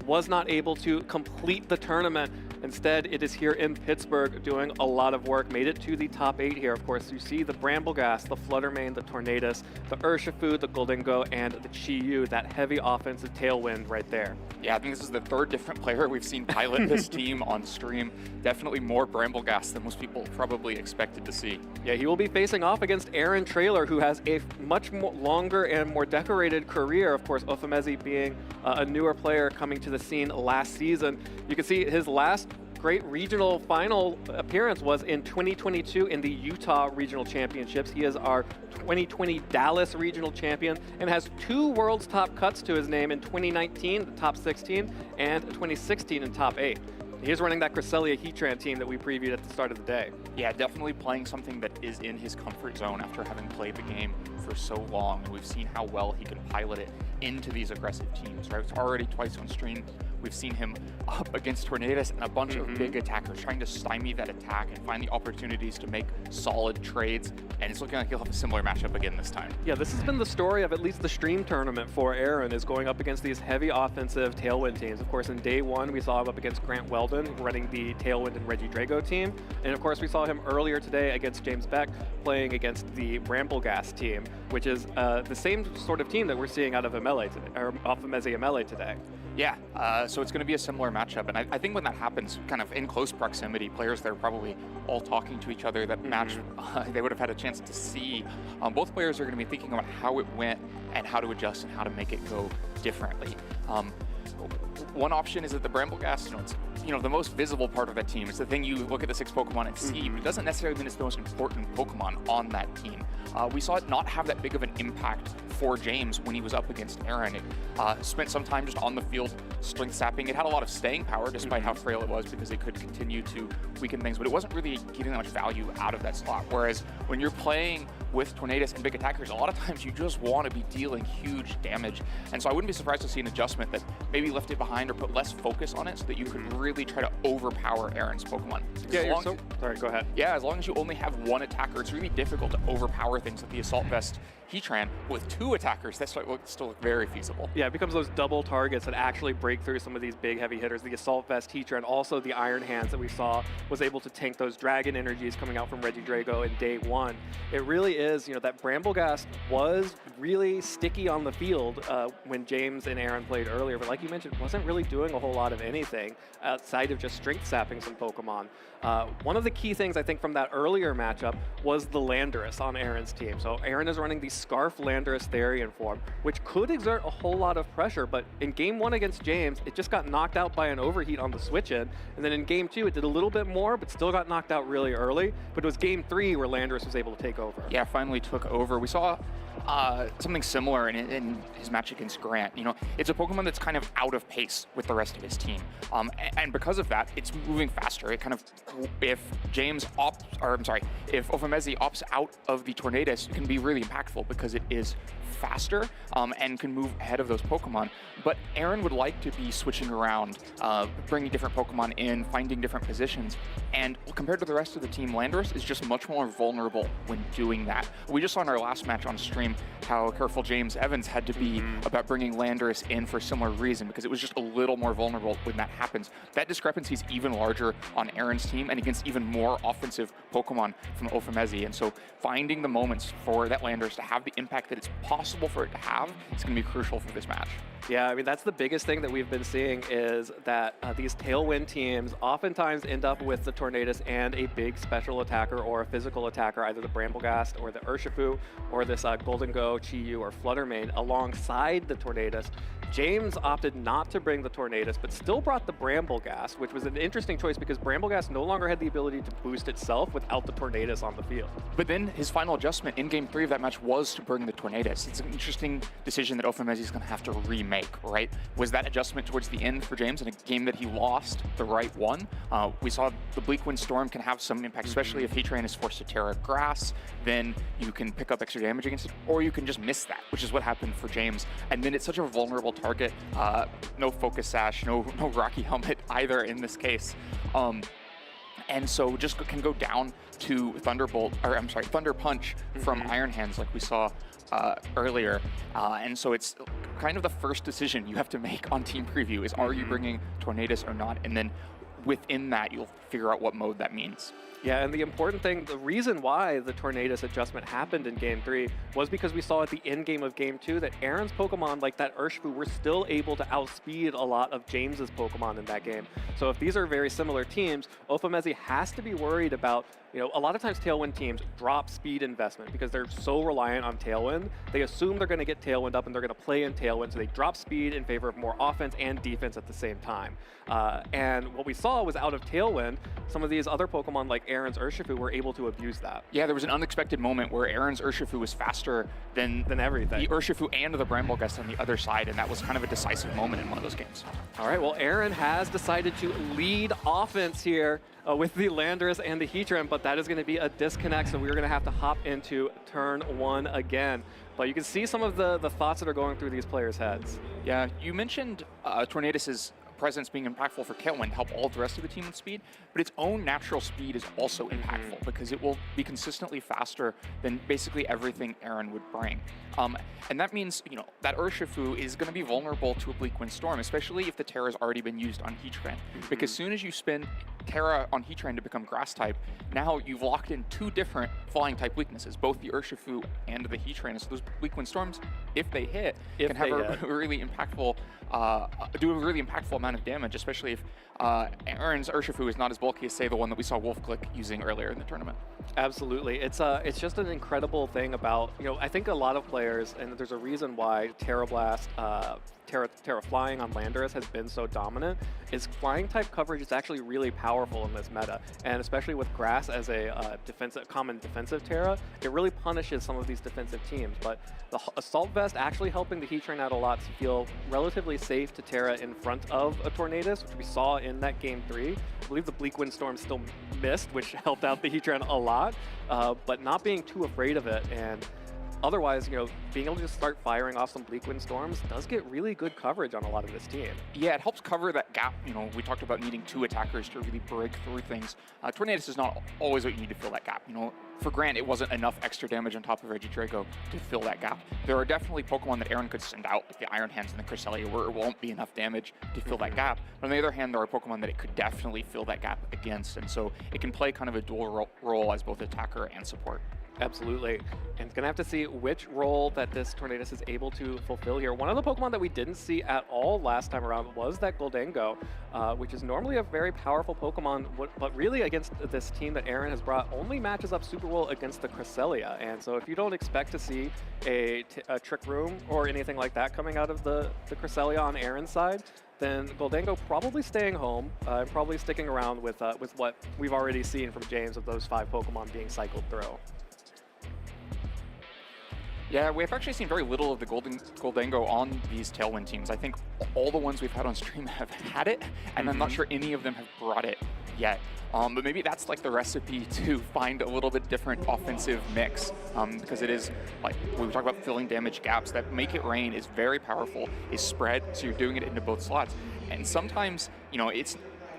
was not able to complete the tournament. Instead, it is here in Pittsburgh doing a lot of work. Made it to the top 8 here. Of course, you see the Bramblegas, the Fluttermane, the Tornadus, the Urshifu, the Goldengo, and the Chi-Yu, that heavy offensive tailwind right there. Yeah, I think this is the 3rd different player we've seen pilot this team on stream. Definitely more Bramblegas than most people probably expected to see. Yeah, he will be facing off against Aaron Traylor, who has a much more longer and more decorated career. Of course, Ofemezi being a newer player coming to the scene last season. You can see his last great regional final appearance was in 2022 in the Utah Regional Championships. He is our 2020 Dallas Regional Champion and has 2 World's Top Cuts to his name in 2019, the top 16, and 2016 in top 8. He's running that Cresselia Heatran team that we previewed at the start of the day. Yeah, definitely playing something that is in his comfort zone after having played the game for so long. And we've seen how well he can pilot it into these aggressive teams, right? It's already twice on stream. We've seen him up against Tornadus and a bunch of big attackers trying to stymie that attack and find the opportunities to make solid trades. And it's looking like he'll have a similar matchup again this time. Yeah, this has been the story of at least the stream tournament for Aaron, is going up against these heavy offensive tailwind teams. Of course, in day 1, we saw him up against Grant Weldon running the Tailwind and Reggie Drago team. And of course, we saw him earlier today against James Beck playing against the Bramblegas team, which is the same sort of team that we're seeing out of Emele today, or Ofemezi Emele today. Yeah, so it's going to be a similar matchup. And I think when that happens kind of in close proximity, players that are probably all talking to each other, that match, they would have had a chance to see. Both players are going to be thinking about how it went and how to adjust and how to make it go differently. One option is that the Bramblegas, it's the most visible part of that team. It's the thing you look at the 6 Pokemon and see, but it doesn't necessarily mean it's the most important Pokemon on that team. We saw it not have that big of an impact for James when he was up against Aaron. It spent some time just on the field strength sapping. It had a lot of staying power despite how frail it was, because it could continue to weaken things, but it wasn't really getting that much value out of that slot. Whereas when you're playing with Tornadus and big attackers, a lot of times you just want to be dealing huge damage. And so I wouldn't be surprised to see an adjustment that maybe left it behind or put less focus on it so that you could really try to overpower Aaron's Pokemon. Yeah, sorry, go ahead. Yeah, as long as you only have 1 attacker, it's really difficult to overpower things like the Assault Vest Heatran. With 2 attackers, that's still look very feasible. Yeah, it becomes those double targets that actually break through some of these big heavy hitters. The Assault Vest Heatran, also the Iron Hands that we saw, was able to tank those Dragon energies coming out from Reggie Drago in day 1. It really is, that Bramblegas was really sticky on the field when James and Aaron played earlier, but like you mentioned, wasn't really doing a whole lot of anything outside of just strength sapping some Pokemon. One of the key things I think from that earlier matchup was the Landorus on Aaron's team. So Aaron is running the Scarf Landorus Therian form, which could exert a whole lot of pressure, but in game 1 against James, it just got knocked out by an overheat on the switch-in, and then in game 2, it did a little bit more, but still got knocked out really early. But it was game 3 where Landorus was able to take over. Yeah, finally took over. We saw something similar in his match against Grant. It's a Pokemon that's kind of out of pace with the rest of his team. And because of that, it's moving faster. It kind of, if Ofemezi opts out of the Tornadus, it can be really impactful because it is faster and can move ahead of those Pokemon. But Aaron would like to be switching around, bringing different Pokemon in, finding different positions. And compared to the rest of the team, Landorus is just much more vulnerable when doing that. We just saw in our last match on stream how careful James Evans had to be about bringing Landorus in for a similar reason, because it was just a little more vulnerable when that happens. That discrepancy is even larger on Aaron's team and against even more offensive Pokemon from Ofamezi. And so finding the moments for that Landorus to have the impact that it's possible for it to have is going to be crucial for this match. Yeah, I mean, that's the biggest thing that we've been seeing is that these Tailwind teams oftentimes end up with the Tornadus and a big special attacker or a physical attacker, either the Bramblegast or the Urshifu or this Golden Go, Chi-Yu, or Fluttermane alongside the Tornadus. James opted not to bring the Tornadus, but still brought the Bramblegast, which was an interesting choice because Bramblegast no longer had the ability to boost itself without the Tornadus on the field. But then his final adjustment in Game 3 of that match was to bring the Tornadus. It's an interesting decision that Ofamezi is going to have to remake, right? Was that adjustment towards the end for James in a game that he lost the right one? We saw the Bleak Wind Storm can have some impact, especially if Heatran is forced to Terra Grass. Then you can pick up extra damage against it, or you can just miss that, which is what happened for James. And then it's such a vulnerable target. No Focus Sash, no Rocky Helmet either in this case. And so just can go down to Thunder Punch from Iron Hands like we saw earlier. And so it's kind of the first decision you have to make on Team Preview is, are you bringing Tornadus or not? And then within that, you'll figure out what mode that means. Yeah, and the important thing, the reason why the Tornadus adjustment happened in Game 3 was because we saw at the end game of Game 2 that Aaron's Pokemon, like that Urshifu, were still able to outspeed a lot of James's Pokemon in that game. So if these are very similar teams, Ofamezi has to be worried about, you know, a lot of times Tailwind teams drop speed investment because they're so reliant on Tailwind. They assume they're going to get Tailwind up and they're going to play in Tailwind, so they drop speed in favor of more offense and defense at the same time. And what we saw was out of Tailwind, some of these other Pokemon like Aaron's Urshifu were able to abuse that. Yeah, there was an unexpected moment where Aaron's Urshifu was faster than everything. The Urshifu and the Bramblegast on the other side, and that was kind of a decisive moment in one of those games. All right, well, Aaron has decided to lead offense here with the Landorus and the Heatran, but that is going to be a disconnect, so we're going to have to hop into turn 1 again. But you can see some of the thoughts that are going through these players' heads. Yeah, you mentioned Tornadus's presence being impactful for Tailwind, help all the rest of the team with speed, but its own natural speed is also impactful because it will be consistently faster than basically everything Aaron would bring. And that means, you know, that Urshifu is going to be vulnerable to a Bleak Wind Storm, especially if the Terra has already been used on Heatran. Because as soon as you spin Terra on Heatran to become Grass type, now you've locked in 2 different flying type weaknesses, both the Urshifu and the Heatran. So those Bleak Wind Storms, if they hit, can have a really impactful, do a really impactful amount of damage, especially if Aaron's Urshifu is not as bulky as, say, the one that we saw Wolfglick using earlier in the tournament. Absolutely. It's just an incredible thing about, you know, I think a lot of players, and there's a reason why Terra Blast, Terra Flying on Landorus has been so dominant, is flying type coverage is actually really powerful in this meta, and especially with Grass as a common defensive Terra, it really punishes some of these defensive teams. But the Assault Vest actually helping the Heatran out a lot to feel relatively safe to Terra in front of a Tornadus, which we saw in that Game 3. I believe the Bleak Wind Storm still missed, which helped out the Heatran a lot, but not being too afraid of it. And otherwise, you know, being able to just start firing off some Bleak Wind Storms does get really good coverage on a lot of this team. Yeah, it helps cover that gap. You know, we talked about needing 2 attackers to really break through things. Tornadus is not always what you need to fill that gap. You know, for Grant, it wasn't enough extra damage on top of Regidrago to fill that gap. There are definitely Pokemon that Aaron could send out, like the Iron Hands and the Cresselia, where it won't be enough damage to fill that gap. But on the other hand, there are Pokemon that it could definitely fill that gap against, and so it can play kind of a dual role as both attacker and support. Absolutely. And it's going to have to see which role that this Tornadus is able to fulfill here. One of the Pokemon that we didn't see at all last time around was that Goldengo, which is normally a very powerful Pokemon, but really against this team that Aaron has brought only matches up super well against the Cresselia. And so if you don't expect to see a Trick Room or anything like that coming out of the Cresselia on Aaron's side, then Goldengo probably staying home and probably sticking around with what we've already seen from James of those 5 Pokemon being cycled through. Yeah, we've actually seen very little of the Goldengo on these Tailwind teams. I think all the ones we've had on stream have had it, and I'm not sure any of them have brought it yet. But maybe that's like the recipe to find a little bit different offensive mix, because it is, like when we talk about filling damage gaps, that Make It Rain is very powerful, is spread, so you're doing it into both slots. And sometimes, you know,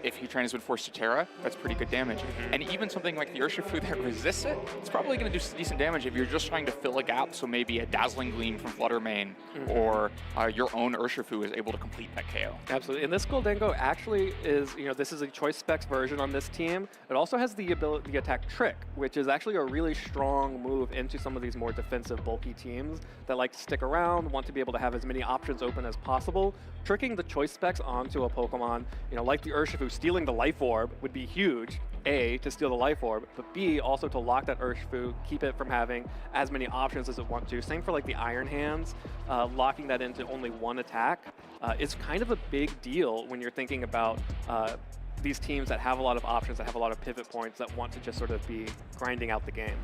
if Heatran has been forced to Terra, that's pretty good damage. And even something like the Urshifu that resists it, it's probably going to do decent damage if you're just trying to fill a gap, so maybe a Dazzling Gleam from Fluttermane or your own Urshifu is able to complete that KO. Absolutely, and this Gholdengo actually is, you know, this is a choice specs version on this team. It also has the ability to attack Trick, which is actually a really strong move into some of these more defensive, bulky teams that like to stick around, want to be able to have as many options open as possible. Tricking the choice specs onto a Pokemon, you know, like the Urshifu, stealing the Life Orb would be huge. A, to steal the Life Orb, but B, also to lock that Urshifu, keep it from having as many options as it wants to. Same for like the Iron Hands, locking that into only one attack is kind of a big deal when you're thinking about these teams that have a lot of options, that have a lot of pivot points, that want to just sort of be grinding out the game.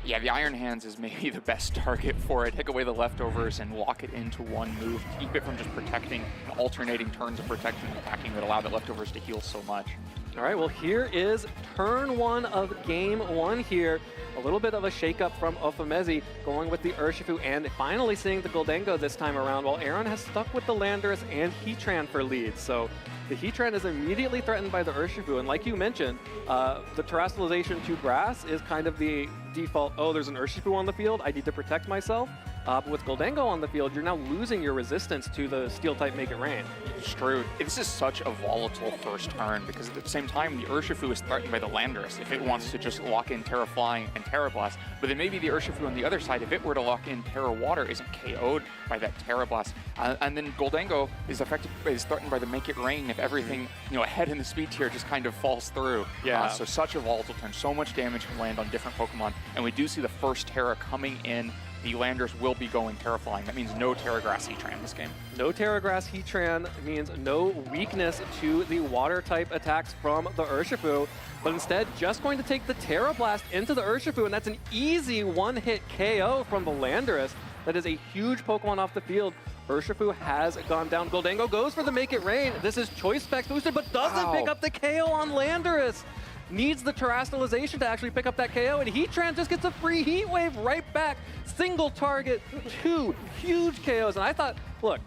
Yeah, the Iron Hands is maybe the best target for it. Take away the leftovers and lock it into one move. Keep it from just protecting and alternating turns of protecting and attacking that allow the leftovers to heal so much. All right, well, here is turn one of game one here. A little bit of a shakeup from Ofamezi, going with the Urshifu and finally seeing the Gholdengo this time around, while Aaron has stuck with the Landorus and Heatran for leads. So the Heatran is immediately threatened by the Urshifu, and like you mentioned, the Terastallization to Grass is kind of the default, oh, there's an Urshifu on the field, I need to protect myself. But with Gholdengo on the field, you're now losing your resistance to the Steel-type Make It Rain. It's true. This is such a volatile first turn, because at the same time, the Urshifu is threatened by the Landorus if it wants to just lock in Terra Flying and Terra Blast. But then maybe the Urshifu on the other side, if it were to lock in Terra Water, isn't KO'd by that Terra Blast. And then Gholdengo is threatened by the Make It Rain if everything, you know, ahead in the speed tier just kind of falls through. Yeah. So such a volatile turn. So much damage can land on different Pokemon. And we do see the first Terra coming in. The Landorus will be going Terra Flying. That means no Terra Grass Heatran this game. No Terra Grass Heatran means no weakness to the water-type attacks from the Urshifu, but instead just going to take the Terra Blast into the Urshifu, and that's an easy one-hit KO from the Landorus. That is a huge Pokemon off the field. Urshifu has gone down. Gholdengo goes for the Make It Rain. This is choice specs boosted, but doesn't pick up the KO on Landorus. Needs the Terastallization to actually pick up that KO, and Heatran just gets a free Heat Wave right back. Single target, 2 huge KOs. And I thought, look,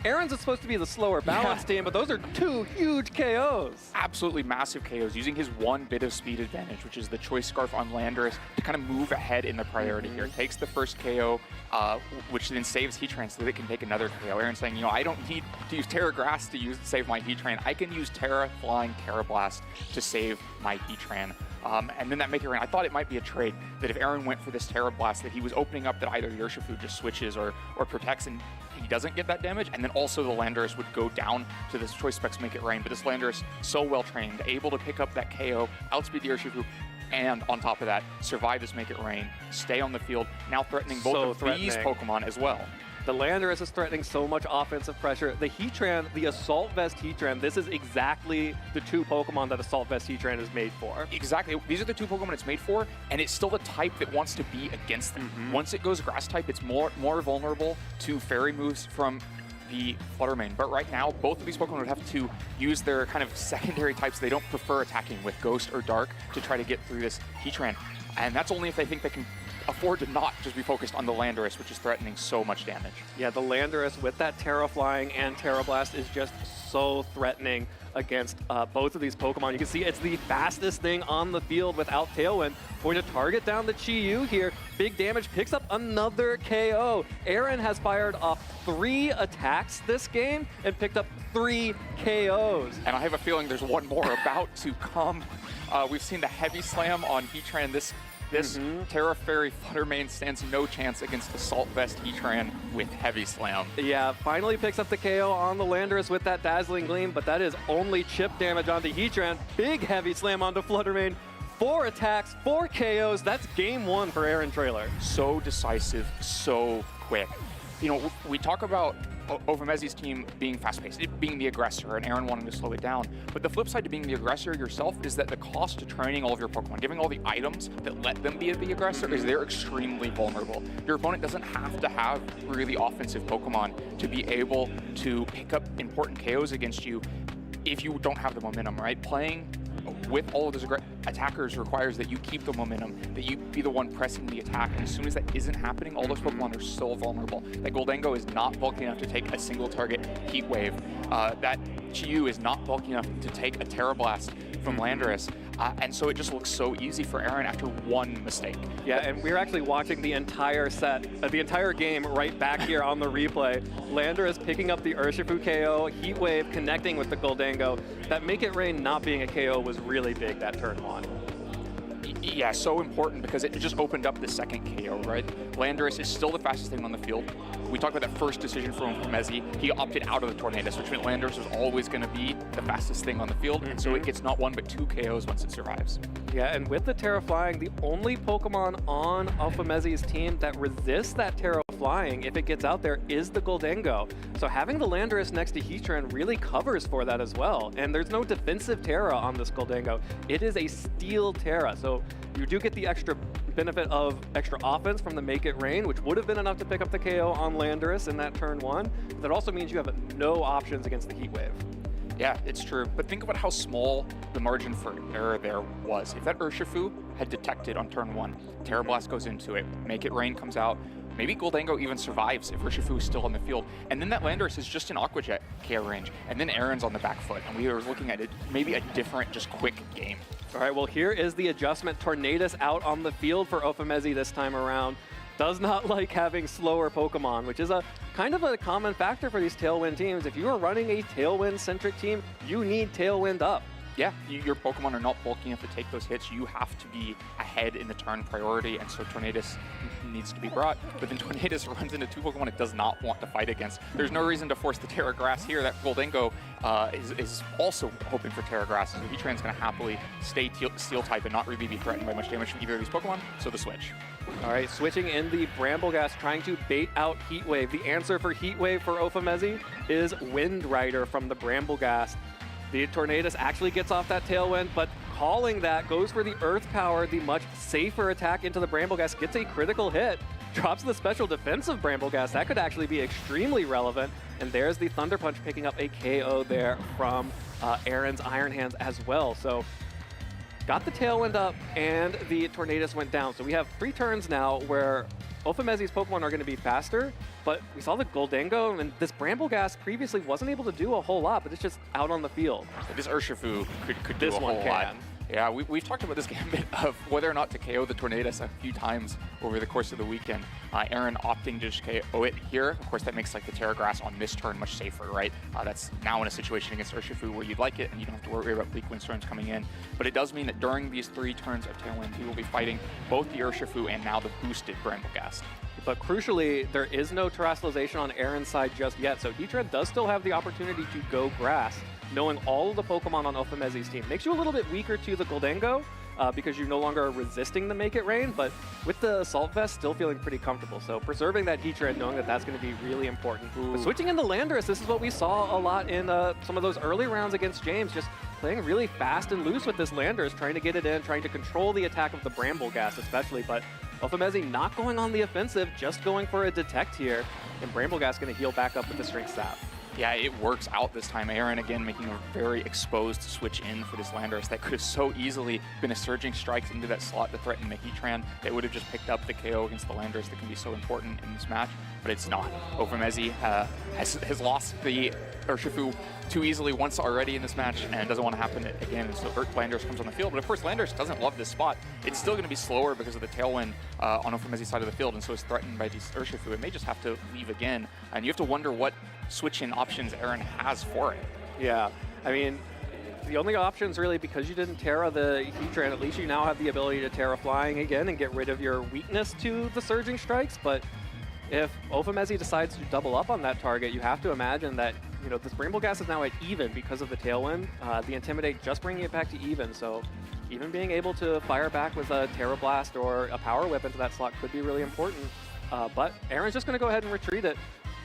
Aaron's is supposed to be the slower balance team, but those are 2 huge KOs. Absolutely massive KOs, using his one bit of speed advantage, which is the Choice Scarf on Landorus, to kind of move ahead in the priority here. Takes the first KO, which then saves Heatran so that it can take another KO. Aaron's saying, you know, I don't need to use Terra Grass to save my Heatran. I can use Terra Flying, Terra Blast to save my Heatran. And then that Make It Rain, I thought it might be a trade, that if Aaron went for this Terra Blast, that he was opening up that either the Urshifu just switches or protects and he doesn't get that damage, and then also the Landorus would go down to this Choice Specs Make It Rain. But this Landorus, so well trained, able to pick up that KO, outspeed the Urshifu, and on top of that, survive this Make It Rain, stay on the field, now threatening both of these Pokemon as well. The Landorus is threatening so much offensive pressure. The Heatran, the Assault Vest Heatran, this is exactly the 2 Pokemon that Assault Vest Heatran is made for. Exactly. These are the 2 Pokemon it's made for, and it's still the type that wants to be against them. Once it goes Grass type, it's more vulnerable to Fairy moves from the Fluttermane. But right now, both of these Pokemon would have to use their kind of secondary types they don't prefer attacking with, Ghost or Dark, to try to get through this Heatran. And that's only if they think they can afford to not just be focused on the Landorus, which is threatening so much damage. Yeah, the Landorus with that Terra Flying and Terra Blast is just so threatening against both of these Pokemon. You can see it's the fastest thing on the field without Tailwind. Going to target down the Chi-Yu here. Big damage, picks up another KO. Aaron has fired off 3 attacks this game and picked up 3 KOs. And I have a feeling there's one more about to come. We've seen the Heavy Slam on Heatran. This Terra Fairy Fluttermane stands no chance against Assault Vest Heatran with Heavy Slam. Yeah, finally picks up the KO on the Landorus with that Dazzling Gleam, but that is only chip damage onto Heatran. Big Heavy Slam onto Fluttermane. 4 attacks, 4 KOs. That's game 1 for Aaron Traylor. So decisive, so quick. You know, we talk about Ofamezi's team being fast-paced, being the aggressor, and Aaron wanting to slow it down. But the flip side to being the aggressor yourself is that the cost to training all of your Pokemon, giving all the items that let them be the aggressor, is they're extremely vulnerable. Your opponent doesn't have to have really offensive Pokemon to be able to pick up important KOs against you if you don't have the momentum, right? Playing with all of those attackers requires that you keep the momentum, that you be the one pressing the attack. And as soon as that isn't happening, all those Pokemon are so vulnerable. That Goldengo is not bulky enough to take a single target Heat Wave. That Chi-Yu is not bulky enough to take a Terra Blast from Landorus. And so it just looks so easy for Aaron after one mistake. Yeah, and we're actually watching the entire the entire game right back here on the replay. Landorus picking up the Urshifu KO, Heat Wave connecting with the Goldengo. That Make It Rain not being a KO was really big that turn one. Yeah, so important because it just opened up the second KO, right? Landorus is still the fastest thing on the field. We talked about that first decision from Mezzi. He opted out of the Tornadus, which meant Landorus was always going to be the fastest thing on the field, and so it gets not one but 2 KOs once it survives. Yeah, and with the Terra Flying, the only Pokemon on Alpha Mezzi's team that resists that Terra Flying, if it gets out there, is the Goldengo. So having the Landorus next to Heatran really covers for that as well. And there's no defensive Terra on this Goldengo. It is a Steel Terra, so you do get the extra benefit of extra offense from the Make It Rain, which would have been enough to pick up the KO on Landorus in that turn one. But that also means you have no options against the Heat Wave. Yeah, it's true. But think about how small the margin for error there was. If that Urshifu had detected on turn one, Terra Blast goes into it, Make It Rain comes out, maybe Goldengo even survives if Urshifu is still on the field. And then that Landorus is just in Aqua Jet KO range. And then Aaron's on the back foot. And we are looking at it, maybe a different, just quick game. All right, well, here is the adjustment. Tornadus out on the field for Ophamezi this time around. Does not like having slower Pokemon, which is a kind of a common factor for these Tailwind teams. If you are running a Tailwind-centric team, you need Tailwind up. Yeah, your Pokemon are not bulky enough to take those hits. You have to be ahead in the turn priority, and so Tornadus needs to be brought. But then Tornadus runs into 2 Pokemon it does not want to fight against. There's no reason to force the Terra Grass here. That Goldengo is also hoping for Terra Grass, so Heatran's going to happily stay Steel type and not really be threatened by much damage from either of these Pokemon, so the switch. All right, switching in the Brambleghast, trying to bait out Heat Wave. The answer for Heat Wave for Ophamezi is Wind Rider from the Brambleghast. The Tornadus actually gets off that Tailwind, but calling that, goes for the Earth Power, the much safer attack into the Brambleghast, gets a critical hit, drops the special defense of Brambleghast. That could actually be extremely relevant. And there's the Thunder Punch picking up a KO there from Aaron's Iron Hands as well. So got the Tailwind up and the Tornadus went down. So we have 3 turns now where Ophamezi's Pokemon are going to be faster, but we saw the Goldengo, and this Brambleghast previously wasn't able to do a whole lot, but it's just out on the field. This Urshifu could do a whole lot. Yeah, we've talked about this gambit of whether or not to KO the Tornadus a few times over the course of the weekend. Aaron opting to just KO it here. Of course, that makes like the Terra Grass on this turn much safer, right? That's now in a situation against Urshifu where you'd like it and you don't have to worry about weak windstorms coming in. But it does mean that during these 3 turns of Tailwind, he will be fighting both the Urshifu and now the boosted Brambleghast. But crucially, there is no Terastallization on Aaron's side just yet, so Heatran does still have the opportunity to go Grass, knowing all of the Pokemon on Ophamezi's team. Makes you a little bit weaker to the Goldengo, because you're no longer resisting the Make It Rain, but with the Assault Vest, still feeling pretty comfortable. So preserving that Heatran, knowing that that's going to be really important. But switching into Landorus, this is what we saw a lot in some of those early rounds against James, just playing really fast and loose with this Landorus, trying to get it in, trying to control the attack of the Brambleghast especially, but Ophamezi not going on the offensive, just going for a Detect here, and Brambleghast going to heal back up with the Strength Sap. Yeah, it works out this time. Aaron, again, making a very exposed switch in for this Landorus that could have so easily been a Surging Strikes into that slot to threaten the Heatran. They would have just picked up the KO against the Landorus that can be so important in this match, but it's not. Ophamezi has lost the Urshifu too easily once already in this match and doesn't want to happen again, so Landorus comes on the field. But of course, Landorus doesn't love this spot. It's still going to be slower because of the Tailwind on Ophamezi's side of the field, and so it's threatened by these Urshifu. It may just have to leave again, and you have to wonder what switch-in options Aaron has for it. Yeah, I mean, the only options really, because you didn't Terra the Heatran, at least you now have the ability to Terra Flying again and get rid of your weakness to the Surging Strikes. But if Ophamezi decides to double up on that target, you have to imagine that, you know, this Brambleghast is now at even because of the Tailwind. The Intimidate just bringing it back to even, so even being able to fire back with a Terra Blast or a Power Whip into that slot could be really important. But Aaron's just going to go ahead and retreat it,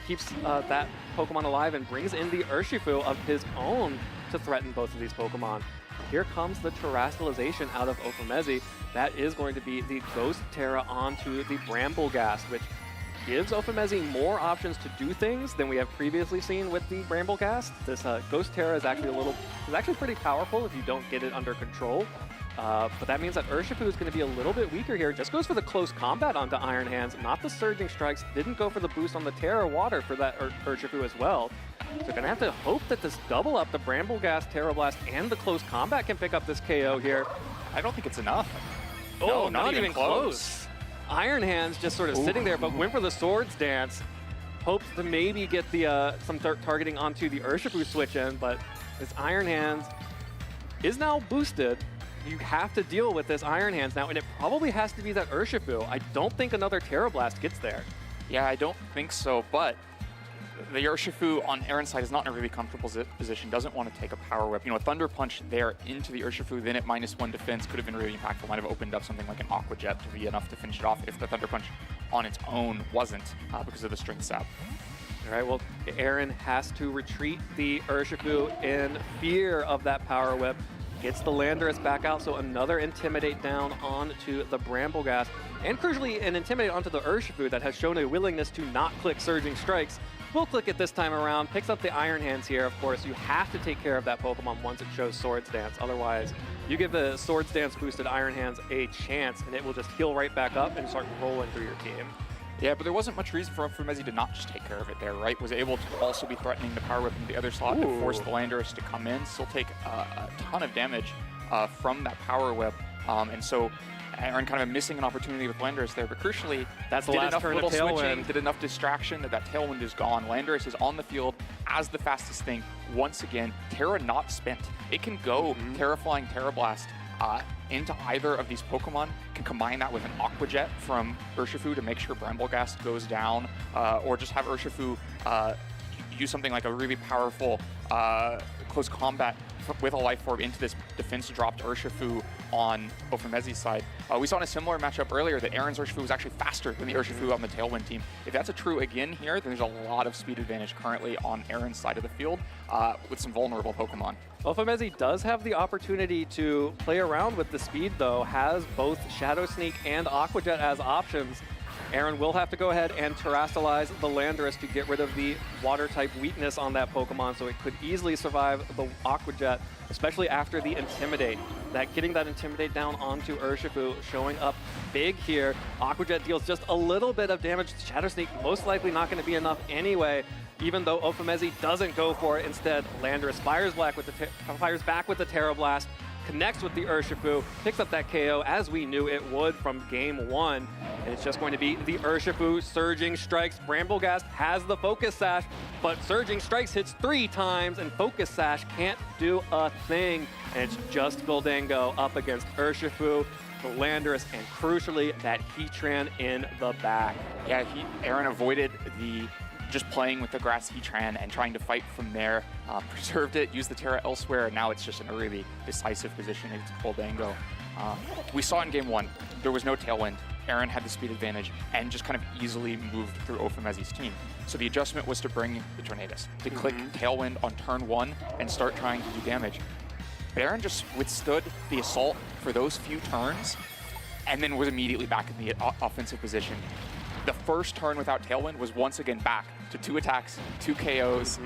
keeps that Pokemon alive, and brings in the Urshifu of his own to threaten both of these Pokemon. Here comes the Terastallization out of Ophamezi. That is going to be the Ghost Terra onto the Brambleghast, which gives Ophimezy more options to do things than we have previously seen with the Bramblegast. This Ghost Terra is actually pretty powerful if you don't get it under control. But that means that Urshifu is going to be a little bit weaker here. Just goes for the close combat onto Iron Hands, not the Surging Strikes. Didn't go for the boost on the Terra Water for that Urshifu as well. So going to have to hope that this double up, the Bramblegast, Terra Blast, and the close combat can pick up this KO here. I don't think it's enough. Oh, No, not even close. Iron Hands just sort of sitting there, but went for the Swords Dance. Hopes to maybe get the some targeting onto the Urshifu switch in, but this Iron Hands is now boosted. You have to deal with this Iron Hands now, and it probably has to be that Urshifu. I don't think another Terra Blast gets there. Yeah, I don't think so, but the Urshifu on Aaron's side is not in a really comfortable position, doesn't want to take a Power Whip. You know, a Thunder Punch there into the Urshifu, then at -1 defense could have been really impactful. Might have opened up something like an Aqua Jet to be enough to finish it off if the Thunder Punch on its own wasn't because of the Strength Sap. All right, well, Aaron has to retreat the Urshifu in fear of that Power Whip. Gets the Landorus back out, so another Intimidate down onto the Bramblegast. And crucially, an Intimidate onto the Urshifu that has shown a willingness to not click Surging Strikes. Will click it this time around, picks up the Iron Hands here. Of course, you have to take care of that Pokemon once it shows Swords Dance. Otherwise, you give the Swords Dance boosted Iron Hands a chance, and it will just heal right back up and start rolling through your team. Yeah, but there wasn't much reason for Ophimezy to not just take care of it there, right? Was able to also be threatening the Power Whip in the other slot to force the Landorus to come in, still take a ton of damage from that Power Whip. And so Aaron kind of missing an opportunity with Landorus there, but crucially, that's the last turn of Tailwind. Did enough distraction that Tailwind is gone. Landorus is on the field as the fastest thing. Once again, Terra not spent. It can go Terra Flying, Terra Blast into either of these Pokemon, can combine that with an Aqua Jet from Urshifu to make sure Bramblegast goes down, or just have Urshifu use something like a really powerful close combat with a Life Orb into this defense-dropped Urshifu on Ophimezy's side. We saw in a similar matchup earlier that Aaron's Urshifu was actually faster than the Urshifu on the Tailwind team. If that's a true again here, then there's a lot of speed advantage currently on Aaron's side of the field with some vulnerable Pokemon. Ophimezy does have the opportunity to play around with the speed, though, has both Shadow Sneak and Aqua Jet as options. Aaron will have to go ahead and Terrastalize the Landorus to get rid of the Water-type weakness on that Pokemon, so it could easily survive the Aqua Jet, especially after the Intimidate. Getting that Intimidate down onto Urshifu, showing up big here. Aqua Jet deals just a little bit of damage. Shadow Sneak most likely not going to be enough anyway, even though Ophimezy doesn't go for it. Instead, Landorus fires back with the Terra Blast, connects with the Urshifu, picks up that KO as we knew it would from game one. And it's just going to be the Urshifu Surging Strikes. Bramblegast has the Focus Sash, but Surging Strikes hits 3 times and Focus Sash can't do a thing. And it's just Gholdengo up against Urshifu, the Landorus, and crucially, that Heatran in the back. Yeah, Aaron avoided the just playing with the grass Heatran and trying to fight from there, preserved it, used the Terra elsewhere, and now it's just in a really decisive position against Gholdengo. We saw in game one, there was no Tailwind. Aaron had the speed advantage and just kind of easily moved through Ophimezy's team. So the adjustment was to bring the Tornadus, to click Tailwind on turn 1 and start trying to do damage. But Aaron just withstood the assault for those few turns and then was immediately back in the offensive position. The first turn without Tailwind was once again back to 2 attacks, 2 KOs,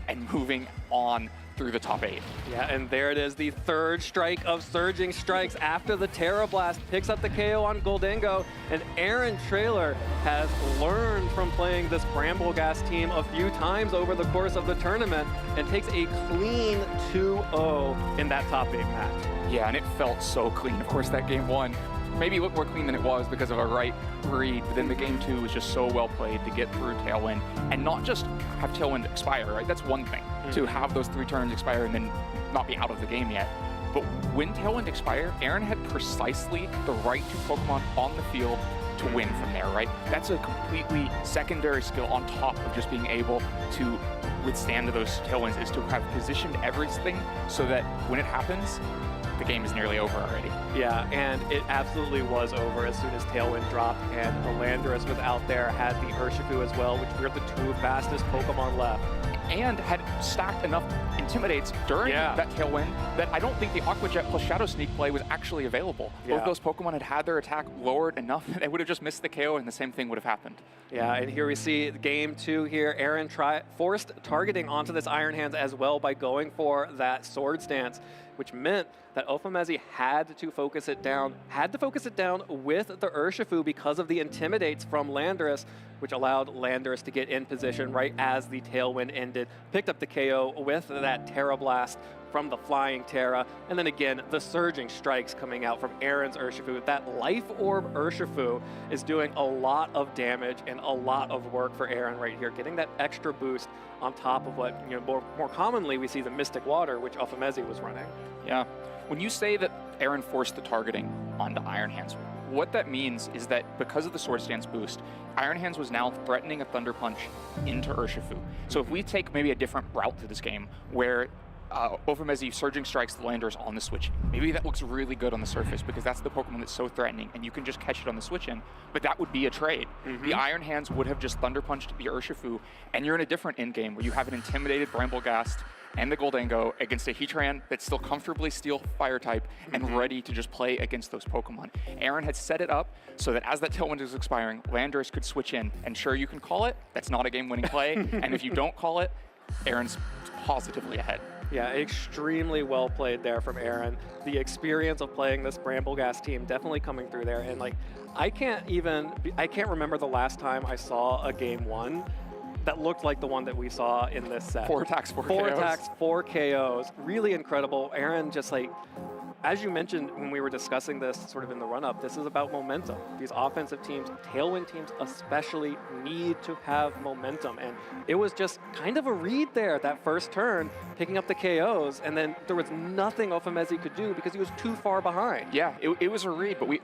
and moving on through the top 8. Yeah, and there it is, the 3rd strike of Surging Strikes after the Terra Blast picks up the KO on Gholdengo, and Aaron Traylor has learned from playing this Bramblegast team a few times over the course of the tournament and takes a clean 2-0 in that top 8 match. Yeah, and it felt so clean. Of course, that game 1 maybe looked more clean than it was because of a right read, but then the game 2 was just so well played to get through Tailwind and not just have Tailwind expire, right? That's one thing, to have those 3 turns expire and then not be out of the game yet. But when Tailwind expired, Aaron had precisely the right 2 Pokemon on the field to win from there, right? That's a completely secondary skill on top of just being able to withstand those Tailwinds, is to have positioned everything so that when it happens, the game is nearly over already. Yeah, and it absolutely was over as soon as Tailwind dropped and the Landorus was out there, had the Urshifu as well, which were the 2 fastest Pokemon left. and had stacked enough Intimidates during that Tailwind that I don't think the Aqua Jet plus Shadow Sneak play was actually available. Both those Pokemon had their attack lowered enough that they would have just missed the KO and the same thing would have happened. Yeah, and here we see game 2 here. Aaron forced targeting onto this Iron Hands as well by going for that Sword Stance, which meant that Ofamezi had to focus it down with the Urshifu because of the Intimidates from Landorus, which allowed Landorus to get in position right as the Tailwind ended, picked up the KO with that Terra Blast from the Flying Terra, and then again, the Surging Strikes coming out from Aaron's Urshifu. That Life Orb Urshifu is doing a lot of damage and a lot of work for Aaron right here, getting that extra boost on top of what, more commonly we see the Mystic Water, which Ofamezi was running. Yeah. When you say that Aaron forced the targeting onto Iron Hands, what that means is that because of the Sword Stance boost, Iron Hands was now threatening a Thunder Punch into Urshifu. So if we take maybe a different route to this game, where Ofamezi Surging Strikes the Landorus on the switch. Maybe that looks really good on the surface because that's the Pokemon that's so threatening and you can just catch it on the switch in, but that would be a trade. The Iron Hands would have just Thunder Punched the Urshifu, and you're in a different end game where you have an intimidated Bramblegast and the Goldango against a Heatran that's still comfortably Steel Fire type and ready to just play against those Pokemon. Aaron had set it up so that as that Tailwind is expiring, Landorus could switch in, and sure, you can call it, that's not a game-winning play, and if you don't call it, Aaron's positively ahead. Yeah, extremely well played there from Aaron. The experience of playing this Bramblegast team definitely coming through there. And like, I can't remember the last time I saw a game 1 that looked like the one that we saw in this set. 4 attacks, 4 KOs. 4 attacks, 4 KOs. Really incredible. Aaron just like, as you mentioned when we were discussing this sort of in the run-up, this is about momentum. These offensive teams, Tailwind teams especially, need to have momentum. And it was just kind of a read there, that first turn, picking up the KOs, and then there was nothing Ofamezi could do because he was too far behind. Yeah, it was a read, but we,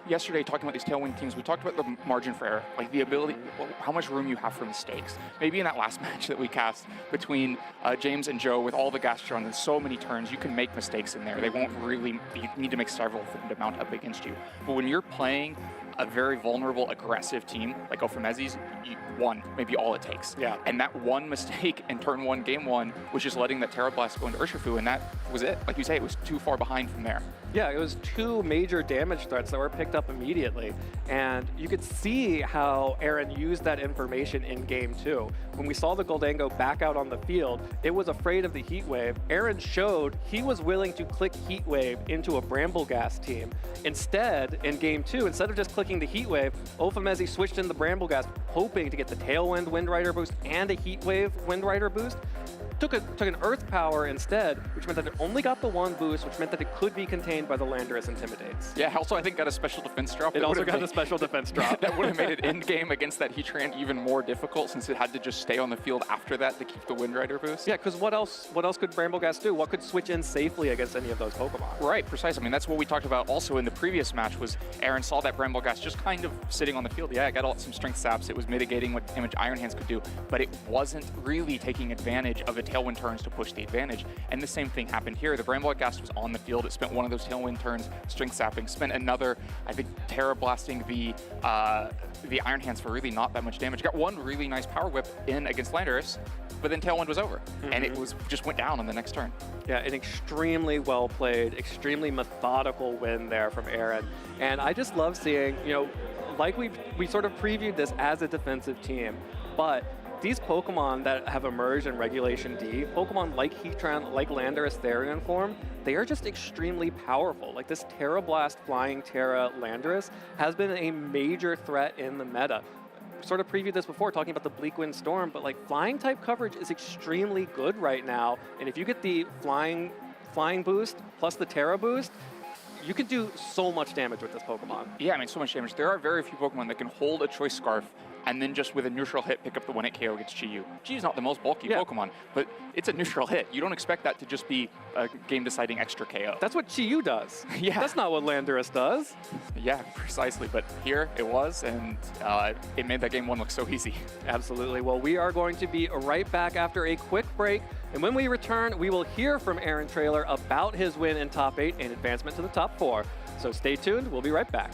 yesterday talking about these Tailwind teams, we talked about the margin for error, like the ability, how much room you have for mistakes. Maybe in that last match that we cast between James and Joe with all the Gastron and so many turns, you can make mistakes in there. They won't really, you need to make several for them to mount up against you. But when you're playing a very vulnerable, aggressive team like Ofamezi's, one, maybe all it takes. Yeah. And that one mistake in turn 1, game 1, was just letting that Terra Blast go into Urshifu, and that was it. Like you say, it was too far behind from there. Yeah, it was 2 major damage threats that were picked up immediately. And you could see how Aaron used that information in game 2. When we saw the Goldango back out on the field, it was afraid of the Heat Wave. Aaron showed he was willing to click Heat Wave into a Bramblegast team. Instead, in game 2, instead of just clicking the Heat Wave, Ofamezi switched in the Bramblegast, hoping to get the Tailwind Wind Rider boost and a Heat Wave Wind Rider boost. Took an Earth Power instead, which meant that it only got the 1 boost, which meant that it could be contained by the Landorus Intimidates. Yeah, also I think got a special defense drop. It also got a special defense drop. That would have made it end game against that Heatran even more difficult, since it had to just stay on the field after that to keep the Wind Rider boost. Yeah, because what else could Bramblegast do? What could switch in safely against any of those Pokemon? Right, precisely. I mean, that's what we talked about also in the previous match, was Aaron saw that Bramblegast just kind of sitting on the field. Yeah, it got some strength saps. It was mitigating what damage Iron Hands could do, but it wasn't really taking advantage of the Tailwind turns to push the advantage. And the same thing happened here. The Bramblegast was on the field. It spent one of those Tailwind turns strength sapping, spent another, I think, Terra Blasting the Iron Hands for really not that much damage. Got one really nice Power Whip in against Landorus, but then Tailwind was over, and it was just went down on the next turn. Yeah, an extremely well played, extremely methodical win there from Aaron. And I just love seeing, like we sort of previewed this as a defensive team, but these Pokemon that have emerged in Regulation D, Pokemon like Heatran, like Landorus Therian form, they are just extremely powerful. Like this Terra Blast Flying Terra Landorus has been a major threat in the meta. Sort of previewed this before, talking about the Bleakwind Storm, but like flying type coverage is extremely good right now. And if you get the flying boost plus the Terra boost, you can do so much damage with this Pokemon. Yeah, I mean, so much damage. There are very few Pokemon that can hold a Choice Scarf and then just with a neutral hit pick up the 1-hit KO against Chi-Yu. Chi-Yu's not the most bulky Pokemon, but it's a neutral hit. You don't expect that to just be a game-deciding extra KO. That's what Chi-Yu does. Yeah. That's not what Landorus does. Yeah, precisely. But here it was, and it made that game 1 look so easy. Absolutely. Well, we are going to be right back after a quick break. And when we return, we will hear from Aaron Traylor about his win in Top 8 and advancement to the Top 4. So stay tuned. We'll be right back.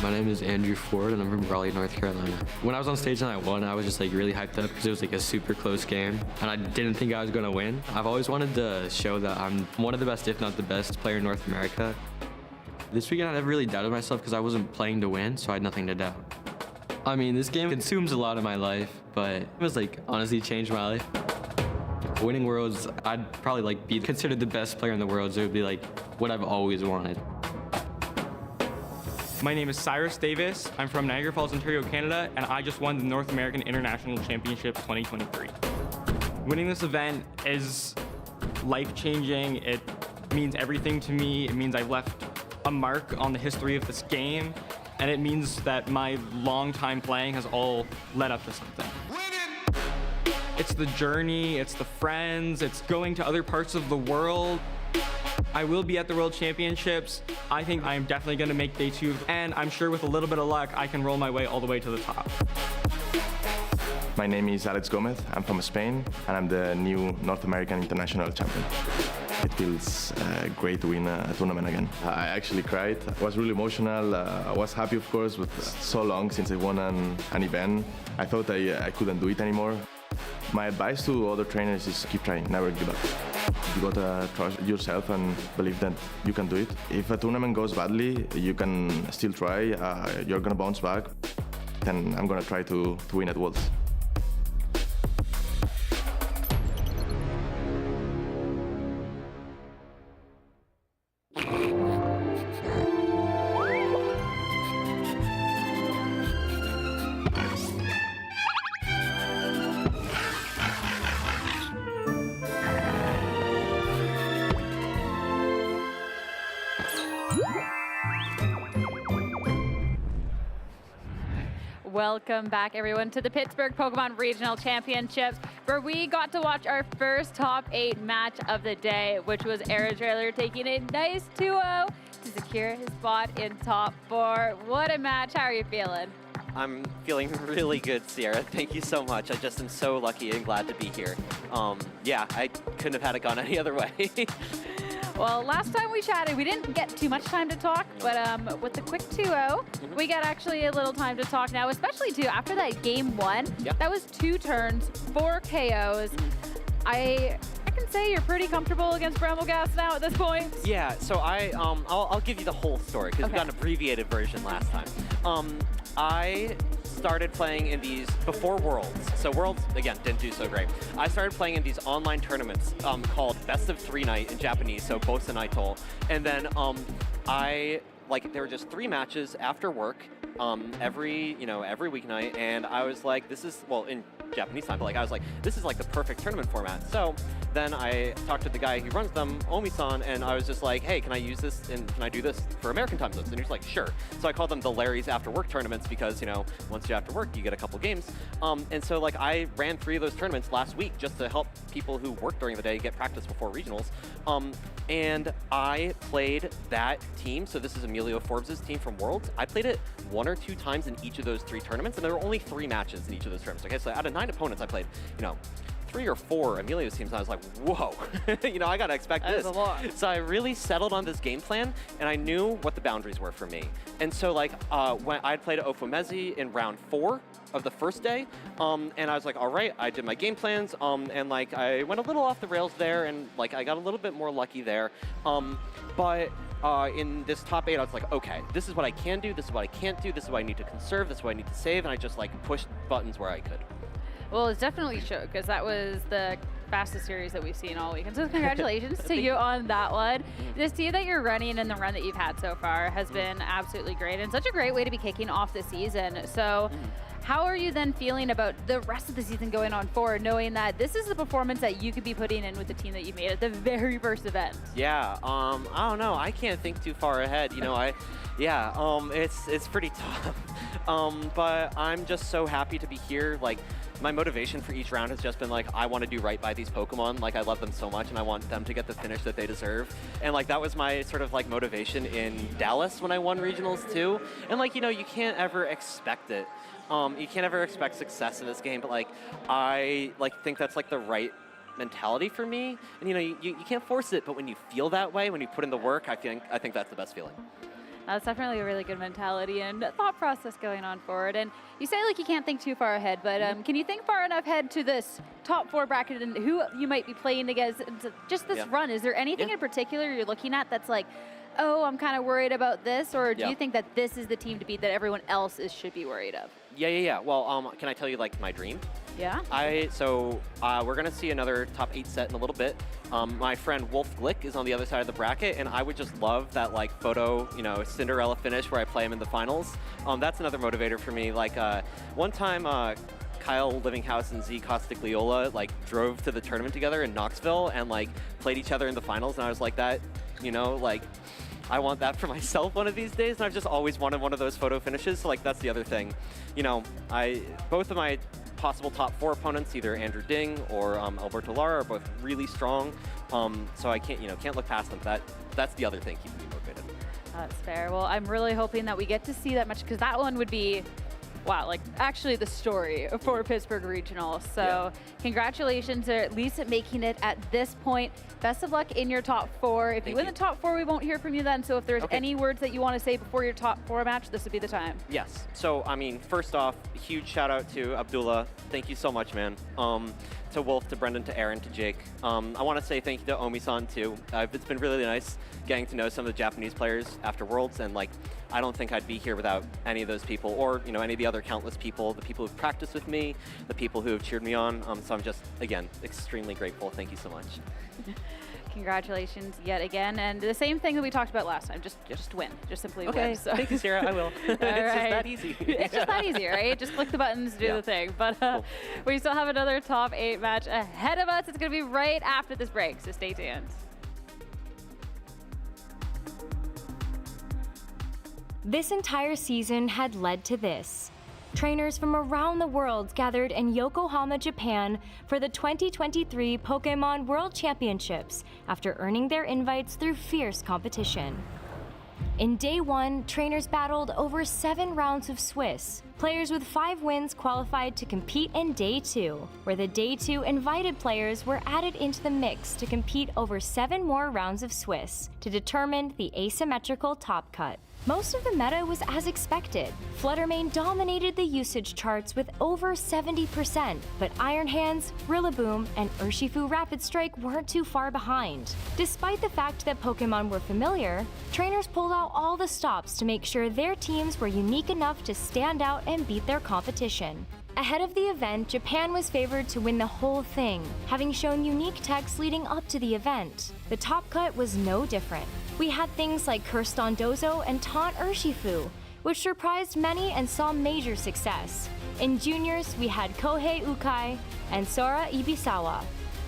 My name is Andrew Ford, and I'm from Raleigh, North Carolina. When I was on stage and I won, I was just like really hyped up because it was like a super close game, and I didn't think I was going to win. I've always wanted to show that I'm one of the best, if not the best player in North America. This weekend I never really doubted myself because I wasn't playing to win, so I had nothing to doubt. I mean, this game consumes a lot of my life, but it was like honestly changed my life. Winning Worlds, I'd probably like be considered the best player in the world, so it would be like what I've always wanted. My name is Cyrus Davis. I'm from Niagara Falls, Ontario, Canada, and I just won the North American International Championships 2023. Winning this event is life-changing. It means everything to me. It means I've left a mark on the history of this game, and it means that my long time playing has all led up to something. It's the journey, it's the friends, it's going to other parts of the world. I will be at the World Championships. I think I'm definitely going to make day 2, and I'm sure with a little bit of luck, I can roll my way all the way to the top. My name is Alex Gomez. I'm from Spain, and I'm the new North American International Champion. It feels great to win a tournament again. I actually cried. I was really emotional. I was happy, of course, but so long since I won an event. I thought I couldn't do it anymore. My advice to other trainers is keep trying, never give up. You gotta trust yourself and believe that you can do it. If a tournament goes badly, you can still try. You're gonna bounce back. Then I'm gonna try to win at Worlds. Welcome back, everyone, to the Pittsburgh Pokemon Regional Championships, where we got to watch our first top 8 match of the day, which was Aerotrailer taking a nice 2-0 to secure his spot in top 4. What a match. How are you feeling? I'm feeling really good, Sierra. Thank you so much. I just am so lucky and glad to be here. Yeah, I couldn't have had it gone any other way. Well, last time we chatted, we didn't get too much time to talk, but with the quick 2-0, we got actually a little time to talk now, especially too after that game 1. Yep. That was 2 turns, 4 KOs. I can say you're pretty comfortable against Brambleghast now at this point. Yeah, so I'll give you the whole story because we got an abbreviated version last time. I started playing in these before Worlds. So Worlds, again, didn't do so great. I started playing in these online tournaments called Best of 3 Night in Japanese, so Bosa Naito. And then there were just 3 matches after work every weeknight, and I was like, this is, well, in Japanese time, but I was like, this is like the perfect tournament format. So then I talked to the guy who runs them, Omi-san, and I was just like, hey, can I use this and can I do this for American time zones? And he was like, sure. So I called them the Larry's after work tournaments because, once you're after work, you get a couple games. And so I ran 3 of those tournaments last week just to help people who work during the day get practice before regionals. And I played that team. So this is Emilio Forbes' team from Worlds. I played it 1 or 2 times in each of those 3 tournaments, and there were only 3 matches in each of those tournaments. Okay, so out of 9 opponents, I played, 3 or 4 Emilio's teams, and I was like, whoa, I gotta expect this. That is a lot. So I really settled on this game plan, and I knew what the boundaries were for me. And so when I had played Ofomezi in round 4 of the first day, and I was like, all right, I did my game plans, and I went a little off the rails there, and I got a little bit more lucky there. But in this top 8, I was like, okay, this is what I can do, this is what I can't do, this is what I need to conserve, this is what I need to save, and I just pushed buttons where I could. Well, it definitely showed, because that was the fastest series that we've seen all weekend. So congratulations to you on that one. This team that you're running and the run that you've had so far has been absolutely great, and such a great way to be kicking off the season. So how are you then feeling about the rest of the season going on forward, knowing that this is the performance that you could be putting in with the team that you made at the very first event? Yeah, I don't know. I can't think too far ahead. It's pretty tough. But I'm just so happy to be here. My motivation for each round has just been I want to do right by these Pokemon. I love them so much, and I want them to get the finish that they deserve. And that was my sort of motivation in Dallas when I won regionals too. And you can't ever expect it. You can't ever expect success in this game, but I think that's the right mentality for me. And you can't force it, but when you feel that way, when you put in the work, I think that's the best feeling. That's definitely a really good mentality and thought process going on forward. And you say like you can't think too far ahead, but can you think far enough ahead to this top 4 bracket and who you might be playing against? Just this run, is there anything in particular you're looking at that's like, oh, I'm kind of worried about this, or do you think that this is the team to beat that everyone else should be worried of? Yeah. Well, can I tell you like my dream? Yeah. We're gonna see another top 8 set in a little bit. My friend Wolf Glick is on the other side of the bracket, and I would just love that like photo, Cinderella finish where I play him in the finals. That's another motivator for me. Like one time, Kyle Livinghouse and Z Costigliola like drove to the tournament together in Knoxville and like played each other in the finals, and I was like that, like. I want that for myself one of these days, and I've just always wanted one of those photo finishes, so like that's the other thing. Both of my possible top 4 opponents, either Andrew Ding or Alberto Lara, are both really strong, so I can't look past them. That's the other thing keeping me motivated. That's fair. Well, I'm really hoping that we get to see that much, because that one would be, wow, like actually the story for Pittsburgh Regional. So congratulations, or at least at making it at this point. Best of luck in your top 4. If you win the top 4, we won't hear from you then. So if there's any words that you want to say before your top 4 match, this would be the time. Yes. So, first off, huge shout out to Abdullah. Thank you so much, man. To Wolf, to Brendan, to Aaron, to Jake. I want to say thank you to Omi-san, too. It's been really nice getting to know some of the Japanese players after Worlds, and I don't think I'd be here without any of those people, or any of the other countless people, the people who've practiced with me, the people who have cheered me on. So I'm just, again, extremely grateful. Thank you so much. Congratulations yet again, and the same thing that we talked about last time. Just win. Just simply win. So. Thank you, Sarah. I will. It's just that easy. It's just that easy, right? Just click the buttons, do the thing. But we still have another top 8 match ahead of us. It's going to be right after this break, so stay tuned. This entire season had led to this. Trainers from around the world gathered in Yokohama, Japan for the 2023 Pokémon World Championships after earning their invites through fierce competition. In Day 1, trainers battled over 7 rounds of Swiss. Players with 5 wins qualified to compete in Day 2, where the Day 2 invited players were added into the mix to compete over 7 more rounds of Swiss to determine the asymmetrical top cut. Most of the meta was as expected. Fluttermane dominated the usage charts with over 70%, but Iron Hands, Rillaboom, and Urshifu Rapid Strike weren't too far behind. Despite the fact that Pokemon were familiar, trainers pulled out all the stops to make sure their teams were unique enough to stand out and beat their competition. Ahead of the event, Japan was favored to win the whole thing, having shown unique techs leading up to the event. The top cut was no different. We had things like Cursed on Dozo and Taunt Urshifu, which surprised many and saw major success. In juniors, we had Kohei Ukai and Sora Ibisawa,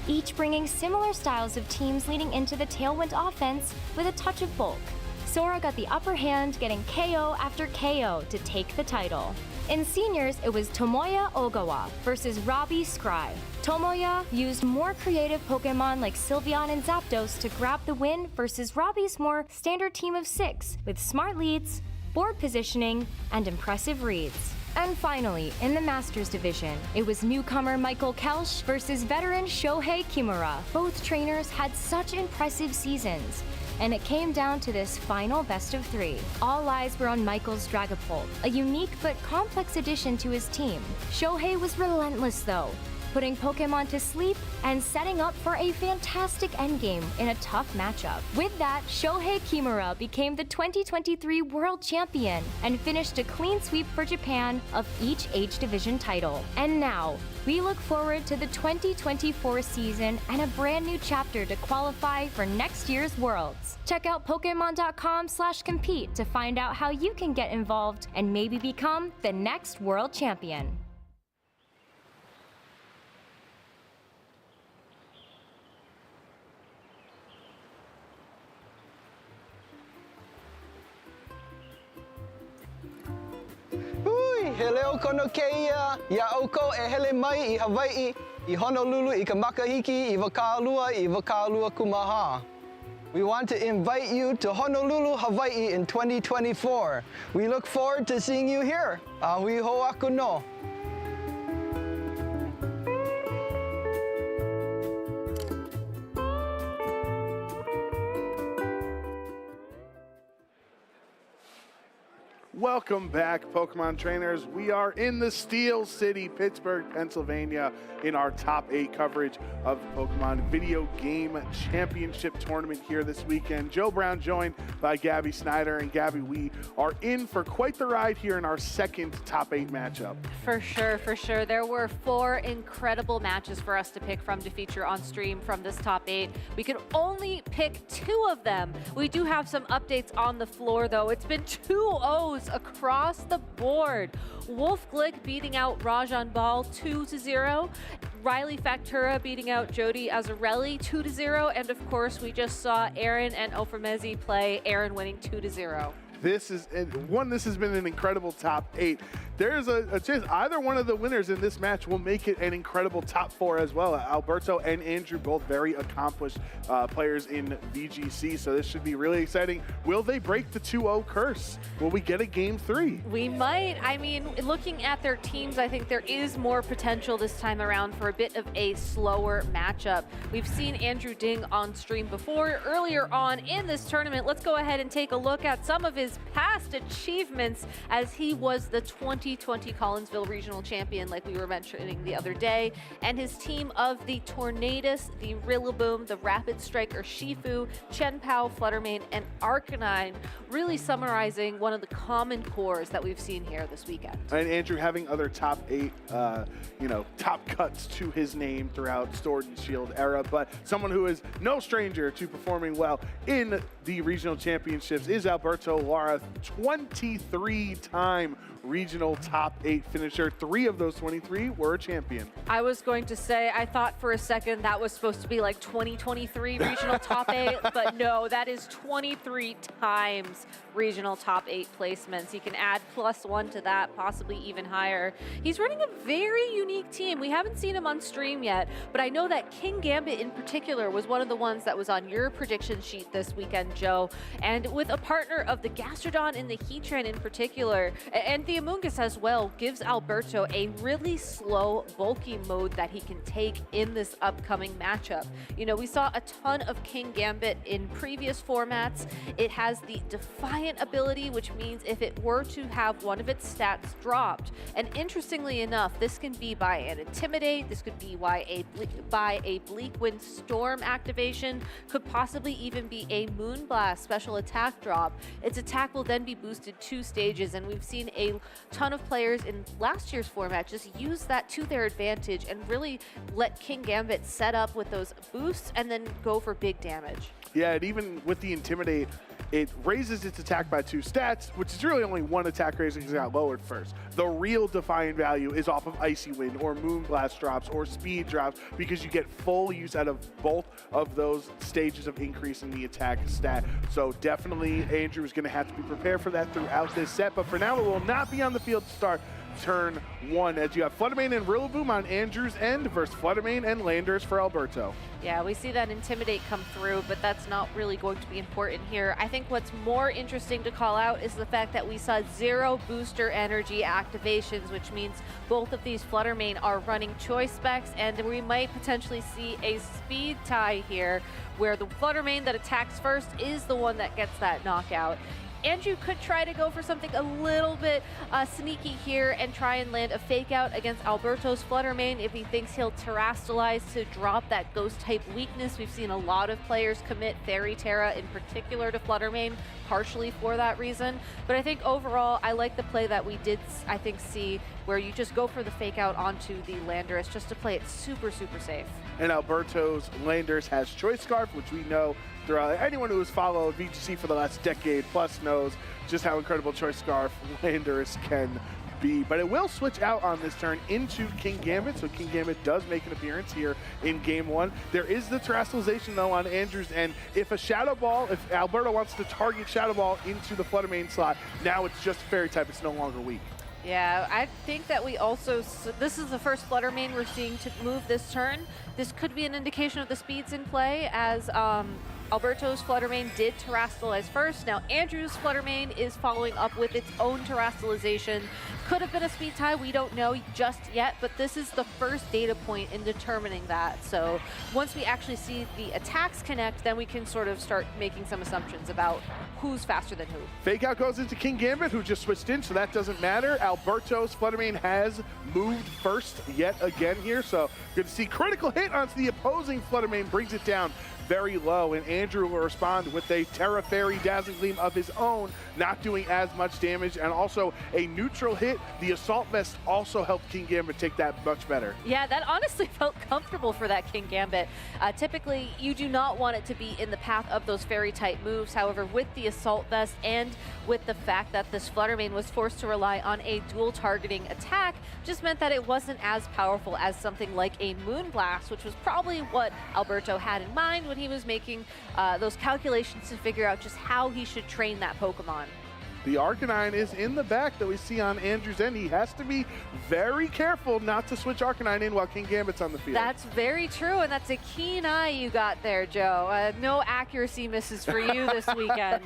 each bringing similar styles of teams leading into the Tailwind offense with a touch of bulk. Sora got the upper hand, getting KO after KO to take the title. In seniors, it was Tomoya Ogawa versus Robbie Scry. Tomoya used more creative Pokemon like Sylveon and Zapdos to grab the win versus Robbie's more standard team of 6 with smart leads, board positioning, and impressive reads. And finally, in the Masters division, it was newcomer Michael Kelsch versus veteran Shohei Kimura. Both trainers had such impressive seasons, and it came down to this final best of 3. All eyes were on Michael's Dragapult, a unique but complex addition to his team. Shohei was relentless though, putting Pokemon to sleep and setting up for a fantastic endgame in a tough matchup. With that, Shohei Kimura became the 2023 World Champion and finished a clean sweep for Japan of each H Division title. And now, we look forward to the 2024 season and a brand new chapter to qualify for next year's Worlds. Check out Pokemon.com/compete to find out how you can get involved and maybe become the next World Champion. He leo kono keia, ia oko e hele mai I Hawaii, I Honolulu I ka makahiki, I Wakalua kumaha. We want to invite you to Honolulu, Hawaii in 2024. We look forward to seeing you here. Ahui ho'aku no. Welcome back, Pokemon trainers. We are in the Steel City, Pittsburgh, Pennsylvania, in our top 8 coverage of the Pokemon Video Game Championship Tournament here this weekend. Joe Brown joined by Gabby Snyder. And Gabby, we are in for quite the ride here in our second top 8 matchup. For sure, for sure. There were 4 incredible matches for us to pick from to feature on stream from this top 8. We could only pick 2 of them. We do have some updates on the floor, though. It's been 2 O's across the board. Wolf Glick beating out Rajan Ball 2-0. Riley Factura beating out Jody Azzarelli 2-0. And of course, we just saw Aaron and Ofemezi play, Aaron winning 2-0. This has been an incredible top 8. There's a chance either one of the winners in this match will make it an incredible top 4 as well. Alberto and Andrew, both very accomplished players in VGC, so this should be really exciting. Will they break the 2-0 curse? Will we get a game 3? We might. I mean, looking at their teams, I think there is more potential this time around for a bit of a slower matchup. We've seen Andrew Ding on stream before, earlier on in this tournament. Let's go ahead and take a look at some of his past achievements, as he was the 2020 Collinsville Regional Champion, like we were mentioning the other day, and his team of the Tornadus, the Rillaboom, the Rapid Striker Shifu, Chien-Pao, Fluttermane, and Arcanine, really summarizing one of the common cores that we've seen here this weekend. And Andrew having other top 8, top cuts to his name throughout Sword and Shield era, but someone who is no stranger to performing well in the regional championships is Alberto Lara, 23-time regional top 8 finisher. 3 of those 23 were a champion. I was going to say, I thought for a second that was supposed to be like 2023 regional top 8, but no, that is 23 times regional top 8 placements. He can add +1 to that, possibly even higher. He's running a very unique team. We haven't seen him on stream yet, but I know that King Gambit in particular was one of the ones that was on your prediction sheet this weekend, Joe. And with a partner of the Gastrodon and the Heatran in particular, and the Amoonguss as well, gives Alberto a really slow, bulky mode that he can take in this upcoming matchup. You know, we saw a ton of King Gambit in previous formats. It has the Defiant ability, which means if it were to have one of its stats dropped, and interestingly enough, this can be by an Intimidate, this could be by a Bleak Wind Storm activation, could possibly even be a Moonblast special attack drop. Its attack will then be boosted 2 stages, and we've seen a ton of players in last year's format just use that to their advantage and really let King Gambit set up with those boosts and then go for big damage. Yeah, and even with the Intimidate, it raises its attack by 2 stats, which is really only 1 attack raise because it got lowered first. The real Defiant value is off of Icy Wind or Moonblast drops or Speed drops, because you get full use out of both of those stages of increase in the attack stat. So definitely Andrew is going to have to be prepared for that throughout this set, but for now it will not be on the field to start turn 1, as you have Fluttermane and Rillaboom on Andrew's end versus Fluttermane and Landers for Alberto. Yeah, we see that Intimidate come through, but that's not really going to be important here. I think what's more interesting to call out is the fact that we saw 0 booster energy activations, which means both of these Fluttermane are running choice specs, and we might potentially see a speed tie here, where the Fluttermane that attacks first is the one that gets that knockout. Andrew could try to go for something a little bit sneaky here and try and land a fake out against Alberto's Fluttermane if he thinks he'll Terrastalize to drop that ghost type weakness. We've seen a lot of players commit Fairy Terra in particular to Fluttermane, partially for that reason. But I think overall, I like the play that we did, I think, see, where you just go for the fake out onto the Landorus just to play it super, super safe. And Alberto's Landers has Choice Scarf, which we know throughout anyone who has followed VGC for the last decade plus knows just how incredible Choice Scarf Landers can be. But it will switch out on this turn into King Gambit, so King Gambit does make an appearance here in game 1. There is the Terrastalization though on Andrew's end. If a Shadow Ball, if Alberto wants to target Shadow Ball into the Fluttermane slot, now it's just Fairy type, it's no longer weak. Yeah, I think that we also, this is the first Fluttermane we're seeing to move this turn. This could be an indication of the speeds in play, as Alberto's Fluttermane did Terrastalize first. Now Andrew's Fluttermane is following up with its own Terrastalization. Could have been a speed tie, we don't know just yet, but this is the first data point in determining that. So once we actually see the attacks connect, then we can sort of start making some assumptions about who's faster than who. Fake out goes into King Gambit, who just switched in, so that doesn't matter. Alberto's Fluttermane has moved first yet again here, so good to see critical hit onto the opposing Fluttermane, brings it down very low, and Andrew will respond with a Terra Fairy Dazzling Gleam of his own, not doing as much damage, and also a neutral hit. The Assault Vest also helped King Gambit take that much better. Yeah, that honestly felt comfortable for that King Gambit. Typically, you do not want it to be in the path of those fairy-type moves. However, with the Assault Vest and with the fact that this Fluttermane was forced to rely on a dual targeting attack, just meant that it wasn't as powerful as something like a Moonblast, which was probably what Alberto had in mind when he was making those calculations to figure out just how he should train that Pokemon. The Arcanine is in the back that we see on Andrew's end. He has to be very careful not to switch Arcanine in while King Gambit's on the field. That's very true, and that's a keen eye you got there, Joe. No accuracy misses for you this weekend.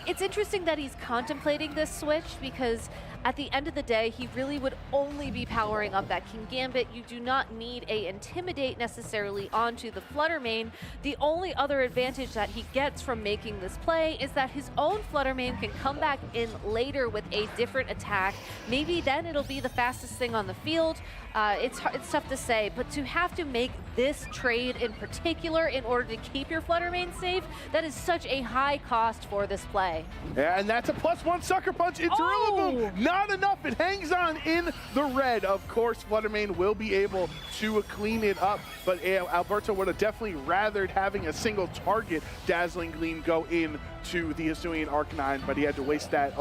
It's interesting that he's contemplating this switch because at the end of the day, he really would only be powering up that King Gambit. You do not need a Intimidate necessarily onto the Fluttermane. The only other advantage that he gets from making this play is that his own Fluttermane can come back in later with a different attack. Maybe then it'll be the fastest thing on the field. It's tough to say, but to have to make this trade in particular in order to keep your Fluttermane safe, that is such a high cost for this play. Yeah, and that's a +1 Sucker Punch into Rillaboom. Not enough, it hangs on in the red. Of course, Fluttermane will be able to clean it up, but Alberto would have definitely rathered having a single target Dazzling Gleam go in to the Hisuian Arcanine, but he had to waste that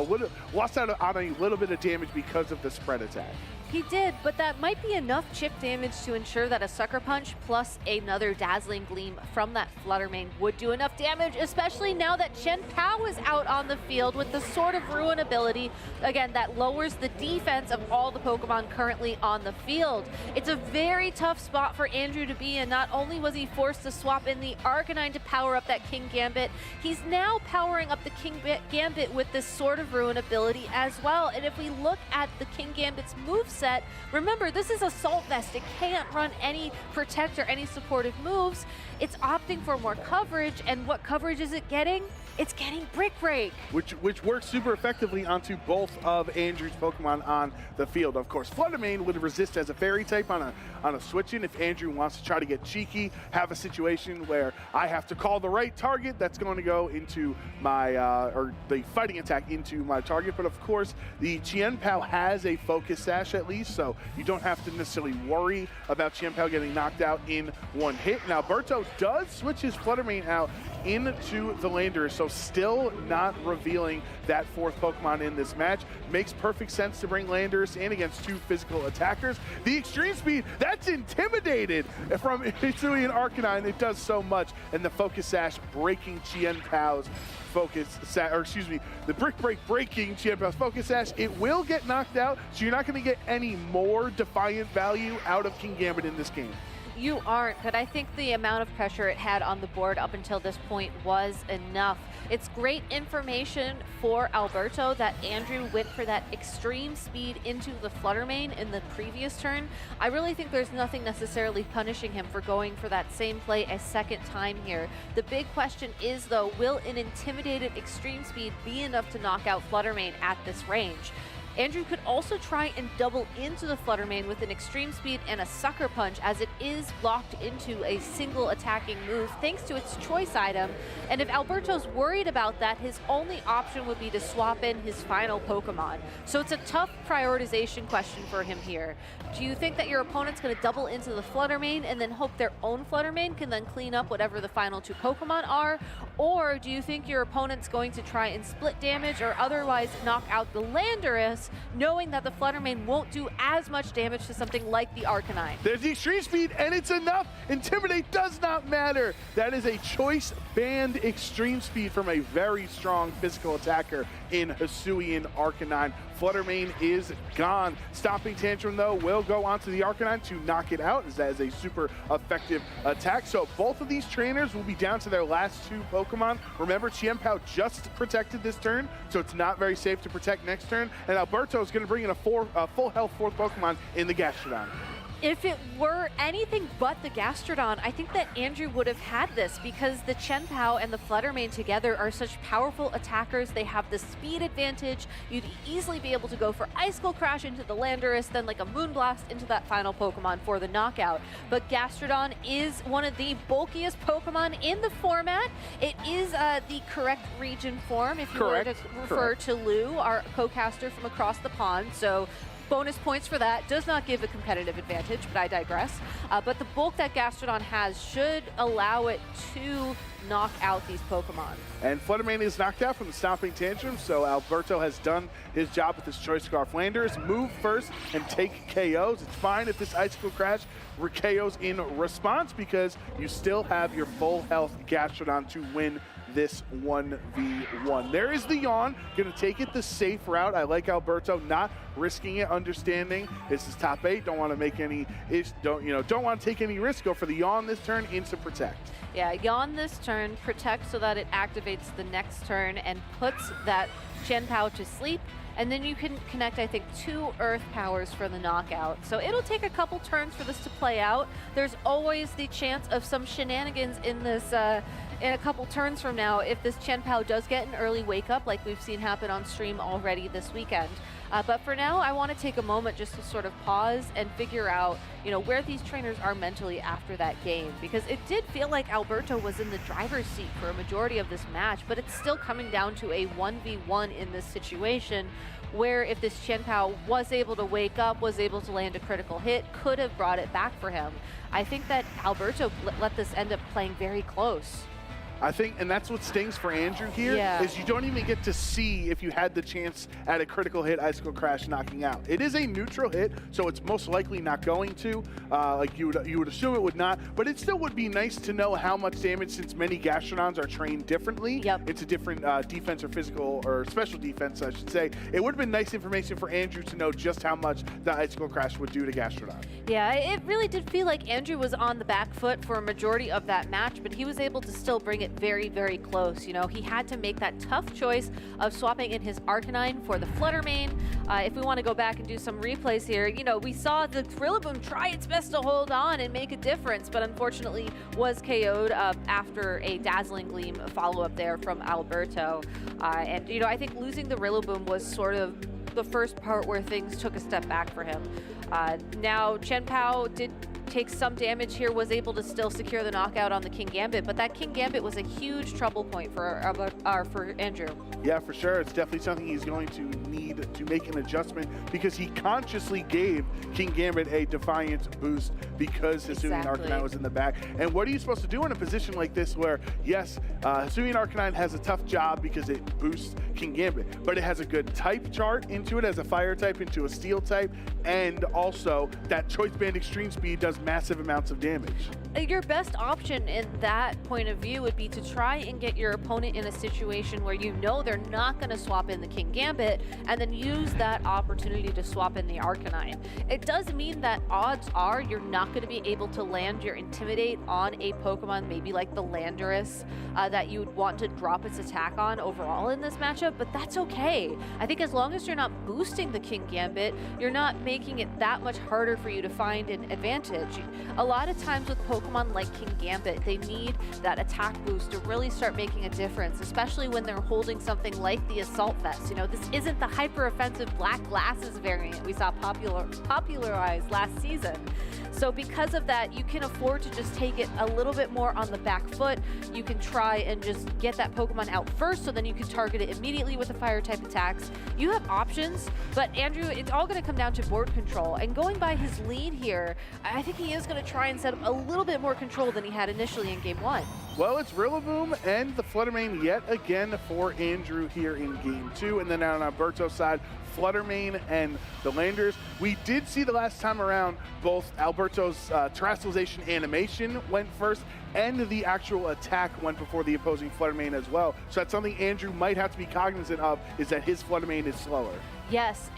lost out on a little bit of damage because of the spread attack. He did, but that might be enough chip damage to ensure that a Sucker Punch plus another Dazzling Gleam from that Fluttermane would do enough damage, especially now that Chen Pao is out on the field with the Sword of Ruin ability. Again, that lowers the defense of all the Pokemon currently on the field. It's a very tough spot for Andrew to be in. Not only was he forced to swap in the Arcanine to power up that King Gambit, he's now powering up the King Gambit with this Sword of Ruin ability as well. And if we look at the King Gambit's moveset, remember, this is Assault Vest. It can't run any Protect or any supportive moves. It's opting for more coverage, and what coverage is it getting? It's getting Brick Break. Which works super effectively onto both of Andrew's Pokemon on the field. Of course, Fluttermane would resist as a Fairy type on a switch-in if Andrew wants to try to get cheeky, have a situation where I have to call the right target that's going to go into my, or the fighting attack into my target. But of course, the Chen Pao has a Focus Sash at least, so you don't have to necessarily worry about Chen Pao getting knocked out in one hit. And Alberto does switch his Fluttermane out into the Landorus, so still not revealing that fourth Pokemon in this match. Makes perfect sense to bring Landorus in against two physical attackers. The Extreme Speed, that's intimidated from Hisuian Arcanine. It does so much, and the Focus Sash breaking Chen Pao's the Brick Break breaking Chen Pao's Focus Sash. It will get knocked out, so you're not going to get any more Defiant value out of King Gambit in this game. You aren't, but I think the amount of pressure it had on the board up until this point was enough. It's great information for Alberto that Andrew went for that extreme speed into the Fluttermane in the previous turn. I really think there's nothing necessarily punishing him for going for that same play a second time here. The big question is, though, will an intimidated extreme speed be enough to knock out Fluttermane at this range? Andrew could also try and double into the Fluttermane with an Extreme Speed and a Sucker Punch, as it is locked into a single attacking move thanks to its choice item. And if Alberto's worried about that, his only option would be to swap in his final Pokemon. So it's a tough prioritization question for him here. Do you think that your opponent's going to double into the Fluttermane and then hope their own Fluttermane can then clean up whatever the final two Pokemon are? Or do you think your opponent's going to try and split damage or otherwise knock out the Landorus, knowing that the Fluttermane won't do as much damage to something like the Arcanine? There's the Extreme Speed, and it's enough. Intimidate does not matter. That is a choice banned Extreme Speed from a very strong physical attacker in Hisuian Arcanine. Fluttermane is gone. Stopping Tantrum, though, will go onto the Arcanine to knock it out, as that is a super effective attack. So both of these trainers will be down to their last two Pokemon. Remember, Chen Pao just protected this turn, so it's not very safe to protect next turn. And Alberto is going to bring in a full health fourth Pokemon in the Gastrodon. If it were anything but the Gastrodon, I think that Andrew would have had this because the Chien-Pao and the Fluttermane together are such powerful attackers. They have the speed advantage. You'd easily be able to go for Icicle Crash into the Landorus, then like a Moonblast into that final Pokemon for the knockout. But Gastrodon is one of the bulkiest Pokemon in the format. It is the correct region form if you were to refer to Lou, our co-caster from across the pond. So bonus points for that. Does not give a competitive advantage, but I digress. But the bulk that Gastrodon has should allow it to knock out these Pokemon. And Fluttermane is knocked out from the Stomping Tantrum, so Alberto has done his job with his Choice Scarf Landers. Move first and take KOs. It's fine if this Icicle Crash KOs in response because you still have your full health Gastrodon to win this 1v1. There is the Yawn, gonna take it the safe route. I like Alberto not risking it, understanding this is top 8, don't want to make any, don't want to take any risk. Go for the Yawn this turn, instant protect. Yeah, Yawn this turn, protect so that it activates the next turn and puts that Chien-Pao to sleep. And then you can connect, I think, 2 Earth Powers for the knockout. So it'll take a couple turns for this to play out. There's always the chance of some shenanigans in this, in a couple turns from now if this Chien-Pao does get an early wake up like we've seen happen on stream already this weekend. But for now, I want to take a moment just to sort of pause and figure out, where these trainers are mentally after that game. Because it did feel like Alberto was in the driver's seat for a majority of this match, but it's still coming down to a 1v1 in this situation where if this Chien-Pao was able to wake up, was able to land a critical hit, could have brought it back for him. I think that Alberto let this end up playing very close. I think, and that's what stings for Andrew here, is you don't even get to see if you had the chance at a critical hit, Icicle Crash knocking out. It is a neutral hit, so it's most likely not going to. Like you would assume it would not, but it still would be nice to know how much damage, since many Gastrodons are trained differently. It's a different defense or physical or special defense, I should say. It would have been nice information for Andrew to know just how much the Icicle Crash would do to Gastrodon. Yeah, it really did feel like Andrew was on the back foot for a majority of that match, but he was able to still bring it very, very close. He had to make that tough choice of swapping in his Arcanine for the Fluttermane. If we want to go back and do some replays here, we saw the Rillaboom try its best to hold on and make a difference, but unfortunately was KO'd after a Dazzling Gleam follow-up there from Alberto. And, I think losing the Rillaboom was sort of the first part where things took a step back for him. Now, Chien-Pao did take some damage here, was able to still secure the knockout on the King Gambit, but that King Gambit was a huge trouble point for Andrew. Yeah, for sure. It's definitely something he's going to need to make an adjustment because he consciously gave King Gambit a Defiance boost because Hisuian Arcanine was in the back. And what are you supposed to do in a position like this where, yes, Hisuian Arcanine has a tough job because it boosts King Gambit, but it has a good type chart into it as a fire type into a steel type, and also that Choice Band Extreme Speed does massive amounts of damage. Your best option in that point of view would be to try and get your opponent in a situation where they're not going to swap in the King Gambit, and then use that opportunity to swap in the Arcanine. It does mean that odds are you're not going to be able to land your Intimidate on a Pokemon maybe like the Landorus that you would want to drop its attack on overall in this matchup, but that's okay. I think as long as you're not boosting the King Gambit, you're not making it that much harder for you to find an advantage. A lot of times with Pokemon like King Gambit, they need that attack boost to really start making a difference, especially when they're holding something like the Assault Vest. This isn't the hyper-offensive Black Glasses variant we saw popularized last season. So because of that, you can afford to just take it a little bit more on the back foot. You can try and just get that Pokemon out first, so then you can target it immediately with the fire-type attacks. You have options, but Andrew, it's all going to come down to board control. And going by his lead here, I think he is going to try and set up a little bit more control than he had initially in Game 1. Well, it's Rillaboom and the Fluttermane yet again for Andrew here in Game 2. And then on Alberto's side, Fluttermane and the Landers. We did see the last time around both Alberto's terrestrialization animation went first and the actual attack went before the opposing Fluttermane as well. So that's something Andrew might have to be cognizant of, is that his Fluttermane is slower. Yes,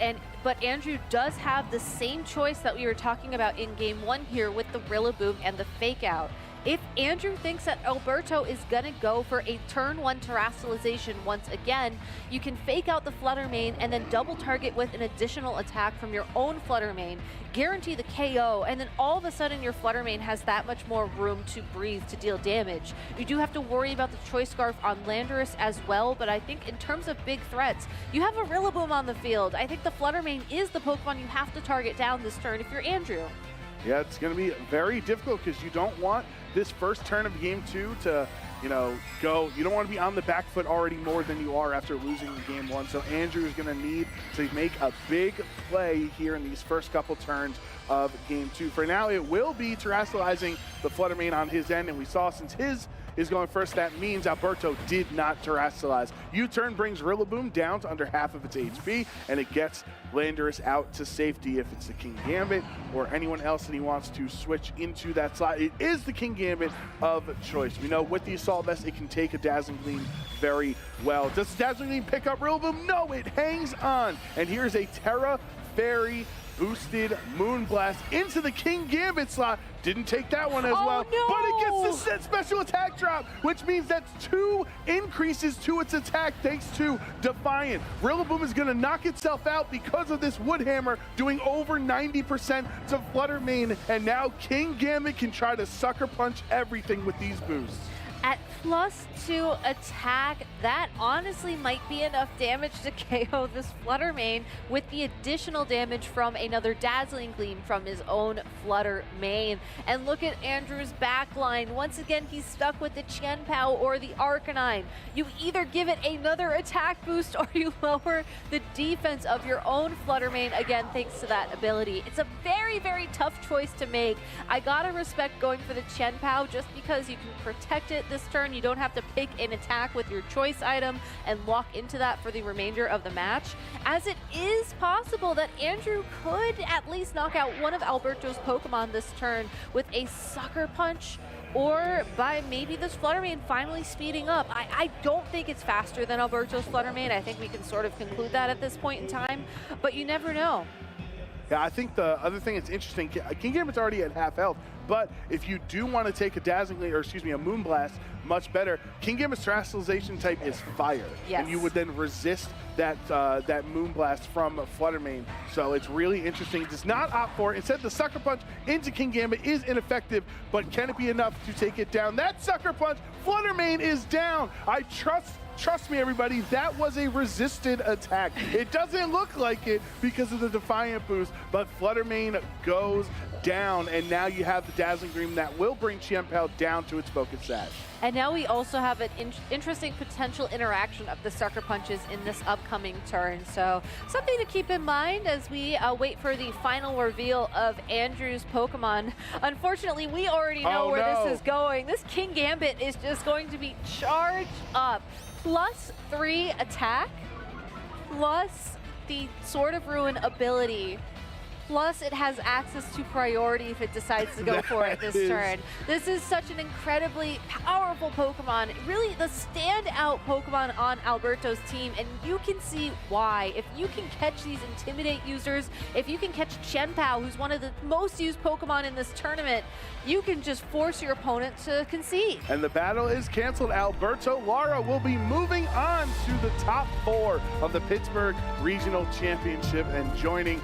but Andrew does have the same choice that we were talking about in Game 1 here with the Rillaboom and the Fake Out. If Andrew thinks that Alberto is gonna go for a turn 1 terrestrialization once again, you can fake out the Flutter Mane and then double target with an additional attack from your own Flutter Mane, guarantee the KO, and then all of a sudden your Flutter Mane has that much more room to breathe to deal damage. You do have to worry about the Choice Scarf on Landorus as well, but I think in terms of big threats, you have a Rillaboom on the field. I think the Flutter Mane is the Pokemon you have to target down this turn if you're Andrew. Yeah, it's going to be very difficult because you don't want this first turn of game 2 to, you don't want to be on the back foot already more than you are after losing game 1. So Andrew is going to need to make a big play here in these first couple turns of game 2. For now, it will be terrestrializing the Flutter Mane on his end, and we saw since his is going first, that means Alberto did not terrestrialize. U-turn brings Rillaboom down to under half of its HP, and it gets Landorus out to safety. If it's the King Gambit or anyone else that he wants to switch into that slot, it is the King Gambit of choice. We know with the Assault Vest, it can take a Dazzling Gleam very well. Does the Dazzling Gleam pick up Rillaboom? No, it hangs on. And here's a Terra Fairy boosted Moonblast into the King Gambit slot. Didn't take that one as well, no. but it gets the special attack drop, which means that's 2 increases to its attack thanks to Defiant. Rillaboom is going to knock itself out because of this Wood Hammer, doing over 90% to Flutter Mane, and now King Gambit can try to sucker punch everything with these boosts. At +2 attack, that honestly might be enough damage to KO this Flutter Mane with the additional damage from another Dazzling Gleam from his own Flutter Mane. And look at Andrew's backline. Once again, he's stuck with the Chien-Pao or the Arcanine. You either give it another attack boost or you lower the defense of your own Flutter Mane, again, thanks to that ability. It's a very, very tough choice to make. I gotta respect going for the Chien-Pao just because you can protect it this turn. You don't have to pick an attack with your choice item and lock into that for the remainder of the match, as it is possible that Andrew could at least knock out one of Alberto's Pokemon this turn with a Sucker Punch, or by maybe this Flutter Mane finally speeding up. I don't think it's faster than Alberto's Flutter Mane. I think we can sort of conclude that at this point in time, but you never know. Yeah, I think the other thing that's interesting, King Gambit's already at half health, but if you do want to take a a Moonblast, much better. King Gambit's terrestrialization type is fire, and you would then resist that that Moonblast from Flutter Mane. So it's really interesting. It does not opt for it. Instead, the Sucker Punch into King Gambit is ineffective, but can it be enough to take it down? That Sucker Punch, Flutter Mane is down. Trust me, everybody, that was a resisted attack. It doesn't look like it because of the Defiant boost, but Flutter Mane goes down, and now you have the Dazzling Gleam that will bring Chien-Pao down to its focus set. And now we also have an interesting potential interaction of the Sucker Punches in this upcoming turn. So something to keep in mind as we wait for the final reveal of Andrew's Pokemon. Unfortunately, we already know where this is going. This King Gambit is just going to be charged up. +3 attack, plus the Sword of Ruin ability, plus it has access to priority if it decides to go for it this turn. This is such an incredibly powerful Pokemon, really the standout Pokemon on Alberto's team, and you can see why. If you can catch these Intimidate users, if you can catch Chien-Pao, who's one of the most used Pokemon in this tournament, you can just force your opponent to concede. And the battle is canceled. Alberto Lara will be moving on to the top 4 of the Pittsburgh Regional Championship and joining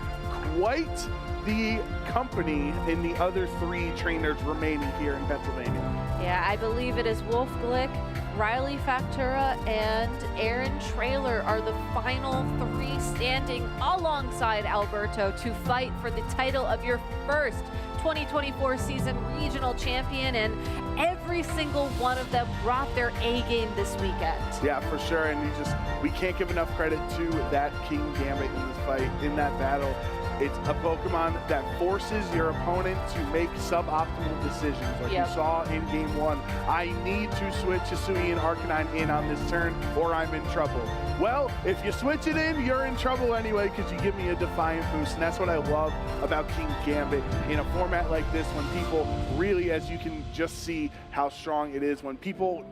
quite the company in the other 3 trainers remaining here in Pennsylvania. Yeah, I believe it is Wolf Glick, Riley Factura, and Aaron Traylor are the final 3 standing alongside Alberto to fight for the title of your first 2024 season regional champion, and every single one of them brought their A game this weekend. Yeah, for sure, and we can't give enough credit to that King Gambit in this fight, in that battle. It's a Pokemon that forces your opponent to make suboptimal decisions, like you saw in Game 1. I need to switch Hisui and Arcanine in on this turn, or I'm in trouble. Well, if you switch it in, you're in trouble anyway because you give me a Defiant boost, and that's what I love about King Gambit in a format like this, when people really, as you can just see how strong it is, when people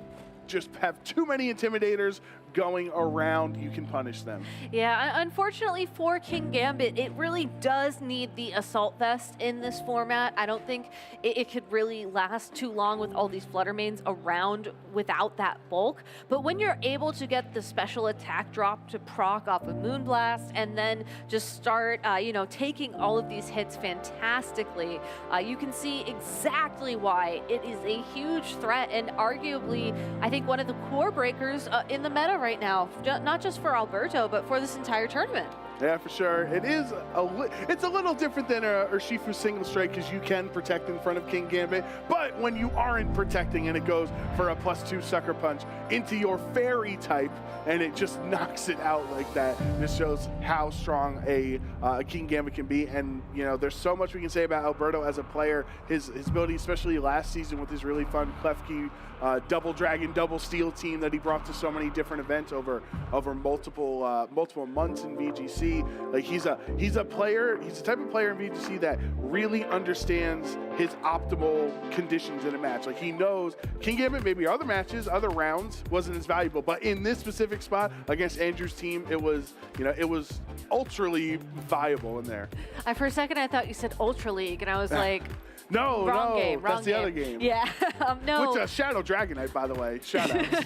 just have too many Intimidators going around, you can punish them. Yeah, unfortunately for King Gambit, it really does need the Assault Vest in this format. I don't think it could really last too long with all these Fluttermanes around without that bulk. But when you're able to get the special attack drop to proc off of Moonblast and then just start, taking all of these hits fantastically, you can see exactly why it is a huge threat and arguably, I think, one of the core breakers in the meta right now, not just for Alberto, but for this entire tournament. Yeah, for sure. It is it's a little different than a Urshifu single strike because you can protect in front of King Gambit, but when you aren't protecting and it goes for a +2 sucker punch into your fairy type and it just knocks it out like that, this shows how strong a King Gambit can be. And there's so much we can say about Alberto as a player, his ability, especially last season with his really fun Klefki double dragon, double steel team that he brought to so many different events over multiple months in VGC. Like he's a player, he's the type of player in VGC that really understands his optimal conditions in a match. Like he knows King Gambit, maybe other matches, other rounds wasn't as valuable, but in this specific spot against Andrew's team, it was ultra viable in there. For a second, I thought you said Ultra League, and I was like, No, wrong no, game, that's the other game. Yeah, no. Which Shadow Dragonite, by the way. Shout outs.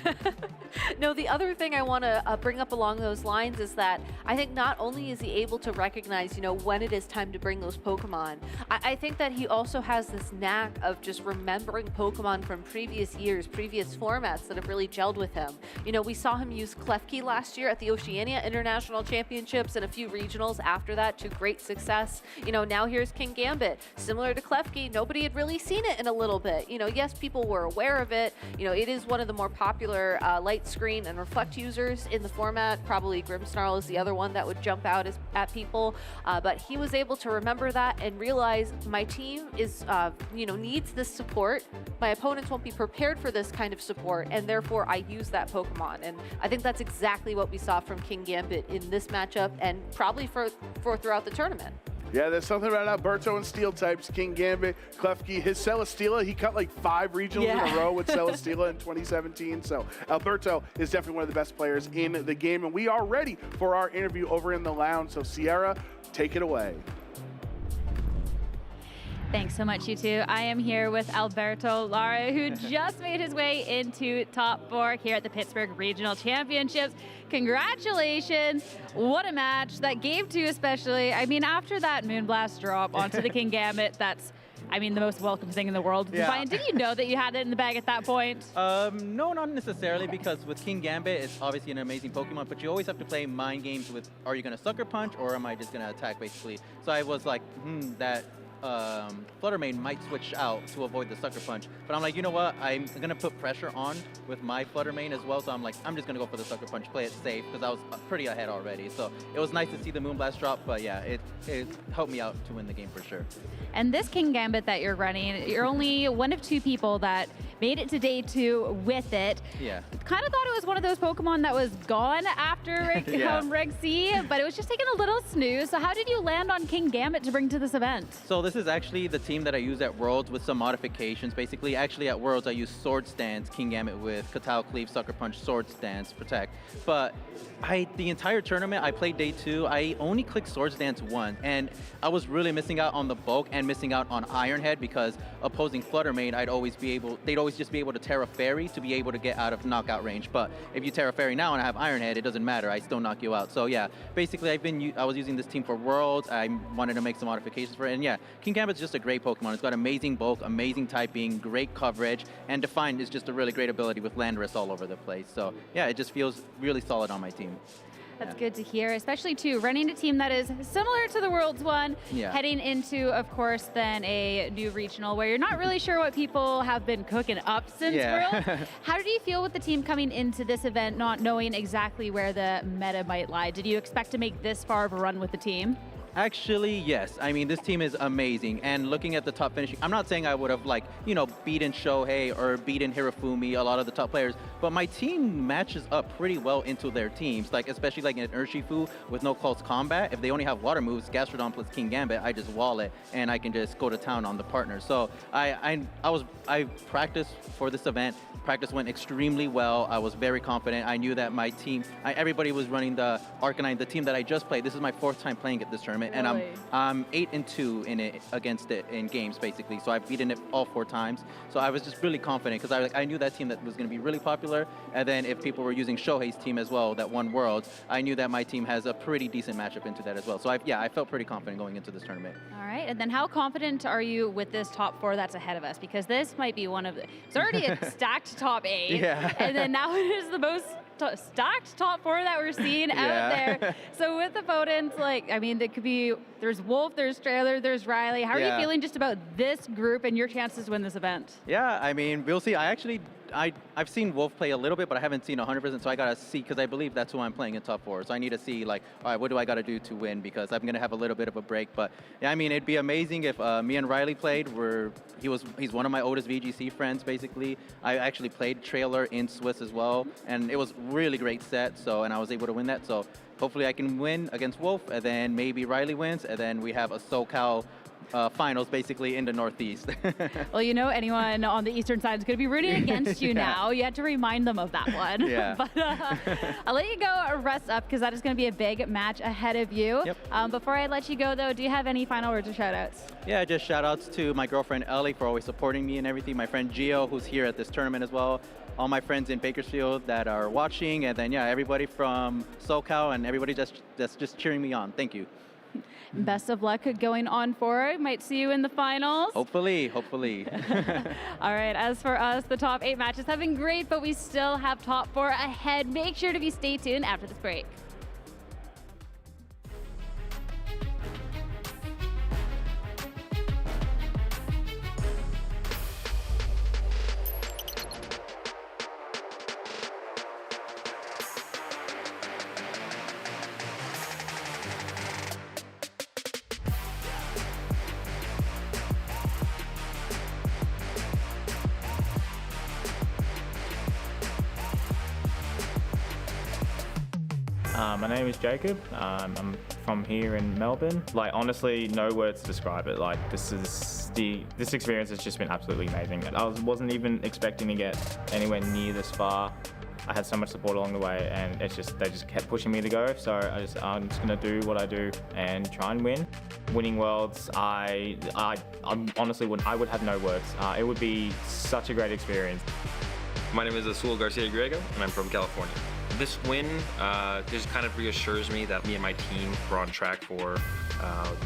No, the other thing I want to bring up along those lines is that I think not only is he able to recognize, when it is time to bring those Pokemon, I think that he also has this knack of just remembering Pokemon from previous years, previous formats that have really gelled with him. We saw him use Klefki last year at the Oceania International Championships and a few regionals after that to great success. Now here's King Gambit. Similar to Klefki, nobody had really seen it in a little bit. Yes, people were aware of it. It is one of the more popular light screen and reflect users in the format. Probably Grimmsnarl is the other one that would jump out at people. But he was able to remember that and realize my team is, needs this support. My opponents won't be prepared for this kind of support, and therefore I use that Pokemon. And I think that's exactly what we saw from King Gambit in this matchup and probably for throughout the tournament. Yeah, there's something about Alberto and Steel types. King Gambit, Klefki, his Celesteela, he cut like 5 regionals in a row with Celesteela in 2017. So Alberto is definitely one of the best players in the game. And we are ready for our interview over in the lounge. So Sierra, take it away. Thanks so much, you two. I am here with Alberto Lara, who just made his way into top 4 here at the Pittsburgh Regional Championships. Congratulations. What a match. That game 2 especially. I mean, after that Moonblast drop onto the King Gambit, that's, the most welcome thing in the world. Yeah. Defiant, did you know that you had it in the bag at that point? No, not necessarily, because with King Gambit, it's obviously an amazing Pokemon, but you always have to play mind games with, are you going to Sucker Punch or am I just going to attack, basically? So I was like, that Fluttermane might switch out to avoid the Sucker Punch. But I'm like, you know what? I'm going to put pressure on with my Fluttermane as well. So I'm like, I'm just going to go for the Sucker Punch, play it safe, because I was pretty ahead already. So it was nice to see the Moonblast drop. But yeah, it helped me out to win the game for sure. And this King Gambit that you're running, you're only one of 2 people that made it to day 2 with it. Yeah. Kind of thought it was one of those Pokemon that was gone after Reg C, but it was just taking a little snooze. So how did you land on King Gambit to bring to this event? So this is actually the team that I used at Worlds with some modifications. Basically, actually at Worlds, I used Sword Stance, King Gambit with Katal Cleave, Sucker Punch, Sword Stance, Protect. But the entire tournament, I played day 2. I only clicked Sword Stance once, and I was really missing out on the bulk and missing out on Iron Head because opposing Fluttermane, they'd always just be able to Terra Fairy to be able to get out of knockout range. But if you Terra Fairy now and I have Iron Head, it doesn't matter. I still knock you out. So yeah, basically I was using this team for Worlds. I wanted to make some modifications for it, and yeah, King Gambit's just a great Pokemon. It's got amazing bulk, amazing typing, great coverage, and Defiant is just a really great ability with Landorus all over the place. So yeah, it just feels really solid on my team. That's good to hear, especially too running a team that is similar to the Worlds one, heading into, of course, then a new regional where you're not really sure what people have been cooking up since Worlds. How did you feel with the team coming into this event, not knowing exactly where the meta might lie? Did you expect to make this far of a run with the team? Actually, yes. I mean, this team is amazing. And looking at the top finishing, I'm not saying I would have, like, you know, beaten Shohei or beaten Hirofumi, a lot of the top players, but my team matches up pretty well into their teams. Like, especially like in Urshifu with no close combat. If they only have water moves, Gastrodon plus King Gambit, I just wall it and I can just go to town on the partner. So I practiced for this event. Practice went extremely well. I was very confident. I knew that my team, everybody was running the Arcanine, the team that I just played. This is my 4th time playing at this tournament, and I'm 8-2 in it against it in games basically. So I've beaten it all 4 times. So I was just really confident because I knew that team that was going to be really popular. And then if people were using Shohei's team as well, that won Worlds, I knew that my team has a pretty decent matchup into that as well. So I felt pretty confident going into this tournament. All right, and then how confident are you with this top 4 that's ahead of us? Because this might be one of the, it's already a stacked top 8, and then now it is the most stacked top 4 that we're seeing out there. So with opponents, like, I mean, there could be, there's Wolf, there's Trailer, there's Riley. How are you feeling just about this group and your chances to win this event? Yeah, I mean, we'll see. I've seen Wolf play a little bit, but I haven't seen 100%, so I got to see, because I believe that's who I'm playing in top 4. So I need to see, like, all right, what do I got to do to win, because I'm going to have a little bit of a break. But, yeah, I mean, it'd be amazing if me and Riley played. He's one of my oldest VGC friends, basically. I actually played Trailer in Swiss as well, and it was really great set, and I was able to win that. So hopefully I can win against Wolf, and then maybe Riley wins, and then we have a SoCal finals basically in the Northeast. Well, you know, anyone on the Eastern side is going to be rooting against you now. You had to remind them of that one. Yeah. But I'll let you go rest up because that is going to be a big match ahead of you. Yep. Before I let you go, though, do you have any final words or shout-outs? Yeah, just shout-outs to my girlfriend Ellie for always supporting me and everything. My friend Gio, who's here at this tournament as well. All my friends in Bakersfield that are watching, and then, yeah, everybody from SoCal and everybody that's just cheering me on. Thank you. Best of luck going on forward. Might see you in the finals. Hopefully. All right, as for us, the top 8 matches have been great, but we still have top 4 ahead. Make sure to stay tuned after this break. My name is Jacob. I'm from here in Melbourne. Like, honestly, no words to describe it. Like, this experience has just been absolutely amazing. I wasn't even expecting to get anywhere near this far. I had so much support along the way, and they just kept pushing me to go. So I'm just gonna do what I do and try and win. Winning Worlds, I honestly I would have no words. It would be such a great experience. My name is Azul Garcia Griego, and I'm from California. This win just kind of reassures me that me and my team were on track for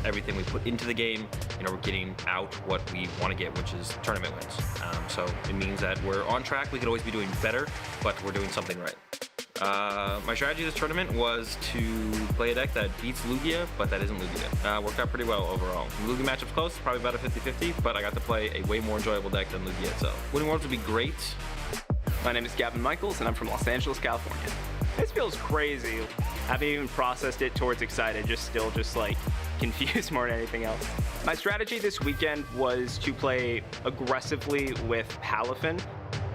everything we put into the game. You know, we're getting out what we want to get, which is tournament wins. So it means that we're on track. We could always be doing better, but we're doing something right. My strategy this tournament was to play a deck that beats Lugia, but that isn't Lugia. Worked out pretty well overall. The Lugia matchup's close, probably about a 50-50, but I got to play a way more enjoyable deck than Lugia itself. Winning Worlds would be great. My name is Gavin Michaels, and I'm from Los Angeles, California. This feels crazy. I haven't even processed it towards excited, just like confused more than anything else. My strategy this weekend was to play aggressively with Palafin,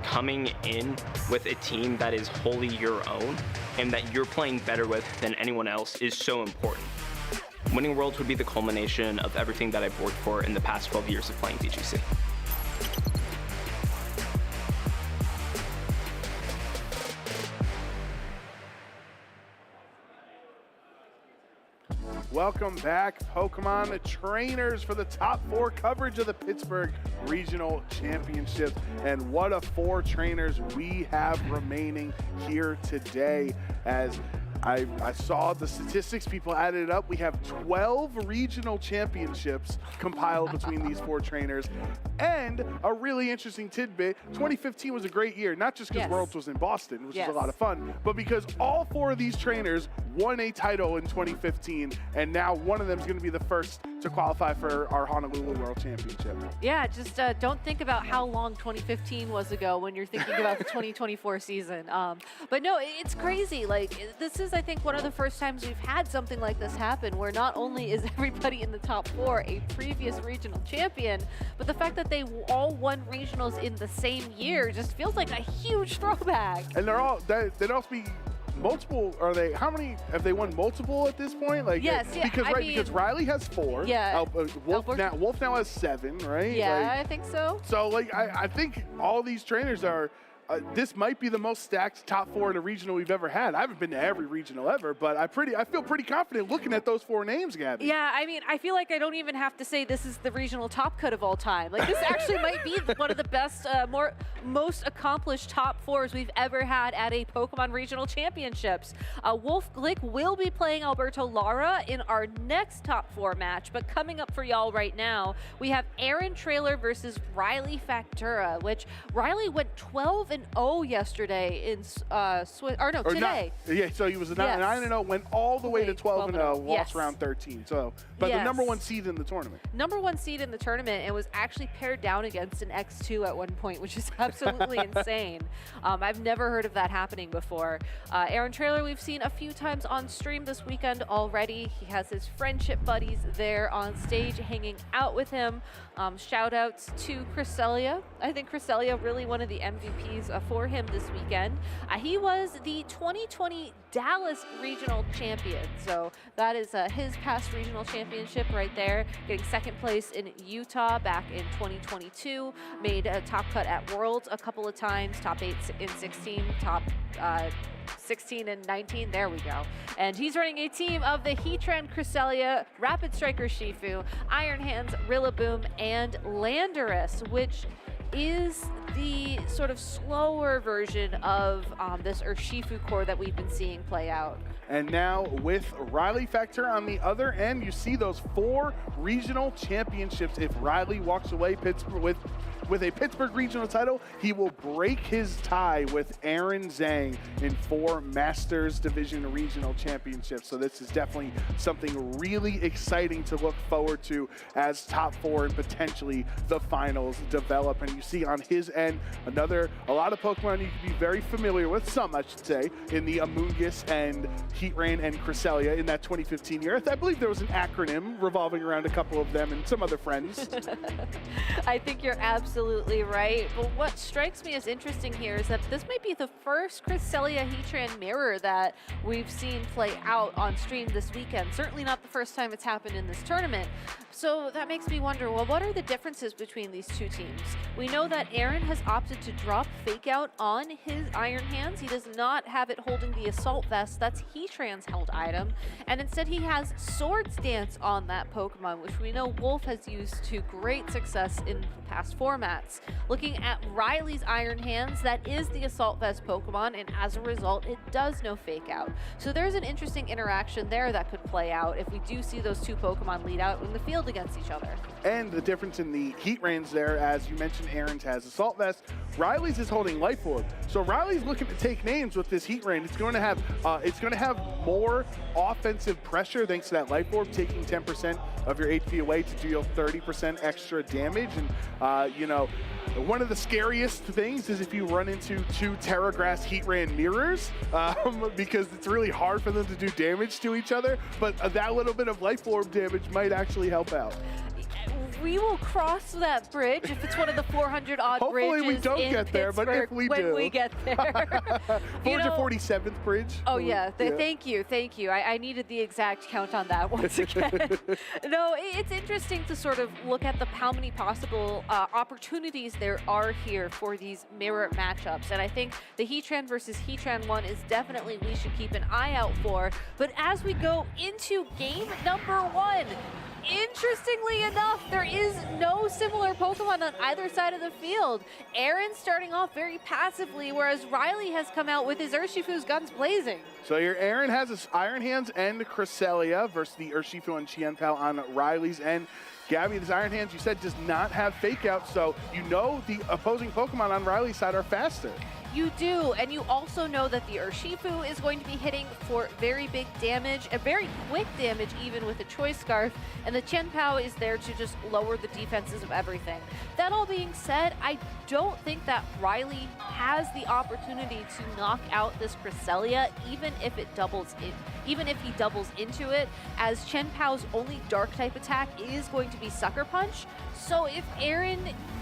coming in with a team that is wholly your own and that you're playing better with than anyone else is so important. Winning Worlds would be the culmination of everything that I've worked for in the past 12 years of playing VGC. Welcome back, Pokemon trainers, for the top 4 coverage of the Pittsburgh Regional Championships. And what a 4 trainers we have remaining here today. As I saw the statistics, people added it up. We have 12 regional championships compiled between these 4 trainers. And a really interesting tidbit, 2015 was a great year, not just because Worlds was in Boston, which was a lot of fun, but because all 4 of these trainers won a title in 2015, and now one of them is going to be the first to qualify for our Honolulu World Championship. Yeah, just don't think about how long 2015 was ago when you're thinking about the 2024 season. But no, it's crazy. Like, this is is, I think, one of the first times we've had something like this happen, where not only is everybody in the top 4 a previous regional champion, but the fact that they all won regionals in the same year just feels like a huge throwback. And they'd also be multiple. Are they? How many have they won multiple at this point? Like, yes, yeah. Because Riley has 4. Yeah. Wolf now has 7, right? Yeah, like, I think so. So like I think all these trainers are. This might be the most stacked top 4 in a regional we've ever had. I haven't been to every regional ever, but I feel pretty confident looking at those 4 names, Gabby. Yeah, I mean, I feel like I don't even have to say this is the regional top cut of all time. Like, this actually might be one of the best, most accomplished top 4s we've ever had at a Pokemon Regional Championships. Wolf Glick will be playing Alberto Lara in our next top 4 match, but coming up for y'all right now, we have Aaron Traylor versus Riley Factura, which Riley went 12-0 yesterday in today. Yeah, so he was 9-0, went all the way to 12-0, lost round 13. So, but the number 1 seed in the tournament. Number 1 seed in the tournament, and was actually paired down against an X2 at one point, which is absolutely insane. I've never heard of that happening before. Aaron Traylor, we've seen a few times on stream this weekend already. He has his friendship buddies there on stage hanging out with him. Shout outs to Cresselia. I think Cresselia really one of the MVPs for him this weekend. He was the 2020 Dallas Regional Champion. So that is his past regional championship right there. Getting 2nd place in Utah back in 2022. Made a top cut at Worlds a couple of times. Top 8 in 16, top 16 and 19, there we go. And he's running a team of the Heatran Cresselia, Rapid Striker Shifu, Iron Hands, Rillaboom, and Landorus, which is the sort of slower version of this Urshifu core that we've been seeing play out. And now with Riley Factura on the other end, you see those 4 regional championships. If Riley walks away with a Pittsburgh regional title, he will break his tie with Aaron Zhang in 4 Masters Division regional championships. So this is definitely something really exciting to look forward to as top 4 and potentially the finals develop. And you see on his end, a lot of Pokemon you can be very familiar with, some I should say, in the Amoonguss and Heatran and Cresselia in that 2015 year. I believe there was an acronym revolving around a couple of them and some other friends. I think you're absolutely right. But what strikes me as interesting here is that this might be the first Cresselia Heatran mirror that we've seen play out on stream this weekend. Certainly not the first time it's happened in this tournament. So that makes me wonder, well, what are the differences between these two teams? We know that Aaron has opted to drop Fake Out on his Iron Hands. He does not have it holding the Assault Vest. That's Heatran's held item. And instead he has Swords Dance on that Pokemon, which we know Wolf has used to great success in past formats. Looking at Riley's Iron Hands, that is the Assault Vest Pokemon, and as a result, it does no Fake Out. So there's an interesting interaction there that could play out if we do see those 2 Pokemon lead out in the field against each other. And the difference in the Heatran's there, as you mentioned, Aaron's has Assault Vest. Riley's is holding Life Orb. So Riley's looking to take names with this Heatran. It's going to have more offensive pressure thanks to that Life Orb, taking 10% of your HP away to deal 30% extra damage. And you know, one of the scariest things is if you run into 2 Terragrass Heatran mirrors, because it's really hard for them to do damage to each other, but that little bit of Life Orb damage might actually help out. We will cross that bridge if it's one of the 400 odd bridges. Hopefully we don't get there, but if we do. When we get there. 447th bridge. Oh yeah, thank you. I needed the exact count on that once again. No, it's interesting to sort of look at how many possible opportunities there are here for these mirror matchups. And I think the Heatran versus Heatran one is definitely we should keep an eye out for. But as we go into game number 1, interestingly enough, there is no similar Pokemon on either side of the field. Aaron's starting off very passively, whereas Riley has come out with his Urshifu's guns blazing. So your Aaron has his Iron Hands and Cresselia versus the Urshifu and Qianpao on Riley's end. Gabby, this Iron Hands, you said, does not have Fake Out, so you know the opposing Pokemon on Riley's side are faster. You do, and you also know that the Urshifu is going to be hitting for very big damage, a very quick damage even with a Choice Scarf, and the Chen Pao is there to just lower the defenses of everything. That all being said, I don't think that Riley has the opportunity to knock out this Cresselia, even if he doubles into it, as Chen Pao's only dark type attack is going to be Sucker Punch. So if Aaron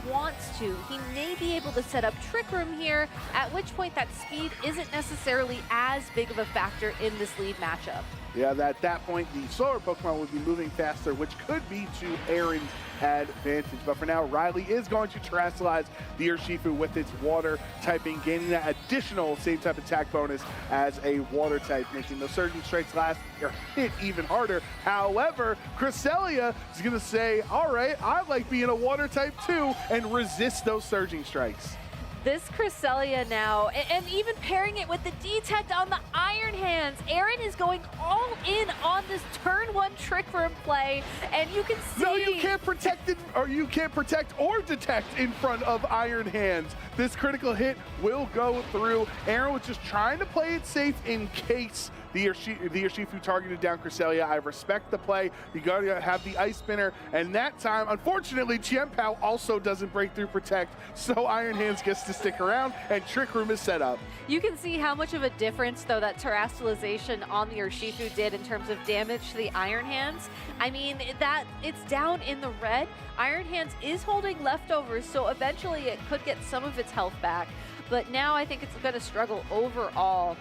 wants to, he may be able to set up Trick Room here, at which point that speed isn't necessarily as big of a factor in this lead matchup. Yeah, at that point, the slower Pokemon would be moving faster, which could be to Aaron's advantage. But for now, Riley is going to terrestrialize the Urshifu with its water typing, gaining that additional same type attack bonus as a water type, making those Surging Strikes last or hit even harder. However, Cresselia is going to say, all right, I like being a water type too, and resist those Surging Strikes. This Cresselia now, and even pairing it with the detect on the Iron Hands, Aaron is going all in on this turn 1 Trick Room play, and you can see— No, you can't protect it, or you can't protect or detect in front of Iron Hands. This critical hit will go through. Aaron was just trying to play it safe in case the Urshifu targeted down Cresselia. I respect the play. You gotta have the Ice Spinner, and that time, unfortunately, Chen Pao also doesn't break through Protect, so Iron Hands gets to stick around, and Trick Room is set up. You can see how much of a difference, though, that terrestrialization on the Urshifu did in terms of damage to the Iron Hands. I mean, it's down in the red. Iron Hands is holding leftovers, so eventually it could get some of its health back, but now I think it's going to struggle overall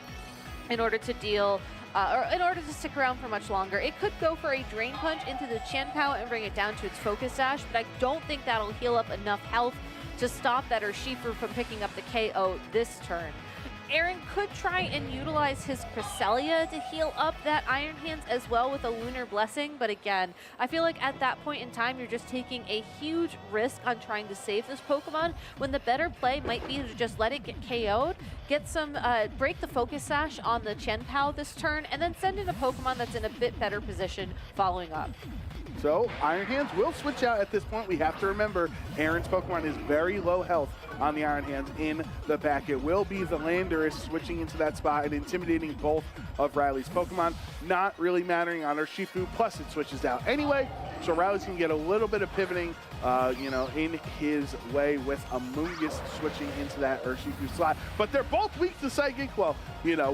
in order to deal, or in order to stick around for much longer. It could go for a Drain Punch into the Chen Pao and bring it down to its Focus Sash, but I don't think that'll heal up enough health to stop that Urshifu from picking up the KO this turn. Aaron could try and utilize his Cresselia to heal up that Iron Hands as well with a Lunar Blessing, but again, I feel like at that point in time, you're just taking a huge risk on trying to save this Pokemon, when the better play might be to just let it get KO'd, get some, break the Focus Sash on the Chen Pao this turn, and then send in a Pokemon that's in a bit better position following up. So Iron Hands will switch out at this point. We have to remember Aaron's Pokemon is very low health on the Iron Hands in the back. It will be the Landorus switching into that spot and intimidating both of Riley's Pokemon, not really mattering on Urshifu, plus it switches out anyway. So Riley's gonna get a little bit of pivoting, in his way with Amoonguss switching into that Urshifu slot. But they're both weak to Psychic, well,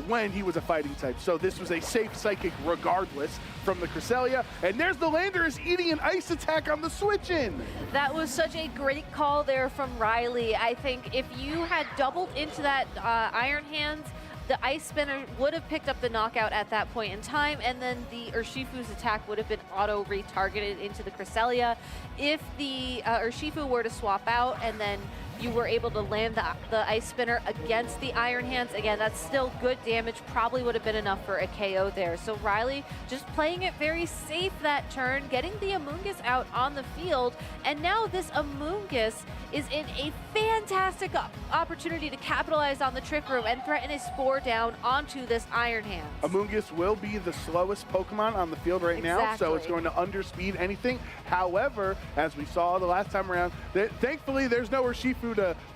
when he was a fighting type. So this was a safe Psychic regardless from the Cresselia. And there's the Landorus eating an Ice attack on the switch in. That was such a great call there from Riley. I think if you had doubled into that Iron Hands, the Ice Spinner would have picked up the knockout at that point in time, and then the Urshifu's attack would have been auto-retargeted into the Cresselia. If the Urshifu were to swap out and then you were able to land the Ice Spinner against the Iron Hands, again, that's still good damage, probably would have been enough for a KO there. So Riley just playing it very safe that turn, getting the Amoonguss out on the field, and now this Amoonguss is in a fantastic opportunity to capitalize on the Trick Room and threaten a Spore down onto this Iron Hands. Amoonguss will be the slowest Pokemon on the field right now, so it's going to underspeed anything. However, as we saw the last time around, thankfully there's no Urshifu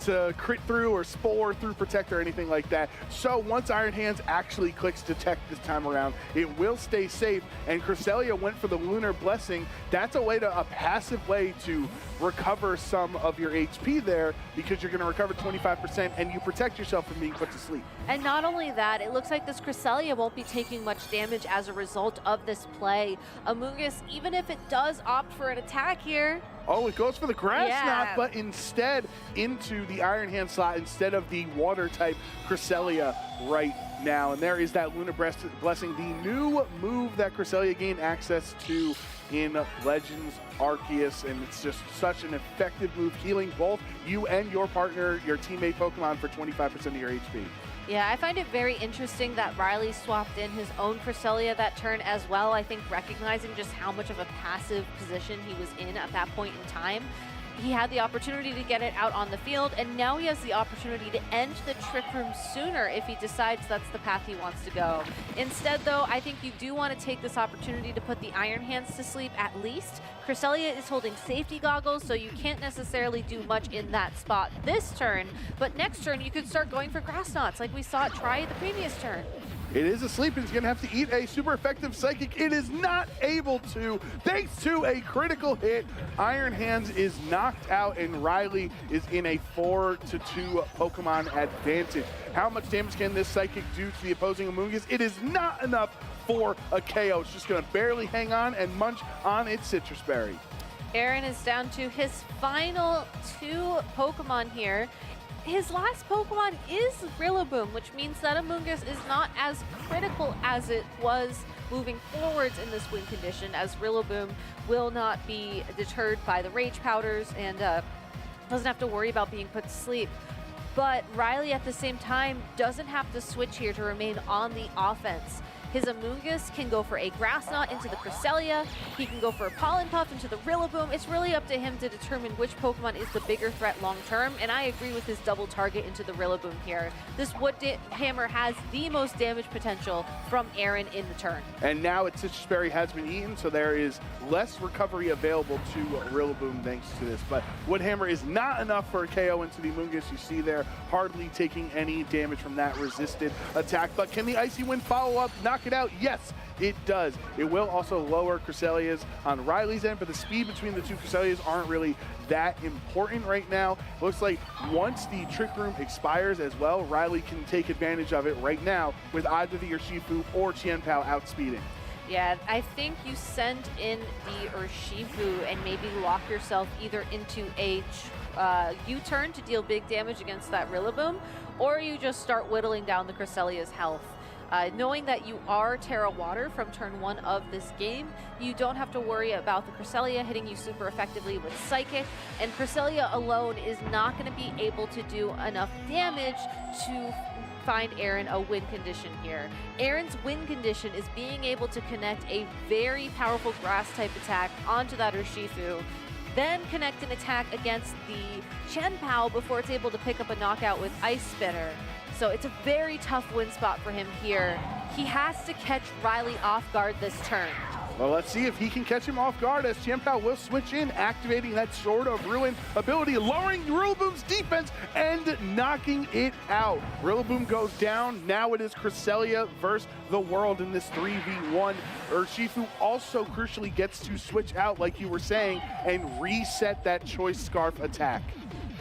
to crit through or Spore through Protect or anything like that. So once Iron Hands actually clicks Detect this time around, it will stay safe, and Cresselia went for the Lunar Blessing. That's a passive way to recover some of your HP there, because you're going to recover 25% and you protect yourself from being put to sleep. And not only that, it looks like this Cresselia won't be taking much damage as a result of this play. Amoonguss, even if it does opt for an attack here. Oh, it goes for the Grass Knot, but instead into the Iron Hand slot instead of the water type Cresselia right now. And there is that Lunar Blessing, the new move that Cresselia gained access to in Legends Arceus, and it's just such an effective move, healing both you and your partner, your teammate Pokemon, for 25% of your HP. Yeah, I find it very interesting that Riley swapped in his own Cresselia that turn as well. I think recognizing just how much of a passive position he was in at that point in time. He had the opportunity to get it out on the field, and now he has the opportunity to end the Trick Room sooner if he decides that's the path he wants to go. Instead, though, I think you do want to take this opportunity to put the Iron Hands to sleep at least. Cresselia is holding safety goggles, so you can't necessarily do much in that spot this turn, but next turn you could start going for Grass Knots like we saw it try the previous turn. It is asleep and it's going to have to eat a super effective Psychic. It is not able to, thanks to a critical hit. Iron Hands is knocked out and Riley is in a 4-2 Pokemon advantage. How much damage can this Psychic do to the opposing Amoonguss? It is not enough for a KO. It's just going to barely hang on and munch on its Citrus Berry. Aaron is down to his final 2 Pokemon here. His last Pokemon is Rillaboom, which means that Amoonguss is not as critical as it was moving forwards in this win condition, as Rillaboom will not be deterred by the Rage Powders and doesn't have to worry about being put to sleep. But Riley at the same time doesn't have to switch here to remain on the offense. His Amoonguss can go for a Grass Knot into the Cresselia. He can go for a Pollen Puff into the Rillaboom. It's really up to him to determine which Pokemon is the bigger threat long term, and I agree with his double target into the Rillaboom here. This Wood Hammer has the most damage potential from Aaron in the turn. And now its Citrus Berry has been eaten, so there is less recovery available to Rillaboom thanks to this. But Wood Hammer is not enough for a KO into the Amoonguss. You see there, hardly taking any damage from that resisted attack. But can the Icy Wind follow up, knock it out? Yes, it does. It will also lower Cresselia's on Riley's end, but the speed between the two Cresselias aren't really that important right now. Looks like once the Trick Room expires as well, Riley can take advantage of it right now with either the Urshifu or Qianpao outspeeding. Yeah, I think you send in the Urshifu and maybe lock yourself either into a U-turn to deal big damage against that Rillaboom, or you just start whittling down the Cresselia's health. Knowing that you are Terra Water from turn 1 of this game, you don't have to worry about the Cresselia hitting you super effectively with Psychic, and Cresselia alone is not going to be able to do enough damage to find Aaron a win condition here. Aaron's win condition is being able to connect a very powerful grass type attack onto that Urshifu, then connect an attack against the Qianpao before it's able to pick up a knockout with Ice Spinner. So it's a very tough win spot for him here. He has to catch Riley off guard this turn. Well, let's see if he can catch him off guard as Qianpao will switch in, activating that Sword of Ruin ability, lowering Rillaboom's defense and knocking it out. Rillaboom goes down. Now it is Cresselia versus the world in this 3v1. Urshifu also crucially gets to switch out, like you were saying, and reset that Choice Scarf attack.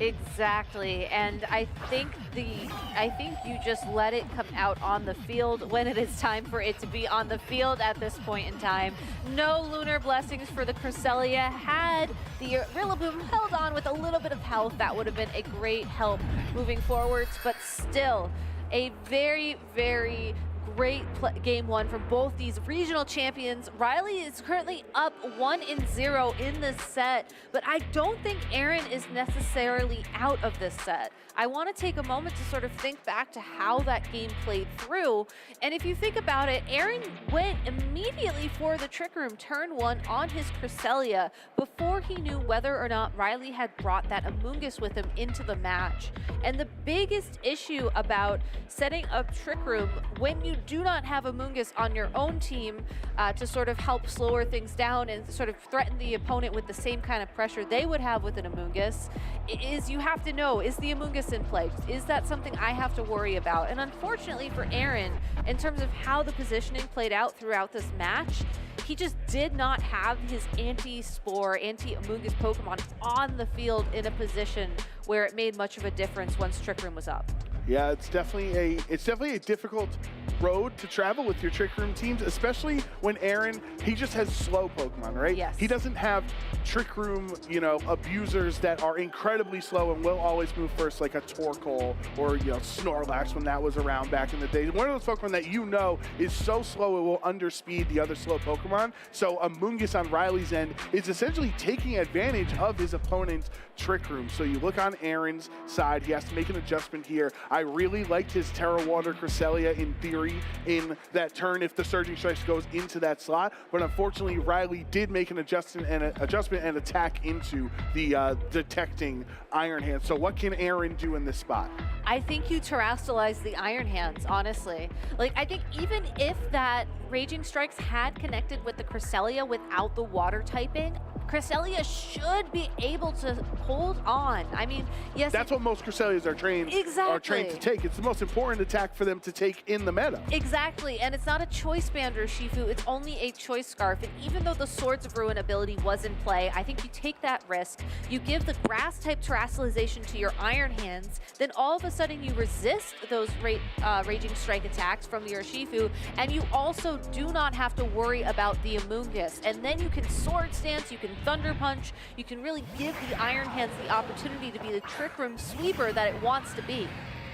Exactly, and I think you just let it come out on the field when it is time for it to be on the field at this point in time. No Lunar Blessings for the Cresselia. Had the Rillaboom held on with a little bit of health, that would have been a great help moving forwards, but still a very, very great game 1 from both these regional champions. Riley is currently up 1-0 in this set, but I don't think Aaron is necessarily out of this set. I want to take a moment to sort of think back to how that game played through, and if you think about it, Aaron went immediately for the Trick Room turn 1 on his Cresselia before he knew whether or not Riley had brought that Amoonguss with him into the match. And the biggest issue about setting up Trick Room when you do not have Amoonguss on your own team to sort of help slower things down and sort of threaten the opponent with the same kind of pressure they would have with an Amoonguss, is you have to know, is the Amoonguss in play? Is that something I have to worry about? And unfortunately for Aaron, in terms of how the positioning played out throughout this match, he just did not have his anti-Spore, anti-Amoonguss Pokemon on the field in a position where it made much of a difference once Trick Room was up. Yeah, it's definitely a difficult road to travel with your Trick Room teams, especially when Aaron, he just has slow Pokemon, right? Yes. He doesn't have Trick Room, abusers that are incredibly slow and will always move first, like a Torkoal or, Snorlax when that was around back in the day. One of those Pokemon that is so slow it will underspeed the other slow Pokemon. So Amoonguss on Riley's end is essentially taking advantage of his opponent's Trick Room. So you look on Aaron's side, he has to make an adjustment here. I really liked his Terra Water Cresselia in theory in that turn if the Surging Strikes goes into that slot, but unfortunately Riley did make an adjustment and attack into the detecting Iron Hands. So what can Aaron do in this spot? I think you terrestrialize the Iron Hands, honestly. Like, I think even if that Raging Strikes had connected with the Cresselia without the water typing, Cresselia should be able to hold on. I mean, yes. That's what most Cresselias are trained to take. It's the most important attack for them to take in the meta. Exactly, and it's not a choice band or Shifu, it's only a choice scarf. And even though the Swords of Ruin ability was in play, I think you take that risk. You give the grass type terrestrialization to your Iron Hands, then all of a sudden you resist those Raging Strike attacks from your Shifu, and you also do not have to worry about the Amoonguss. And then you can Sword Stance, you can Thunder Punch, you can really give the Iron Hands the opportunity to be the Trick Room sweeper that it wants to be.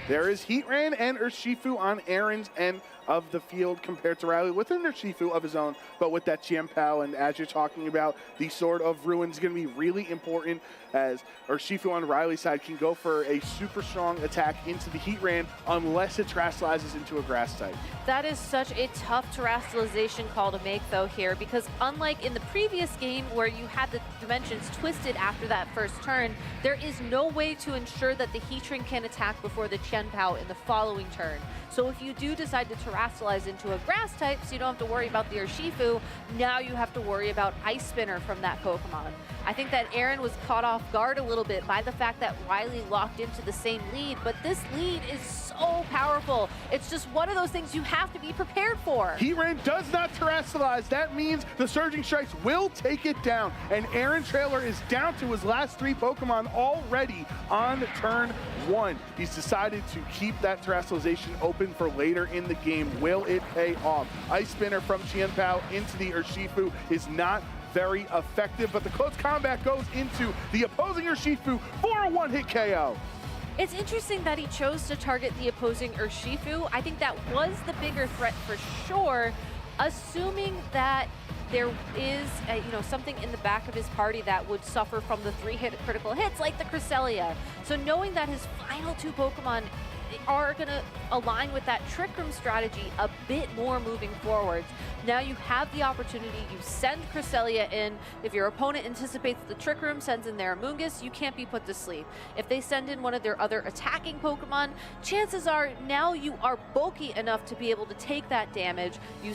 There is Heatran and Urshifu on Aaron's end of the field compared to Riley with an Urshifu of his own, but with that Chien-Pao, and as you're talking about, the Sword of Ruin is going to be really important as Urshifu on Riley's side can go for a super strong attack into the Heatran unless it terrestrializes into a grass type. That is such a tough terrestrialization call to make though here, because unlike in the previous game where you had the dimensions twisted after that first turn, there is no way to ensure that the Heatran can attack before the Chien-Pao in the following turn. So if you do decide to terrestrialize into a grass type, so you don't have to worry about the Urshifu, now you have to worry about Ice Spinner from that Pokemon. I think that Aaron was caught off guard a little bit by the fact that Riley locked into the same lead, but this lead is so powerful. It's just one of those things you have to be prepared for. Heatran does not terrestrialize. That means the Surging Strikes will take it down, and Aaron Traylor is down to his last 3 Pokemon already on turn 1. He's decided to keep that terrestrialization open for later in the game. Will it pay off? Ice Spinner from Chien-Pao into the Urshifu is not very effective, but the close combat goes into the opposing Urshifu for a one-hit KO. It's interesting that he chose to target the opposing Urshifu. I think that was the bigger threat for sure, assuming that there is something in the back of his party that would suffer from the 3-hit critical hits like the Cresselia. So knowing that his final 2 Pokemon are going to align with that Trick Room strategy a bit more moving forwards. Now you have the opportunity, you send Cresselia in. If your opponent anticipates the Trick Room, sends in their Amoonguss, you can't be put to sleep. If they send in one of their other attacking Pokemon, chances are now you are bulky enough to be able to take that damage. You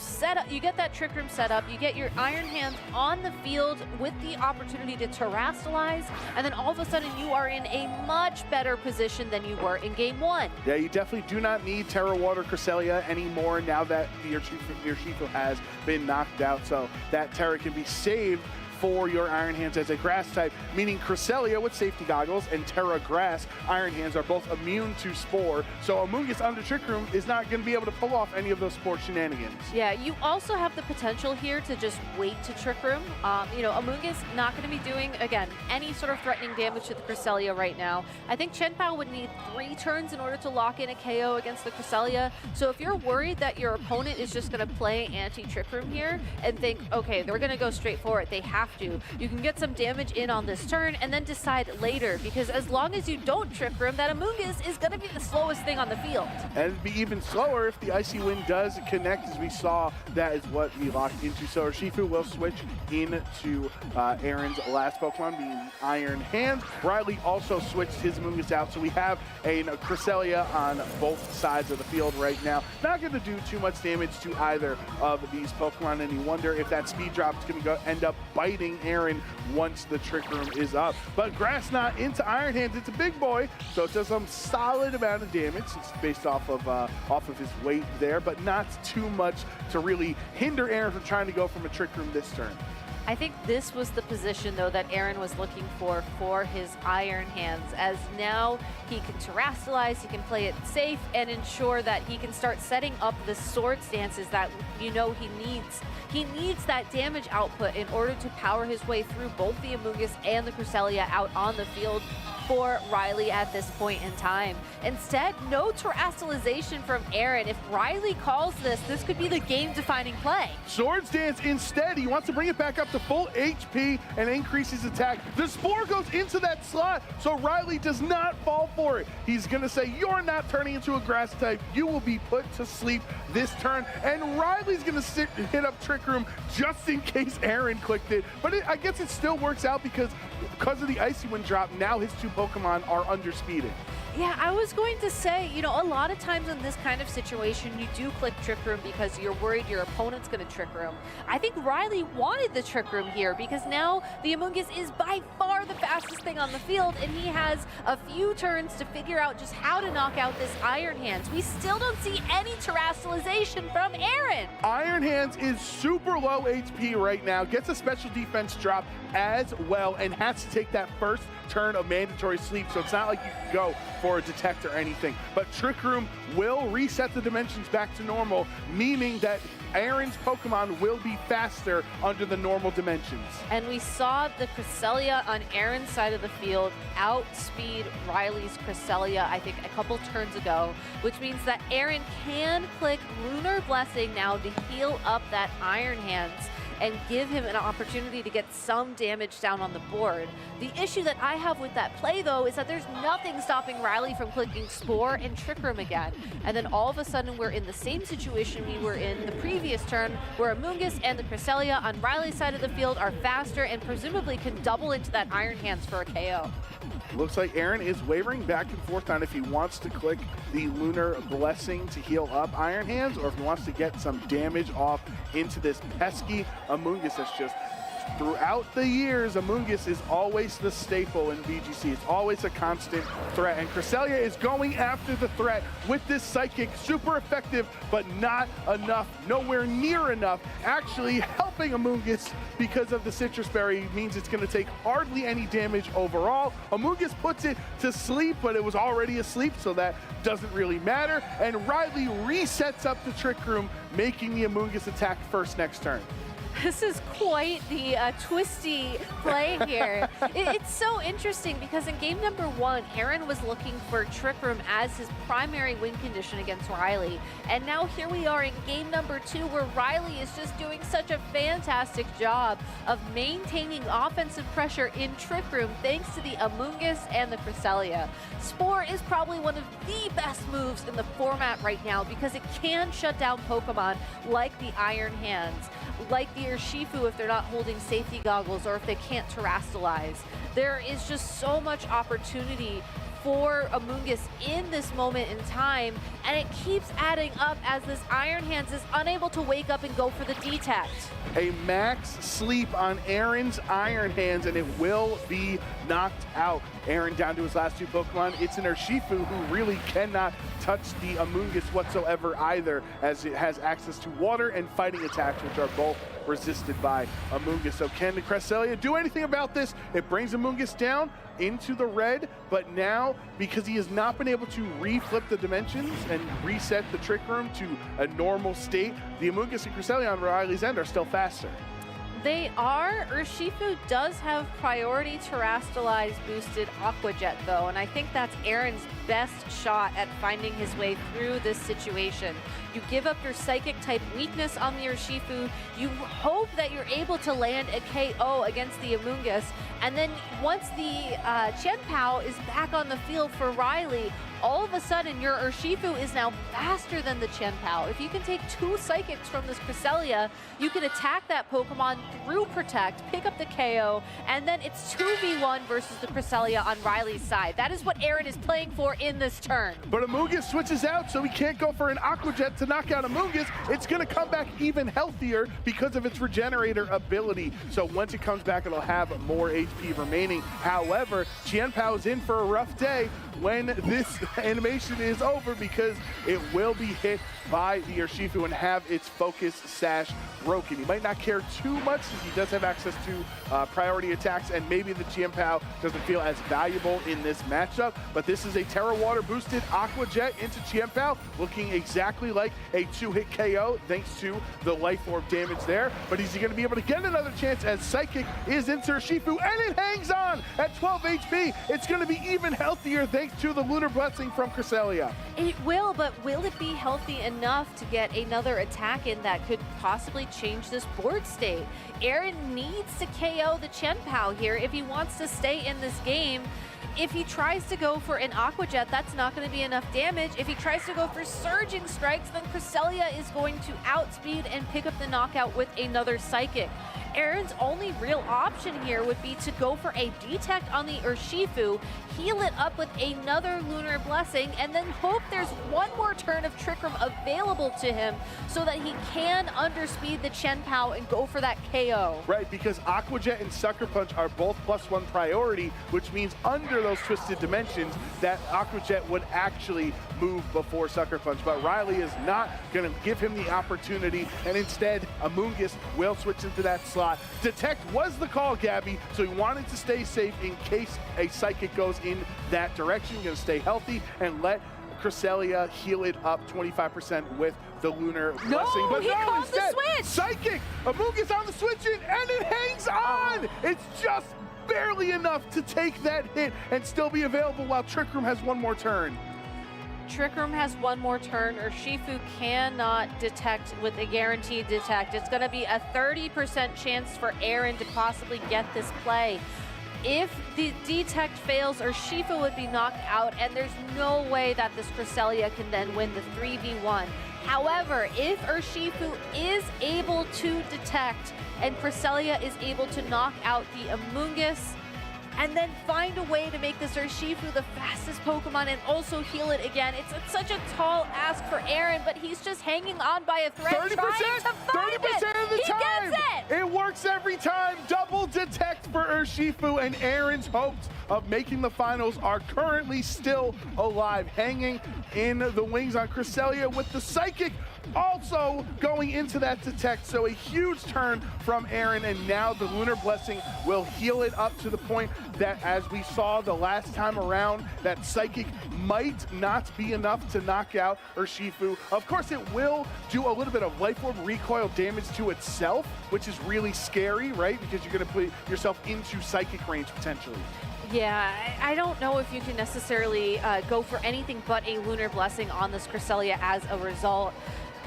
get that Trick Room set up, you get your Iron Hands on the field with the opportunity to terrestrialize, and then all of a sudden you are in a much better position than you were in game 1. Yeah, you definitely do not need Terra Water Cresselia anymore now that the Urshifu has been knocked out, so that Terra can be saved for your Iron Hands as a grass type, meaning Cresselia with safety goggles and Terra Grass Iron Hands are both immune to Spore, so Amoonguss under Trick Room is not going to be able to pull off any of those Spore shenanigans. Yeah, you also have the potential here to just wait to Trick Room. Amoonguss not going to be doing, again, any sort of threatening damage to the Cresselia right now. I think Chien-Pao would need 3 turns in order to lock in a KO against the Cresselia, so if you're worried that your opponent is just going to play anti-Trick Room here and think, okay, they're going to go straight for it, they have to. You can get some damage in on this turn and then decide later, because as long as you don't Trick Room, that Amoonguss is going to be the slowest thing on the field. And it'd be even slower if the Icy Wind does connect, as we saw that is what we locked into. So Urshifu will switch into Aaron's last Pokemon, being Iron Hands. Riley also switched his Amoonguss out, so we have a Cresselia on both sides of the field right now. Not going to do too much damage to either of these Pokemon, and you wonder if that speed drop is going to end up biting Aaron once the Trick Room is up. But Grass Knot into Iron Hands, it's a big boy, so it does some solid amount of damage. It's based off of his weight there, but not too much to really hinder Aaron from trying to go from a Trick Room this turn. I think this was the position, though, that Aaron was looking for his Iron Hands, as now he can terrestrialize, he can play it safe, and ensure that he can start setting up the sword stances that he needs. He needs that damage output in order to power his way through both the Amoonguss and the Cresselia out on the field for Riley at this point in time. Instead, no terrestrialization from Aaron. If Riley calls this could be the game-defining play. Sword Stance instead. He wants to bring it back up to full HP and increases attack. The Spore goes into that slot, so Riley does not fall for it. He's gonna say, you're not turning into a grass type. You will be put to sleep this turn. And Riley's gonna hit up Trick Room just in case Aaron clicked it. But I guess it still works out because of the Icy Wind drop, now his 2 Pokemon are underspeeded. Yeah, I was going to say, you know, a lot of times in this kind of situation, you do click Trick Room because you're worried your opponent's going to Trick Room. I think Riley wanted the Trick Room here because now the Amoonguss is by far the fastest thing on the field, and he has a few turns to figure out just how to knock out this Iron Hands. We still don't see any terrestrialization from Aaron. Iron Hands is super low HP right now, gets a special defense drop as well, and has to take that first turn of mandatory sleep, so it's not like you can go for a detect or anything. But Trick Room will reset the dimensions back to normal, meaning that Aaron's Pokemon will be faster under the normal dimensions. And we saw the Cresselia on Aaron's side of the field outspeed Riley's Cresselia, I think, a couple turns ago, which means that Aaron can click Lunar Blessing now to heal up that Iron Hands and give him an opportunity to get some damage down on the board. The issue that I have with that play, though, is that there's nothing stopping Riley from clicking Spore and Trick Room again. And then all of a sudden, we're in the same situation we were in the previous turn, where Amoonguss and the Cresselia on Riley's side of the field are faster and presumably can double into that Iron Hands for a KO. Looks like Aaron is wavering back and forth on if he wants to click the Lunar Blessing to heal up Iron Hands, or if he wants to get some damage off into this pesky Amoonguss that's just, throughout the years, Amoonguss is always the staple in VGC. It's always a constant threat, and Cresselia is going after the threat with this Psychic. Super effective, but not enough, nowhere near enough. Actually helping Amoonguss because of the Citrus Berry means it's going to take hardly any damage overall. Amoonguss puts it to sleep, but it was already asleep, so that doesn't really matter. And Riley resets up the Trick Room, making the Amoonguss attack first next turn. This is quite the twisty play here. It's so interesting because in game number 1, Aaron was looking for Trick Room as his primary win condition against Riley. And now here we are in game number 2 where Riley is just doing such a fantastic job of maintaining offensive pressure in Trick Room thanks to the Amoonguss and the Cresselia. Spore is probably one of the best moves in the format right now because it can shut down Pokemon like the Iron Hands, like the Urshifu if they're not holding safety goggles or if they can't terrestrialize. There is just so much opportunity for Amoonguss in this moment in time, and it keeps adding up as this Iron Hands is unable to wake up and go for the detect. A max sleep on Aaron's Iron Hands, and it will be knocked out. Aaron down to his last 2 Pokemon. It's an Urshifu who really cannot touch the Amoonguss whatsoever either, as it has access to water and fighting attacks, which are both resisted by Amoonguss. So can the Cresselia do anything about this? It brings Amoonguss down into the red, but now, because he has not been able to reflip the dimensions and reset the Trick Room to a normal state, the Amoonguss and Cresselia on Riley's end are still faster. They are. Urshifu does have priority terrestrialize boosted Aqua Jet though, and I think that's Aaron's best shot at finding his way through this situation. You give up your Psychic type weakness on the Urshifu, you hope that you're able to land a KO against the Amoonguss, and then once the Chien-Pao is back on the field for Riley, all of a sudden your Urshifu is now faster than the Chien-Pao. If you can take 2 Psychics from this Cresselia, you can attack that Pokemon through Protect, pick up the KO, and then it's 2v1 versus the Cresselia on Riley's side. That is what Aaron is playing for in this turn. But Amoonguss switches out, so he can't go for an Aqua Jet to knock out Amoonguss. It's going to come back even healthier because of its Regenerator ability. So once it comes back, it'll have more HP remaining. However, Chien-Pao is in for a rough day when this animation is over because it will be hit by the Urshifu and have its Focus Sash broken. He might not care too much since he does have access to priority attacks, and maybe the Chien-Pao doesn't feel as valuable in this matchup, but this is a Terra Water boosted Aqua Jet into Chien-Pao, looking exactly like a 2-hit KO thanks to the Life Orb damage there. But is he going to be able to get another chance as Psychic is into Urshifu, and it hangs on at 12 HP. It's going to be even healthier thanks to the Lunar Blessing from Cresselia. It will, but will it be healthy enough to get another attack in that could possibly change this board state. Aaron needs to KO the Chen Pao here if he wants to stay in this game. If he tries to go for an Aqua Jet, that's not going to be enough damage. If he tries to go for Surging Strikes, then Cresselia is going to outspeed and pick up the knockout with another Psychic. Aaron's only real option here would be to go for a Detect on the Urshifu, heal it up with another Lunar Blessing, and then hope there's one more turn of Trick Room available to him so that he can underspeed the Chen Pao and go for that KO. Right, because Aqua Jet and Sucker Punch are both +1 priority, which means under those Twisted Dimensions, that Aqua Jet would actually move before Sucker Punch. But Riley is not going to give him the opportunity, and instead, Amoonguss will switch into that slot. Detect was the call, Gabby, so he wanted to stay safe in case a Psychic goes in that direction. Going to stay healthy and let Cresselia heal it up 25% with the Lunar Blessing. But he called instead, the switch! Psychic! Amoonguss on the switch in, and it hangs on! It's just barely enough to take that hit and still be available while Trick Room has one more turn. Trick Room has one more turn. Urshifu cannot detect with a guaranteed detect. It's going to be a 30% chance for Aaron to possibly get this play. If the detect fails, Urshifu would be knocked out, and there's no way that this Cresselia can then win the 3v1. However, if Urshifu is able to detect and Cresselia is able to knock out the Amoonguss, and then find a way to make this Urshifu the fastest Pokemon and also heal it again. It's such a tall ask for Aaron, but he's just hanging on by a thread, 30%, trying to find 30% it. of the He time. gets it. It works every time. Double detect for Urshifu, and Aaron's hopes of making the finals are currently still alive, hanging in the wings on Cresselia with the Psychic also going into that detect. So a huge turn from Aaron, and now the Lunar Blessing will heal it up to the point that, as we saw the last time around, that Psychic might not be enough to knock out Urshifu. Of course, it will do a little bit of Life Orb recoil damage to itself, which is really scary, right? Because you're going to put yourself into Psychic range potentially. Yeah, I don't know if you can necessarily go for anything but a Lunar Blessing on this Cresselia as a result.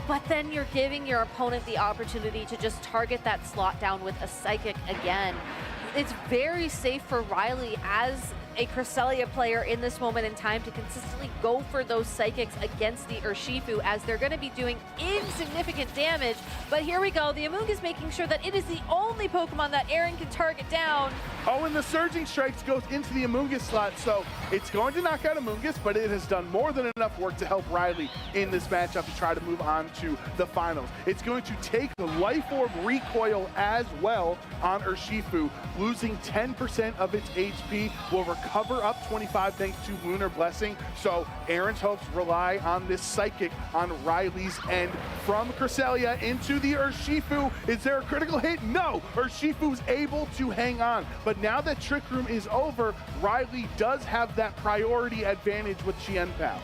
But then you're giving your opponent the opportunity to just target that slot down with a Psychic again. It's very safe for Riley as a Cresselia player in this moment in time to consistently go for those Psychics against the Urshifu, as they're going to be doing insignificant damage. But here we go, the Amoonguss making sure that it is the only Pokemon that Aaron can target down. Oh, and the Surging Strikes goes into the Amoonguss slot, so it's going to knock out Amoonguss, but it has done more than enough work to help Riley in this matchup to try to move on to the finals. It's going to take the Life Orb recoil as well on Urshifu, losing 10% of its HP, will recover up 25 thanks to Lunar Blessing. So Aaron's hopes rely on this Psychic on Riley's end. From Cresselia into the Urshifu. Is there a critical hit? No! Urshifu's able to hang on. But now that Trick Room is over, Riley does have that priority advantage with Chen Pao.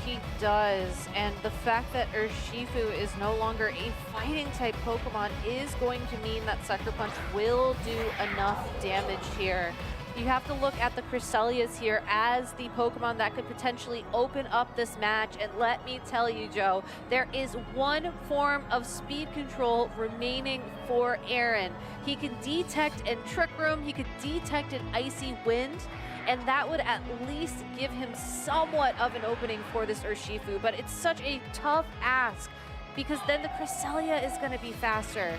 He does, and the fact that Urshifu is no longer a fighting type Pokemon is going to mean that Sucker Punch will do enough damage here. You have to look at the Cresselias here as the Pokemon that could potentially open up this match, and let me tell you, Joe, there is one form of speed control remaining for Aaron. He can detect and Trick Room, he could detect an Icy Wind, and that would at least give him somewhat of an opening for this Urshifu, but it's such a tough ask because then the Cresselia is going to be faster.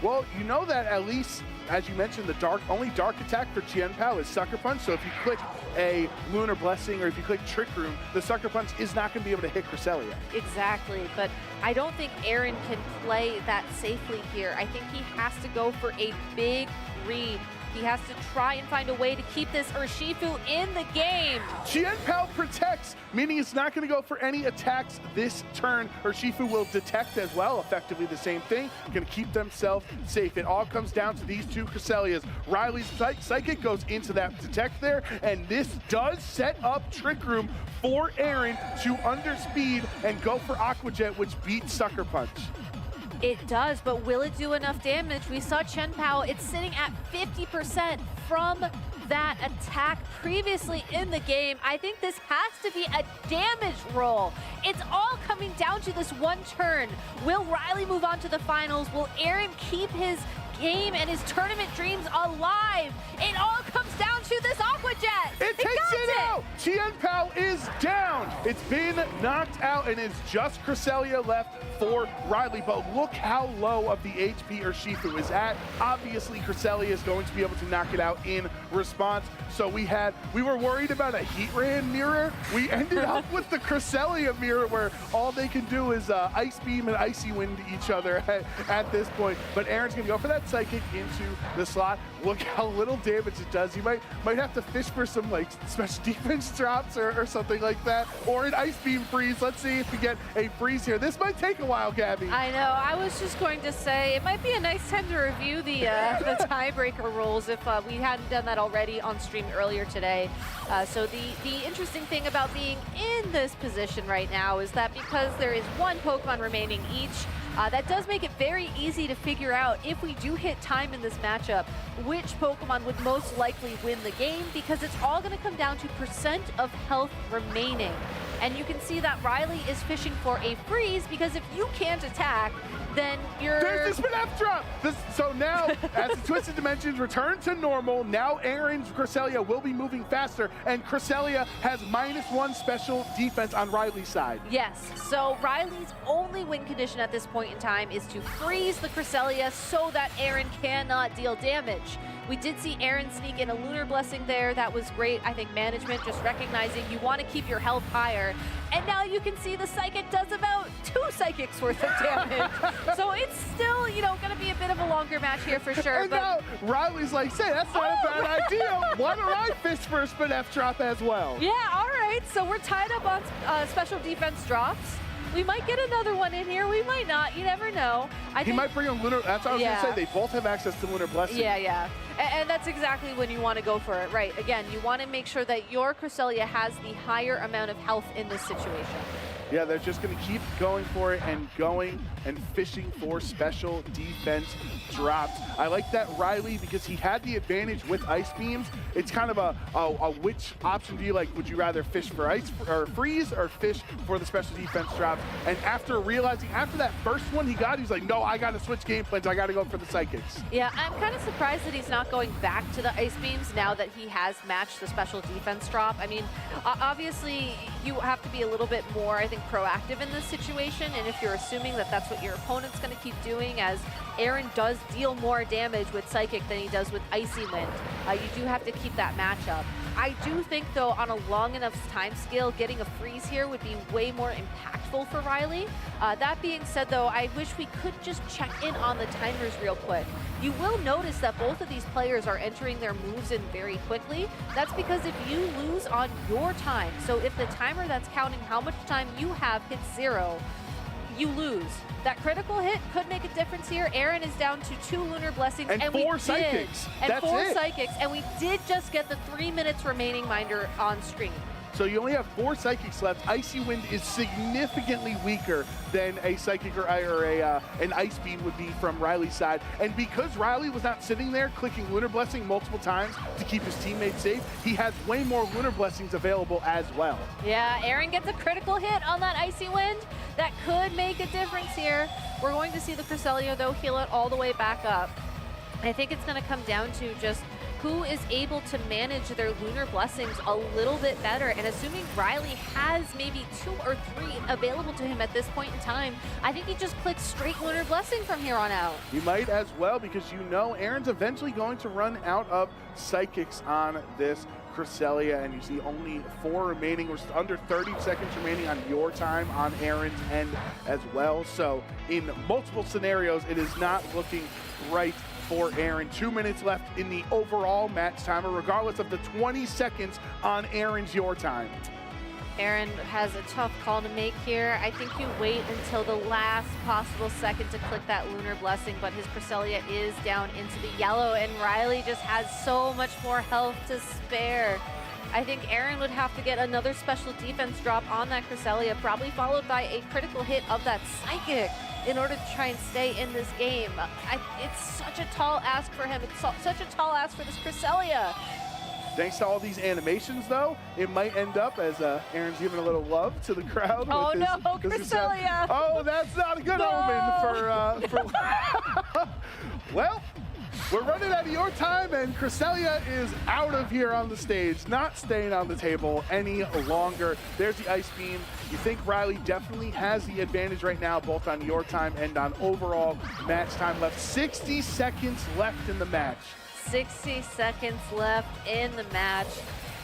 Well, you know that at least, as you mentioned, the only dark attack for Chen Pao is Sucker Punch, so if you click a Lunar Blessing or if you click Trick Room, the Sucker Punch is not going to be able to hit Cresselia. Exactly, but I don't think Aaron can play that safely here. I think he has to go for a big read. He has to try and find a way to keep this Urshifu in the game. Chen Pao protects, meaning it's not going to go for any attacks this turn. Urshifu will detect as well, effectively the same thing. Going to keep themselves safe. It all comes down to these two Cresselias. Riley's Psychic goes into that detect there, and this does set up Trick Room for Aaron to underspeed and go for Aqua Jet, which beats Sucker Punch. It does, but will it do enough damage? We saw Chen Pao, it's sitting at 50% from that attack previously in the game. I think this has to be a damage roll. It's all coming down to this one turn. Will Riley move on to the finals? Will Aaron keep his game and his tournament dreams alive? It all comes down to this Aqua Jet. It takes it out. Chen Pao is down. It's been knocked out, and it's just Cresselia left for Riley. But look how low of the HP Urshifu is at. Obviously, Cresselia is going to be able to knock it out in response. So we were worried about a Heatran mirror. We ended up with the Cresselia mirror, where all they can do is Ice Beam and Icy Wind each other at this point. But Aaron's gonna go for that Psychic into the slot. Look how little damage it does. You might have to fish for some like special defense drops or something like that, or an Ice Beam freeze. Let's see if we get a freeze here. This might take a while, Gabby. I know. I was just going to say it might be a nice time to review the tiebreaker rules if we hadn't done that already on stream earlier today. So the interesting thing about being in this position right now is that because there is one Pokemon remaining each, that does make it very easy to figure out, if we do hit time in this matchup, which Pokemon would most likely win the game, because it's all going to come down to percent of health remaining. And you can see that Riley is fishing for a freeze, because if you can't attack, then you're... There's the spin F drop! So now, as the Twisted Dimensions return to normal, now Aaron's Cresselia will be moving faster, and Cresselia has -1 special defense on Riley's side. Yes, so Riley's only win condition at this point in time is to freeze the Cresselia so that Aaron cannot deal damage. We did see Aaron sneak in a Lunar Blessing there. That was great. I think management just recognizing you want to keep your health higher. And now you can see the Psychic does about 2 Psychics worth of damage. So it's still, you know, going to be a bit of a longer match here for sure. And now Riley's like, say, that's not a bad idea. Why don't I fish for a spin F drop as well? Yeah, all right. So we're tied up on special defense drops. We might get another one in here. We might not. You never know. He might bring a Lunar. That's what I was going to say. They both have access to Lunar Blessing. Yeah. And that's exactly when you want to go for it. Right. Again, you want to make sure that your Cresselia has the higher amount of health in this situation. Yeah, they're just going to keep going for it and going and fishing for special defense drops. I like that Riley, because he had the advantage with Ice Beams. It's kind of a which option do you like? Would you rather fish for ice or freeze, or fish for the special defense drops? And after realizing, after that first one he got, he's like, no, I got to switch game plans. I got to go for the Psychics. Yeah, I'm kind of surprised that he's not going back to the Ice Beams now that he has matched the special defense drop. I mean, obviously you have to be a little bit more, I think, proactive in this situation, and if you're assuming that that's what your opponent's going to keep doing, as Aaron does deal more damage with Psychic than he does with Icy Wind, you do have to keep that matchup. I do think, though, on a long enough time scale, getting a freeze here would be way more impactful for Riley. That being said, though, I wish we could just check in on the timers real quick. You will notice that both of these players are entering their moves in very quickly. That's because if you lose on your time, so if the timer that's counting how much time you have hits 0, you lose. That critical hit could make a difference here. Aaron is down to 2 Lunar Blessings and 4 Psychics. And 4 Psychics, and we did just get the 3 minutes remaining minder on screen. So you only have 4 Psychics left. Icy Wind is significantly weaker than a Psychic or an Ice Beam would be from Riley's side. And because Riley was not sitting there clicking Lunar Blessing multiple times to keep his teammates safe, he has way more Lunar Blessings available as well. Yeah, Aaron gets a critical hit on that Icy Wind. That could make a difference here. We're going to see the Cresselia, though, heal it all the way back up. I think it's going to come down to just who is able to manage their Lunar Blessings a little bit better. And assuming Riley has maybe 2 or 3 available to him at this point in time, I think he just clicks straight Lunar Blessing from here on out. You might as well, because you know Aaron's eventually going to run out of Psychics on this Cresselia, and you see only 4 remaining, or under 30 seconds remaining on your time on Aaron's end as well. So in multiple scenarios, it is not looking right for Aaron. 2 minutes left in the overall match timer, regardless of the 20 seconds on Aaron's your time. Aaron has a tough call to make here. I think you wait until the last possible second to click that Lunar Blessing, but his Cresselia is down into the yellow, and Riley just has so much more health to spare. I think Aaron would have to get another special defense drop on that Cresselia, probably followed by a critical hit of that Psychic. in order to try and stay in this game. It's such a tall ask for him. It's such a tall ask for this Cresselia. Thanks to all these animations, though, it might end up as Aaron's giving a little love to the crowd. Oh with no, his Cresselia! Oh, that's not a good omen for well, we're running out of your time, and Cresselia is out of here on the stage, not staying on the table any longer. There's the Ice Beam. You think Riley definitely has the advantage right now, both on your time and on overall match time left. 60 seconds left in the match. 60 seconds left in the match.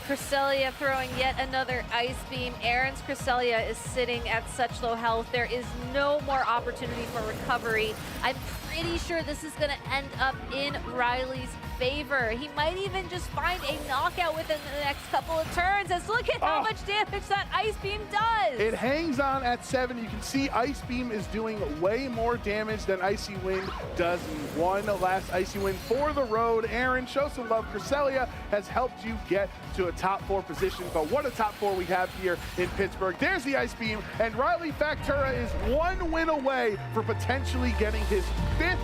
Cresselia throwing yet another Ice Beam. Aaron's Cresselia is sitting at such low health. There is no more opportunity for recovery. I'm pretty sure this is going to end up in Riley's favor. He might even just find a knockout within the next couple of turns. Let's look at how much damage that Ice Beam does. It hangs on at 7. You can see Ice Beam is doing way more damage than Icy Wind does in one last Icy Wind for the road. Aaron, show some love. Cresselia has helped you get to a top 4 position, but what a top 4 we have here in Pittsburgh. There's the Ice Beam, and Riley Factura is 1 win away for potentially getting his 5th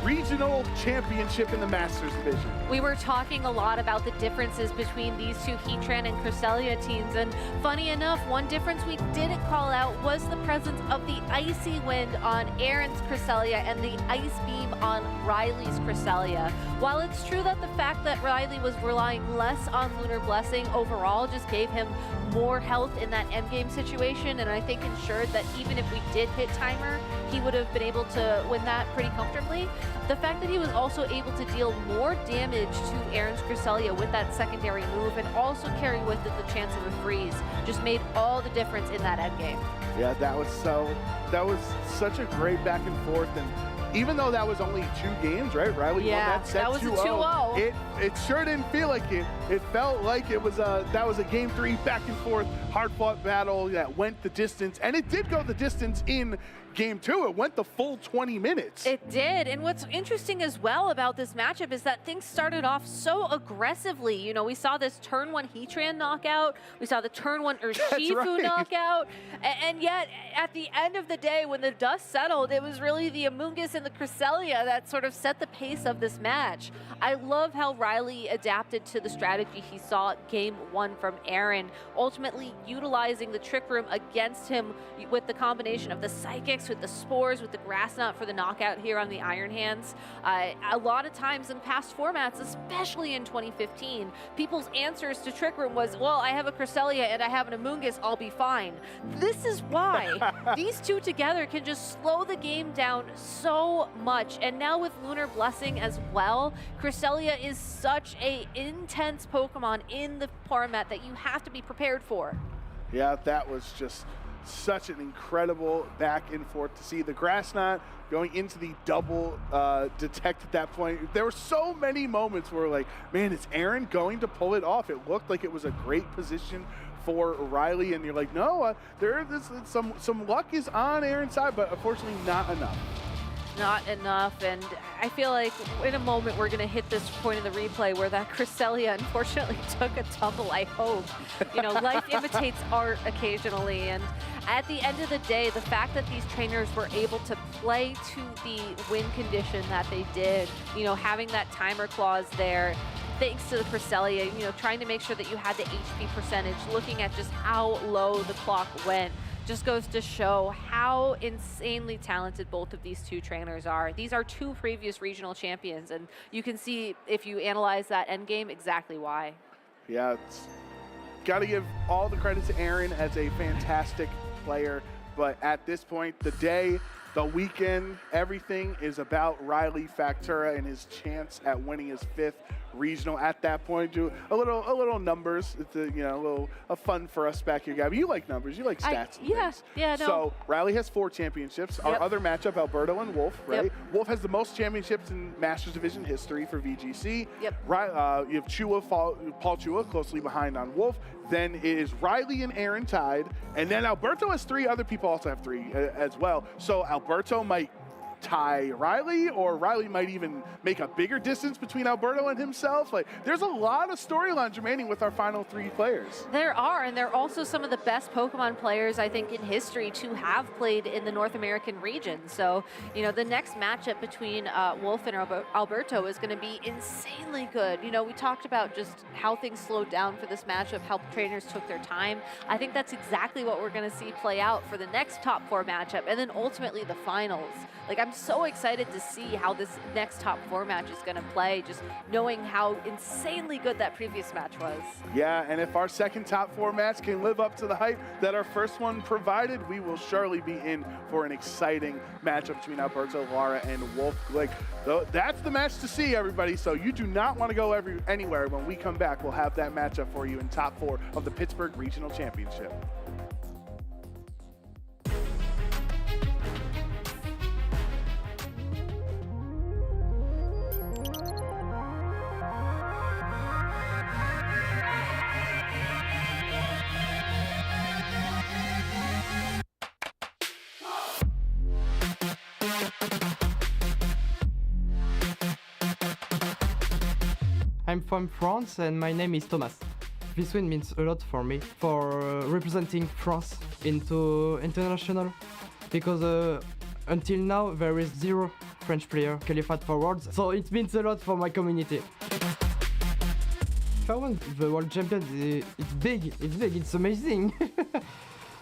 regional championship in the Masters division. We were talking a lot about the differences between these two Heatran and Cresselia teams, and funny enough, one difference we didn't call out was the presence of the Icy Wind on Aaron's Cresselia and the Ice Beam on Riley's Cresselia. While it's true that the fact that Riley was relying less on Lunar Blessing overall just gave him more health in that endgame situation, and I think ensured that even if we did hit timer, he would have been able to win that pretty comfortably. The fact that he was also able to deal more damage to Aaron's Cresselia with that secondary move and also carry with it the chance of a freeze just made all the difference in that endgame. Yeah, that was such a great back and forth, and even though that was only 2 games, right? Riley won that set 2-0. That was a 2-0. It sure didn't feel like it. It felt like it was that was a game 3 back and forth, hard fought battle that went the distance, and it did go the distance in game 2. It went the full 20 minutes. It did, and what's interesting as well about this matchup is that things started off so aggressively. You know, we saw this turn 1 Heatran knockout, we saw the turn 1 Urshifu knockout, and yet at the end of the day, when the dust settled, it was really the Amoonguss and the Cresselia that sort of set the pace of this match. I love how Riley adapted to the strategy he saw game 1 from Aaron, ultimately utilizing the Trick Room against him with the combination of the Psychics, with the Spores, with the Grass Knot for the knockout here on the Iron Hands. A lot of times in past formats, especially in 2015, people's answers to Trick Room was, well, I have a Cresselia and I have an Amoonguss, I'll be fine. This is why these two together can just slow the game down so much. And now with Lunar Blessing as well, Cresselia is such a intense Pokemon in the format that you have to be prepared for. Yeah, that was just such an incredible back and forth to see. The Grass Knot going into the double detect at that point. There were so many moments where like, man, is Aaron going to pull it off? It looked like it was a great position for Riley, and you're like, no, some luck is on Aaron's side, but unfortunately not enough. Not enough, and I feel like in a moment we're going to hit this point in the replay where that Cresselia unfortunately took a tumble, I hope. You know, life imitates art occasionally, and at the end of the day, the fact that these trainers were able to play to the win condition that they did, you know, having that timer clause there, thanks to the Cresselia, you know, trying to make sure that you had the HP percentage, looking at just how low the clock went, just goes to show how insanely talented both of these two trainers are. These are 2 previous regional champions, and you can see, if you analyze that endgame, exactly why. Yeah, it's got to give all the credit to Aaron as a fantastic player, but at this point, the day, the weekend, everything is about Riley Factura and his chance at winning his 5th regional. At that point, do a little numbers. It's a little fun for us back here, Gabby. You like numbers, you like stats. And things. Yeah, no. So Riley has 4 championships. Our other matchup, Alberto and Wolf, right? Yep. Wolf has the most championships in Masters Division history for VGC. Yep. You have Paul Chua closely behind on Wolf. Then it is Riley and Aaron tied, and then Alberto has 3. Other people also have 3 as well. So Alberto might tie Riley, or Riley might even make a bigger distance between Alberto and himself. Like, there's a lot of storylines remaining with our final 3 players. There are, and they're also some of the best Pokemon players, I think, in history to have played in the North American region. So, you know, the next matchup between Wolf and Alberto is going to be insanely good. You know, we talked about just how things slowed down for this matchup, how trainers took their time. I think that's exactly what we're going to see play out for the next top 4 matchup, and then ultimately the finals. Like, I'm so excited to see how this next top 4 match is going to play, just knowing how insanely good that previous match was. Yeah, and if our second top 4 match can live up to the hype that our first one provided, we will surely be in for an exciting matchup between Alberto Lara and Wolf Glick. So that's the match to see, everybody. So you do not want to go anywhere. When we come back, we'll have that matchup for you in top 4 of the Pittsburgh Regional Championship. I'm from France and my name is Thomas. This win means a lot for me, for representing France into international, because until now there is 0 French player qualified for Worlds, so it means a lot for my community. If I won the World Champion, it's big, it's amazing.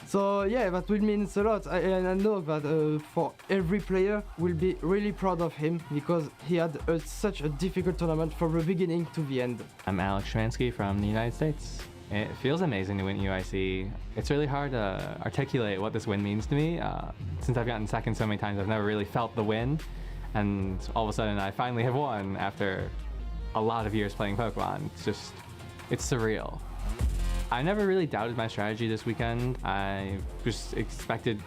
So yeah, that will mean a lot, and I know that for every player will be really proud of him because he had such a difficult tournament from the beginning to the end. I'm Alex Shransky from the United States. It feels amazing to win UIC. It's really hard to articulate what this win means to me. Since I've gotten second so many times, I've never really felt the win, and all of a sudden I finally have won after a lot of years playing Pokemon. It's surreal. I never really doubted my strategy this weekend. I just expected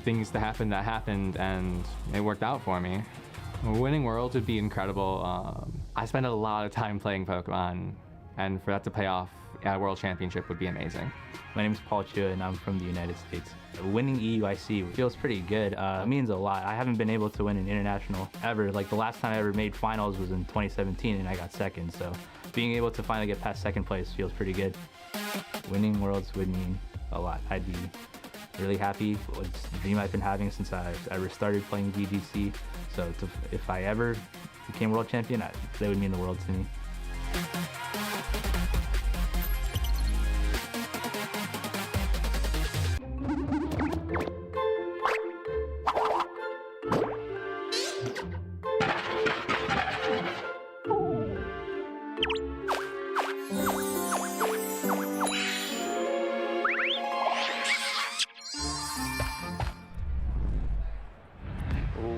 things to happen that happened, and it worked out for me. Winning Worlds would be incredible. I spent a lot of time playing Pokemon, and for that to pay off at a World Championship would be amazing. My name is Paul Chua, and I'm from the United States. Winning EUIC feels pretty good. It means a lot. I haven't been able to win an international ever. Like, the last time I ever made finals was in 2017, and I got second. So being able to finally get past second place feels pretty good. Winning Worlds would mean a lot. I'd be really happy. It's a dream I've been having since I ever started playing VGC. So if I ever became world champion, that would mean the world to me.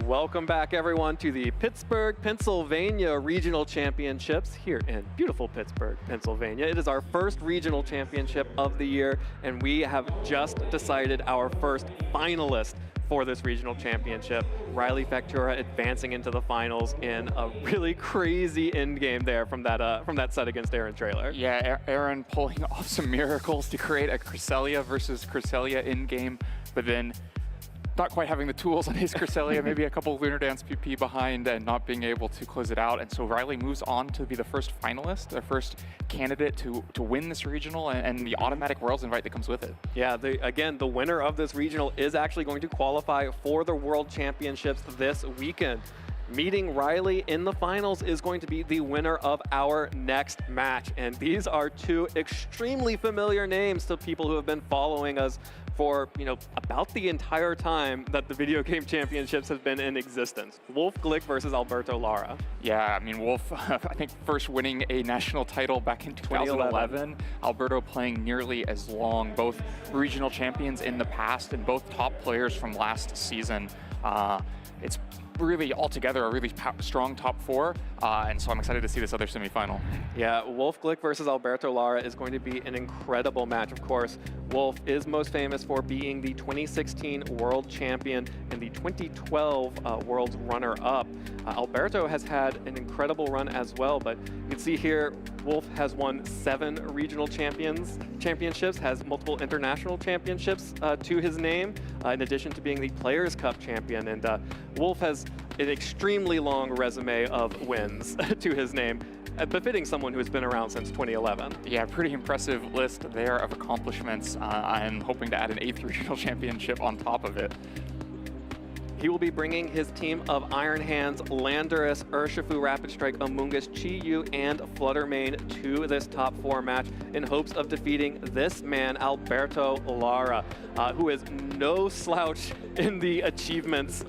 Welcome back, everyone, to the Pittsburgh, Pennsylvania Regional Championships here in beautiful Pittsburgh, Pennsylvania. It is our first regional championship of the year, and we have just decided our first finalist for this regional championship. Riley Factura advancing into the finals in a really crazy end game there from that set against Aaron Traylor. Yeah, Aaron pulling off some miracles to create a Cresselia versus Cresselia end game, but then not quite having the tools on his Cresselia, maybe a couple of Lunar Dance PP behind and not being able to close it out. And so Riley moves on to be the first finalist, the first candidate to win this regional and the automatic Worlds invite that comes with it. Yeah, again, the winner of this regional is actually going to qualify for the World Championships this weekend. Meeting Riley in the finals is going to be the winner of our next match. And these are 2 extremely familiar names to people who have been following us for, about the entire time that the video game championships have been in existence. Wolf Glick versus Alberto Lara. Yeah, I mean, Wolf, I think first winning a national title back in 2011. Alberto playing nearly as long, both regional champions in the past and both top players from last season. It's really altogether a really strong top 4, and so I'm excited to see this other semifinal. Yeah, Wolf Glick versus Alberto Lara is going to be an incredible match. Of course, Wolf is most famous for being the 2016 world champion and the 2012 world runner-up. Alberto has had an incredible run as well, but you can see here Wolf has won 7 regional championships, has multiple international championships to his name, in addition to being the Players' Cup champion. And Wolf has an extremely long resume of wins to his name, befitting someone who has been around since 2011. Yeah, pretty impressive list there of accomplishments. I'm hoping to add an 8th regional championship on top of it. He will be bringing his team of Iron Hands, Landorus, Urshifu, Rapid Strike, Amoonguss, Chi-Yu, and Fluttermane to this top 4 match in hopes of defeating this man, Alberto Lara, who is no slouch in the achievements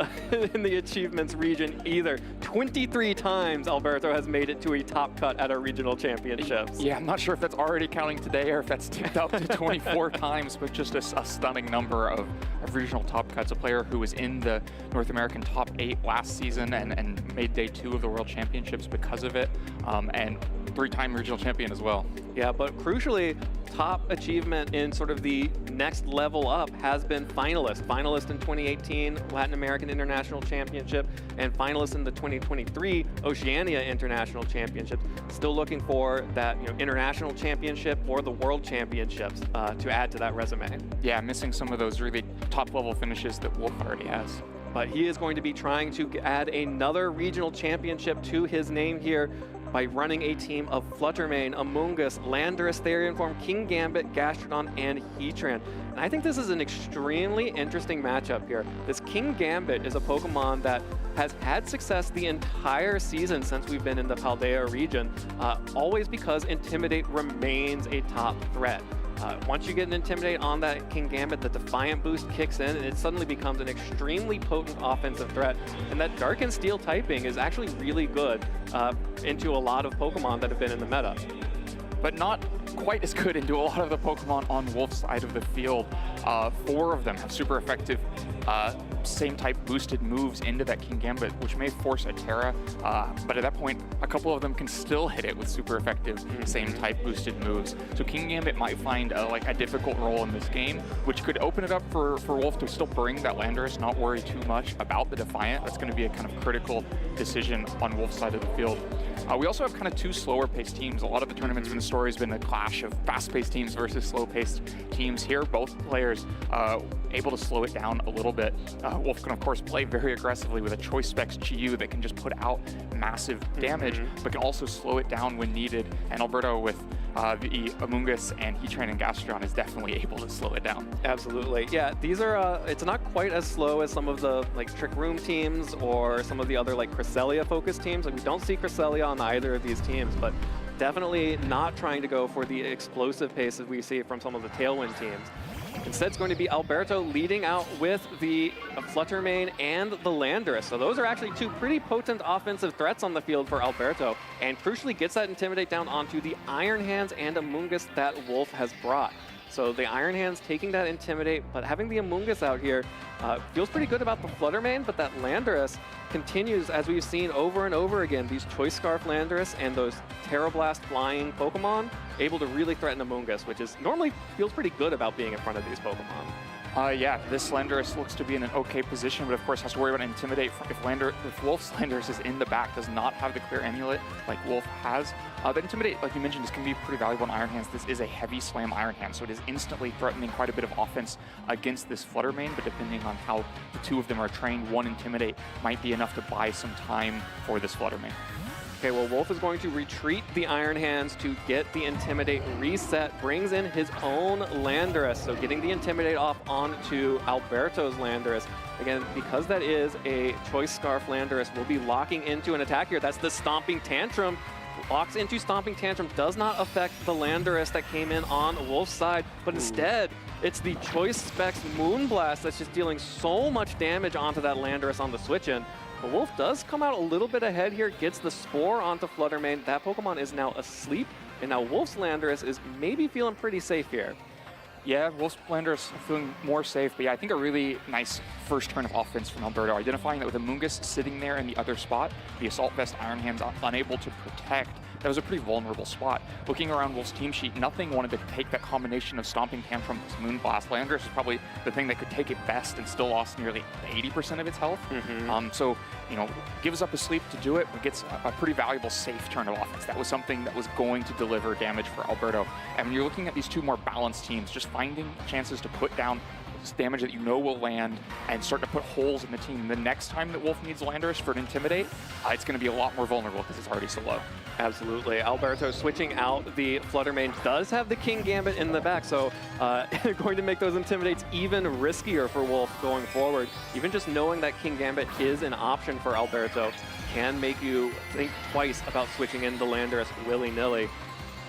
region either. 23 times Alberto has made it to a top cut at our regional championships. Yeah, I'm not sure if that's already counting today or if that's ticked up to 24 times, but just a stunning number of regional top cuts. A player who was in the North American top 8 last season and made day 2 of the World Championships because of it, and 3-time regional champion as well. Yeah, but crucially, top achievement in sort of the next level up has been finalist. Finalist in 2018 Latin American International Championship and finalist in the 2023 Oceania International Championships. Still looking for that international championship or the World Championships to add to that resume. Yeah, missing some of those really top level finishes that Wolf already has. But he is going to be trying to add another regional championship to his name here by running a team of Fluttermane, Amoonguss, Landorus, Therian Form, King Gambit, Gastrodon, and Heatran. And I think this is an extremely interesting matchup here. This King Gambit is a Pokemon that has had success the entire season since we've been in the Paldea region, always because Intimidate remains a top threat. Once you get an Intimidate on that King Gambit, the Defiant boost kicks in, and it suddenly becomes an extremely potent offensive threat. And that Dark and Steel typing is actually really good into a lot of Pokemon that have been in the meta. But not quite as good into a lot of the Pokemon on Wolf's side of the field. 4 of them have super effective same type boosted moves into that King Gambit, which may force a Terra, but at that point, a couple of them can still hit it with super effective same type boosted moves. So King Gambit might find a difficult role in this game, which could open it up for Wolf to still bring that Landorus, not worry too much about the Defiant. That's going to be a kind of critical decision on Wolf's side of the field. We also have kind of 2 slower-paced teams. A lot of the tournaments in the story has been a clash of fast-paced teams versus slow-paced teams. Here, both players able to slow it down a little bit. Wolf can, of course, play very aggressively with a Choice Specs Chi-Yu that can just put out massive damage, but can also slow it down when needed. And Alberto with the Amoonguss and Heatran and Gastrodon is definitely able to slow it down. Absolutely. Yeah, these are, it's not quite as slow as some of the Trick Room teams or some of the other Cresselia-focused teams. We don't see Cresselia on either of these teams, but definitely not trying to go for the explosive pace that we see from some of the Tailwind teams. Instead, it's going to be Alberto leading out with the Fluttermane and the Landorus. So those are actually 2 pretty potent offensive threats on the field for Alberto, and crucially gets that Intimidate down onto the Iron Hands and Amoonguss that Wolf has brought. So the Iron Hands taking that Intimidate, but having the Amoonguss out here feels pretty good about the Fluttermane, but that Landorus continues, as we've seen over and over again, these Choice Scarf Landorus and those Terra Blast flying Pokemon able to really threaten Amoonguss, which is normally feels pretty good about being in front of these Pokemon. Yeah, this Landorus looks to be in an okay position, but of course has to worry about Intimidate if Wolf's Landorus is in the back, does not have the clear amulet like Wolf has. But Intimidate, like you mentioned, is going to be pretty valuable in Iron Hands. This is a heavy slam Iron Hand, so it is instantly threatening quite a bit of offense against this Fluttermane, but depending on how the 2 of them are trained, 1 Intimidate might be enough to buy some time for this Fluttermane. Okay, well, Wolf is going to retreat the Iron Hands to get the Intimidate reset, brings in his own Landorus, so getting the Intimidate off onto Alberto's Landorus. Again, because that is a Choice Scarf Landorus, we'll be locking into an attack here. That's the Stomping Tantrum. Locks into Stomping Tantrum, does not affect the Landorus that came in on Wolf's side, but instead, it's the Choice Specs Moonblast that's just dealing so much damage onto that Landorus on the switch-in. But Wolf does come out a little bit ahead here, gets the Spore onto Fluttermane. That Pokemon is now asleep, and now Wolf's Landorus is maybe feeling pretty safe here. Yeah, Wolf's Landorus feeling more safe, but yeah, I think a really nice first turn of offense from Alberto, identifying that with Amoonguss sitting there in the other spot, the Assault Vest Iron Hands unable to protect. That was a pretty vulnerable spot. Looking around Wolf's team sheet, nothing wanted to take that combination of Stomping Tantrum plus Moonblast. Landorus is probably the thing that could take it best and still lost nearly 80% of its health. So gives up a sleep to do it, but gets a pretty valuable safe turn of offense. That was something that was going to deliver damage for Alberto. And when you're looking at these two more balanced teams, just finding chances to put down damage that will land and start to put holes in the team. The next time that Wolf needs Landorus for an Intimidate, it's going to be a lot more vulnerable because it's already so low. Absolutely. Alberto switching out the Fluttermane does have the King Gambit in the back, so going to make those Intimidates even riskier for Wolf going forward. Even just knowing that King Gambit is an option for Alberto can make you think twice about switching into Landorus willy-nilly.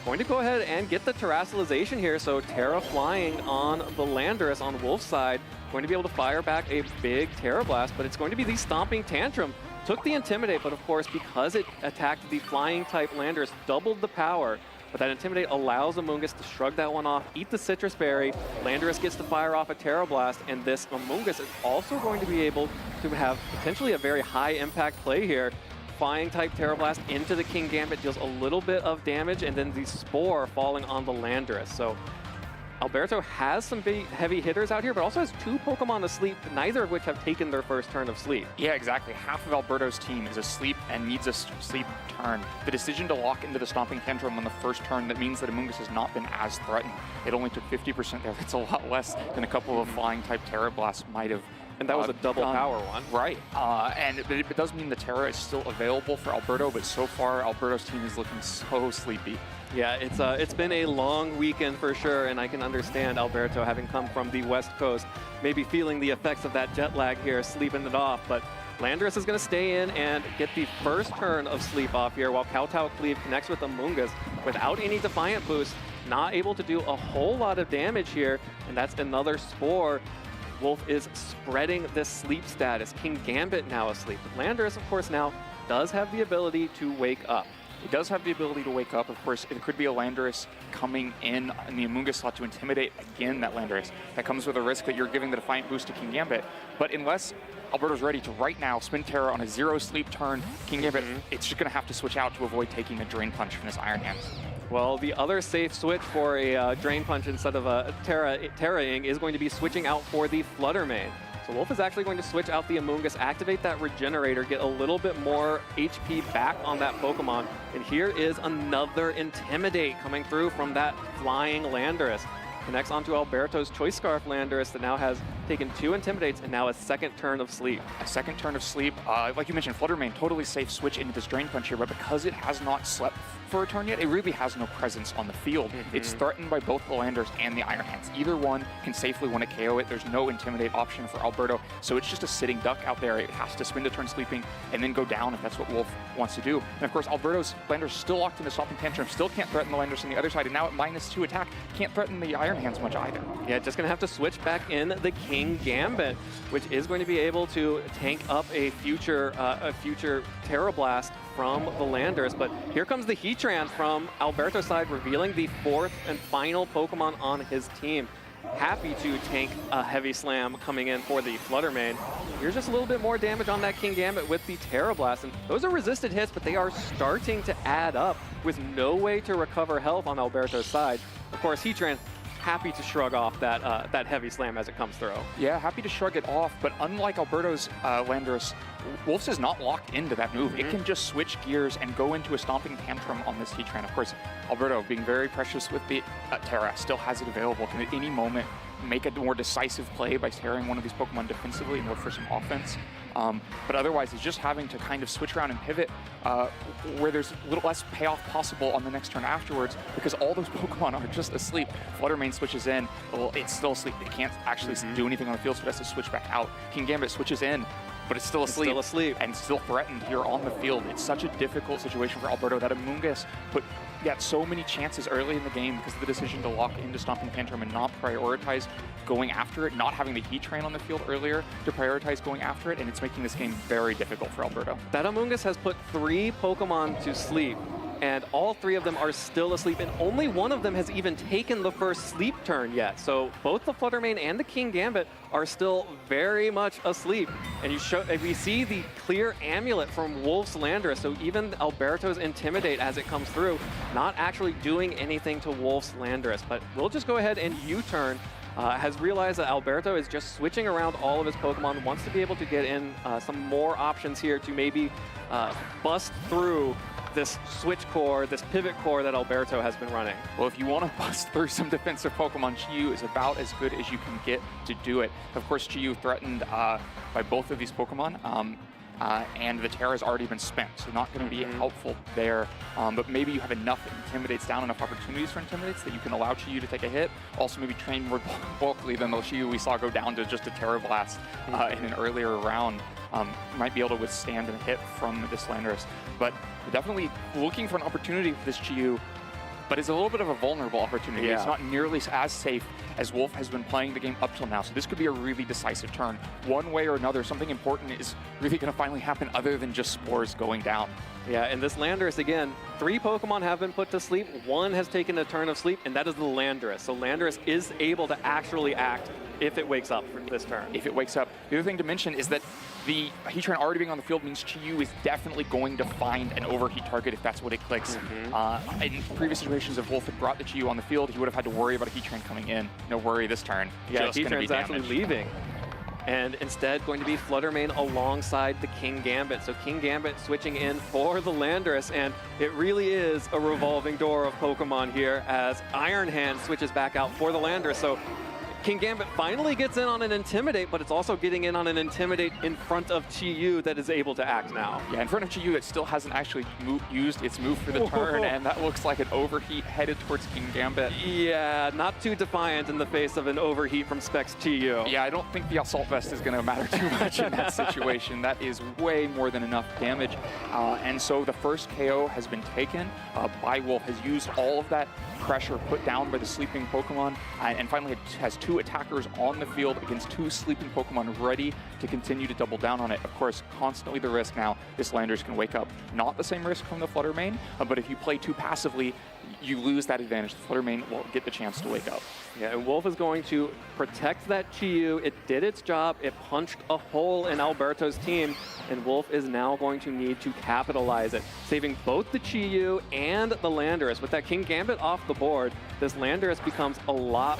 Going to go ahead and get the Terrassalization here, so Terra flying on the Landorus on Wolf's side, going to be able to fire back a big Terra Blast, but it's going to be the Stomping Tantrum. Took the Intimidate, but of course, because it attacked the flying type Landorus, doubled the power. But that Intimidate allows Amoonguss to shrug that one off, eat the Citrus Berry. Landorus gets to fire off a Terra Blast, and this Amoonguss is also going to be able to have potentially a very high impact play here. Flying type Terra Blast into the King Gambit deals a little bit of damage, and then the Spore falling on the Landorus. So Alberto has some big heavy hitters out here, but also has two Pokemon asleep, neither of which have taken their first turn of sleep. Yeah, exactly. Half of Alberto's team is asleep and needs a sleep turn. The decision to lock into the Stomping Tantrum on the first turn, that means that Amoonguss has not been as threatened. It only took 50% there. That's a lot less than a couple of flying type Terra Blasts might have. And that was a double power one. Right. And it does mean the Terra is still available for Alberto, but so far Alberto's team is looking so sleepy. Yeah, it's been a long weekend for sure, and I can understand Alberto having come from the West Coast, maybe feeling the effects of that jet lag here, sleeping it off. But Landorus is going to stay in and get the first turn of sleep off here, while Kowtow Cleave connects with Amoonguss without any Defiant boost, not able to do a whole lot of damage here, and that's another Spore. Wolf is spreading this sleep status. King Gambit now asleep. But Landorus, of course, now does have the ability to wake up. It does have the ability to wake up. Of course, it could be a Landorus coming in the Amoonguss slot to intimidate again that Landorus. That comes with a risk that you're giving the Defiant boost to King Gambit. But unless Alberto's ready to right now spin Terra on a 0 sleep turn, King Gambit, it's just going to have to switch out to avoid taking a Drain Punch from his Iron Hands. Well, the other safe switch for a Drain Punch instead of a Terra-ing is going to be switching out for the Fluttermane. So Wolf is actually going to switch out the Amoonguss, activate that Regenerator, get a little bit more HP back on that Pokemon. And here is another Intimidate coming through from that flying Landorus. Connects onto Alberto's Choice Scarf Landorus that now has taken 2 Intimidates and now a second turn of sleep. A second turn of sleep. Like you mentioned, Fluttermane, totally safe switch into this Drain Punch here, but because it has not slept for a turn yet, it really has no presence on the field. It's threatened by both the Landorus and the Iron Hands. Either one can safely win a KO it. There's no Intimidate option for Alberto, so it's just a sitting duck out there. It has to spin to turn sleeping and then go down if that's what Wolf wants to do. And of course, Alberto's Landorus still locked into Stomping Tantrum, still can't threaten the Landorus on the other side, and now at -2 attack, can't threaten the Iron Hands much either. Yeah, just gonna have to switch back in the King Gambit, which is going to be able to tank up a future Terra Blast from the Landorus. But here comes the Heatran from Alberto's side, revealing the 4th and final Pokemon on his team. Happy to tank a Heavy Slam coming in for the Fluttermane. Here's just a little bit more damage on that King Gambit with the Terra Blast. And those are resisted hits, but they are starting to add up with no way to recover health on Alberto's side. Of course, Heatran happy to shrug off that Heavy Slam as it comes through. Yeah, happy to shrug it off, but unlike Alberto's Landorus, Wolf's is not locked into that move. It can just switch gears and go into a Stomping Tantrum on this Heatran. Of course, Alberto, being very precious with the Terra, still has it available, can at any moment make a more decisive play by tearing one of these Pokemon defensively and look for some offense. But otherwise, he's just having to kind of switch around and pivot where there's a little less payoff possible on the next turn afterwards, because all those Pokemon are just asleep. Fluttermane switches in, well, it's still asleep. It can't actually do anything on the field, so it has to switch back out. King Gambit switches in, but it's still asleep. And still threatened here on the field. It's such a difficult situation for Alberto that Amoonguss got so many chances early in the game because of the decision to lock into Stomping Tantrum and not prioritize going after it, not having the Heatran on the field earlier to prioritize going after it, and it's making this game very difficult for Alberto. That Amoonguss has put 3 Pokemon to sleep, and all 3 of them are still asleep, and only one of them has even taken the first sleep turn yet. So both the Fluttermane and the King Gambit are still very much asleep. And we see the clear amulet from Wolf's Landorus, so even Alberto's Intimidate as it comes through, not actually doing anything to Wolf's Landorus. But we'll just go ahead and U-turn has realized that Alberto is just switching around all of his Pokemon, wants to be able to get in some more options here to maybe bust through this switch core, this pivot core that Alberto has been running. Well, if you want to bust through some defensive Pokemon, Chi-Yu is about as good as you can get to do it. Of course, Chi-Yu threatened by both of these Pokemon, and the Terra has already been spent, so not going to be helpful there. But maybe you have enough Intimidates down, enough opportunities for Intimidates that you can allow Chi-Yu to take a hit. Also, maybe train more bulkily than the Chi-Yu we saw go down to just a Terra Blast in an earlier round. Might be able to withstand a hit from this Landorus. But definitely looking for an opportunity for this Chi-Yu, but it's a little bit of a vulnerable opportunity. Yeah. It's not nearly as safe as Wolf has been playing the game up till now. So this could be a really decisive turn. One way or another, something important is really going to finally happen other than just Spores going down. Yeah, and this Landorus, again, 3 Pokemon have been put to sleep. 1 has taken a turn of sleep, and that is the Landorus. So Landorus is able to actually act if it wakes up for this turn. If it wakes up. The other thing to mention is that the Heatran already being on the field means Chi-Yu is definitely going to find an overheat target if that's what it clicks. In previous situations, if Wolf had brought the Chi-Yu on the field, he would have had to worry about a Heatran coming in. No worry this turn. Yeah, just gonna be Heatran's actually damaged. leaving. And instead going to be Fluttermane alongside the King Gambit. So King Gambit switching in for the Landorus, and it really is a revolving door of Pokemon here as Iron Hand switches back out for the Landorus. So King Gambit finally gets in on an Intimidate, but it's also getting in on an Intimidate in front of Chi-Yu that is able to act now. Yeah, in front of Chi-Yu that still hasn't actually used its move for the turn, and that looks like an overheat headed towards King Gambit. Yeah, not too defiant in the face of an overheat from Specs Chi-Yu. Yeah, I don't think the Assault Vest is going to matter too much in that situation. That is way more than enough damage. And so the first KO has been taken by Wolf, has used all of that pressure put down by the sleeping Pokemon, and finally has 2 attackers on the field against 2 sleeping Pokemon ready to continue to double down on it. Of course, constantly the risk now, this Landorus can wake up. Not the same risk from the Fluttermane, but if you play too passively, you lose that advantage. The Fluttermane won't get the chance to wake up. Yeah, and Wolf is going to protect that Chi-Yu. It did its job. It punched a hole in Alberto's team, and Wolf is now going to need to capitalize it, saving both the Chi-Yu and the Landorus. With that King Gambit off the board, this Landorus becomes a lot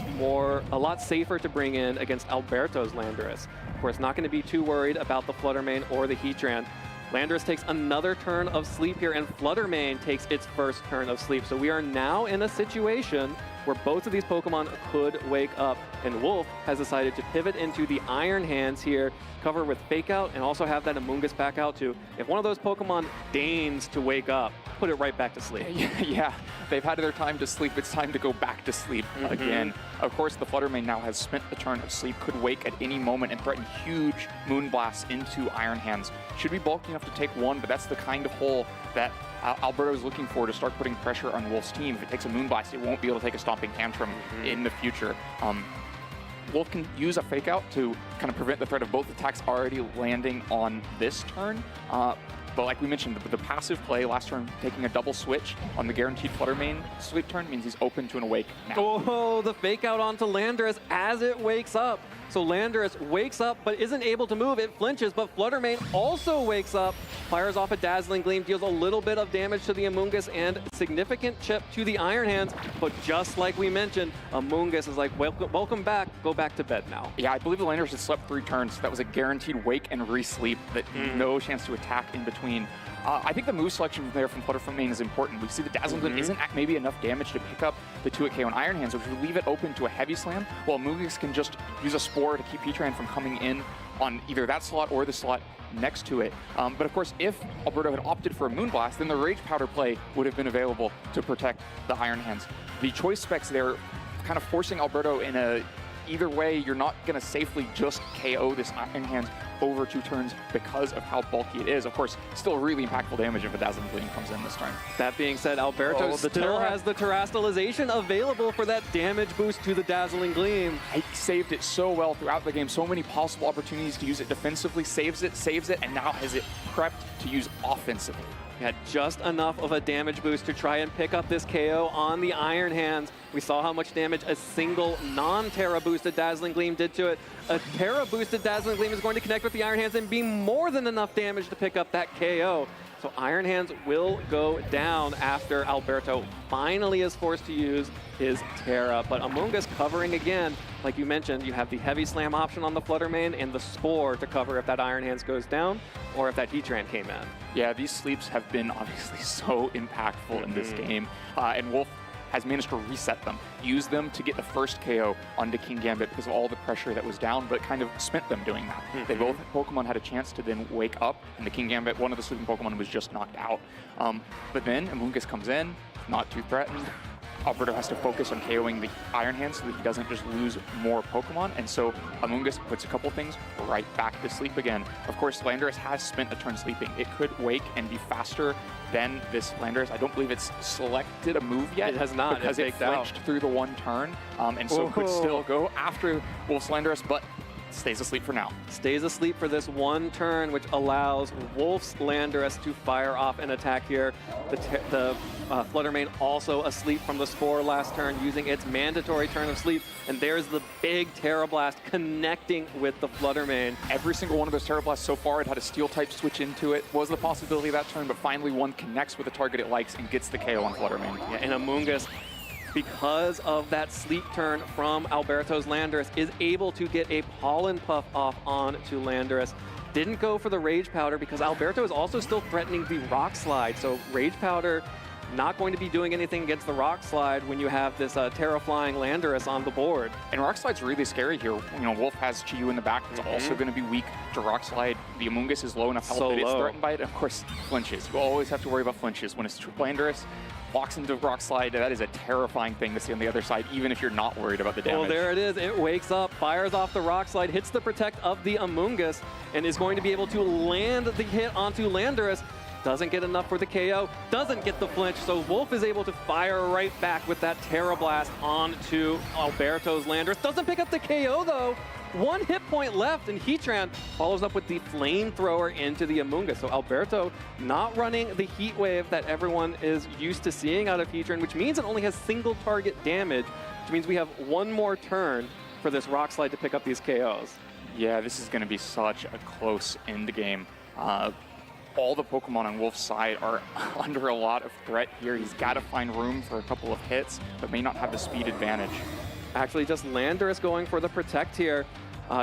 safer to bring in against Alberto's Landorus. Of course, not going to be too worried about the Fluttermane or the Heatran. Landorus takes another turn of sleep here, and Fluttermane takes its first turn of sleep. So we are now in a situation where both of these Pokemon could wake up, and Wolf has decided to pivot into the Iron Hands here, cover with Fake Out, and also have that Amoonguss back out too. If one of those Pokemon deigns to wake up, put it right back to sleep. Yeah, they've had their time to sleep. It's time to go back to sleep again. Of course, the Fluttermane now has spent a turn of sleep, could wake at any moment and threaten huge Moonblasts into Iron Hands. Should be bulky enough to take 1, but that's the kind of hole that Alberto is looking for to start putting pressure on Wolf's team. If it takes a Moonblast, it won't be able to take a Stomping Tantrum in the future. Wolf can use a Fake Out to kind of prevent the threat of both attacks already landing on this turn. But like we mentioned, the passive play last turn, taking a double switch on the guaranteed Fluttermane sleep turn means he's open to an Awake now. Oh, the Fake Out onto Landorus as it wakes up. So Landorus wakes up but isn't able to move. It flinches, but Fluttermane also wakes up, fires off a Dazzling Gleam, deals a little bit of damage to the Amoonguss and significant chip to the Iron Hands. But just like we mentioned, Amoonguss is like, welcome back, go back to bed now. Yeah, I believe the Landorus had slept 3 turns. So that was a guaranteed wake and re-sleep, that no chance to attack in between. I think the move selection there from Fluttermane is important. We see the Dazzling Gleam isn't maybe enough damage to pick up the 2-hit KO on Iron Hands, which would leave it open to a Heavy Slam, while Amoonguss can just use a Spore to keep Heatran from coming in on either that slot or the slot next to it. But of course, if Alberto had opted for a Moonblast, then the Rage Powder play would have been available to protect the Iron Hands. The choice specs there kind of forcing Alberto in a either way, you're not going to safely just KO this Iron Hands over 2 turns because of how bulky it is. Of course, still really impactful damage if a Dazzling Gleam comes in this turn. That being said, Alberto still has the Terrastalization available for that damage boost to the Dazzling Gleam. He saved it so well throughout the game. So many possible opportunities to use it defensively, saves it, and now has it prepped to use offensively. Had just enough of a damage boost to try and pick up this KO on the Iron Hands. We saw how much damage a single non-Terra boosted Dazzling Gleam did to it. A Terra boosted Dazzling Gleam is going to connect with the Iron Hands and be more than enough damage to pick up that KO. So Iron Hands will go down after Alberto finally is forced to use his Terra. But Amoonguss covering again. Like you mentioned, you have the heavy slam option on the Flutter Mane and the Spore to cover if that Iron Hands goes down or if that Heatran came in. Yeah, these sleeps have been obviously so impactful in this game. And Wolf has managed to reset them, use them to get the first KO onto King Gambit because of all the pressure that was down, but kind of spent them doing that. They both Pokemon had a chance to then wake up, and the King Gambit, one of the sleeping Pokemon, was just knocked out. But then Amoonguss comes in, not too threatened. Alberto has to focus on KOing the Iron Hand so that he doesn't just lose more Pokemon, and so Amoonguss puts a couple things right back to sleep again. Of course, Landorus has spent a turn sleeping. It could wake and be faster than this Landorus. I don't believe it's selected a move yet. It has not. Because it flinched through the one turn, and so could still go after Wolf's Landorus, but stays asleep for now. Stays asleep for this one turn, which allows Wolf's Landorus to fire off an attack here. The Flutter Mane also asleep from the Spore last turn, using its mandatory turn of sleep. And there's the big Terra Blast connecting with the Flutter Mane. Every single one of those Terra Blasts so far, it had a Steel type switch into it. Was the possibility of that turn, but finally one connects with a target it likes and gets the KO on Flutter Mane. Yeah, and Amoonguss, because of that sleep turn from Alberto's Landorus, is able to get a Pollen Puff off onto Landorus. Didn't go for the Rage Powder because Alberto is also still threatening the Rock Slide. So Rage Powder not going to be doing anything against the Rock Slide when you have this Terra Flying Landorus on the board. And Rock Slide's really scary here. You know, Wolf has Chi-Yu in the back. It's also going to be weak to Rock Slide. The Amoonguss is low enough health that it's threatened by it. And of course, flinches. You always have to worry about flinches. When it's Landorus walks into Rock Slide, that is a terrifying thing to see on the other side, even if you're not worried about the damage. Well, there it is. It wakes up, fires off the Rock Slide, hits the Protect of the Amoonguss, and is going to be able to land the hit onto Landorus. Doesn't get enough for the KO, doesn't get the flinch, so Wolf is able to fire right back with that Terra Blast onto Alberto's Landorus. Doesn't pick up the KO though. One hit point left, and Heatran follows up with the Flamethrower into the Amoonguss. So Alberto not running the Heat Wave that everyone is used to seeing out of Heatran, which means it only has single target damage, which means we have one more turn for this Rock Slide to pick up these KOs. Yeah, this is going to be such a close end game. All the Pokemon on Wolf's side are under a lot of threat here. He's got to find room for a couple of hits, but may not have the speed advantage. Actually, just Landorus going for the Protect here.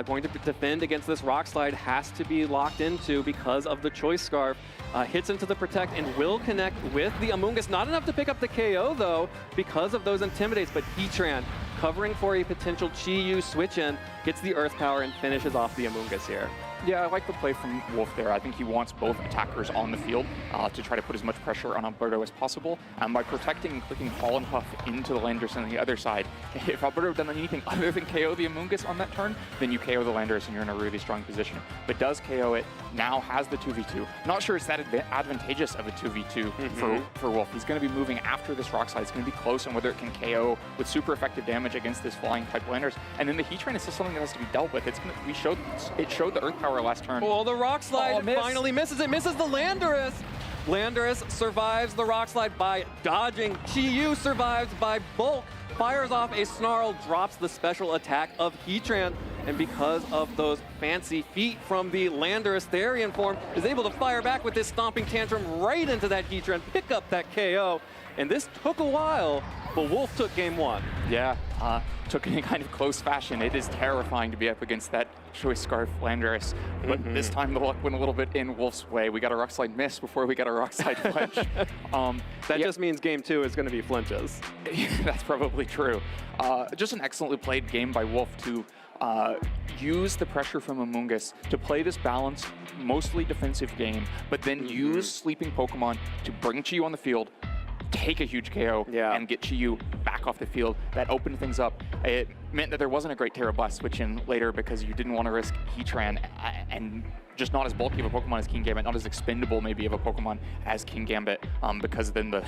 Going to defend against this Rock Slide, has to be locked into because of the Choice Scarf. Hits into the Protect and will connect with the Amoonguss. Not enough to pick up the KO though because of those Intimidates, but Heatran covering for a potential Chi-Yu switch in, gets the Earth Power and finishes off the Amoonguss here. Yeah, I like the play from Wolf there. I think he wants both attackers on the field to try to put as much pressure on Alberto as possible. By protecting and clicking Pollen Huff into the Landorus on the other side, if Alberto had done anything other than KO the Amoonguss on that turn, then you KO the Landorus and you're in a really strong position. But does KO it, now has the 2v2. Not sure it's that advantageous of a 2v2 for Wolf. He's going to be moving after this Rock Slide. It's going to be close on whether it can KO with super effective damage against this flying type Landorus. And then the Heatran is still something that has to be dealt with. It showed the Earth Power last turn. Oh, the Rock Slide finally misses. It misses the Landorus. Landorus survives the Rock Slide by dodging. Chi-Yu survives by bulk. Fires off a Snarl, drops the special attack of Heatran. And because of those fancy feet from the Landorus Therian form, is able to fire back with this Stomping Tantrum right into that Heatran, pick up that KO. And this took a while, but Wolf took game one. Yeah, took it in kind of close fashion. It is terrifying to be up against that Choice Scarf Landorus, but this time the luck went a little bit in Wolf's way. We got a Rock Slide miss before we got a Rock Slide flinch. That just means game two is going to be flinches. That's probably true. Just an excellently played game by Wolf to use the pressure from Amoonguss to play this balanced, mostly defensive game, but then use sleeping Pokemon to bring Chi-Yu on the field, take a huge KO, and get Chi-Yu back off the field. That opened things up. It meant that there wasn't a great Terra Blast switch in later because you didn't want to risk Heatran and just not as bulky of a Pokemon as King Gambit, not as expendable maybe of a Pokemon as King Gambit, because then the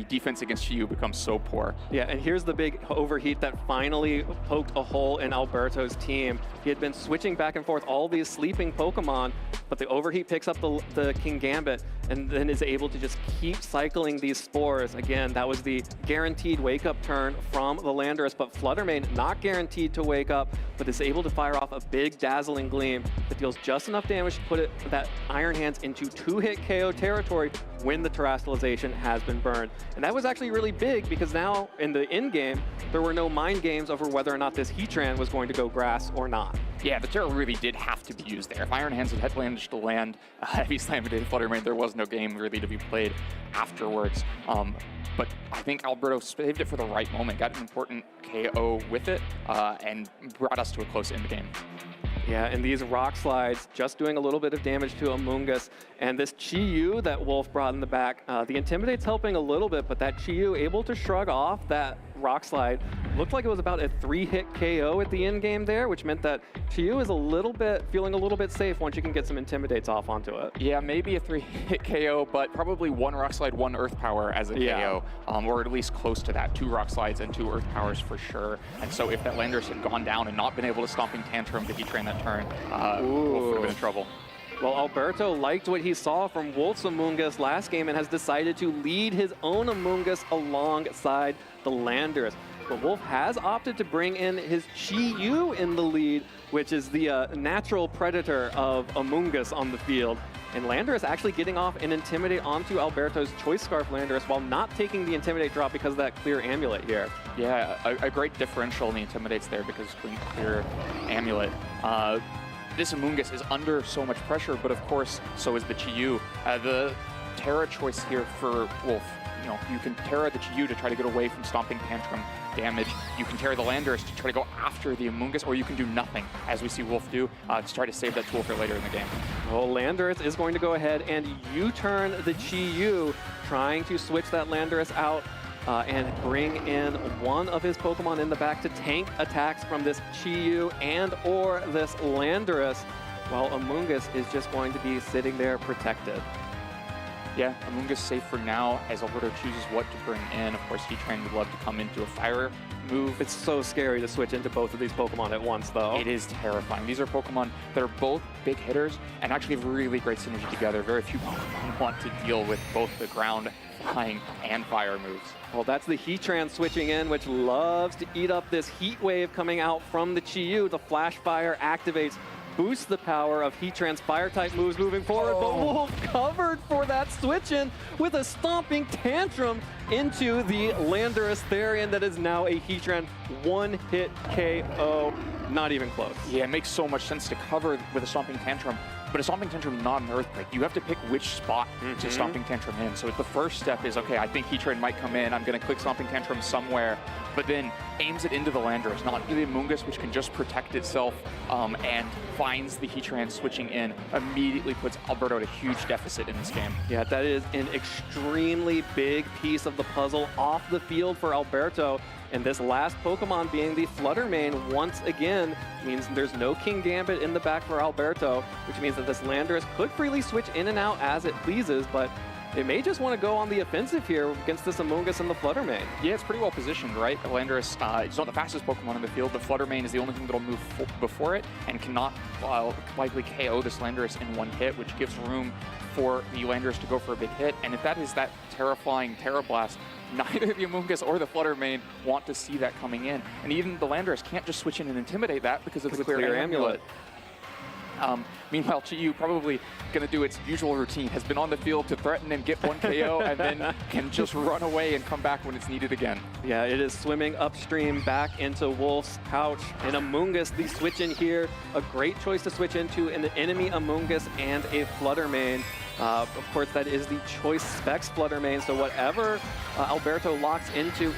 defense against Chi-Yu becomes so poor. Yeah, and here's the big overheat that finally poked a hole in Alberto's team. He had been switching back and forth all these sleeping Pokemon, but the overheat picks up the King Gambit and then is able to just keep cycling these Spores. Again, that was the guaranteed wake-up turn from the Landorus, but Flutter Mane not guaranteed to wake up, but is able to fire off a big Dazzling Gleam. The it deals just enough damage to put that Iron Hands into 2-hit KO territory when the Terastallization has been burned. And that was actually really big because now in the end game, there were no mind games over whether or not this Heatran was going to go grass or not. Yeah, the Terra really did have to be used there. If Iron Hands had managed to land a Heavy Slam into Flutter Mane, there was no game really to be played afterwards. But I think Alberto saved it for the right moment, got an important KO with it, and brought us to a close end game. Yeah, and these rock slides just doing a little bit of damage to Amoonguss. And this Chi-Yu that Wolf brought in the back, the Intimidate's helping a little bit, but that Chi-Yu able to shrug off that rock slide. Looked like it was about a 3-hit KO at the end game there, which meant that Chi-Yu is feeling a little bit safe once you can get some Intimidates off onto it. Yeah, maybe a 3-hit KO, but probably 1 rock slide, 1 earth power as a KO, or at least close to that. 2 rock slides and 2 earth powers for sure. And so if that Landorus had gone down and not been able to Stomping Tantrum to Heatran that turn, Wolf would have been in trouble. Well, Alberto liked what he saw from Wolf's Amoonguss last game and has decided to lead his own Amoonguss alongside the Landorus. But Wolf has opted to bring in his Chi-Yu in the lead, which is the natural predator of Amoonguss on the field. And Landorus actually getting off an Intimidate onto Alberto's Choice Scarf Landorus while not taking the Intimidate drop because of that clear Amulet here. Yeah, a great differential in the Intimidates there because of clear Amulet. This Amoonguss is under so much pressure, but of course, so is the Chi-Yu. The Terra choice here for Wolf. You know, you can Terra the Chi-Yu to try to get away from Stomping Tantrum damage. You can Terra the Landorus to try to go after the Amoonguss, or you can do nothing, as we see Wolf do, to try to save that tool for later in the game. Well, Landorus is going to go ahead and U-turn the Chi-Yu, trying to switch that Landorus out and bring in one of his Pokemon in the back to tank attacks from this Chi-Yu and or this Landorus, while Amoonguss is just going to be sitting there protected. Yeah, Amoonguss safe for now as Alberto chooses what to bring in. Of course, Heatran would love to come into a fire move. It's so scary to switch into both of these Pokemon at once, though. It is terrifying. These are Pokemon that are both big hitters and actually have really great synergy together. Very few Pokemon want to deal with both the ground, flying, and fire moves. Well, that's the Heatran switching in, which loves to eat up this Heat Wave coming out from the Chi-Yu. The Flash Fire activates, boosts the power of Heatran's Fire-type moves moving forward, but Wolf covered for that switch-in with a Stomping Tantrum into the Landorus Therian that is now a Heatran 1-hit KO. Not even close. Yeah, it makes so much sense to cover with a Stomping Tantrum, but a Stomping Tantrum, not an Earthquake. You have to pick which spot to Stomping Tantrum in. So the first step is, okay, I think Heatran might come in. I'm going to click Stomping Tantrum somewhere, but then aims it into the Landorus, not the Amoonguss, which can just protect itself and finds the Heatran switching in, immediately puts Alberto at a huge deficit in this game. Yeah, that is an extremely big piece of the puzzle off the field for Alberto. And this last Pokemon being the Flutter Mane once again means there's no King Gambit in the back for Alberto, which means that this Landorus could freely switch in and out as it pleases, but it may just want to go on the offensive here against this Amoonguss and the Flutter Mane. Yeah, it's pretty well positioned, right? Landorus, it's not the fastest Pokemon in the field, but Flutter Mane is the only thing that'll move before it and cannot likely KO this Landorus in one hit, which gives room for the Landorus to go for a big hit. And if that is that Terra-flying Terra Blast, neither the Amoonguss or the Flutter Mane want to see that coming in. And even the Landorus can't just switch in and intimidate that because of the clear amulet. Meanwhile, Chi-Yu probably going to do its usual routine, has been on the field to threaten and get one KO, and then can just run away and come back when it's needed again. Yeah, it is swimming upstream back into Wolf's pouch. And Amoonguss, the switch in here, a great choice to switch into an enemy Amoonguss and a Flutter Mane. Of course, that is the choice specs Flutter Mane, so whatever Alberto locks into,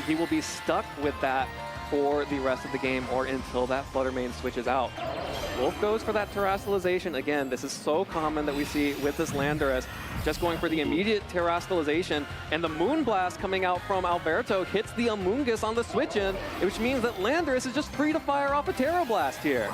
he will be stuck with that for the rest of the game or until that Flutter Mane switches out. Wolf goes for that Terastallization. Again, this is so common that we see with this Landorus, just going for the immediate Terastallization, and the Moonblast coming out from Alberto hits the Amoonguss on the switch-in, which means that Landorus is just free to fire off a Terra Blast here.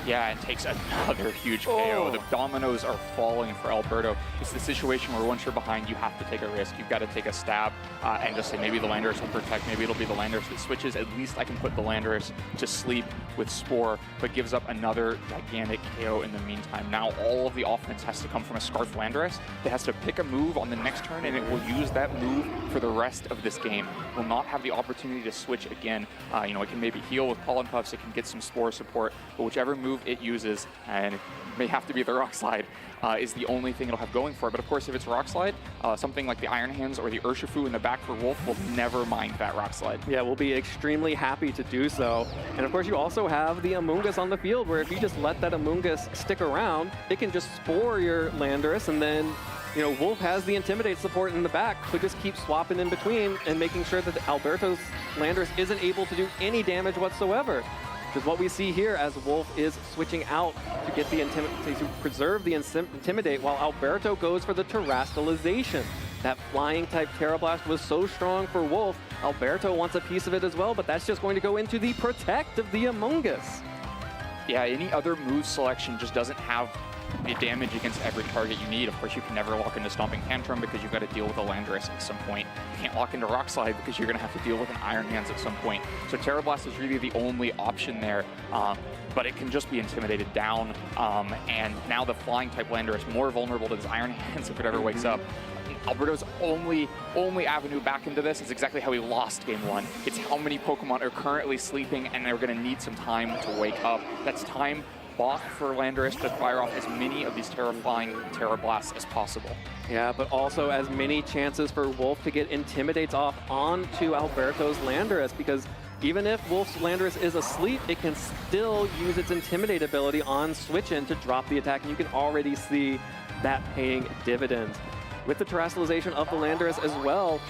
Yeah, and takes another huge KO. The dominoes are falling for Alberto. It's the situation where once you're behind, you have to take a risk. You've got to take a stab and just say, maybe the Landorus will protect, maybe it'll be the Landorus that switches. At least I can put the Landorus to sleep with Spore, but gives up another gigantic KO in the meantime. Now all of the offense has to come from a Scarf Landorus that has to to pick a move on the next turn, and it will use that move for the rest of this game. Will not have the opportunity to switch again. You know, it can maybe heal with Pollen Puffs, it can get some Spore support, but whichever move it uses, and it may have to be the Rock Slide, is the only thing it'll have going for it. But of course, if it's Rock Slide, something like the Iron Hands or the Urshifu in the back for Wolf will never mind that Rock Slide. Yeah, we'll be extremely happy to do so. And of course, you also have the Amoonguss on the field, where if you just let that Amoonguss stick around, it can just Spore your Landorus, and then you know, Wolf has the Intimidate support in the back, so just keep swapping in between and making sure that Alberto's Landorus isn't able to do any damage whatsoever. Which is what we see here as Wolf is switching out to get the to preserve the Intimidate, while Alberto goes for the Terastallization. That flying type Terra Blast was so strong for Wolf. Alberto wants a piece of it as well, but that's just going to go into the Protect of the Amoonguss. Yeah, any other move selection just doesn't have the damage against every target you need. Of course, you can never lock into Stomping Tantrum because you've got to deal with a Landorus at some point. You can't lock into Rock Slide because you're going to have to deal with an Iron Hands at some point. So Terra Blast is really the only option there, but it can just be intimidated down. And now the Flying type Landorus more vulnerable to this Iron Hands if it ever wakes up. Alberto's only avenue back into this is exactly how he lost Game 1. It's how many Pokemon are currently sleeping and they're going to need some time to wake up. That's time bought for Landorus to fire off as many of these terrifying Terra Blasts as possible. Yeah, but also as many chances for Wolf to get Intimidates off onto Alberto's Landorus, because even if Wolf's Landorus is asleep, it can still use its Intimidate ability on switch in to drop the attack, and you can already see that paying dividends. With the Terastallization of the Landorus as well,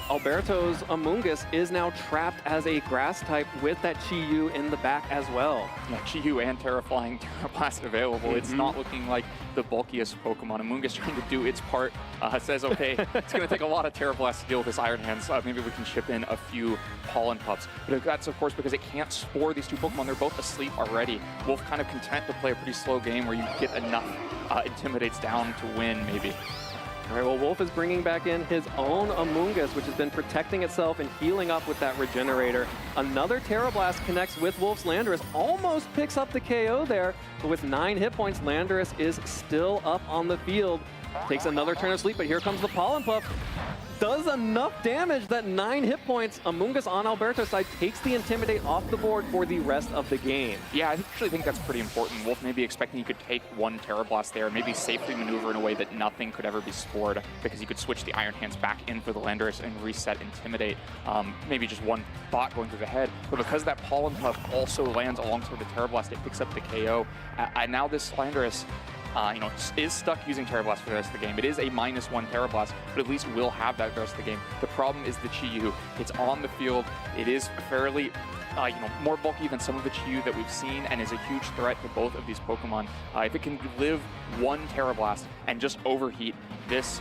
Alberto's Amoonguss is now trapped as a Grass type with that Chi-Yu in the back as well. Yeah, Chi-Yu and Terraflying Terra Blast available. It's not looking like the bulkiest Pokemon. Amoonguss trying to do its part, says, okay, it's going to take a lot of Terra Blast to deal with this Iron Hands. Maybe we can ship in a few Pollen Puffs. But that's, of course, because it can't Spore these two Pokemon. They're both asleep already. Wolf kind of content to play a pretty slow game where you get enough Intimidates down to win, maybe. All right, well, Wolf is bringing back in his own Amoonguss, which has been protecting itself and healing up with that Regenerator. Another Terra Blast connects with Wolf's Landorus, almost picks up the KO there, but with 9 hit points, Landorus is still up on the field. Takes another turn of sleep, but here comes the Pollen Puff. Does enough damage that 9 hit points. Amoonguss on Alberto's side takes the Intimidate off the board for the rest of the game. Yeah, I actually think that's pretty important. Wolf may be expecting he could take one Terra Blast there and maybe safely maneuver in a way that nothing could ever be spored, because he could switch the Iron Hands back in for the Landorus and reset Intimidate. Maybe just one thought going through the head, but because that Pollen Puff also lands alongside the Terra Blast, it picks up the KO. And now this Landorus you know, is stuck using Terra Blast for the rest of the game. It is a -1 Terra Blast, but at least will have that the rest of the game. The problem is the Chi-Yu. It's on the field. It is fairly, you know, more bulky than some of the Chi-Yu that we've seen, and is a huge threat to both of these Pokemon. If it can live one Terra Blast and just overheat, this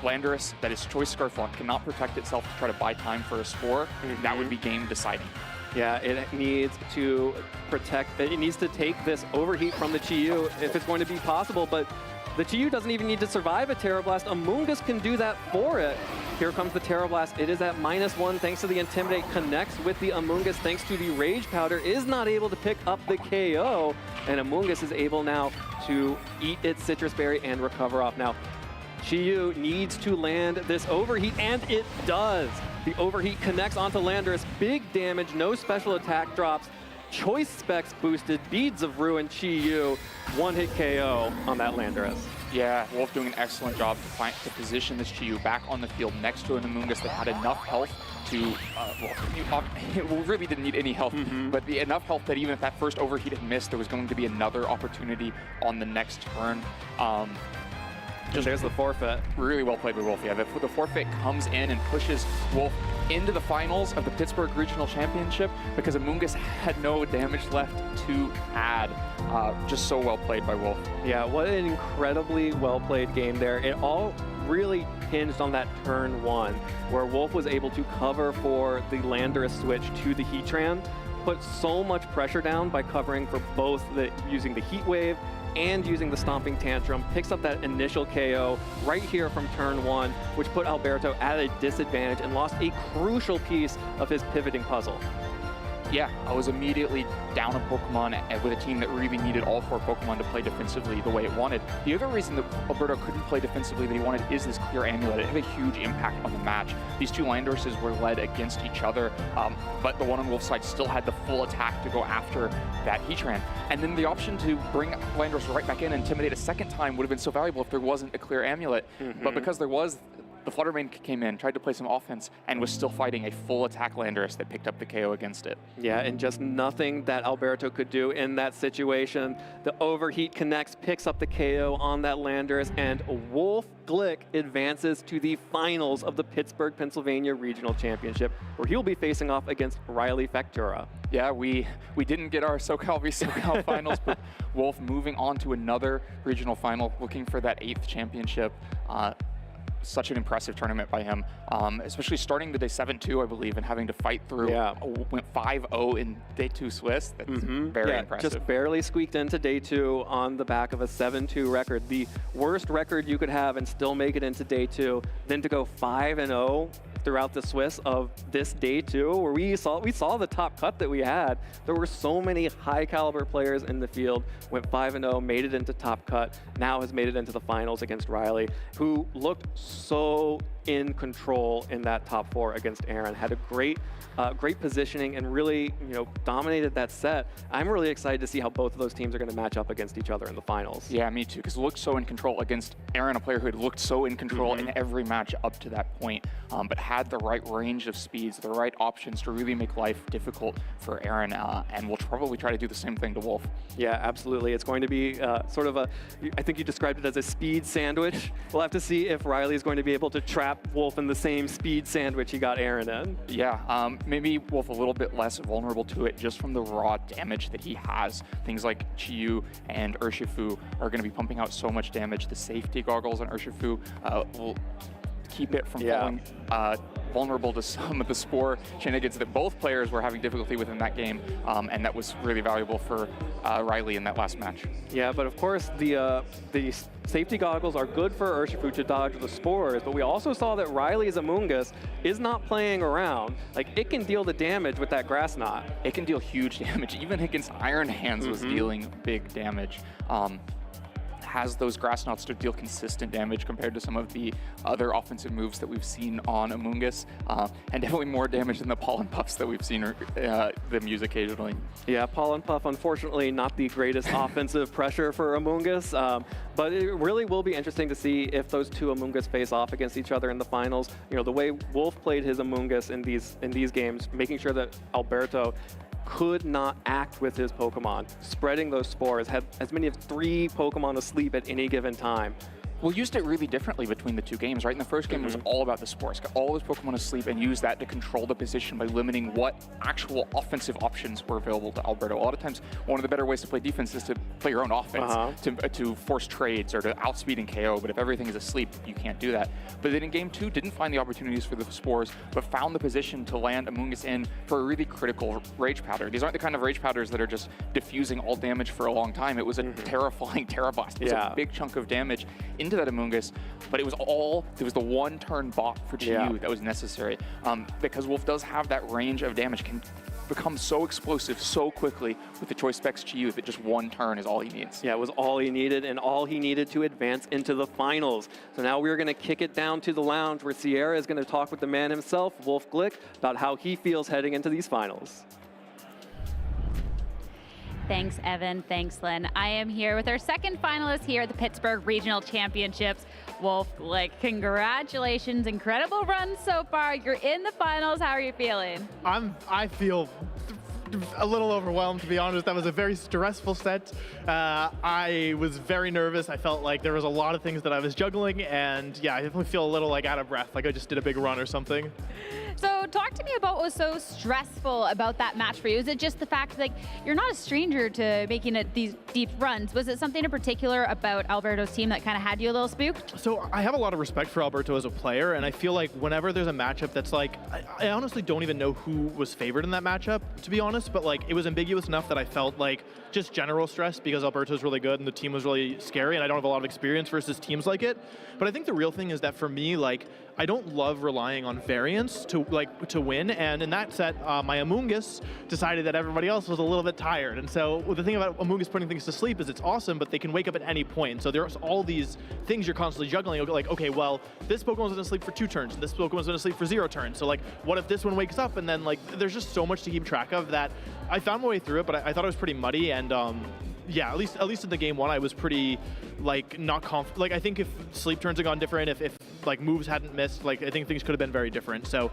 Landorus that is Choice Scarf Lock cannot protect itself to try to buy time for a Spore. That would be game deciding. Yeah, it needs to protect, it needs to take this overheat from the Chi-Yu if it's going to be possible, but the Chi-Yu doesn't even need to survive a Terra Blast. Amoonguss can do that for it. Here comes the Terra Blast. It is at -1 thanks to the Intimidate, connects with the Amoonguss thanks to the Rage Powder, is not able to pick up the KO, and Amoonguss is able now to eat its Citrus Berry and recover off. Now, Chi-Yu needs to land this overheat, and it does. The overheat connects onto Landorus. Big damage, no special attack drops. Choice Specs boosted, Beads of Ruin, Chi-Yu. 1-hit KO on that Landorus. Yeah, Wolf doing an excellent job to position this Chi-Yu back on the field next to an Amoonguss that had enough health to, well, really didn't need any health, but enough health that even if that first overheat had missed, there was going to be another opportunity on the next turn. Just there's the forfeit. Really well played by Wolf. Yeah, the forfeit comes in and pushes Wolf into the finals of the Pittsburgh Regional Championship because Amoonguss had no damage left to add. Just so well played by Wolf. Yeah, what an incredibly well played game there. It all really hinged on that turn 1, where Wolf was able to cover for the Landorus switch to the Heatran, put so much pressure down by covering for both using the Heat Wave and using the Stomping Tantrum, picks up that initial KO right here from turn 1, which put Alberto at a disadvantage and lost a crucial piece of his pivoting puzzle. Yeah, I was immediately down a Pokemon with a team that really needed all 4 Pokemon to play defensively the way it wanted. The other reason that Alberto couldn't play defensively that he wanted is this clear amulet. It had a huge impact on the match. These 2 Landorses were led against each other, but the one on Wolf's side still had the full attack to go after that Heatran. And then the option to bring Landorus right back in and intimidate a second time would have been so valuable if there wasn't a clear amulet. But because there was, the Fluttermane came in, tried to play some offense, and was still fighting a full attack Landorus that picked up the KO against it. Yeah, and just nothing that Alberto could do in that situation. The Overheat connects, picks up the KO on that Landorus, and Wolf Glick advances to the finals of the Pittsburgh, Pennsylvania Regional Championship, where he'll be facing off against Riley Factura. Yeah, we didn't get our SoCal v SoCal finals, but Wolf moving on to another regional final, looking for that 8th championship. Such an impressive tournament by him, especially starting the day 7-2, I believe, and having to fight through. Yeah. Went 5-0 in day 2 Swiss. That's very impressive. Just barely squeaked into day 2 on the back of a 7-2 record. The worst record you could have and still make it into day 2. Then to go 5-0 throughout the Swiss of this day 2, where we saw the top cut that we had. There were so many high caliber players in the field. Went 5-0, made it into top cut. Now has made it into the finals against Riley, who looked so in control in that top 4 against Aaron. Had a great positioning and really, dominated that set. I'm really excited to see how both of those teams are going to match up against each other in the finals. Yeah, me too, because it looked so in control against Aaron, a player who had looked so in control in every match up to that point, but had the right range of speeds, the right options to really make life difficult for Aaron, and we'll probably try to do the same thing to Wolf. Yeah, absolutely. It's going to be sort of I think you described it as a speed sandwich. We'll have to see if Riley is going to be able to trap Wolf in the same speed sandwich he got Aaron in. Yeah, maybe Wolf a little bit less vulnerable to it just from the raw damage that he has. Things like Chiyu and Urshifu are going to be pumping out so much damage. The safety goggles on Urshifu will keep it from falling vulnerable to some of the Spore shenanigans that both players were having difficulty with in that game, and that was really valuable for Riley in that last match. Yeah, but of course the safety goggles are good for Urshifu to dodge the Spores, but we also saw that Riley's Amoonguss is not playing around. Like, it can deal the damage with that Grass Knot. It can deal huge damage. Even against Iron Hands was dealing big damage. Has those Grass Knots to deal consistent damage compared to some of the other offensive moves that we've seen on Amoonguss, and definitely more damage than the Pollen Puffs that we've seen them use occasionally. Yeah, Pollen Puff, unfortunately, not the greatest offensive pressure for Amoonguss, but it really will be interesting to see if those 2 Amoonguss face off against each other in the finals. The way Wolf played his Amoonguss in these games, making sure that Alberto could not act with his Pokemon, spreading those spores, had as many as 3 Pokemon asleep at any given time. We used it really differently between the 2 games, right? In the first game, it was all about the Spores. Got all those Pokemon asleep and used that to control the position by limiting what actual offensive options were available to Alberto. A lot of times, one of the better ways to play defense is to play your own offense, to force trades or to outspeed and KO, but if everything is asleep, you can't do that. But then in game 2, didn't find the opportunities for the Spores, but found the position to land Amoonguss in for a really critical Rage Powder. These aren't the kind of Rage Powders that are just diffusing all damage for a long time. It was a terrifying Terra Blast. It was a big chunk of damage into that Amoonguss, but it was the one turn bot for Chiyu that was necessary, because Wolf does have that range of damage, can become so explosive so quickly with the Choice Specs Chiyu that just one turn is all he needs. Yeah, it was all he needed, and all he needed to advance into the finals. So now we're going to kick it down to the lounge, where Sierra is going to talk with the man himself, Wolf Glick, about how he feels heading into these finals. Thanks, Evan. Thanks, Lynn. I am here with our second finalist here at the Pittsburgh Regional Championships, Wolf Glick. Congratulations. Incredible run so far. You're in the finals. How are you feeling? I feel a little overwhelmed, to be honest. That was a very stressful set. I was very nervous. I felt like there was a lot of things that I was juggling, and yeah, I definitely feel a little like out of breath, like I just did a big run or something. So talk to me about what was so stressful about that match for you. Is it just the fact that you're not a stranger to making these deep runs? Was it something in particular about Alberto's team that kind of had you a little spooked? So I have a lot of respect for Alberto as a player, and I feel like whenever there's a matchup that's like, I honestly don't even know who was favored in that matchup, to be honest, but like it was ambiguous enough that I felt like just general stress because Alberto's really good and the team was really scary, and I don't have a lot of experience versus teams like it. But I think the real thing is that for me, like, I don't love relying on variance to win. And in that set, my Amoongus decided that everybody else was a little bit tired. And so the thing about Amoongus putting things to sleep is it's awesome, but they can wake up at any point. So there's all these things you're constantly juggling. Like, okay, well, this Pokemon's going to sleep for 2 turns, and this Pokemon's going to sleep for 0 turns. So like, what if this one wakes up? And then like, there's just so much to keep track of that I found my way through it, but I thought it was pretty muddy. And yeah, at least in the game 1, I was pretty like not confident. Like I think if sleep turns had gone different, if like moves hadn't missed, like I think things could have been very different. So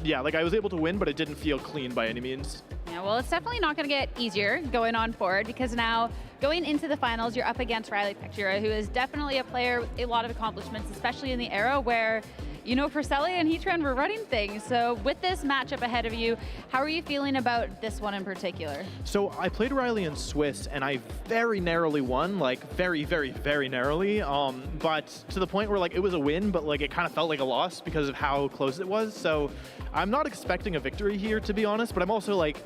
yeah, like I was able to win, but it didn't feel clean by any means. Yeah, well, it's definitely not going to get easier going on forward, because now going into the finals, you're up against Riley Pectura, who is definitely a player with a lot of accomplishments, especially in the era where, you know, Perselli and Heatran were running things. So with this matchup ahead of you, how are you feeling about this one in particular? So I played Riley in Swiss, and I very narrowly won, like very, very, very narrowly. But to the point where like it was a win, but like it kind of felt like a loss because of how close it was. So I'm not expecting a victory here, to be honest. But I'm also like,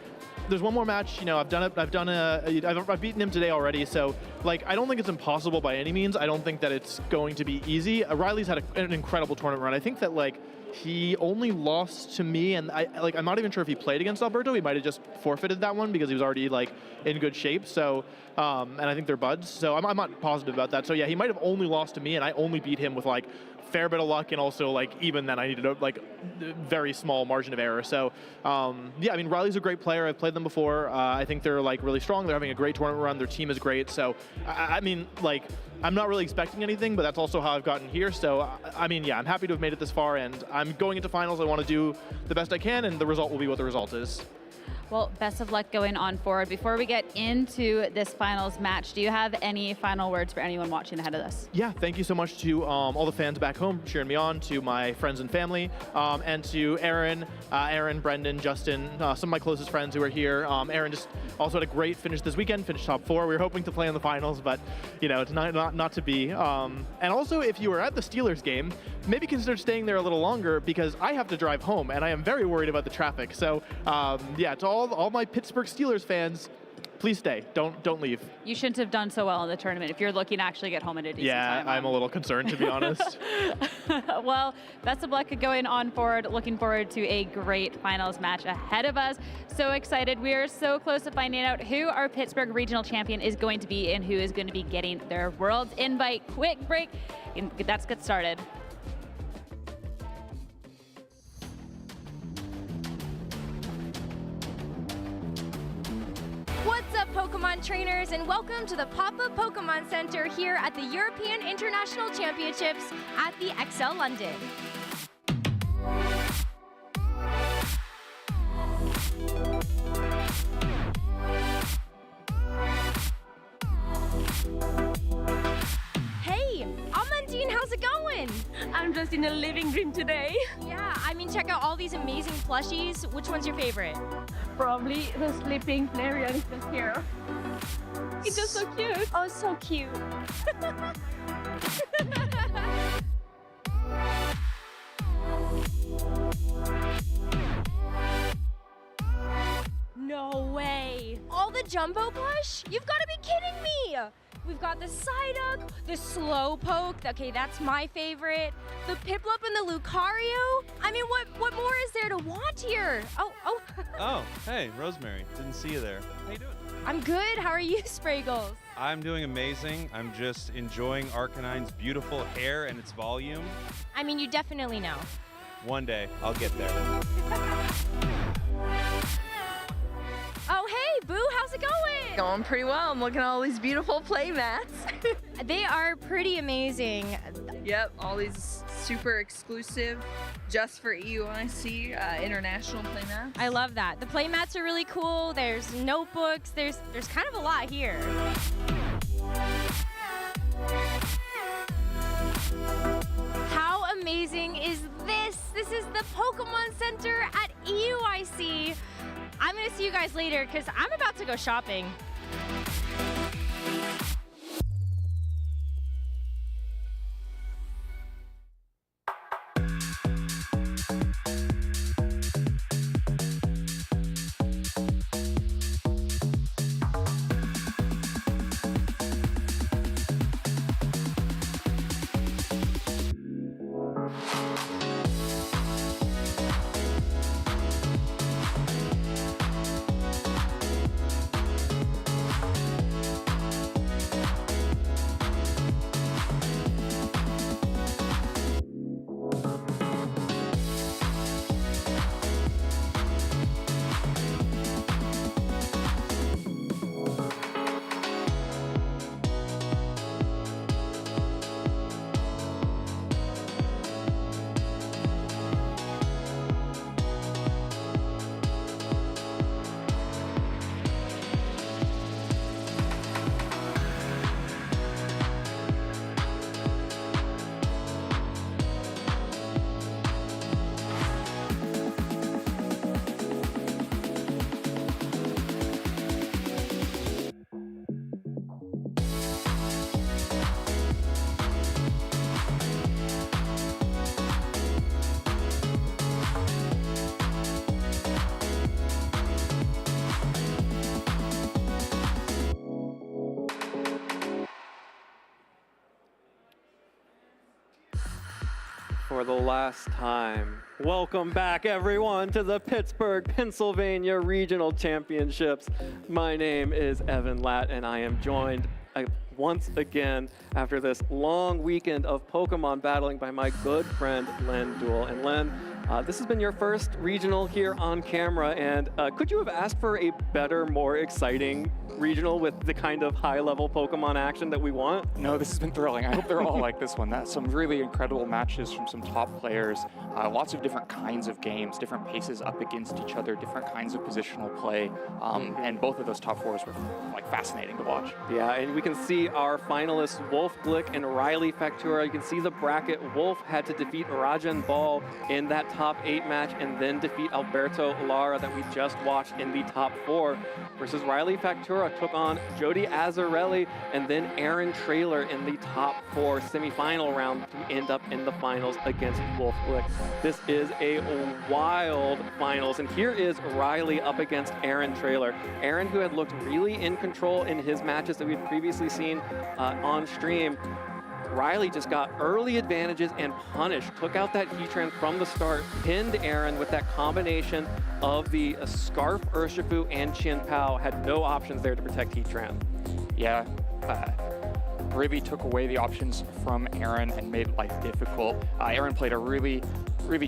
there's one more match. You know, I've beaten him today already. So like, I don't think it's impossible by any means. I don't think that it's going to be easy. Riley's had an incredible tournament run. I think that like he only lost to me, and I'm not even sure if he played against Alberto. He might have just forfeited that one because he was already like in good shape. So and I think they're buds. So I'm not positive about that. So yeah, he might have only lost to me, and I only beat him with like fair bit of luck, and also like even then I needed a like very small margin of error. So yeah, I mean, Riley's a great player. I've played them before. I think they're like really strong. They're having a great tournament run. Their team is great. So I mean, like, I'm not really expecting anything, but that's also how I've gotten here. So I mean, yeah, I'm happy to have made it this far, and I'm going into finals. I want to do the best I can, and the result will be what the result is. Well, best of luck going on forward. Before we get into this finals match, do you have any final words for anyone watching ahead of this? Yeah, thank you so much to all the fans back home cheering me on, to my friends and family, and to Aaron, Brendan, Justin, some of my closest friends who are here. Aaron just also had a great finish this weekend, finished top 4. We were hoping to play in the finals, but you know, it's not to be. And also, if you were at the Steelers game, maybe consider staying there a little longer, because I have to drive home, and I am very worried about the traffic. So yeah, to all my Pittsburgh Steelers fans, please stay. Don't leave. You shouldn't have done so well in the tournament if you're looking to actually get home at a decent time. Yeah, I'm a little concerned, to be honest. Well, best of luck going on forward. Looking forward to a great finals match ahead of us. So excited. We are so close to finding out who our Pittsburgh regional champion is going to be and who is going to be getting their Worlds invite. Quick break, and let's get started. What's up, Pokemon trainers, and welcome to the Pop-Up Pokemon Center here at the European International Championships at the XL London. Hey, Amandine, how's it going? I'm just in a living dream today. Yeah, I mean, check out all these amazing plushies. Which one's your favorite? Probably the sleeping Flareon is just here. It's just so cute. Oh, so cute. No way. All the Jumbo plush? You've got to be kidding me. We've got the Psyduck, the Slowpoke. Okay, that's my favorite. The Piplup and the Lucario. I mean, what more is there to want here? Oh. Oh, hey, Rosemary. Didn't see you there. How you doing? I'm good. How are you, Spraggles? I'm doing amazing. I'm just enjoying Arcanine's beautiful hair and its volume. I mean, you definitely know. One day, I'll get there. Oh, hey, Boo, how's it going? Going pretty well. I'm looking at all these beautiful play mats. They are pretty amazing. Yep, all these super exclusive, just for EUIC international play mats. I love that. The play mats are really cool. There's notebooks. There's kind of a lot here. How amazing is this? This is the Pokemon Center at EUIC. I'm gonna see you guys later because I'm about to go shopping. For the last time, welcome back everyone to the Pittsburgh, Pennsylvania Regional Championships. My name is Evan Latt and I am joined once again after this long weekend of Pokemon battling by my good friend Len Duel. And Len, this has been your first regional here on camera, and could you have asked for a better, more exciting regional with the kind of high-level Pokemon action that we want? No, this has been thrilling. I hope they're all like this one. That's some really incredible matches from some top players. Lots of different kinds of games, different paces up against each other, different kinds of positional play, and both of those top fours were like fascinating to watch. Yeah, and we can see our finalists, Wolf Glick and Riley Factura. You can see the bracket. Wolf had to defeat Rajan Ball in that top 8 match and then defeat Alberto Lara that we just watched in the top 4, versus Riley Factura took on Jody Azzarelli and then Aaron Traylor in the top 4 semifinal round to end up in the finals against Wolf Glick. This is a wild finals, and here is Riley up against Aaron Traylor. Aaron, who had looked really in control in his matches that we've previously seen on stream. Riley just got early advantages and punished, took out that Heatran from the start, pinned Aaron with that combination of the Scarf, Urshifu, and Chin Pao. Had no options there to protect Heatran. Yeah, really took away the options from Aaron and made life difficult. Aaron played a really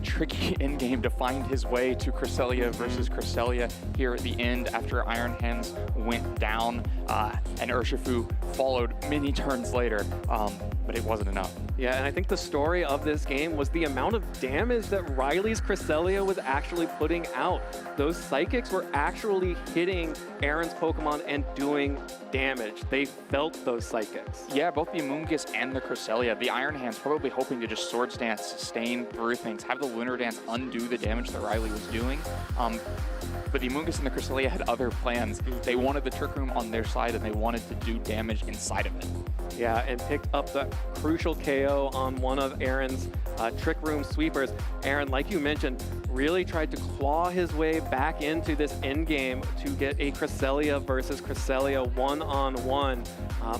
tricky end game to find his way to Cresselia versus Cresselia here at the end after Iron Hands went down and Urshifu followed many turns later, but it wasn't enough. Yeah, and I think the story of this game was the amount of damage that Riley's Cresselia was actually putting out. Those Psychics were actually hitting Aaron's Pokemon and doing damage. They felt those Psychics. Yeah, both the Amoonguss and the Cresselia. The Iron Hands probably hoping to just Swords Dance, sustain through things, have the Lunar Dance undo the damage that Riley was doing. But the Amoonguss and the Cresselia had other plans. They wanted the Trick Room on their side and they wanted to do damage inside of it. Yeah, and picked up the crucial KO on one of Aaron's Trick Room sweepers. Aaron, like you mentioned, really tried to claw his way back into this endgame to get a Cresselia versus Cresselia one-on-one,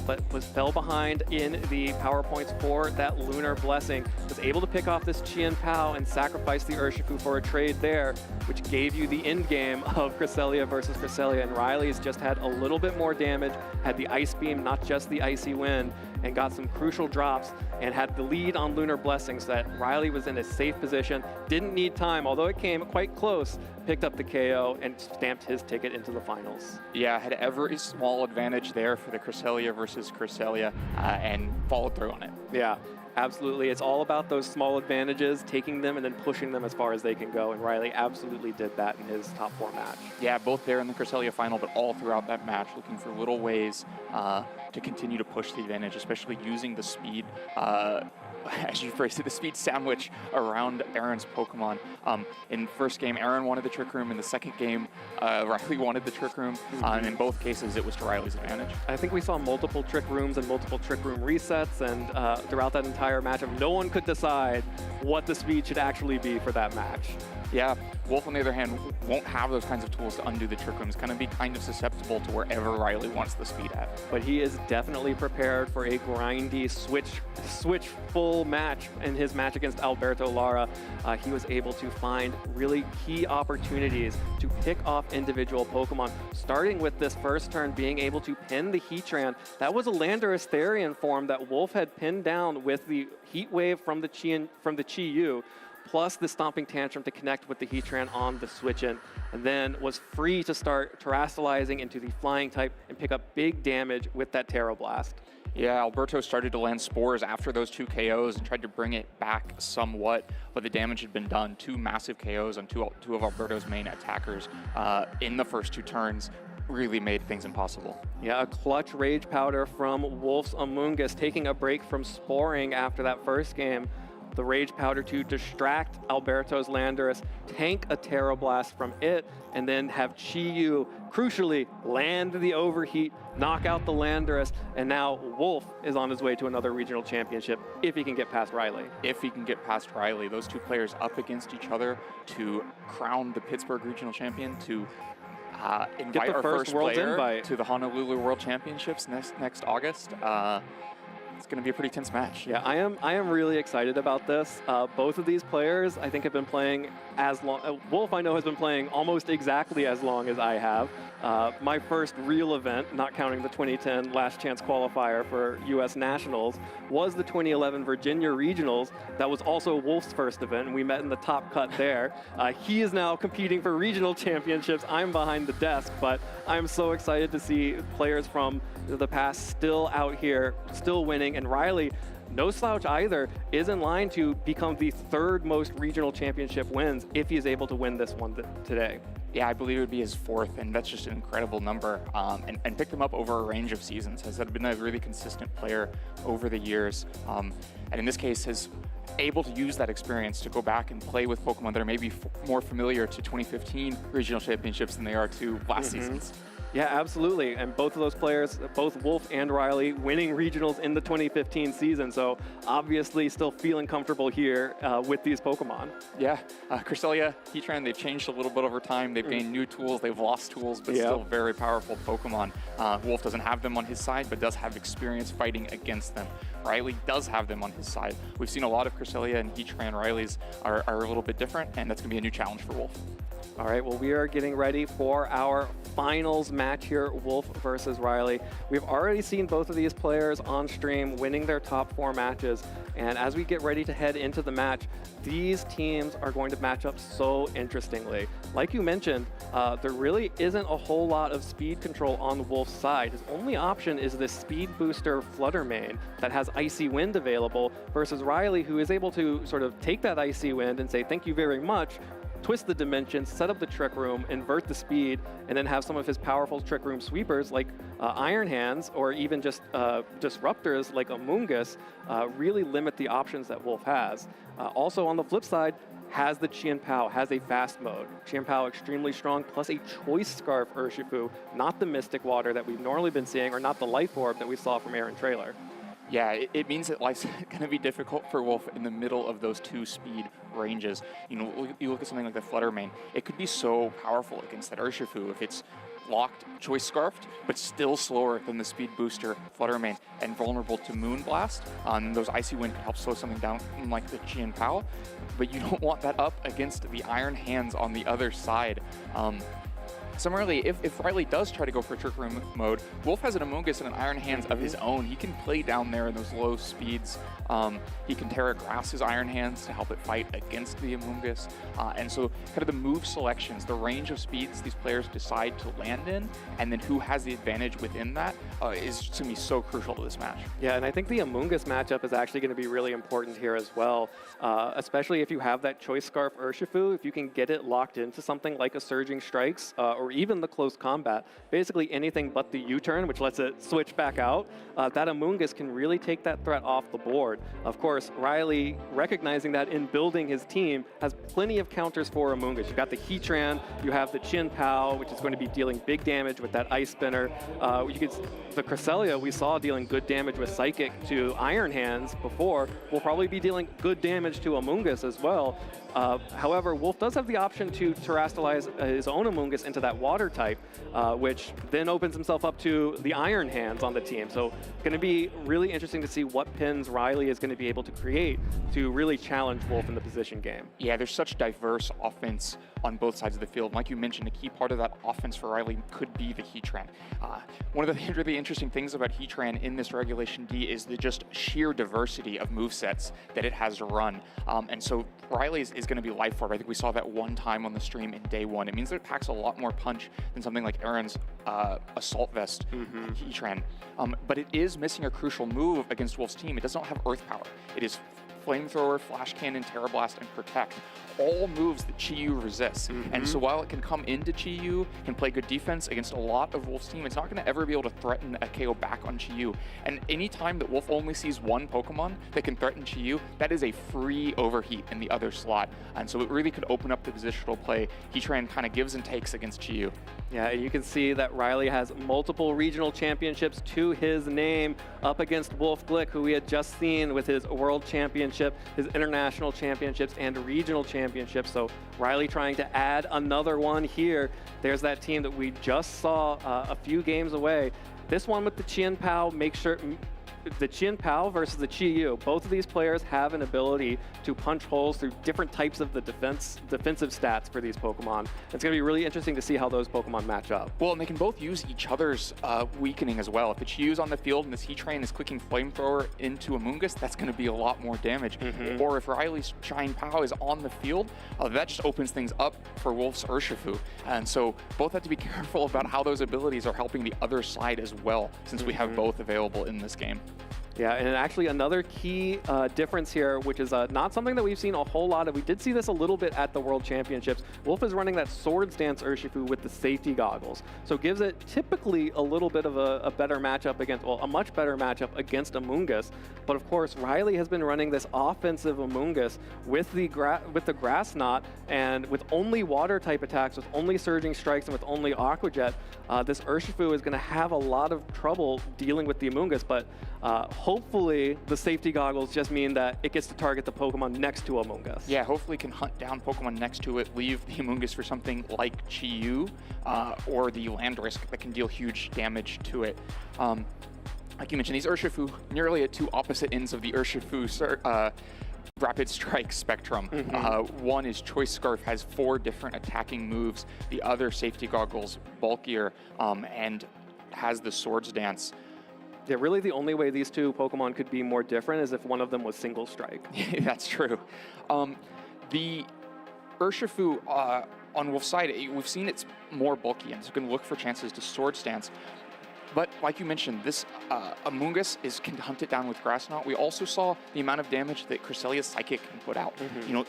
but fell behind in the power points for that Lunar Blessing. Was able to pick off this Chien Pao and sacrifice the Urshifu for a trade there, which gave you the endgame of Cresselia versus Cresselia. And Riley's just had a little bit more damage, had the Ice Beam, not just the Icy Wind, and got some crucial drops and had the lead on Lunar Blessings, so that Riley was in a safe position, didn't need time, although it came quite close, picked up the KO and stamped his ticket into the finals. Yeah, had every small advantage there for the Cresselia versus Cresselia and followed through on it. Yeah, absolutely. It's all about those small advantages, taking them and then pushing them as far as they can go, and Riley absolutely did that in his top 4 match. Yeah, both there in the Cresselia final, but all throughout that match, looking for little ways to continue to push the advantage, especially using the speed, as you phrased it, the speed sandwich around Aaron's Pokemon. In the first game, Aaron wanted the Trick Room. In the second game, Riley wanted the Trick Room. And in both cases, it was to Riley's advantage. I think we saw multiple Trick Rooms and multiple Trick Room resets, and throughout that entire matchup, no one could decide what the speed should actually be for that match. Yeah, Wolf, on the other hand, won't have those kinds of tools to undo the Trick Room. It's going to be kind of susceptible to wherever Riley wants the speed at. But he is definitely prepared for a grindy switch full match in his match against Alberto Lara. He was able to find really key opportunities to pick off individual Pokemon, starting with this first turn being able to pin the Heatran. That was a Landorus Therian form that Wolf had pinned down with the Heat Wave from the Chi-Yu, plus the Stomping Tantrum to connect with the Heatran on the switch-in, and then was free to start terastallizing into the Flying type and pick up big damage with that Terra Blast. Yeah, Alberto started to land Spores after those 2 KOs and tried to bring it back somewhat, but the damage had been done. 2 massive KOs on two of Alberto's main attackers in the first 2 turns. Really made things impossible. Yeah, a clutch Rage Powder from Wolf's Amoonguss, taking a break from Sporing after that first game. The Rage Powder to distract Alberto's Landorus, tank a Terra Blast from it, and then have Chi-Yu crucially land the Overheat, knock out the Landorus, and now Wolf is on his way to another regional championship if he can get past Riley. If he can get past Riley, those 2 players up against each other to crown the Pittsburgh regional champion, to invite our first player to the Honolulu World Championships next August. It's going to be a pretty tense match. Yeah, I am really excited about this. Both of these players, I think, have been playing as long. Wolf, I know, has been playing almost exactly as long as I have. My first real event, not counting the 2010 Last Chance qualifier for U.S. Nationals, was the 2011 Virginia Regionals. That was also Wolf's first event, and we met in the top cut there. He is now competing for regional championships. I'm behind the desk, but I'm so excited to see players from the past still out here, still winning, and Riley, no slouch either, is in line to become the third most regional championship wins if he is able to win this one today. Yeah, I believe it would be his fourth, and that's just an incredible number. And picked him up over a range of seasons. Has been a really consistent player over the years. And in this case, has able to use that experience to go back and play with Pokemon that are maybe more familiar to 2015 regional championships than they are to last season's. Yeah, absolutely. And both of those players, both Wolf and Riley, winning regionals in the 2015 season. So obviously still feeling comfortable here with these Pokemon. Yeah, Cresselia, Heatran, they've changed a little bit over time. They've gained new tools, they've lost tools, but still very powerful Pokemon. Wolf doesn't have them on his side, but does have experience fighting against them. Riley does have them on his side. We've seen a lot of Cresselia and Heatran. Riley's are a little bit different, and that's going to be a new challenge for Wolf. All right, well, we are getting ready for our finals match here, Wolf versus Riley. We've already seen both of these players on stream winning their top 4 matches. And as we get ready to head into the match, these teams are going to match up so interestingly. Like you mentioned, there really isn't a whole lot of speed control on Wolf's side. His only option is this speed booster Flutter Mane that has Icy Wind available versus Riley, who is able to sort of take that Icy Wind and say, thank you very much, twist the dimensions, set up the Trick Room, invert the speed, and then have some of his powerful Trick Room sweepers like Iron Hands or even just disruptors like Amoonguss really limit the options that Wolf has. Also on the flip side, has the Chien Pao, has a fast mode. Chien Pao extremely strong, plus a Choice Scarf Urshifu, not the Mystic Water that we've normally been seeing, or not the Life Orb that we saw from Aaron Trailer. Yeah, it means that life's going to be difficult for Wolf in the middle of those 2 speed ranges. You know, you look at something like the Flutter Mane, it could be so powerful against that Urshifu if it's locked, Choice Scarfed, but still slower than the speed booster Flutter Mane and vulnerable to Moonblast. Those Icy Wind can help slow something down like the Chien Pao, but you don't want that up against the Iron Hands on the other side. Similarly, if Riley does try to go for Trick Room mode, Wolf has an Amoonguss and an Iron Hands of his own. He can play down there in those low speeds. He can Terra Grass his Iron Hands to help it fight against the Amoonguss. And so kind of the move selections, the range of speeds these players decide to land in, and then who has the advantage within that is to me so crucial to this match. Yeah, and I think the Amoonguss matchup is actually going to be really important here as well, especially if you have that Choice Scarf Urshifu, if you can get it locked into something like a Surging Strikes or even the Close Combat, basically anything but the U-turn, which lets it switch back out, that Amoonguss can really take that threat off the board. Of course, Riley, recognizing that in building his team, has plenty of counters for Amoonguss. You've got the Heatran, you have the Chien Pao, which is going to be dealing big damage with that Ice Spinner. The Cresselia we saw dealing good damage with Psychic to Iron Hands before, will probably be dealing good damage to Amoonguss as well. However, Wolf does have the option to terrestrialize his own Amoonguss into that water type, which then opens himself up to the Iron Hands on the team. So going to be really interesting to see what pins Riley is going to be able to create to really challenge Wolf in the position game. Yeah, there's such diverse offense on both sides of the field. Like you mentioned, a key part of that offense for Riley could be the Heatran. One of the really interesting things about Heatran in this Regulation D is the just sheer diversity of movesets that it has to run. And so Riley is going to be Life Orb. I think we saw that one time on the stream in day 1. It means that it packs a lot more punch than something like Aaron's Assault Vest Heatran. But it is missing a crucial move against Wolf's team. It does not have Earth Power. It is Flamethrower, Flash Cannon, Terra Blast, and Protect, all moves that Chi-Yu resists. And so while it can come into Chi-Yu, can play good defense against a lot of Wolf's team, it's not going to ever be able to threaten a KO back on Chi-Yu. And any time that Wolf only sees one Pokemon that can threaten Chi-Yu, that is a free overheat in the other slot. And so it really could open up the positional play. Heatran kind of gives and takes against Chi-Yu. Yeah, you can see that Riley has multiple regional championships to his name up against Wolf Glick, who we had just seen with his World Championship, his International Championships, and Regional Championships. So Riley trying to add another one here. There's that team that we just saw a few games away. This one with the Chien Pao, make sure the Chin Pao versus the Chi Yu. Both of these players have an ability to punch holes through different types of the defensive stats for these Pokemon. It's going to be really interesting to see how those Pokemon match up. Well, and they can both use each other's weakening as well. If the Chi Yu's on the field and this Heatran is clicking Flamethrower into Amoonguss, that's going to be a lot more damage. Or if Riley's Shine Pao is on the field, that just opens things up for Wolf's Urshifu. And so both have to be careful about how those abilities are helping the other side as well, since we have both available in this game. Yeah, and actually another key difference here, which is not something that we've seen a whole lot of. We did see this a little bit at the World Championships. Wolf is running that Swords Dance Urshifu with the safety goggles. So gives it typically a little bit of a better matchup against, well, a much better matchup against Amoonguss. But of course, Riley has been running this offensive Amoonguss with the Grass Knot and with only water type attacks, with only Surging Strikes, and with only Aqua Jet. This Urshifu is going to have a lot of trouble dealing with the Amoonguss, but hopefully the safety goggles just mean that it gets to target the Pokemon next to Amoonguss. Yeah, hopefully can hunt down Pokemon next to it, leave the Amoonguss for something like Chi Yu or the Landorus that can deal huge damage to it. Like you mentioned, these Urshifu nearly at two opposite ends of the Urshifu Rapid Strike spectrum. One is Choice Scarf, has 4 different attacking moves. The other, Safety Goggles, bulkier, and has the Swords Dance. Yeah, really the only way these two Pokemon could be more different is if one of them was Single Strike. That's true. The Urshifu on Wolf's side, we've seen it's more bulky, and it's going to look for chances to Swords Dance. But like you mentioned, this Amoonguss can hunt it down with Grass Knot. We also saw the amount of damage that Cresselia's Psychic can put out. You know,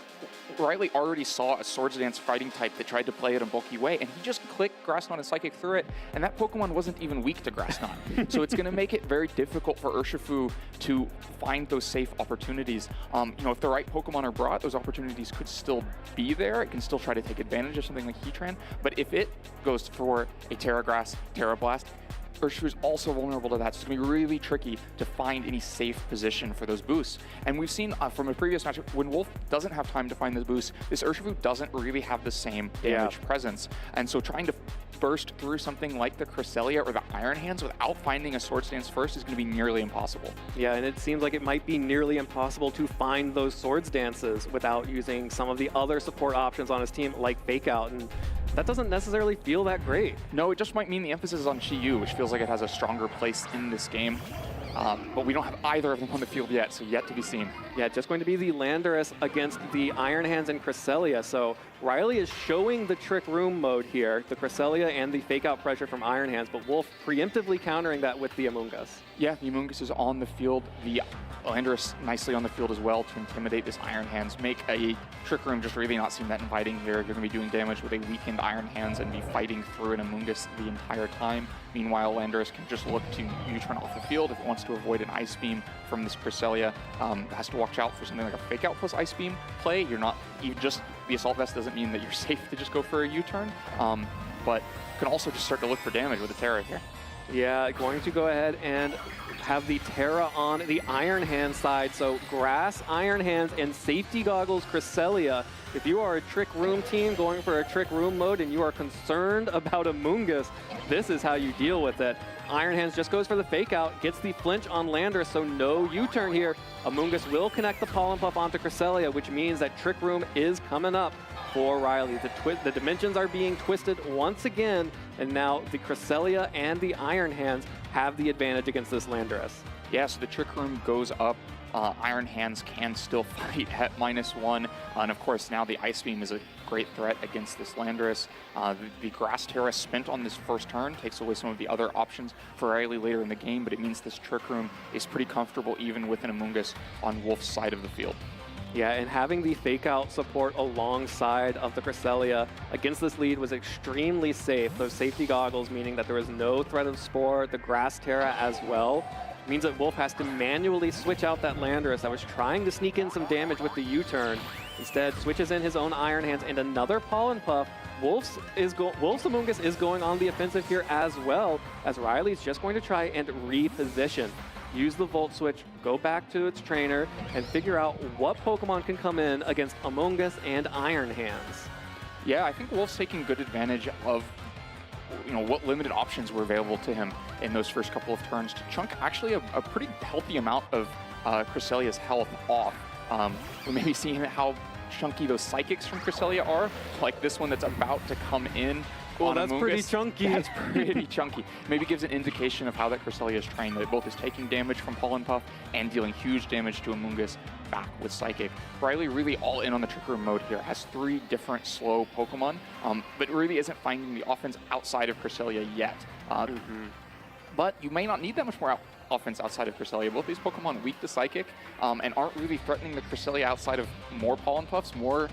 Riley already saw a Swords Dance fighting type that tried to play it in a bulky way, and he just clicked Grass Knot and Psychic through it, and that Pokemon wasn't even weak to Grass Knot. So it's going to make it very difficult for Urshifu to find those safe opportunities. You know, if the right Pokemon are brought, those opportunities could still be there. It can still try to take advantage of something like Heatran, but if it goes for a Terra Grass, Terra Blast, Urshifu is also vulnerable to that, so it's going to be really tricky to find any safe position for those boosts. And we've seen from a previous matchup, when Wolf doesn't have time to find those boosts, this Urshifu doesn't really have the same damage presence. And so trying to burst through something like the Cresselia or the Iron Hands without finding a Swords Dance first is going to be nearly impossible. Yeah, and it seems like it might be nearly impossible to find those Swords Dances without using some of the other support options on his team, like Fake Out, and that doesn't necessarily feel that great. No, it just might mean the emphasis is on Chi Yu, which feels like it has a stronger place in this game. But we don't have either of them on the field yet, so yet to be seen. Yeah, just going to be the Landorus against the Iron Hands and Cresselia. So Riley is showing the Trick Room mode here, the Cresselia and the Fake Out pressure from Iron Hands, but Wolf preemptively countering that with the Amoonguss. Yeah, the Amoonguss is on the field. The Landorus nicely on the field as well to intimidate this Iron Hands. Make a Trick Room just really not seem that inviting here. You're going to be doing damage with a weakened Iron Hands and be fighting through an Amoonguss the entire time. Meanwhile, Landorus can just look to U-turn off the field if it wants to avoid an Ice Beam from this Cresselia. Has to watch out for something like a Fake Out plus Ice Beam play. The Assault Vest doesn't mean that you're safe to just go for a U-turn, but can also just start to look for damage with the Terra here. Yeah, going to go ahead and have the Terra on the Iron Hand side. So Grass, Iron Hands, and Safety Goggles Cresselia. If you are a Trick Room team going for a Trick Room mode and you are concerned about Amoonguss, this is how you deal with it. Iron Hands just goes for the Fake Out, gets the flinch on Landorus, so no U-turn here. Amoonguss will connect the Pollen Puff onto Cresselia, which means that Trick Room is coming up for Riley. The dimensions are being twisted once again, and now the Cresselia and the Iron Hands have the advantage against this Landorus. Yeah, so the Trick Room goes up. Iron Hands can still fight at -1, and of course now the Ice Beam is a great threat against this Landorus. The Grass Terra spent on this first turn takes away some of the other options for Riley later in the game, but it means this Trick Room is pretty comfortable even with an Amoonguss on Wolf's side of the field. Yeah, and having the Fake Out support alongside of the Cresselia against this lead was extremely safe. Those Safety Goggles meaning that there was no threat of Spore, the Grass Terra as well. Means that Wolf has to manually switch out that Landorus that was trying to sneak in some damage with the U-turn. Instead, switches in his own Iron Hands and another Pollen Puff. Wolf's Amoonguss is going on the offensive here as well, as Riley's just going to try and reposition. Use the Volt Switch, go back to its trainer, and figure out what Pokemon can come in against Amoonguss and Iron Hands. Yeah, I think Wolf's taking good advantage of what limited options were available to him in those first couple of turns to chunk actually a pretty healthy amount of Cresselia's health off. We may be seeing how chunky those psychics from Cresselia are, like this one that's about to come in. Oh, that's pretty chunky. That's pretty chunky. Maybe gives an indication of how that Cresselia is trained, that it both is taking damage from Pollen Puff and dealing huge damage to Amoonguss back with Psychic. Riley really all in on the Trick Room mode here, has 3 different slow Pokemon, but really isn't finding the offense outside of Cresselia yet. But you may not need that much more offense outside of Cresselia. Both these Pokemon weak to Psychic and aren't really threatening the Cresselia outside of more Pollen Puffs, more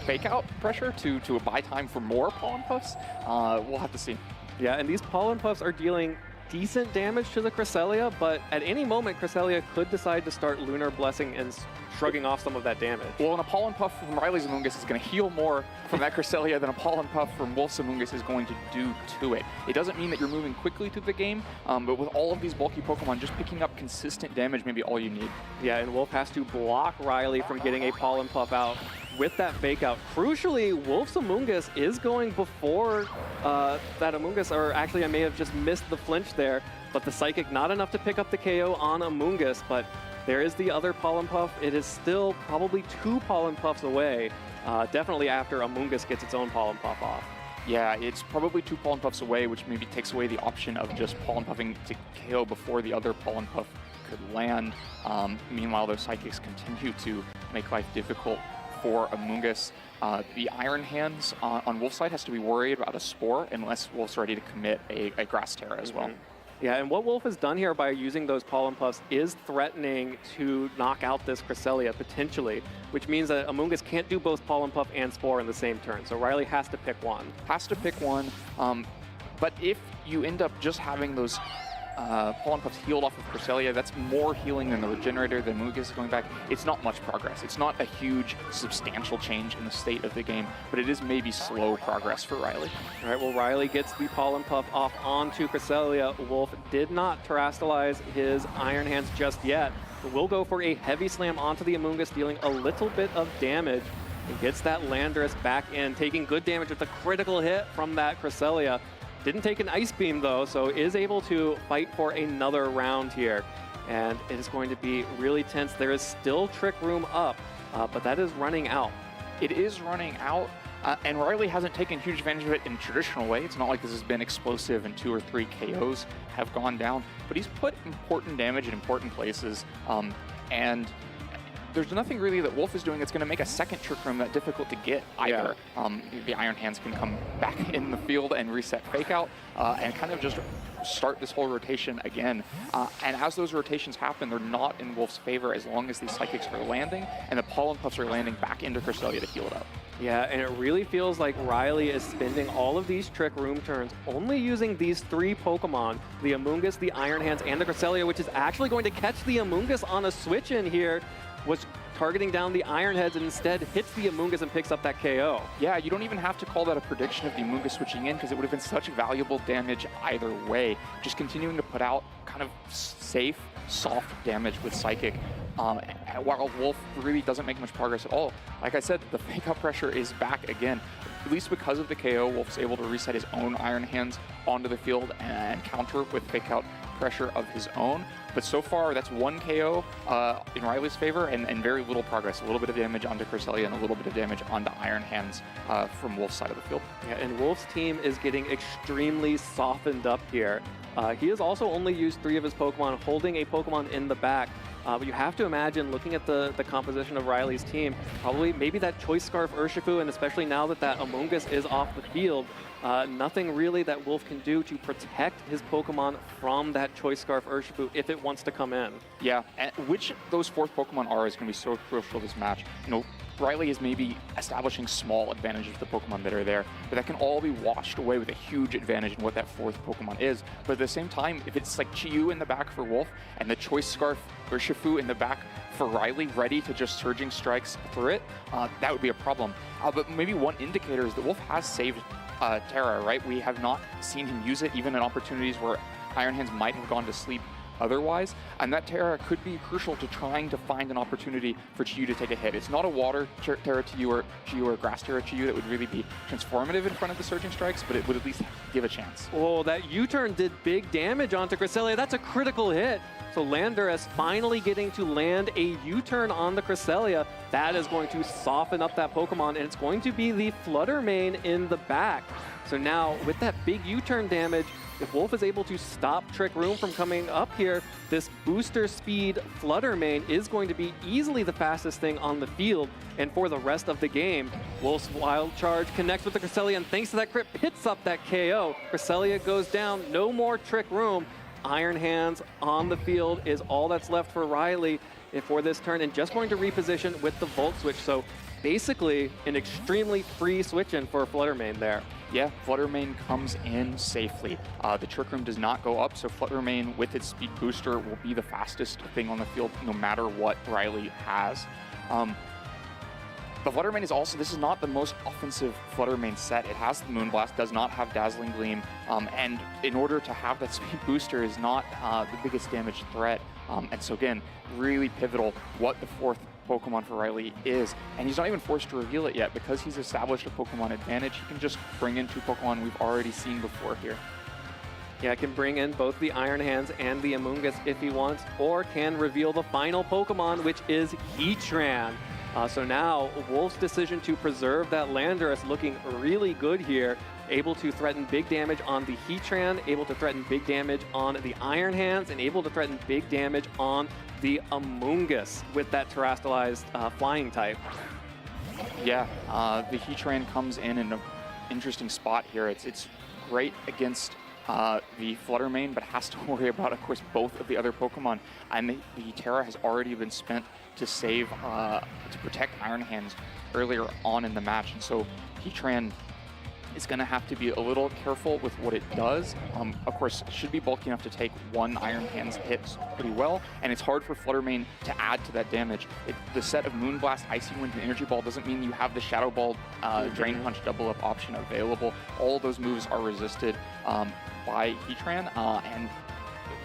fake out pressure to buy time for more Pollen Puffs. We'll have to see. Yeah, and these Pollen Puffs are dealing decent damage to the Cresselia, but at any moment, Cresselia could decide to start Lunar Blessing and shrugging off some of that damage. Well, and a Pollen Puff from Riley's Amoonguss is going to heal more from that Cresselia than a Pollen Puff from Wolf's Amoonguss is going to do to it. It doesn't mean that you're moving quickly through the game, but with all of these bulky Pokemon, just picking up consistent damage may be all you need. Yeah, and Wolf has to block Riley from getting a Pollen Puff out with that fake out. Crucially, Wolf's Amoonguss is going before that Amoonguss, or actually I may have just missed the flinch there, but the Psychic not enough to pick up the KO on Amoonguss, but there is the other Pollen Puff. It is still probably 2 Pollen Puffs away, definitely after Amoonguss gets its own Pollen Puff off. Yeah, it's probably 2 Pollen Puffs away, which maybe takes away the option of just Pollen Puffing to KO before the other Pollen Puff could land. Meanwhile, those Psychics continue to make life difficult for Amoonguss. The Iron Hands on Wolf's side has to be worried about a Spore unless Wolf's ready to commit a Grass Terra as well. Yeah, and what Wolf has done here by using those Pollen Puffs is threatening to knock out this Cresselia, potentially, which means that Amoonguss can't do both Pollen Puff and Spore in the same turn, so Riley has to pick one. Has to pick one, but if you end up just having those Pollen Puffs healed off of Cresselia, that's more healing than the Regenerator, than Amoonguss is going back. It's not much progress. It's not a huge, substantial change in the state of the game, but it is maybe slow progress for Riley. All right, well, Riley gets the Pollen Puff off onto Cresselia. Wolf did not terrestrialize his Iron Hands just yet, but will go for a Heavy Slam onto the Amoonguss, dealing a little bit of damage, and gets that Landorus back in, taking good damage with a critical hit from that Cresselia. Didn't take an Ice Beam though, so is able to fight for another round here. And it is going to be really tense. There is still Trick Room up, but that is running out. It is running out, and Riley hasn't taken huge advantage of it in a traditional way. It's not like this has been explosive and 2 or 3 KOs have gone down, but he's put important damage in important places, and there's nothing really that Wolf is doing that's going to make a second Trick Room that difficult to get either. The Iron Hands can come back in the field and reset Fake Out and kind of just start this whole rotation again. And as those rotations happen, they're not in Wolf's favor as long as these Psychics are landing and the Pollen Puffs are landing back into Cresselia to heal it up. Yeah, and it really feels like Riley is spending all of these Trick Room turns only using these 3 Pokemon, the Amoonguss, the Iron Hands, and the Cresselia, which is actually going to catch the Amoonguss on a switch in here, was targeting down the Iron Heads and instead hits the Amoonguss and picks up that KO. Yeah, you don't even have to call that a prediction of the Amoonguss switching in because it would have been such valuable damage either way. Just continuing to put out kind of safe, soft damage with Psychic. While Wolf really doesn't make much progress at all. Like I said, the fake out pressure is back again. At least because of the KO, Wolf's able to reset his own Iron Hands onto the field and counter with fake out pressure of his own. But so far, that's 1 KO in Riley's favor and very little progress. A little bit of damage onto Cresselia and a little bit of damage onto Iron Hands from Wolf's side of the field. Yeah, and Wolf's team is getting extremely softened up here. He has also only used 3 of his Pokemon, holding a Pokemon in the back. But you have to imagine, looking at the composition of Riley's team, probably maybe that Choice Scarf Urshifu, and especially now that that Amoonguss is off the field, nothing really that Wolf can do to protect his Pokemon from that Choice Scarf Urshifu if it wants to come in. Yeah, and which those 4th Pokemon are is going to be so crucial this match. You know, Riley is maybe establishing small advantages with the Pokemon that are there, but that can all be washed away with a huge advantage in what that 4th Pokemon is. But at the same time, if it's like Chi-Yu in the back for Wolf and the Choice Scarf Urshifu in the back for Riley, ready to just Surging Strikes through it, that would be a problem. But maybe one indicator is that Wolf has saved Terra, right? We have not seen him use it even in opportunities where Iron Hands might have gone to sleep otherwise, and that Terra could be crucial to trying to find an opportunity for Chiyu to take a hit. It's not a water Terra to you or grass Terra to you that would really be transformative in front of the Surging Strikes, but it would at least give a chance. Oh, that U-turn did big damage onto Cresselia. That's a critical hit. So Landorus finally getting to land a U-turn on the Cresselia. That is going to soften up that Pokemon, and it's going to be the Flutter Mane in the back. So now, with that big U-turn damage, if Wolf is able to stop Trick Room from coming up here, this booster speed Flutter Mane is going to be easily the fastest thing on the field. And for the rest of the game, Wolf's Wild Charge connects with the Cresselia, and thanks to that crit, picks up that KO. Cresselia goes down, no more Trick Room. Iron Hands on the field is all that's left for Riley for this turn, and just going to reposition with the Volt Switch. So basically an extremely free switch in for Flutter Mane there. Yeah, Flutter Mane comes in safely. The Trick Room does not go up, so Flutter Mane with its speed booster will be the fastest thing on the field no matter what Riley has. The Flutter Mane is also, this is not the most offensive Flutter Mane set. It has the Moonblast, does not have Dazzling Gleam, and in order to have that speed booster is not the biggest damage threat. And so again, really pivotal what the fourth Pokemon for Riley is. And he's not even forced to reveal it yet because he's established a Pokemon advantage. He can just bring in two Pokemon we've already seen before here. Yeah, can bring in both the Iron Hands and the Amoonguss if he wants, or can reveal the final Pokemon, which is Heatran. So now, Wolf's decision to preserve that Landorus looking really good here. Able to threaten big damage on the Heatran, able to threaten big damage on the Iron Hands, and able to threaten big damage on the Amoonguss with that terrestrialized flying type. Yeah, the Heatran comes in an interesting spot here. It's great against the Flutter Mane, but has to worry about, of course, both of the other Pokemon. And the Terra has already been spent to save, to protect Iron Hands earlier on in the match. And so Heatran is going to have to be a little careful with what it does. Of course, it should be bulky enough to take one Iron Hands hit pretty well, and it's hard for Flutter Mane to add to that damage. The set of Moonblast, Icy Wind, and Energy Ball doesn't mean you have the Shadow Ball Drain Punch double up option available. All those moves are resisted by Heatran, and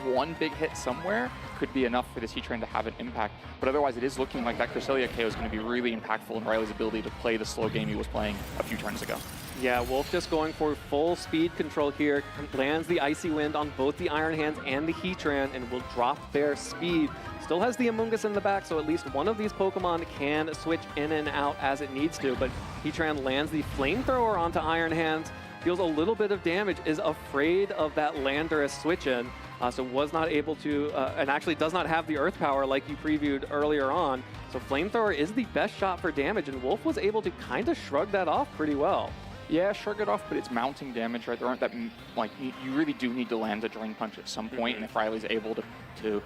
one big hit somewhere could be enough for this Heatran to have an impact. But otherwise, it is looking like that Cresselia KO is going to be really impactful in Riley's ability to play the slow game he was playing a few turns ago. Yeah, Wolf just going for full speed control here. Lands the Icy Wind on both the Iron Hands and the Heatran and will drop their speed. Still has the Amoonguss in the back, so at least one of these Pokemon can switch in and out as it needs to. But Heatran lands the Flamethrower onto Iron Hands, deals a little bit of damage, is afraid of that Landorus switch in. So was not able to, and actually does not have the Earth Power like you previewed earlier on. So Flamethrower is the best shot for damage, and Wolf was able to kind of shrug that off pretty well. Yeah, shrug it off, but it's mounting damage, right? There aren't that, like, you really do need to land a Drain Punch at some point, and if Riley's able to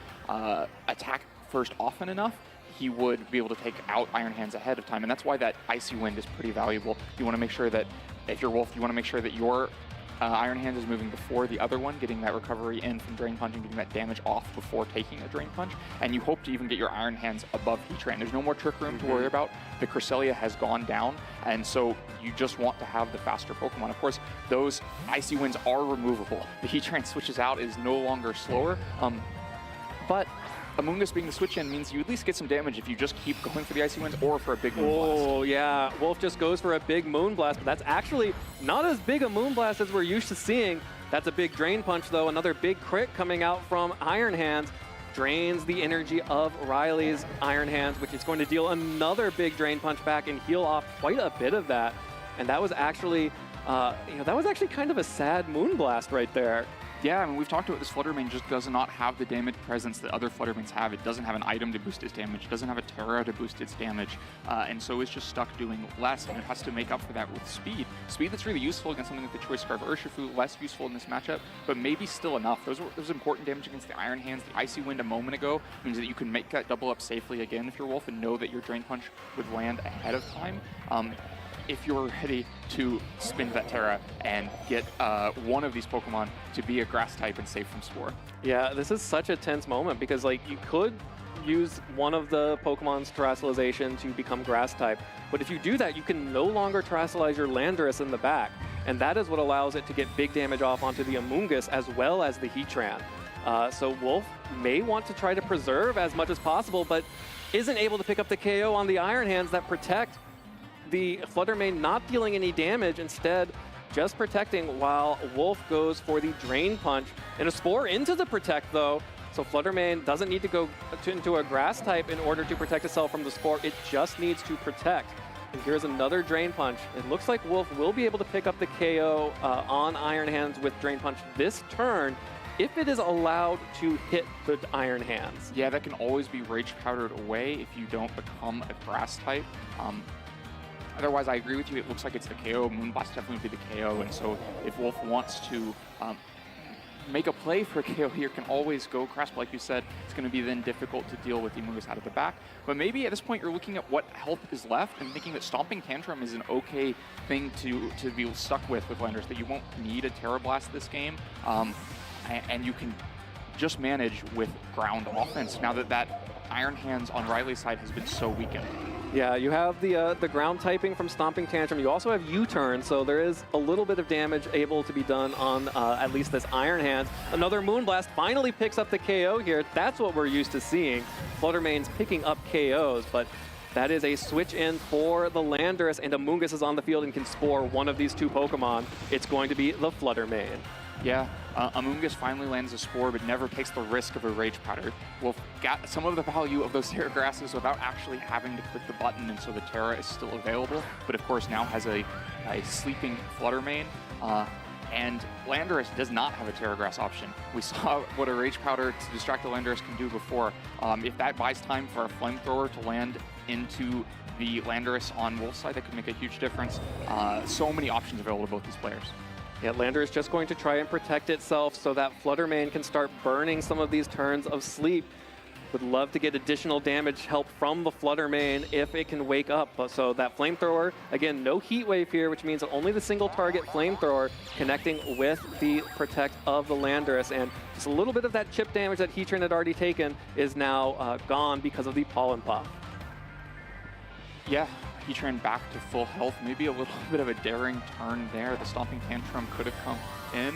attack first often enough, he would be able to take out Iron Hands ahead of time, and that's why that Icy Wind is pretty valuable. You want to make sure that, if you're Wolf, you want to make sure that your Iron Hands is moving before the other one, getting that recovery in from Drain Punch and getting that damage off before taking a Drain Punch. And you hope to even get your Iron Hands above Heatran. There's no more Trick Room to worry about. The Cresselia has gone down, and so you just want to have the faster Pokemon. Of course, those Icy Winds are removable. The Heatran switches out, is no longer slower, but Amoonguss being the switch in means you at least get some damage if you just keep going for the Icy Winds or for a big Moonblast. Oh, yeah. Wolf just goes for a big Moonblast, but that's actually not as big a Moonblast as we're used to seeing. That's a big Drain Punch, though. Another big crit coming out from Iron Hands. Drains the energy of Riley's Iron Hands, which is going to deal another big Drain Punch back and heal off quite a bit of that. And that was actually, that was actually kind of a sad Moonblast right there. Yeah, I mean, we've talked about this Flutter Mane just does not have the damage presence that other Flutter Manes have. It doesn't have an item to boost its damage. It doesn't have a Terra to boost its damage. And so it's just stuck doing less, and it has to make up for that with speed. Speed that's really useful against something like the Choice Scarf Urshifu, less useful in this matchup, but maybe still enough. Those important damage against the Iron Hands. The Icy Wind a moment ago means that you can make that double up safely again if you're Wolf and know that your Drain Punch would land ahead of time. If you're ready to spin that Terra and get one of these Pokemon to be a grass type and save from Spore. Yeah, this is such a tense moment because, like, you could use one of the Pokemon's terrestrialization to become grass type, but if you do that, you can no longer terrestrialize your Landorus in the back, and that is what allows it to get big damage off onto the Amoonguss as well as the Heatran. So Wolf may want to try to preserve as much as possible, but isn't able to pick up the KO on the Iron Hands that protect the Fluttermane, not dealing any damage, instead just protecting, while Wolf goes for the Drain Punch. And a Spore into the Protect, though. So Fluttermane doesn't need to go into a Grass type in order to protect itself from the Spore. It just needs to protect. And here's another Drain Punch. It looks like Wolf will be able to pick up the KO on Iron Hands with Drain Punch this turn, if it is allowed to hit the Iron Hands. Yeah, that can always be Rage Powdered away if you don't become a Grass type. Otherwise, I agree with you. It looks like it's the KO. Moonblast definitely would be the KO. And so if Wolf wants to make a play for a KO here, can always go Grass. But like you said, it's going to be then difficult to deal with the Amoonguss out of the back. But maybe at this point, you're looking at what health is left and thinking that Stomping Tantrum is an okay thing to be stuck with Landers, that you won't need a Terra Blast this game. And you can just manage with ground offense now that Iron Hands on Riley's side has been so weakened. Yeah, you have the ground typing from Stomping Tantrum. You also have U-turn, so there is a little bit of damage able to be done on at least this Iron Hands. Another Moonblast finally picks up the KO here. That's what we're used to seeing. Fluttermane's picking up KOs, but that is a switch in for the Landorus, and Amoonguss is on the field and can Spore one of these two Pokemon. It's going to be the Fluttermane. Yeah, Amoonguss finally lands a Spore, but never takes the risk of a Rage Powder. Wolf got some of the value of those Terra Grasses without actually having to click the button, and so the Terra is still available, but of course now has a sleeping Fluttermane. And Landorus does not have a Terra Grass option. We saw what a Rage Powder to distract the Landorus can do before. If that buys time for a Flamethrower to land into the Landorus on Wolf's side, that could make a huge difference. So many options available to both these players. Yeah, Lander is just going to try and protect itself so that Fluttermane can start burning some of these turns of sleep. Would love to get additional damage help from the Fluttermane if it can wake up. So that Flamethrower, again, no Heat Wave here, which means only the single target Flamethrower connecting with the Protect of the Landorus. And just a little bit of that chip damage that Heatran had already taken is now gone because of the Pollen Puff. Yeah. Heatran back to full health, maybe a little bit of a daring turn there. The Stomping Tantrum could have come in.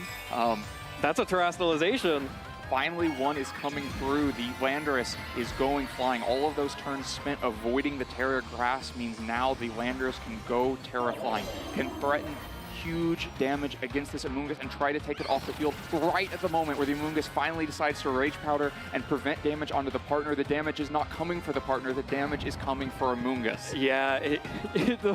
That's a Terastallization. Finally, one is coming through. The Landorus is going flying. All of those turns spent avoiding the Terra Grass means now the Landorus can go Terra flying, can threaten huge damage against this Amoonguss and try to take it off the field right at the moment where the Amoonguss finally decides to Rage Powder and prevent damage onto the partner. The damage is not coming for the partner, the damage is coming for Amoonguss. Yeah,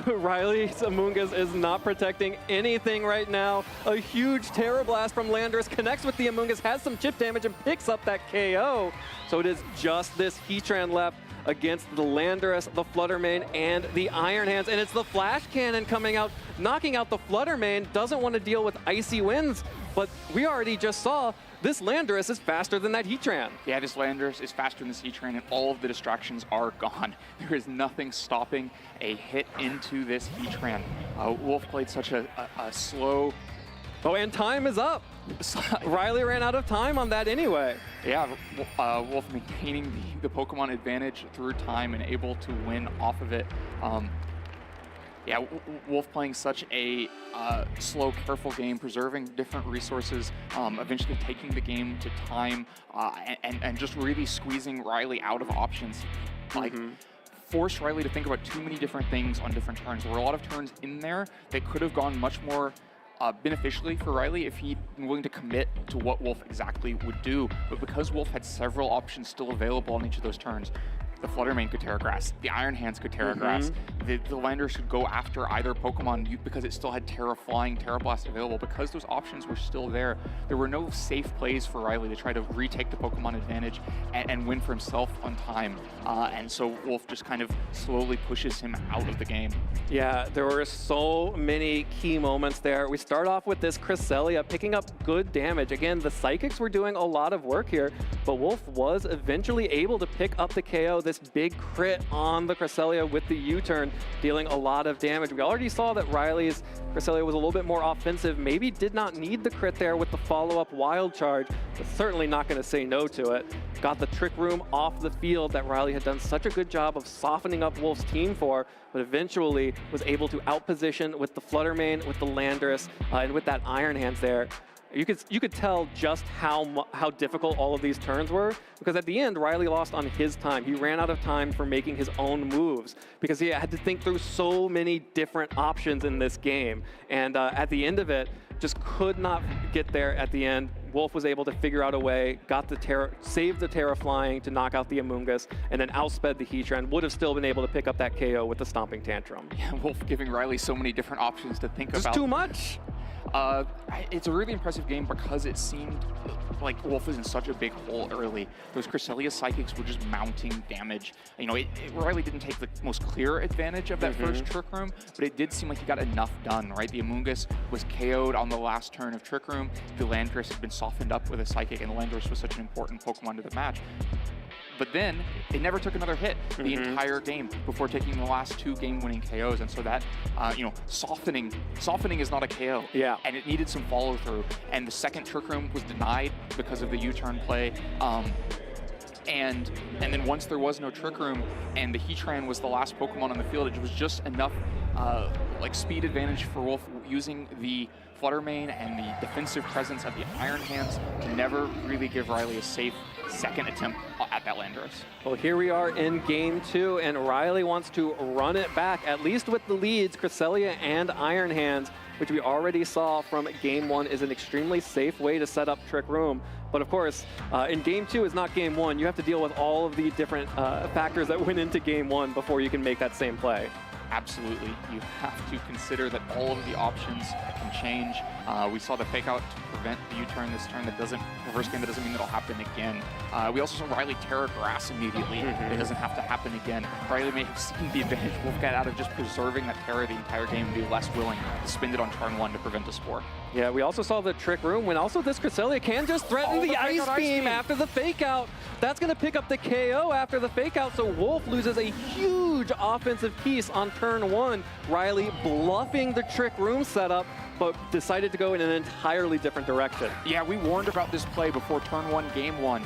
Riley's Amoonguss is not protecting anything right now. A huge Terra Blast from Landorus connects with the Amoonguss, has some chip damage and picks up that KO. So it is just this Heatran left against the Landorus, the Fluttermane, and the Iron Hands. And it's the Flash Cannon coming out, knocking out the Fluttermane. Doesn't want to deal with icy winds, but we already just saw this Landorus is faster than that Heatran. Yeah, this Landorus is faster than this Heatran, and all of the distractions are gone. There is nothing stopping a hit into this Heatran. Wolf played such a slow... Oh, and time is up. Riley ran out of time on that anyway. Yeah, Wolf maintaining the Pokemon advantage through time and able to win off of it. Yeah, Wolf playing such a slow, careful game, preserving different resources, eventually taking the game to time, and just really squeezing Riley out of options. Like, force Riley to think about too many different things on different turns. There were a lot of turns in there that could have gone much more beneficially for Riley if he'd been willing to commit to what Wolf exactly would do. But because Wolf had several options still available on each of those turns, the Fluttermane could Terra Grass, the Iron Hands could Terra Grass, the Landorus could go after either Pokemon because it still had Terra Flying, Terra Blast available. Because those options were still there, there were no safe plays for Riley to try to retake the Pokemon advantage and win for himself on time. And so Wolf just kind of slowly pushes him out of the game. Yeah, there were so many key moments there. We start off with this Cresselia picking up good damage. Again, the Psychics were doing a lot of work here, but Wolf was eventually able to pick up the KO. This big crit on the Cresselia with the U-turn, dealing a lot of damage. We already saw that Riley's Cresselia was a little bit more offensive, maybe did not need the crit there with the follow-up Wild Charge, but certainly not going to say no to it. Got the Trick Room off the field that Riley had done such a good job of softening up Wolf's team for, but eventually was able to outposition with the Fluttermane, with the Landorus, and with that Iron Hands there. you could tell just how difficult all of these turns were, because at the end, Riley lost on his time. He ran out of time for making his own moves because he had to think through so many different options in this game. And at the end of it, just could not get there at the end. Wolf was able to figure out a way, saved the Terra flying to knock out the Amoonguss, and then outsped the Heatran. Would have still been able to pick up that KO with the Stomping Tantrum. Yeah, Wolf giving Riley so many different options to think about. Just too much. It's a really impressive game because it seemed like Wolf was in such a big hole early. Those Cresselia Psychics were just mounting damage. You know, Riley didn't take the most clear advantage of that first Trick Room, but it did seem like he got enough done, right? The Amoonguss was KO'd on the last turn of Trick Room. The Landorus had been softened up with a Psychic, and Landorus was such an important Pokemon to the match. But then it never took another hit the entire game before taking the last 2 game-winning KOs, and so that, you know, softening is not a KO. Yeah. And it needed some follow-through, and the second Trick Room was denied because of the U-turn play. And then once there was no Trick Room and the Heatran was the last Pokemon on the field, it was just enough like speed advantage for Wolf using the Flutter Mane and the defensive presence of the Iron Hands to never really give Riley a safe second attempt at that Landorus. Well, here we are in game 2, and Riley wants to run it back, at least with the leads. Cresselia and Iron Hands, which we already saw from game 1, is an extremely safe way to set up Trick Room. But of course, in game 2 is not game 1. You have to deal with all of the different factors that went into game 1 before you can make that same play. Absolutely. You have to consider that all of the options can change. We saw the fake out to prevent the U-turn this turn. Reverse game, that doesn't mean that'll happen again. We also saw Riley Terra Grass immediately. It doesn't have to happen again. Riley may have seen the advantage Wolf got out of just preserving that Terra the entire game and be less willing to spend it on turn 1 to prevent a Spore. Yeah, we also saw the Trick Room when also this Cresselia can just threaten the Ice Beam after the fake out. That's going to pick up the KO after the fake out, so Wolf loses a huge offensive piece on turn 1. Riley bluffing the Trick Room setup, but decided to go in an entirely different direction. Yeah, we warned about this play before turn 1, game 1.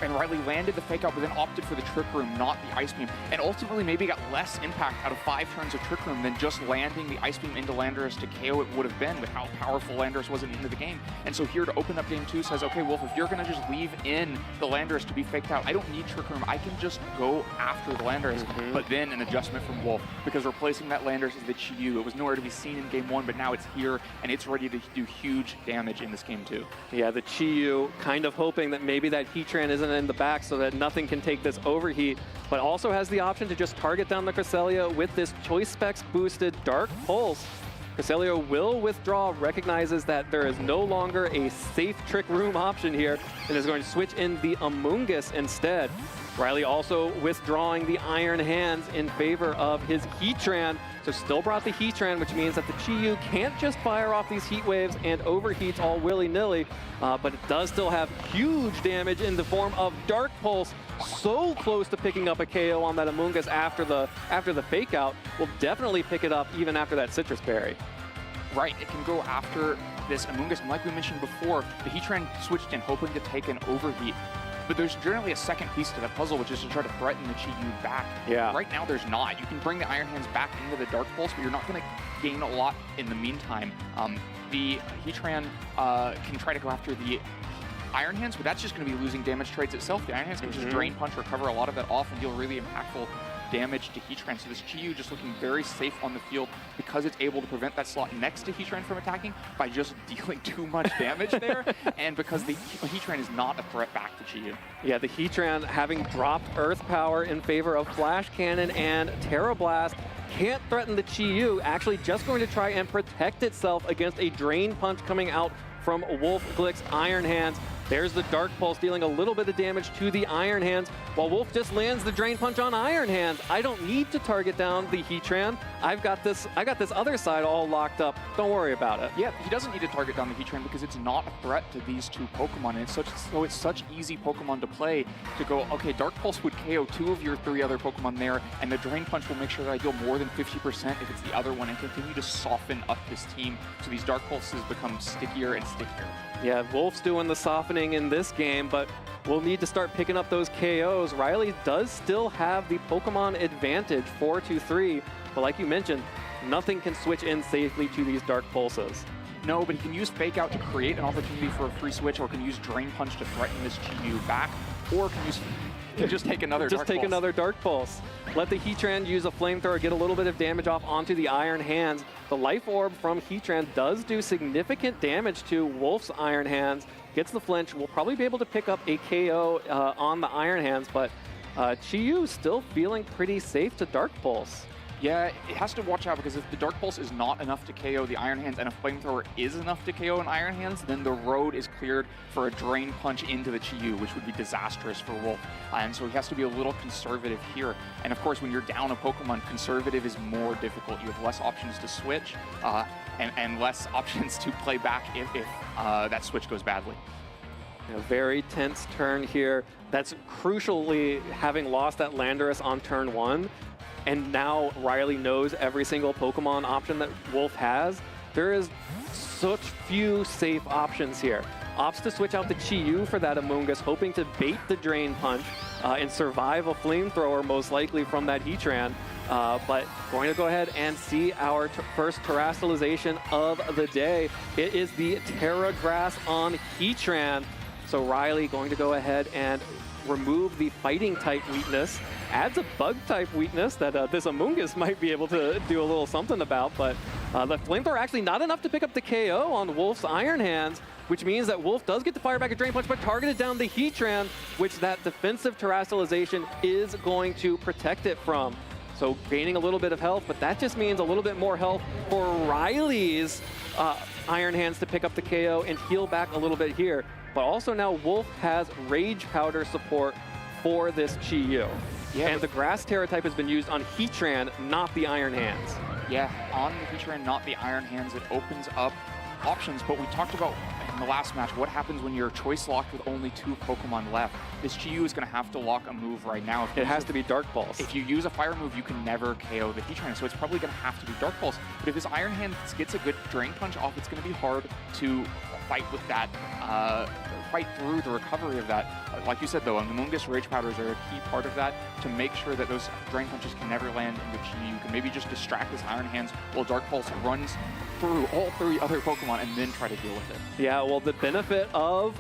And Riley landed the fake out, but then opted for the Trick Room, not the Ice Beam. And ultimately maybe got less impact out of 5 turns of Trick Room than just landing the Ice Beam into Landorus to KO it would have been with how powerful Landorus was at the end of the game. And so here to open up game 2 says, okay, Wolf, if you're going to just leave in the Landorus to be faked out, I don't need Trick Room. I can just go after the Landorus. But then an adjustment from Wolf, because replacing that Landorus is the Chi-Yu. It was nowhere to be seen in game 1, but now it's here, and it's ready to do huge damage in this game 2. Yeah, the Chi-Yu kind of hoping that maybe that Heatran isn't in the back so that nothing can take this overheat, but also has the option to just target down the Cresselia with this Choice Specs boosted Dark Pulse. Cresselia will withdraw, recognizes that there is no longer a safe Trick Room option here, and is going to switch in the Amoonguss instead. Riley also withdrawing the Iron Hands in favor of his Heatran. So still brought the Heatran, which means that the Chi-Yu can't just fire off these heat waves and overheats all willy-nilly, but it does still have huge damage in the form of Dark Pulse. So close to picking up a KO on that Amoonguss after the fake out. Will definitely pick it up even after that Citrus Berry. Right, it can go after this Amoonguss, and like we mentioned before, the Heatran switched in hoping to take an overheat. But there's generally a second piece to that puzzle, which is to try to threaten the Chi-Yu back. Yeah. Right now, there's not. You can bring the Iron Hands back into the Dark Pulse, but you're not going to gain a lot in the meantime. The Heatran can try to go after the Iron Hands, but that's just going to be losing damage trades itself. The Iron Hands can just Drain Punch, recover a lot of that off, and deal really impactful damage to Heatran. So this Chi-Yu just looking very safe on the field because it's able to prevent that slot next to Heatran from attacking by just dealing too much damage there, and because the Heatran is not a threat back to Chi-Yu. Yeah, the Heatran having dropped Earth Power in favor of Flash Cannon and Terra Blast can't threaten the Chi-Yu, actually just going to try and protect itself against a Drain Punch coming out from Wolf Glick's Iron Hands. There's the Dark Pulse dealing a little bit of damage to the Iron Hands, while Wolf just lands the Drain Punch on Iron Hands. I don't need to target down the Heatran. I got this other side all locked up. Don't worry about it. Yeah, he doesn't need to target down the Heatran because it's not a threat to these 2 Pokemon. And it's such easy Pokemon to play to go, okay, Dark Pulse would KO 2 of your 3 other Pokemon there, and the Drain Punch will make sure that I deal more than 50% if it's the other one, and continue to soften up this team so these Dark Pulses become stickier and stickier. Yeah, Wolf's doing the softening in this game, but we'll need to start picking up those KOs. Riley does still have the Pokemon advantage, 4-3, but like you mentioned, nothing can switch in safely to these Dark Pulses. No, but he can use Fake Out to create an opportunity for a free switch, or can use Drain Punch to threaten this Chi-Yu back, or can just take another Just take another Dark Pulse. Let the Heatran use a Flamethrower, get a little bit of damage off onto the Iron Hands. The Life Orb from Heatran does do significant damage to Wolf's Iron Hands. Gets the flinch. We'll probably be able to pick up a KO on the Iron Hands, but Chi-Yu still feeling pretty safe to Dark Pulse. Yeah, it has to watch out, because if the Dark Pulse is not enough to KO the Iron Hands and a Flamethrower is enough to KO an Iron Hands, then the road is cleared for a Drain Punch into the Chi-Yu, which would be disastrous for Wolf. And so he has to be a little conservative here. And of course, when you're down a Pokemon, conservative is more difficult. You have less options to switch and less options to play back if that switch goes badly. A very tense turn here. That's crucially having lost that Landorus on turn 1. And now Riley knows every single Pokemon option that Wolf has. There is such few safe options here. Opts to switch out the Chi-Yu for that Amoonguss, hoping to bait the Drain Punch and survive a Flamethrower, most likely from that Heatran. But going to go ahead and see our first Terastallization of the day. It is the Terra Grass on Heatran. So Riley going to go ahead and remove the Fighting type weakness, adds a Bug type weakness that this Amoonguss might be able to do a little something about, but the Flamethrower actually not enough to pick up the KO on Wolf's Iron Hands, which means that Wolf does get to fire back a Drain Punch, but targeted down the Heatran, which that defensive Terastallization is going to protect it from. So gaining a little bit of health, but that just means a little bit more health for Riley's Iron Hands to pick up the KO and heal back a little bit here. But also now Wolf has Rage Powder support for this Chi-Yu. Yeah, and the Grass Terra type has been used on Heatran, not the Iron Hands. Yeah, on the Heatran, not the Iron Hands. It opens up options, but we talked about in the last match what happens when you're choice locked with only 2 Pokemon left. This Chi-Yu is going to have to lock a move right now. It has to be Dark Pulse. If you use a Fire move, you can never KO the Heatran, so it's probably going to have to be Dark Pulse. But if this Iron Hands gets a good Drain Punch off, it's going to be hard to fight with that, fight through the recovery of that. Like you said, though, Amoonguss Rage Powders are a key part of that to make sure that those Drain Punches can never land into Chi-Yu. You can maybe just distract this Iron Hands while Dark Pulse runs through all 3 other Pokemon and then try to deal with it. Yeah, well, the benefit of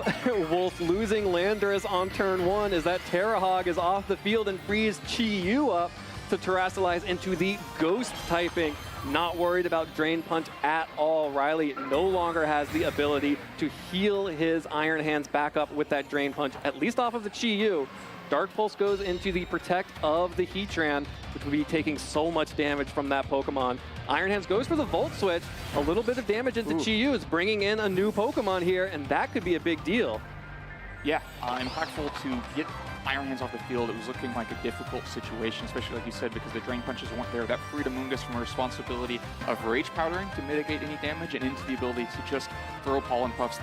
Wolf losing Landorus on turn 1 is that Terrahog is off the field and frees Chi-Yu up to Terastallize into the Ghost typing. Not worried about Drain Punch at all. Riley no longer has the ability to heal his Iron Hands back up with that Drain Punch, at least off of the Chi-Yu. Dark Pulse goes into the Protect of the Heatran, which will be taking so much damage from that Pokemon. Iron Hands goes for the Volt Switch. A little bit of damage into Chi-Yu is bringing in a new Pokemon here, and that could be a big deal. Yeah, impactful to get Iron Hands off the field. It was looking like a difficult situation, especially like you said, because the Drain Punches weren't there. That freed Amoonguss from a responsibility of Rage Powdering to mitigate any damage and into the ability to just throw Pollen Puffs,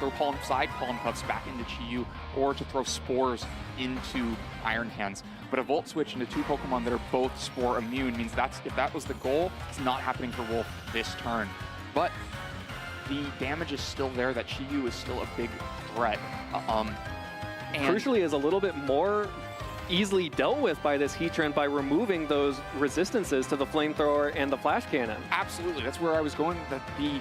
side Pollen Puffs back into Chi-Yu, or to throw Spores into Iron Hands. But a Volt Switch into 2 Pokemon that are both Spore immune means if that was the goal, it's not happening for Wolf this turn. But the damage is still there. That Chi-Yu is still a big threat. Crucially is a little bit more easily dealt with by this Heatran by removing those resistances to the Flamethrower and the Flash Cannon. Absolutely, that's where I was going. That the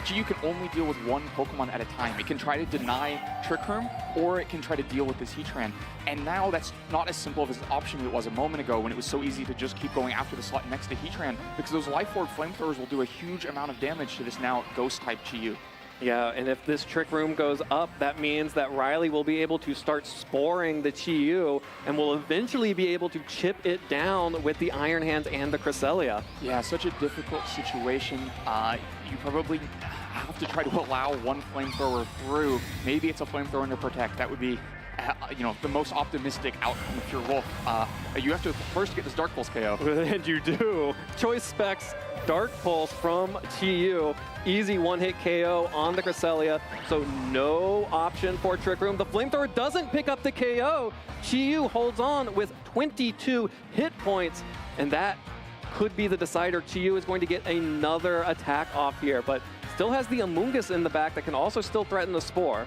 Chi-Yu can only deal with 1 Pokemon at a time. It can try to deny Trick Room, or it can try to deal with this Heatran. And now that's not as simple of an option as it was a moment ago when it was so easy to just keep going after the slot next to Heatran, because those Life Orb Flamethrowers will do a huge amount of damage to this now Ghost-type Chi-Yu. Yeah, and if this Trick Room goes up, that means that Riley will be able to start sporing the Chi-Yu and will eventually be able to chip it down with the Iron Hands and the Cresselia. Yeah, such a difficult situation. You probably have to try to allow 1 Flamethrower through. Maybe it's a Flamethrower to Protect. That would be the most optimistic outcome if you're Wolf. You have to first get this Dark Pulse KO. And you do. Choice specs, Dark Pulse from Chi-Yu. Easy 1-hit KO on the Cresselia, so no option for Trick Room. The Flamethrower doesn't pick up the KO. Chi-Yu holds on with 22 hit points, and that could be the decider. Chi-Yu is going to get another attack off here, but still has the Amoonguss in the back that can also still threaten the Spore.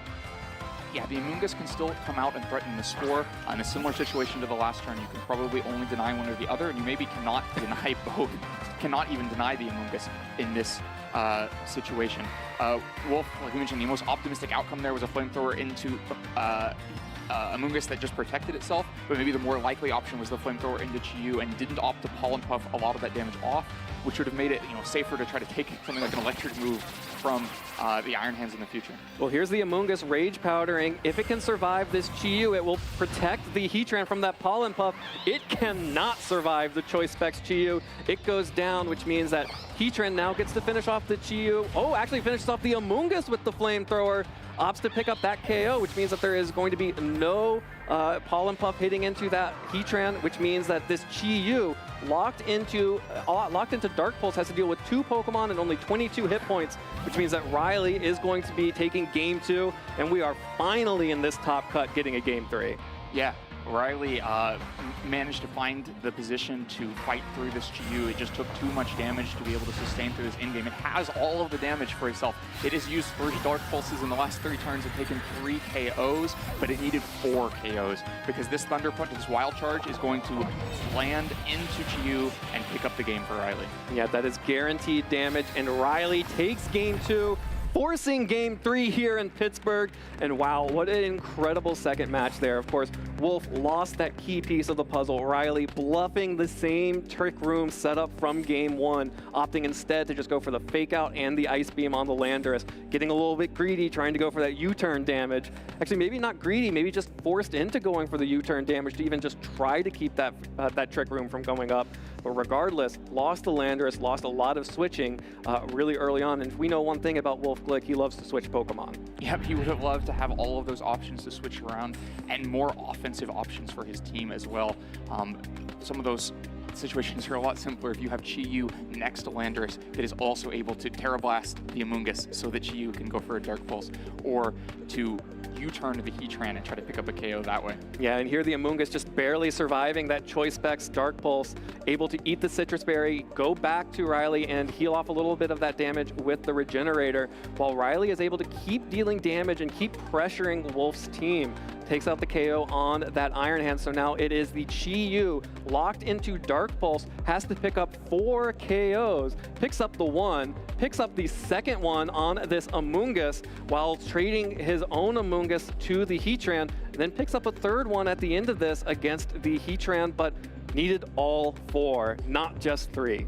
Yeah, the Amoonguss can still come out and threaten the Spore. In a similar situation to the last turn, you can probably only deny one or the other, and you maybe cannot deny both. Cannot even deny the Amoonguss in this situation. Wolf, like we mentioned, the most optimistic outcome there was a flamethrower into Amoonguss that just protected itself, but maybe the more likely option was the flamethrower into Chi-Yu and didn't opt to Pollen Puff a lot of that damage off, which would have made it safer to try to take something like an electric move from the Iron Hands in the future. Well, here's the Amoonguss Rage Powdering. If it can survive this Chi-Yu, it will protect the Heatran from that Pollen Puff. It cannot survive the Choice Specs Chi-Yu. It goes down, which means that Heatran now gets to finish off the Chi-Yu. Oh, actually finishes off the Amoonguss with the Flamethrower. Opts to pick up that KO, which means that there is going to be no Pollen Puff hitting into that Heatran, which means that this Chi-Yu locked into Dark Pulse has to deal with 2 Pokemon and only 22 hit points, which means that Riley is going to be taking Game 2, and we are finally in this top cut getting a Game 3. Yeah, Riley managed to find the position to fight through this Chi-Yu. It just took too much damage to be able to sustain through this in-game. It has all of the damage for itself. It has used 3 Dark Pulses in the last 3 turns and taken 3 KOs, but it needed 4 KOs because this Thunder Punch, this Wild Charge, is going to land into Chi-Yu and pick up the game for Riley. Yeah, that is guaranteed damage, and Riley takes Game 2. Forcing Game 3 here in Pittsburgh. And wow, what an incredible second match there. Of course, Wolf lost that key piece of the puzzle. Riley bluffing the same Trick Room setup from Game 1, opting instead to just go for the Fake Out and the Ice Beam on the Landorus, getting a little bit greedy, trying to go for that U-turn damage. Actually, maybe not greedy, maybe just forced into going for the U-turn damage to even just try to keep that, that Trick Room from going up. But regardless, lost the Landorus, lost a lot of switching really early on. And we know one thing about Wolf Glick, he loves to switch Pokemon. Yep, he would have loved to have all of those options to switch around and more offensive options for his team as well. Some of those situations are a lot simpler if you have Chi-Yu next to Landorus that is also able to Terra Blast the Amoonguss so that Chi-Yu can go for a Dark Pulse, or to U-turn to the Heatran and try to pick up a KO that way. Yeah, and here the Amoonguss just barely surviving that Choice Specs Dark Pulse, able to eat the Citrus Berry, go back to Riley and heal off a little bit of that damage with the Regenerator, while Riley is able to keep dealing damage and keep pressuring Wolf's team. Takes out the KO on that Iron Hand, so now it is the Chi-Yu locked into Dark Pulse, has to pick up 4 KOs, picks up the 1, picks up the second one on this Amoonguss while trading his own Amoonguss to the Heatran, and then picks up a third one at the end of this against the Heatran, but needed all 4, not just 3.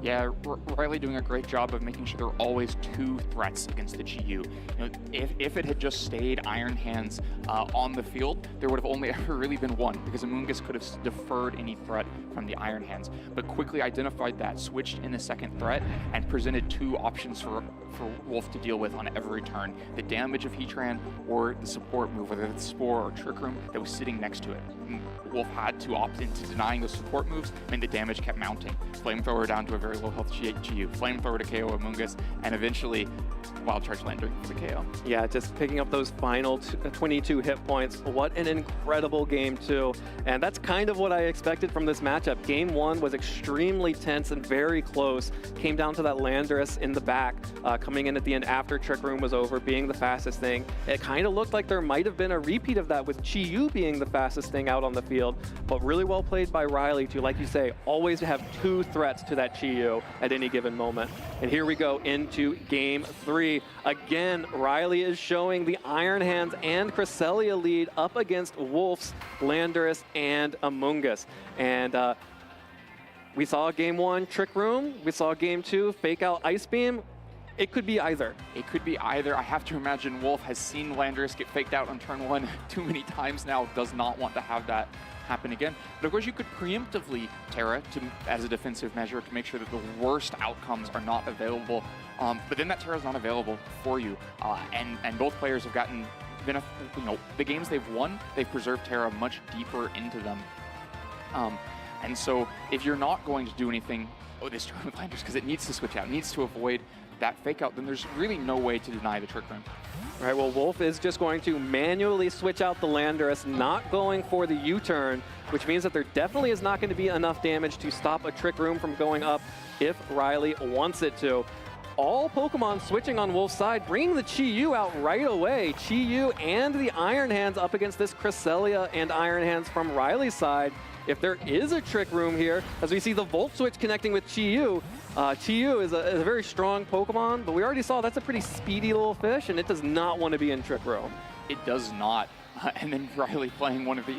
Yeah, Riley doing a great job of making sure there are always 2 threats against the Chi-Yu. If it had just stayed Iron Hands on the field, there would have only ever really been 1, because Amoonguss could have deferred any threat from the Iron Hands, but quickly identified that, switched in the second threat, and presented 2 options for Wolf to deal with on every turn. The damage of Heatran or the support move, whether it's Spore or Trick Room, that was sitting next to it. Wolf had to opt into denying those support moves, and the damage kept mounting. Flamethrower down to a very low health Chi-Yu, Flamethrower to KO Amoonguss, and eventually Wild Charge Landry for the KO. Yeah, just picking up those final 22 hit points. What an incredible Game 2. And that's kind of what I expected from this matchup. Game 1 was extremely tense and very close. Came down to that Landorus in the back, coming in at the end after Trick Room was over, being the fastest thing. It kind of looked like there might have been a repeat of that with Chi-Yu being the fastest thing out on the field, but really well played by Riley to, like you say, always have 2 threats to that Chi-Yu at any given moment. And here we go into Game 3. Again, Riley is showing the Iron Hands and Cresselia lead up against Wolf's Landorus and Amoonguss. And we saw Game 1 Trick Room, we saw Game 2 Fake Out Ice Beam. It could be either. It could be either. I have to imagine Wolf has seen Landorus get faked out on turn 1 too many times now, does not want to have that happen again. But of course you could preemptively Terra as a defensive measure to make sure that the worst outcomes are not available. But then that Terra is not available for you. And both players have gotten, the games they've won, they've preserved Terra much deeper into them. And so if you're not going to do anything this turn with Landorus, because it needs to switch out, needs to avoid that fake out, then there's really no way to deny the Trick Room. All right, well, Wolf is just going to manually switch out the Landorus, not going for the U-turn, which means that there definitely is not going to be enough damage to stop a Trick Room from going up if Riley wants it to. All Pokemon switching on Wolf's side, bringing the Chi-Yu out right away. Chi-Yu and the Iron Hands up against this Cresselia and Iron Hands from Riley's side. if there is a Trick Room here, as we see the Volt Switch connecting with Chi-Yu. Chi-Yu is a very strong Pokemon, but we already saw that's a pretty speedy little fish, and it does not want to be in Trick Room. It does not. And then Riley playing one of the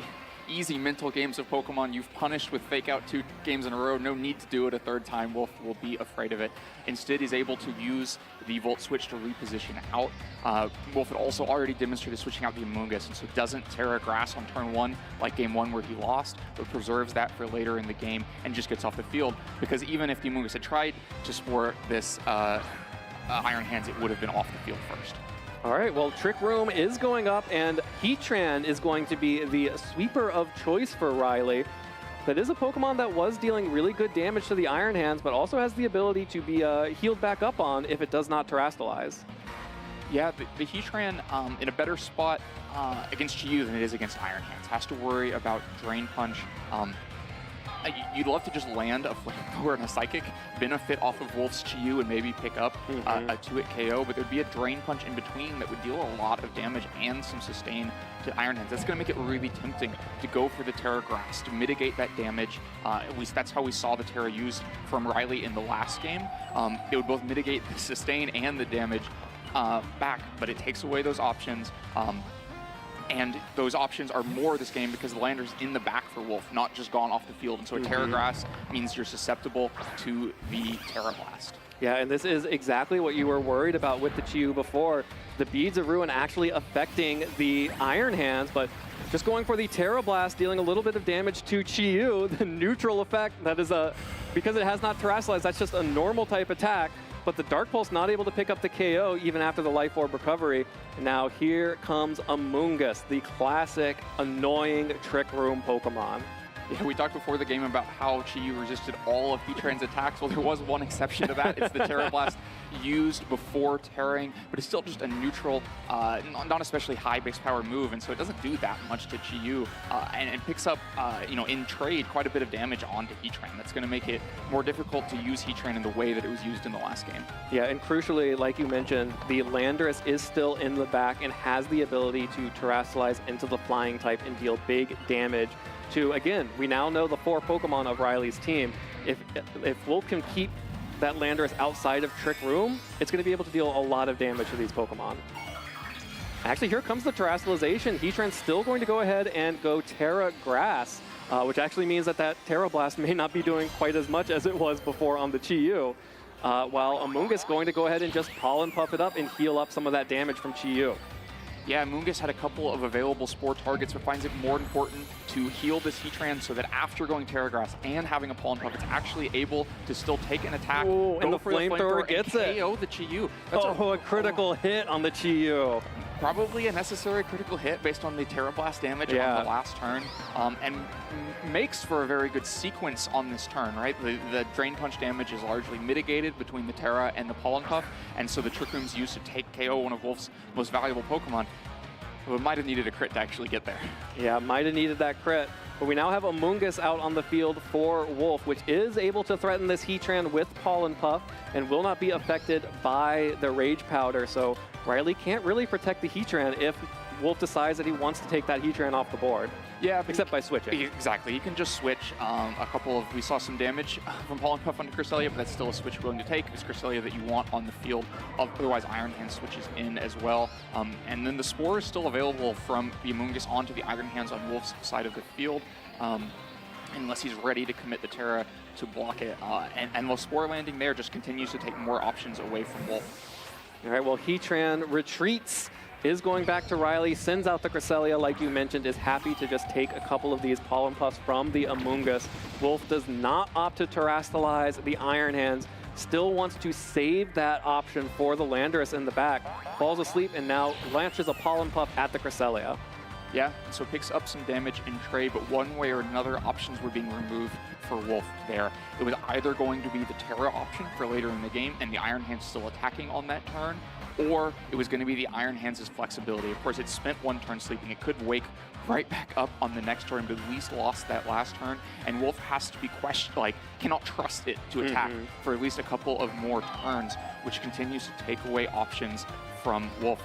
easy mental games of Pokemon. You've punished with Fake Out 2 games in a row. No need to do it a third time. Wolf will be afraid of it. Instead, he's able to use the Volt Switch to reposition out. Wolf had also already demonstrated switching out the Amoonguss, and so doesn't Terra Grass on turn 1 like game 1 where he lost, but preserves that for later in the game and just gets off the field. Because even if the Amoonguss had tried to spore this Iron Hands, it would have been off the field first. All right, well, Trick Room is going up, and Heatran is going to be the sweeper of choice for Riley. That is a Pokemon that was dealing really good damage to the Iron Hands, but also has the ability to be healed back up on if it does not Terrastalize. Yeah, the Heatran in a better spot against Chi-Yu than it is against Iron Hands. Has to worry about Drain Punch. You'd love to just land a Flamethrower and a Psychic, benefit off of Wolf's Chi-Yu and maybe pick up a 2-hit KO, but there'd be a Drain Punch in between that would deal a lot of damage and some sustain to Iron Hands. That's going to make it really tempting to go for the Terra Grass to mitigate that damage. At least that's how we saw the Terra used from Riley in the last game. It would both mitigate the sustain and the damage back, but it takes away those options. And those options are more this game because the lander's in the back for Wolf, not just gone off the field. And so a Terra Grass means you're susceptible to the Terra Blast. Yeah, and this is exactly what you were worried about with the Chi-Yu before. The Beads of Ruin actually affecting the Iron Hands, but just going for the Terra Blast, dealing a little bit of damage to Chi-Yu, the neutral effect, that is because it has not Terrastalized, that's just a normal type attack. But the Dark Pulse not able to pick up the KO even after the Life Orb recovery. And now here comes Amoonguss, the classic annoying Trick Room Pokemon. Yeah, we talked before the game about how Chi-Yu resisted all of Heatran's attacks. Well, there was one exception to that. It's the Terra Blast used before Terraing, but it's still just a neutral, not especially high base power move, and so it doesn't do that much to Chi-Yu, and picks up, in trade, quite a bit of damage onto Heatran. That's going to make it more difficult to use Heatran in the way that it was used in the last game. Yeah, and crucially, like you mentioned, the Landorus is still in the back and has the ability to Terrastalize into the flying type and deal big damage to, again, we now know the 4 Pokemon of Riley's team. If Wolf can keep that Landorus outside of Trick Room, it's going to be able to deal a lot of damage to these Pokemon. Actually, here comes the Terrastalization. Heatran's still going to go ahead and go Terra Grass, which actually means that Terra Blast may not be doing quite as much as it was before on the Chi-Yu, while Amoonguss going to go ahead and just Pollen Puff it up and heal up some of that damage from Chi-Yu. Yeah, Amoonguss had a couple of available Spore targets, but finds it more important to heal this Heatran so that after going Terra Grass and having a Pollen Puff, it's actually able to still take an attack. Ooh, and the Flamethrower gets it. KO the Chi-Yu. That's a critical hit on the Chi-Yu. Probably a necessary critical hit based on the Terra Blast damage on the last turn, and makes for a very good sequence on this turn, right? The Drain Punch damage is largely mitigated between the Terra and the Pollen Puff, and so the Trick Room's used to take KO one of Wolf's most valuable Pokemon. But might have needed a crit to actually get there. Yeah, might have needed that crit. But we now have Amoonguss out on the field for Wolf, which is able to threaten this Heatran with Pollen Puff and will not be affected by the Rage Powder. So Riley can't really protect the Heatran if Wolf decides that he wants to take that Heatran off the board. Yeah, except by switching. Exactly. You can just switch we saw some damage from Pollen Puff onto Cresselia, but that's still a switch you're willing to take. It's Cresselia that you want on the field. Otherwise, Iron Hands switches in as well. And then the Spore is still available from the Amoonguss onto the Iron Hands on Wolf's side of the field, unless he's ready to commit the Terra to block it. And the Spore landing there just continues to take more options away from Wolf. All right, well, Heatran retreats, is going back to Riley, sends out the Cresselia, like you mentioned, is happy to just take a couple of these Pollen Puffs from the Amoonguss. Wolf does not opt to Terrastalize the Iron Hands, still wants to save that option for the Landorus in the back, falls asleep, and now launches a Pollen Puff at the Cresselia. Yeah, so picks up some damage in trade, but one way or another, options were being removed for Wolf there. It was either going to be the Terra option for later in the game, and the Iron Hands still attacking on that turn, or it was going to be the Iron Hands' flexibility. Of course, it spent one turn sleeping. It could wake right back up on the next turn, but at least lost that last turn, and Wolf has to be cannot trust it to attack for at least a couple of more turns, which continues to take away options from Wolf.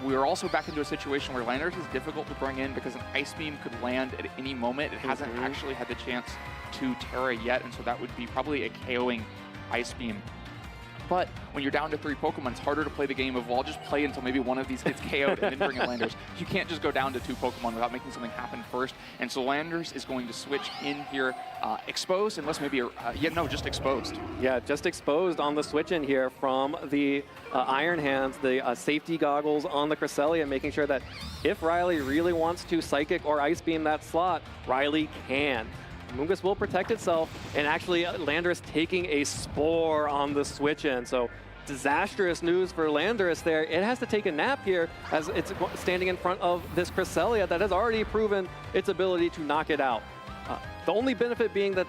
we're also back into a situation where Landers is difficult to bring in because an Ice Beam could land at any moment. It hasn't actually had the chance to Terra yet, and so that would be probably a KOing Ice Beam. But when you're down to 3 Pokemon, it's harder to play the game of, well, I'll just play until maybe one of these gets KO'd and then bring in Landers. You can't just go down to 2 Pokemon without making something happen first. And so Landers is going to switch in here, exposed, unless maybe, just exposed. Yeah, just exposed on the switch in here from the Iron Hands, the safety goggles on the Cresselia, making sure that if Riley really wants to Psychic or Ice Beam that slot, Riley can. Amoonguss will protect itself, and actually Landorus taking a Spore on the switch in. So disastrous news for Landorus there. It has to take a nap here as it's standing in front of this Cresselia that has already proven its ability to knock it out. The only benefit being that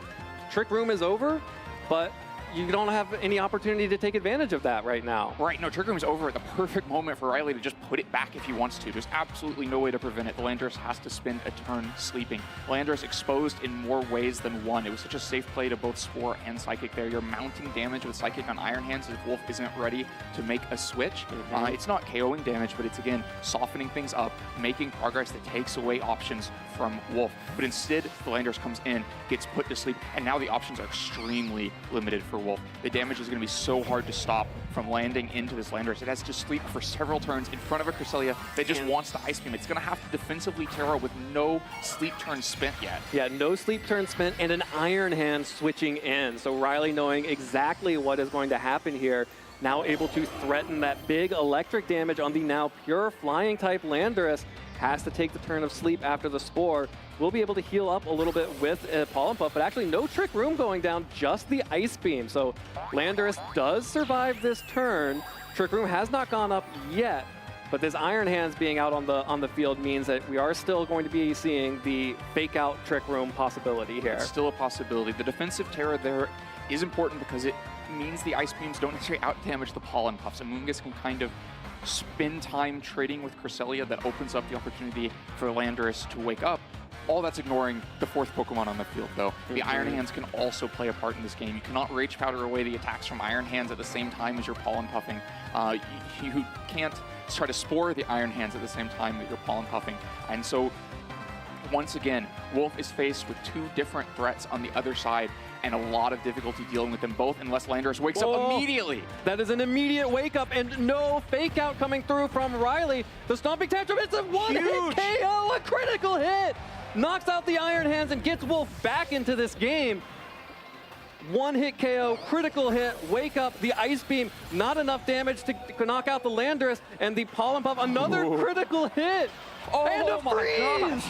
Trick Room is over, but you don't have any opportunity to take advantage of that right now. Right, no, Trick Room's over at the perfect moment for Riley to just put it back if he wants to. There's absolutely no way to prevent it. Landorus has to spend a turn sleeping. Landorus exposed in more ways than one. It was such a safe play to both Spore and Psychic there. You're mounting damage with Psychic on Iron Hands if Wolf isn't ready to make a switch. It's not KOing damage, but it's, again, softening things up, making progress that takes away options from Wolf. But instead, the Landorus comes in, gets put to sleep, and now the options are extremely limited for Wolf. The damage is going to be so hard to stop from landing into this Landorus. It has to sleep for several turns in front of a Cresselia that just wants to Ice Beam. It's going to have to defensively Terra with no sleep turn spent yet. Yeah, no sleep turn spent and an Iron Hand switching in. So Riley knowing exactly what is going to happen here, now able to threaten that big electric damage on the now pure flying type Landorus. Has to take the turn of sleep after the Spore. Will be able to heal up a little bit with Pollen Puff, but actually no Trick Room going down, just the Ice Beam. So Landorus does survive this turn. Trick Room has not gone up yet, but this Iron Hands being out on the field means that we are still going to be seeing the fake out Trick Room possibility here. It's still a possibility. The defensive Terra there is important because it means the Ice Beams don't necessarily out damage the Pollen Puffs. Amoonguss can kind of spend time trading with Cresselia. That opens up the opportunity for Landorus to wake up. All that's ignoring the 4th Pokemon on the field, though. The Iron Hands can also play a part in this game. You cannot Rage Powder away the attacks from Iron Hands at the same time as you're Pollen Puffing. You can't try to Spore the Iron Hands at the same time that you're Pollen Puffing. And so, once again, Wolf is faced with 2 different threats on the other side, and a lot of difficulty dealing with them both unless Landorus wakes up immediately. That is an immediate wake up and no fake out coming through from Riley. The Stomping Tantrum, it's a one-hit KO, a critical hit. Knocks out the Iron Hands and gets Wolf back into this game. One-hit KO, critical hit, wake up, the Ice Beam, not enough damage to knock out the Landorus, and the Pollen Puff, another critical hit. And a freeze!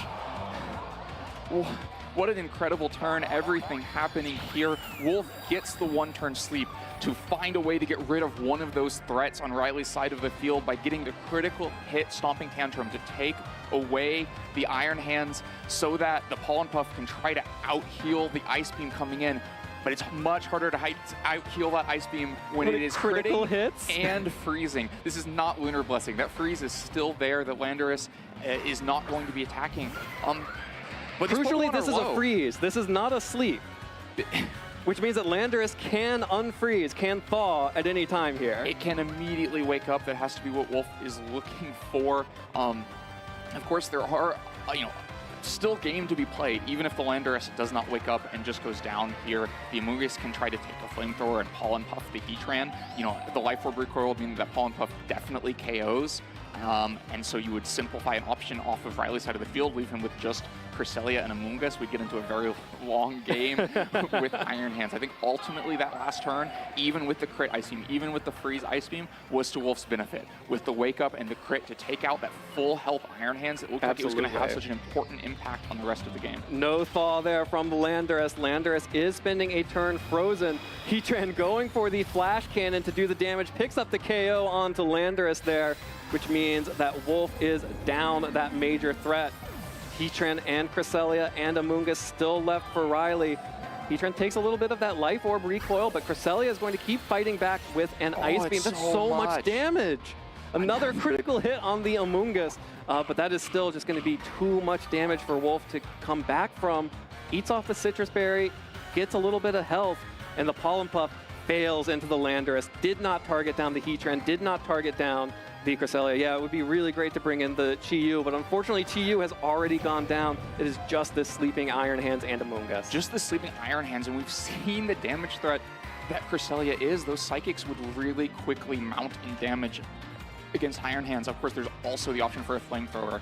What an incredible turn, everything happening here. Wolf gets the 1-turn sleep to find a way to get rid of one of those threats on Riley's side of the field by getting the critical hit Stomping Tantrum to take away the Iron Hands so that the Pollen Puff can try to out-heal the Ice Beam coming in. But it's much harder to out-heal that Ice Beam when it is critical hits and freezing. This is not Lunar Blessing. That freeze is still there. The Landorus is not going to be attacking. But crucially, this is a freeze. This is not a sleep. Which means that Landorus can unfreeze, can thaw at any time here. It can immediately wake up. That has to be what Wolf is looking for. Of course, there are, still game to be played. Even if the Landorus does not wake up and just goes down here, the Amoonguss can try to take a Flamethrower and Pollen Puff the Heatran. The Life Orb recoil would mean that Pollen Puff definitely KOs. And so you would simplify an option off of Riley's side of the field, leave him with just Cresselia and Amoonguss. We'd get into a very long game with Iron Hands. I think ultimately that last turn, even with the crit Ice Beam, even with the freeze Ice Beam, was to Wolf's benefit. With the wake up and the crit to take out that full health Iron Hands, it looked like it was going to have such an important impact on the rest of the game. No thaw there from the Landorus. Landorus is spending a turn frozen. Heatran going for the Flash Cannon to do the damage, picks up the KO onto Landorus there, which means that Wolf is down that major threat. Heatran and Cresselia and Amoonguss still left for Riley. Heatran takes a little bit of that Life Orb recoil, but Cresselia is going to keep fighting back with an Ice Beam. That's so much damage. Another critical hit on the Amoonguss, but that is still just going to be too much damage for Wolf to come back from. Eats off the Citrus Berry, gets a little bit of health, and the Pollen Puff fails into the Landorus. Did not target down the Heatran, did not target down The Cresselia, yeah, it would be really great to bring in the Chi-Yu, but unfortunately Chi-Yu has already gone down. It is just this sleeping Iron Hands and Amoonguss. Just the sleeping Iron Hands, and we've seen the damage threat that Cresselia is. Those Psychics would really quickly mount in damage against Iron Hands. Of course, there's also the option for a Flamethrower.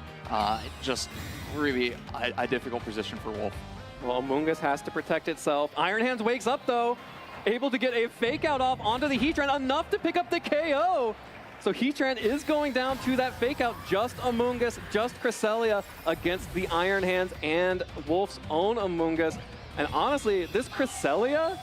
Just really a difficult position for Wolf. Well, Amoonguss has to protect itself. Iron Hands wakes up though, able to get a fake out off onto the Heatran, enough to pick up the KO. So Heatran is going down to that fake out. Just Amoonguss, just Cresselia against the Iron Hands and Wolf's own Amoonguss. And honestly, this Cresselia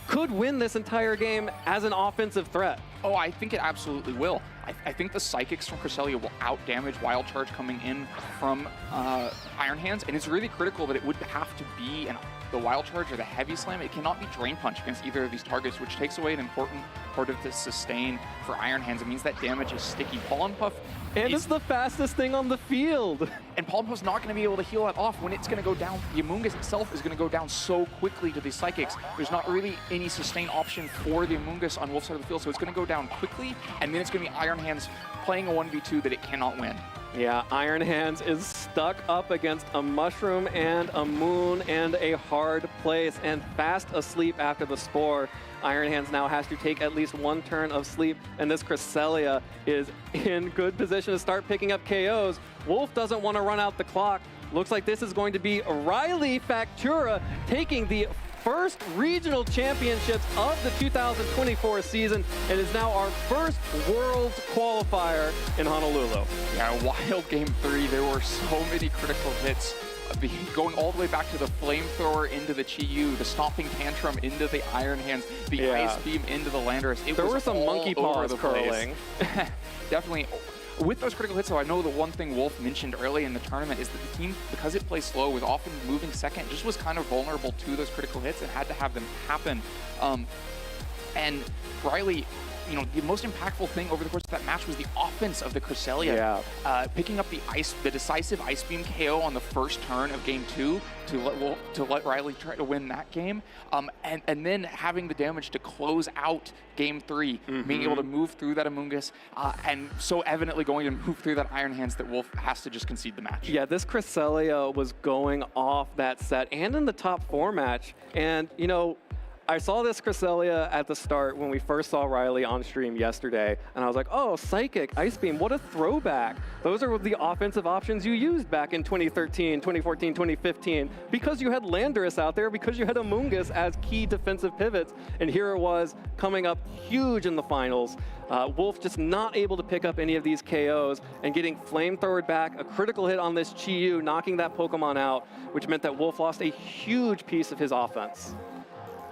could win this entire game as an offensive threat. Oh, I think it absolutely will. I think the Psychics from Cresselia will out-damage Wild Charge coming in from Iron Hands, and it's really critical that it would have to be the Wild Charge or the Heavy Slam. It cannot be Drain Punch against either of these targets, which takes away an important part of the sustain for Iron Hands. It means that damage is sticky. Pollen Puff and it's the fastest thing on the field. And Pollen Puff's not going to be able to heal that off when it's going to go down. The Amoonguss itself is going to go down so quickly to these Psychics. There's not really any sustain option for the Amoonguss on Wolf's side of the field, so it's going to go down quickly, and then it's going to be Iron Hands playing a 1v2 that it cannot win. Yeah, Iron Hands is stuck up against a Mushroom and a Moon and a hard place and fast asleep after the Spore. Iron Hands now has to take at least one turn of sleep, and this Cresselia is in good position to start picking up KOs. Wolf doesn't want to run out the clock. Looks like this is going to be Riley Factura taking the first regional championships of the 2024 season, and is now our first Worlds qualifier in Honolulu. Yeah, wild game 3. There were so many critical hits. Going all the way back to the Flamethrower into the Chi-Yu, the Stomping Tantrum into the Iron Hands, the Ice Beam into the Landorus. There were some monkey paws curling. Definitely. With those critical hits, though, I know the one thing Wolf mentioned early in the tournament is that the team, because it plays slow, was often moving second, just was kind of vulnerable to those critical hits and had to have them happen. And Riley, you know, the most impactful thing over the course of that match was the offense of the Cresselia. Picking up the decisive Ice Beam KO on the first turn of Game 2 to let Riley try to win that game, and then having the damage to close out Game 3, being able to move through that Amoonguss, and so evidently going to move through that Iron Hands that Wolf has to just concede the match. Yeah, this Cresselia was going off that set and in the top 4 match, and you know, I saw this Cresselia at the start when we first saw Riley on stream yesterday, and I was like, oh, Psychic, Ice Beam, what a throwback. Those are the offensive options you used back in 2013, 2014, 2015, because you had Landorus out there, because you had Amoonguss as key defensive pivots, and here it was coming up huge in the finals. Wolf just not able to pick up any of these KOs and getting Flamethrowered back, a critical hit on this Chi-Yu, knocking that Pokemon out, which meant that Wolf lost a huge piece of his offense.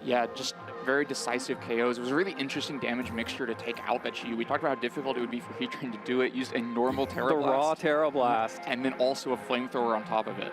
Yeah, just very decisive KOs. It was a really interesting damage mixture to take out that Chi-Yu. We talked about how difficult it would be for Heatran to do it. Used a normal Terra Blast. The raw Terra Blast. And then also a Flamethrower on top of it.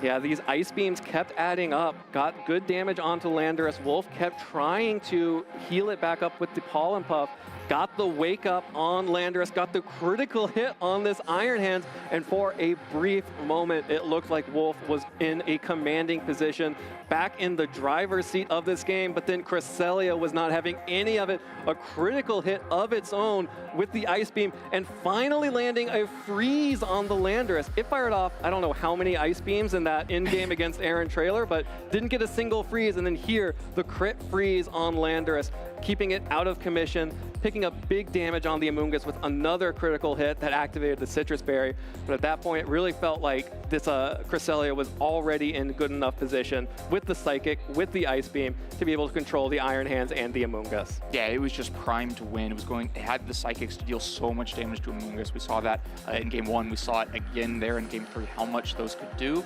Yeah, these Ice Beams kept adding up, got good damage onto Landorus. Wolf kept trying to heal it back up with the Pollen Puff, got the wake up on Landorus, got the critical hit on this Iron Hands, and for a brief moment, it looked like Wolf was in a commanding position, back in the driver's seat of this game, but then Cresselia was not having any of it. A critical hit of its own with the Ice Beam, and finally landing a freeze on the Landorus. It fired off, I don't know how many Ice Beams in that in-game against Aaron Trailer, but didn't get a single freeze, and then here, the crit freeze on Landorus, keeping it out of commission, picking up big damage on the Amoonguss with another critical hit that activated the Citrus Berry. But at that point, it really felt like this Cresselia was already in good enough position with the Psychic, with the Ice Beam, to be able to control the Iron Hands and the Amoonguss. Yeah, it was just primed to win. It had the Psychics to deal so much damage to Amoonguss. We saw that in Game 1. We saw it again there in Game 3, how much those could do.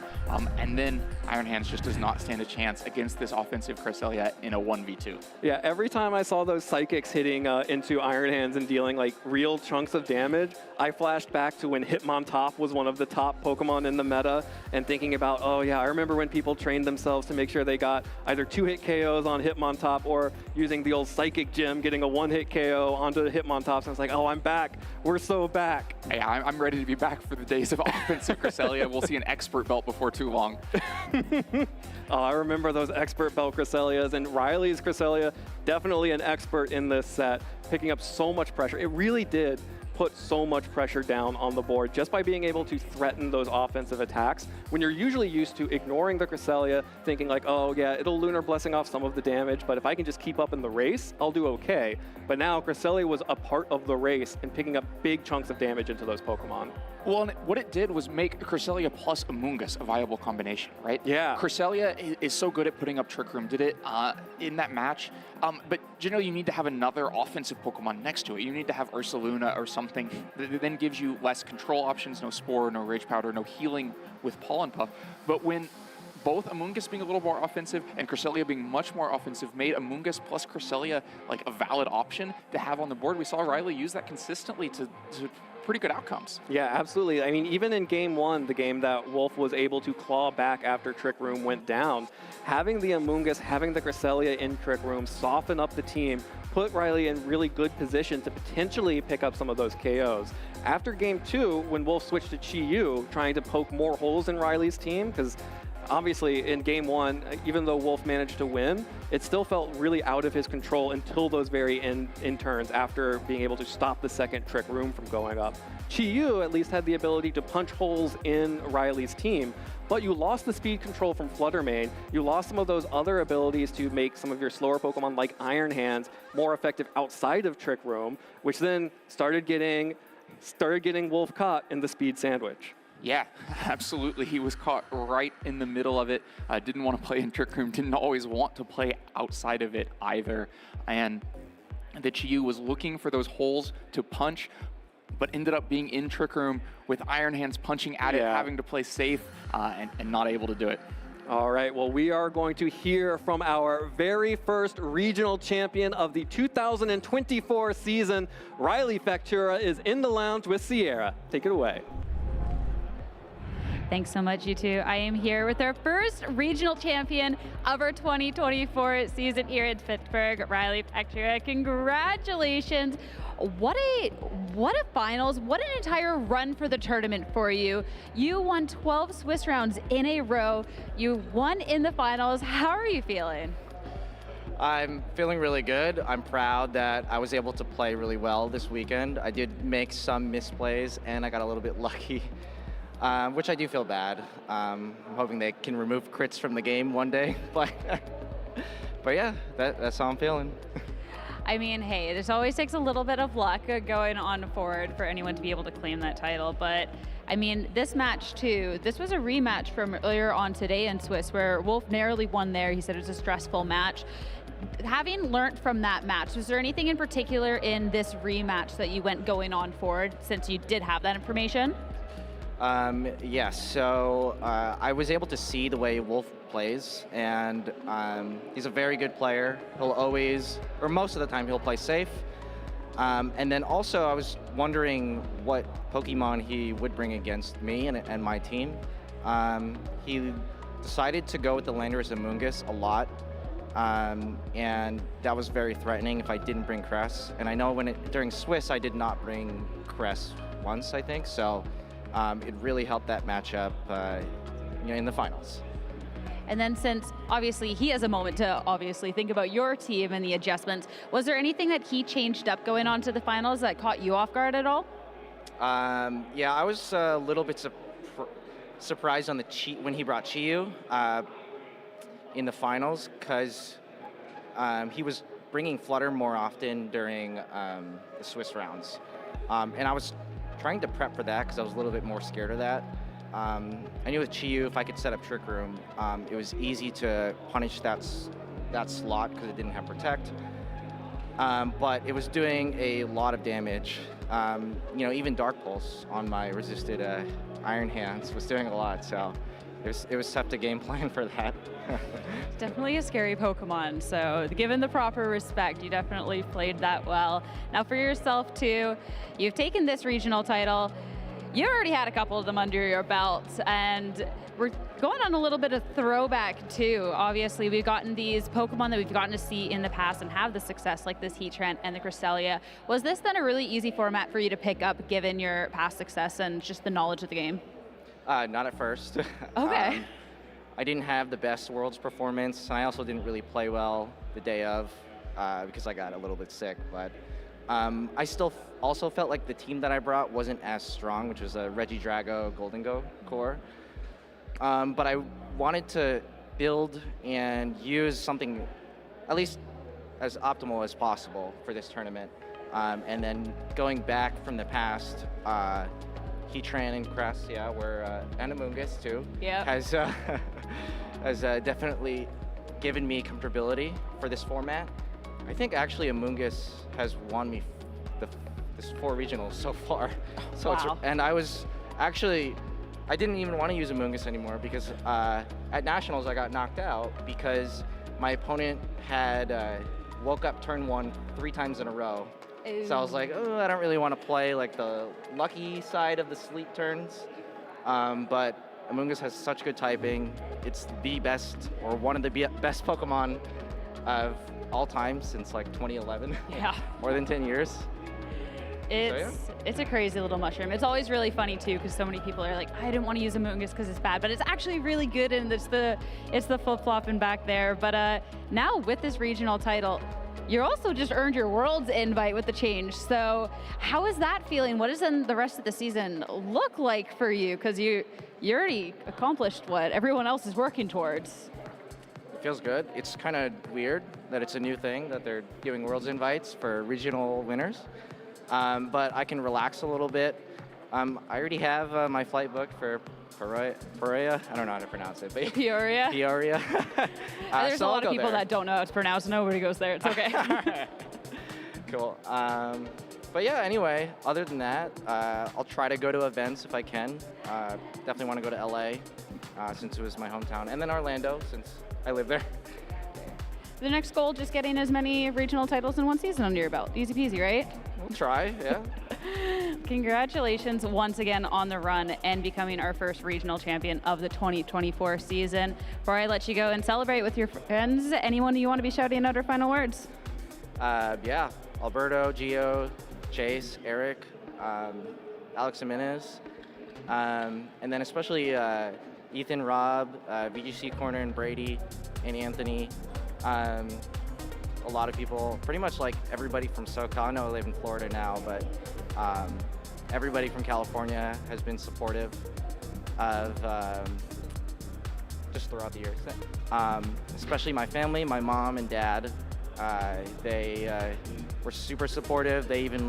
And then Iron Hands just does not stand a chance against this offensive Cresselia in a 1v2. Yeah, every time I saw those Psychics hitting into Iron Hands and dealing like real chunks of damage, I flashed back to when Hitmontop was one of the top Pokemon in the meta, and thinking about, oh yeah, I remember when people trained themselves to make sure they got either 2-hit KOs on Hitmontop or using the old Psychic Gem, getting a 1-hit KO onto Hitmontops. And I was like, oh, I'm back. We're so back. Yeah, I'm ready to be back for the days of offensive Cresselia. We'll see an expert belt before too long. Oh, I remember those expert belt Cresselias, and Riley's Cresselia, definitely an expert in this set, picking up so much pressure. It really did put so much pressure down on the board just by being able to threaten those offensive attacks when you're usually used to ignoring the Cresselia, thinking like, oh yeah, it'll Lunar Blessing off some of the damage, but if I can just keep up in the race, I'll do okay. But now Cresselia was a part of the race and picking up big chunks of damage into those Pokemon. Well, and what it did was make Cresselia plus Amoonguss a viable combination, right? Yeah. Cresselia is so good at putting up Trick Room, did it in that match. But you need to have another offensive Pokemon next to it. You need to have Ursaluna or something that then gives you less control options, no Spore, no Rage Powder, no healing with Pollen Puff. But when both Amoonguss being a little more offensive and Cresselia being much more offensive made Amoonguss plus Cresselia like a valid option to have on the board, we saw Riley use that consistently to pretty good outcomes. Yeah, absolutely. I mean, even in game 1, the game that Wolf was able to claw back after Trick Room went down, having the Amoonguss, having the Cresselia in Trick Room, soften up the team, put Riley in really good position to potentially pick up some of those KOs. After game 2, when Wolf switched to Chi-Yu, trying to poke more holes in Riley's team, because obviously in game 1, even though Wolf managed to win, it still felt really out of his control until those very end turns after being able to stop the second Trick Room from going up. Chi-Yu at least had the ability to punch holes in Riley's team, but you lost the speed control from Fluttermane, you lost some of those other abilities to make some of your slower Pokemon like Iron Hands more effective outside of Trick Room, which then started getting Wolf caught in the speed sandwich. Yeah, absolutely. He was caught right in the middle of it. Didn't want to play in Trick Room, didn't always want to play outside of it either. And the Chi-Yu was looking for those holes to punch, but ended up being in Trick Room with Iron Hands punching at it, having to play safe and not able to do it. All right, well, we are going to hear from our very first regional champion of the 2024 season. Riley Factura is in the lounge with Sierra. Take it away. Thanks so much, you two. I am here with our first regional champion of our 2024 season here in Pittsburgh, Riley Factura. Congratulations. What a finals, what an entire run for the tournament for you. You won 12 Swiss rounds in a row. You won in the finals. How are you feeling? I'm feeling really good. I'm proud that I was able to play really well this weekend. I did make some misplays and I got a little bit lucky. Which I do feel bad. I'm hoping they can remove crits from the game one day, but yeah, that's how I'm feeling. I mean, hey, this always takes a little bit of luck going on forward for anyone to be able to claim that title, but I mean, this match too, this was a rematch from earlier on today in Swiss where Wolf narrowly won there. He said it was a stressful match. Having learned from that match, was there anything in particular in this rematch that you went going on forward since you did have that information? Yes, so I was able to see the way Wolf plays, and he's a very good player. He'll always, or most of the time, he'll play safe. And then also I was wondering what Pokemon he would bring against me and my team. He decided to go with the Landorus Amoonguss a lot, and that was very threatening if I didn't bring Cress. And I know during Swiss I did not bring Cress once, I think, so it really helped that matchup in the finals. And then since obviously he has a moment to obviously think about your team and the adjustments, was there anything that he changed up going on to the finals that caught you off guard at all? Yeah, I was a little bit surprised on when he brought Chi-Yu in the finals, because he was bringing Flutter more often during the Swiss rounds. And I was trying to prep for that because I was a little bit more scared of that. I knew with Chi-Yu, if I could set up Trick Room, it was easy to punish that slot because it didn't have Protect. But it was doing a lot of damage. Even Dark Pulse on my resisted Iron Hands was doing a lot, so it was tough to game plan for that. Definitely a scary Pokemon, so given the proper respect, you definitely played that well. Now for yourself too, you've taken this regional title. You already had a couple of them under your belt, and we're going on a little bit of throwback too. Obviously, we've gotten these Pokemon that we've gotten to see in the past and have the success, like this Heatran and the Cresselia. Was this then a really easy format for you to pick up, given your past success and just the knowledge of the game? Not at first. Okay. I didn't have the best Worlds performance, and I also didn't really play well the day of because I got a little bit sick, but I still also felt like the team that I brought wasn't as strong, which was a Reggie Drago, Golden Go core. But I wanted to build and use something at least as optimal as possible for this tournament. And then going back from the past, Heatran and Crest, yeah, and Amoongus too, has definitely given me comfortability for this format. I think actually Amoongus has won me this 4 regionals so far. So wow. and I didn't even want to use Amoongus anymore because at Nationals I got knocked out because my opponent had woke up turn 1 3 times in a row. So I was like, oh, I don't really want to play like the lucky side of the sleep turns. But Amoongus has such good typing. It's the best, or one of the best Pokemon of all time since like 2011. Yeah. More than 10 years. It's a crazy little mushroom. It's always really funny too because so many people are like, I didn't want to use Amoongus because it's bad, but it's actually really good and it's the flip-flopping back there. But now with this regional title, you also just earned your Worlds invite with the change. So how is that feeling? What does then the rest of the season look like for you? Because you already accomplished what everyone else is working towards. It feels good. It's kind of weird that it's a new thing that they're doing Worlds invites for regional winners. But I can relax a little bit. I already have my flight booked for Peoria. I don't know how to pronounce it, but Peoria. Peoria. There's so a lot of people there. that don't know how to pronounce. Nobody goes there. It's okay. Cool. But yeah, anyway, other than that, I'll try to go to events if I can. Definitely want to go to LA since it was my hometown, and then Orlando since I live there. The next goal, just getting as many regional titles in one season under your belt. Easy peasy, right? We'll try, yeah. Congratulations once again on the run and becoming our first regional champion of the 2024 season. Before I let you go and celebrate with your friends, anyone you want to be shouting out or final words? Yeah, Alberto, Gio, Chase, Eric, Alex Jimenez, and then especially Ethan, Rob, VGC Corner, and Brady, and Anthony. A lot of people, pretty much like everybody from SoCal. I know I live in Florida now, but everybody from California has been supportive of just throughout the years. Especially my family, my mom and dad. They were super supportive. They even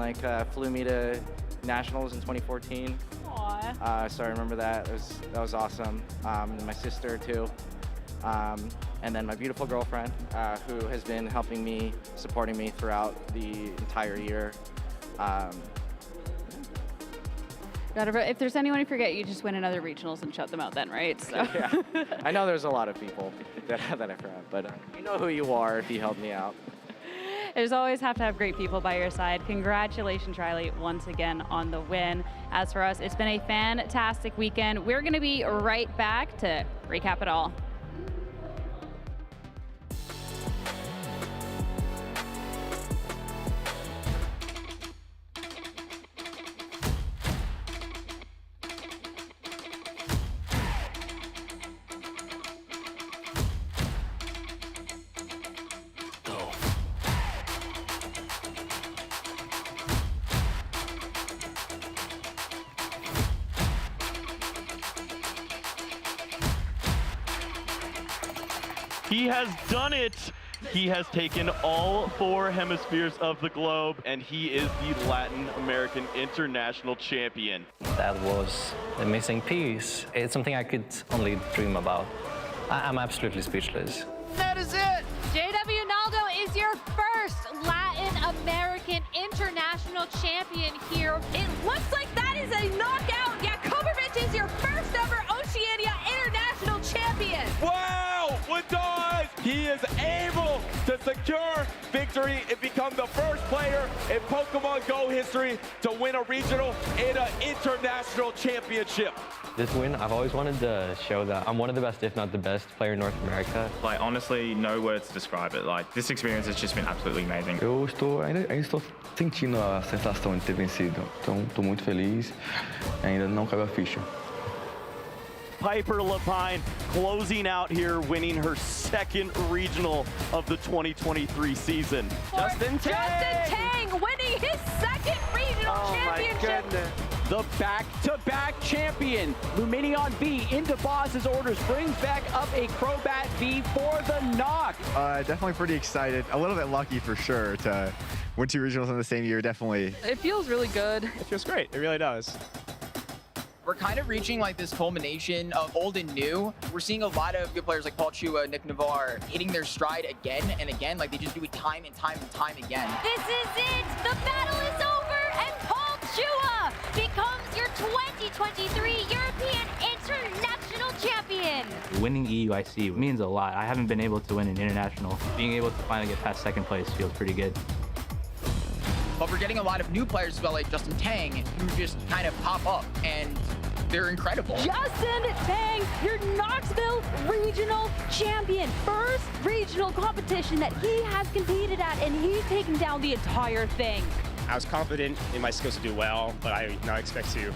flew me to Nationals in 2014. Aww. So I remember that. That was awesome. My sister too. And then my beautiful girlfriend, who has been helping me, supporting me throughout the entire year. If there's anyone you forget, you just win another regionals and shut them out then, right? So. Yeah. I know there's a lot of people that I forgot, but you know who you are if you helped me out. There's always have to have great people by your side. Congratulations, Riley, once again on the win. As for us, it's been a fantastic weekend. We're going to be right back to recap it all. He has done it. He has taken all 4 hemispheres of the globe, and he is the Latin American International Champion. That was a missing piece. It's something I could only dream about. I'm absolutely speechless. That is it! JW Naldo is your first Latin American International Champion here. It looks like that is a knockout. Yeah, Kovacic is your first ever Oceania International Champion. Wow, what does? He is able to secure victory and become the first player in Pokemon Go history to win a regional and an international championship. This win, I've always wanted to show that I'm one of the best, if not the best, player in North America. Like, honestly, no words to describe it. Like, this experience has just been absolutely amazing. Ainda estou sentindo a sensação de ter vencido. Então, estou muito feliz. Ainda não caiu a ficha. Piper Lapine closing out here, winning her 2nd regional of the 2023 season. Justin Tang winning his 2nd regional championship. The back-to-back champion, Luminion V into boss's orders, brings back up a Crobat V for the knock. Definitely pretty excited. A little bit lucky for sure to win 2 regionals in the same year, definitely. It feels really good. It feels great, it really does. We're kind of reaching like this culmination of old and new. We're seeing a lot of good players like Paul Chua, Nick Navarre hitting their stride again and again, like they just do it time and time and time again. This is it. The battle is over, and Paul Chua becomes your 2023 European International Champion. Winning EUIC means a lot. I haven't been able to win an international. Being able to finally get past second place feels pretty good. But we're getting a lot of new players as well, like Justin Tang, who just kind of pop up, and they're incredible. Justin Tang, your Knoxville Regional Champion. First regional competition that he has competed at, and he's taken down the entire thing. I was confident in my skills to do well, but I now expect to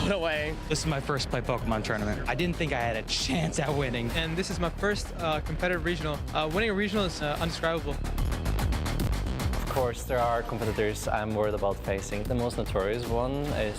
go away. This is my first play Pokemon tournament. I didn't think I had a chance at winning. And this is my first competitive regional. Winning a regional is undescribable. Of course, there are competitors I'm worried about facing. The most notorious one is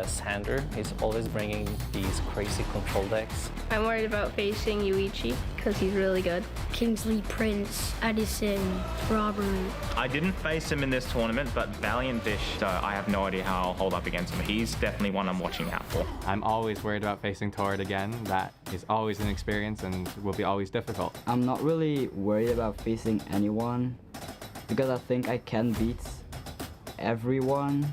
Sander. He's always bringing these crazy control decks. I'm worried about facing Yuichi because he's really good. Kingsley, Prince, Edison, Robert. I didn't face him in this tournament, but Valiant Bish, I have no idea how I'll hold up against him. He's definitely one I'm watching out for. I'm always worried about facing Torrid again. That is always an experience and will be always difficult. I'm not really worried about facing anyone because I think I can beat everyone.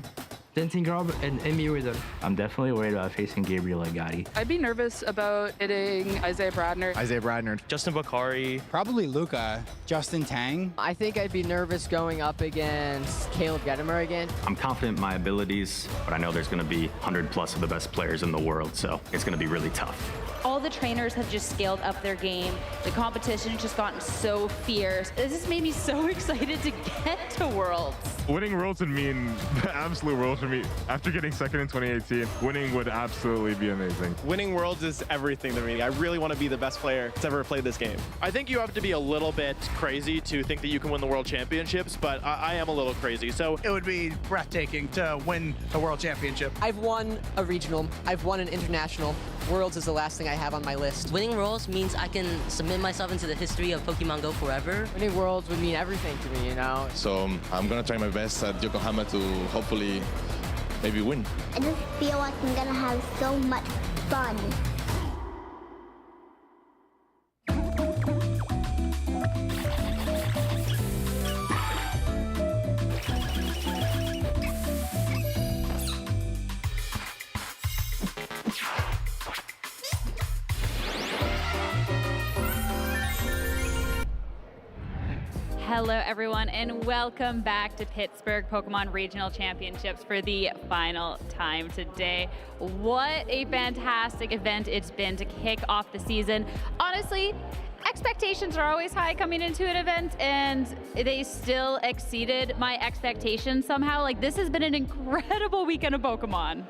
Dancing Rob and Amy Riddle. I'm definitely worried about facing Gabriel Agati. I'd be nervous about hitting Isaiah Bradner. Justin Bakari. Probably Luca. Justin Tang. I think I'd be nervous going up against Caleb Gedimer again. I'm confident in my abilities, but I know there's going to be 100 plus of the best players in the world, so it's going to be really tough. All the trainers have just scaled up their game. The competition has just gotten so fierce. This has made me so excited to get to Worlds. Winning Worlds would mean the absolute world for me. After getting second in 2018, winning would absolutely be amazing. Winning Worlds is everything to me. I really want to be the best player that's ever played this game. I think you have to be a little bit crazy to think that you can win the World Championships, but I am a little crazy. So it would be breathtaking to win a World Championship. I've won a regional. I've won an international. Worlds is the last thing I have on my list. Winning Worlds means I can submit myself into the history of Pokemon Go forever. Winning Worlds would mean everything to me, you know? So I'm going to try my best at Yokohama to hopefully maybe win. I just feel like I'm going to have so much fun. Hello, everyone, and welcome back to Pittsburgh Pokemon Regional Championships for the final time today. What a fantastic event it's been to kick off the season. Honestly, expectations are always high coming into an event, and they still exceeded my expectations somehow. Like, this has been an incredible weekend of Pokemon.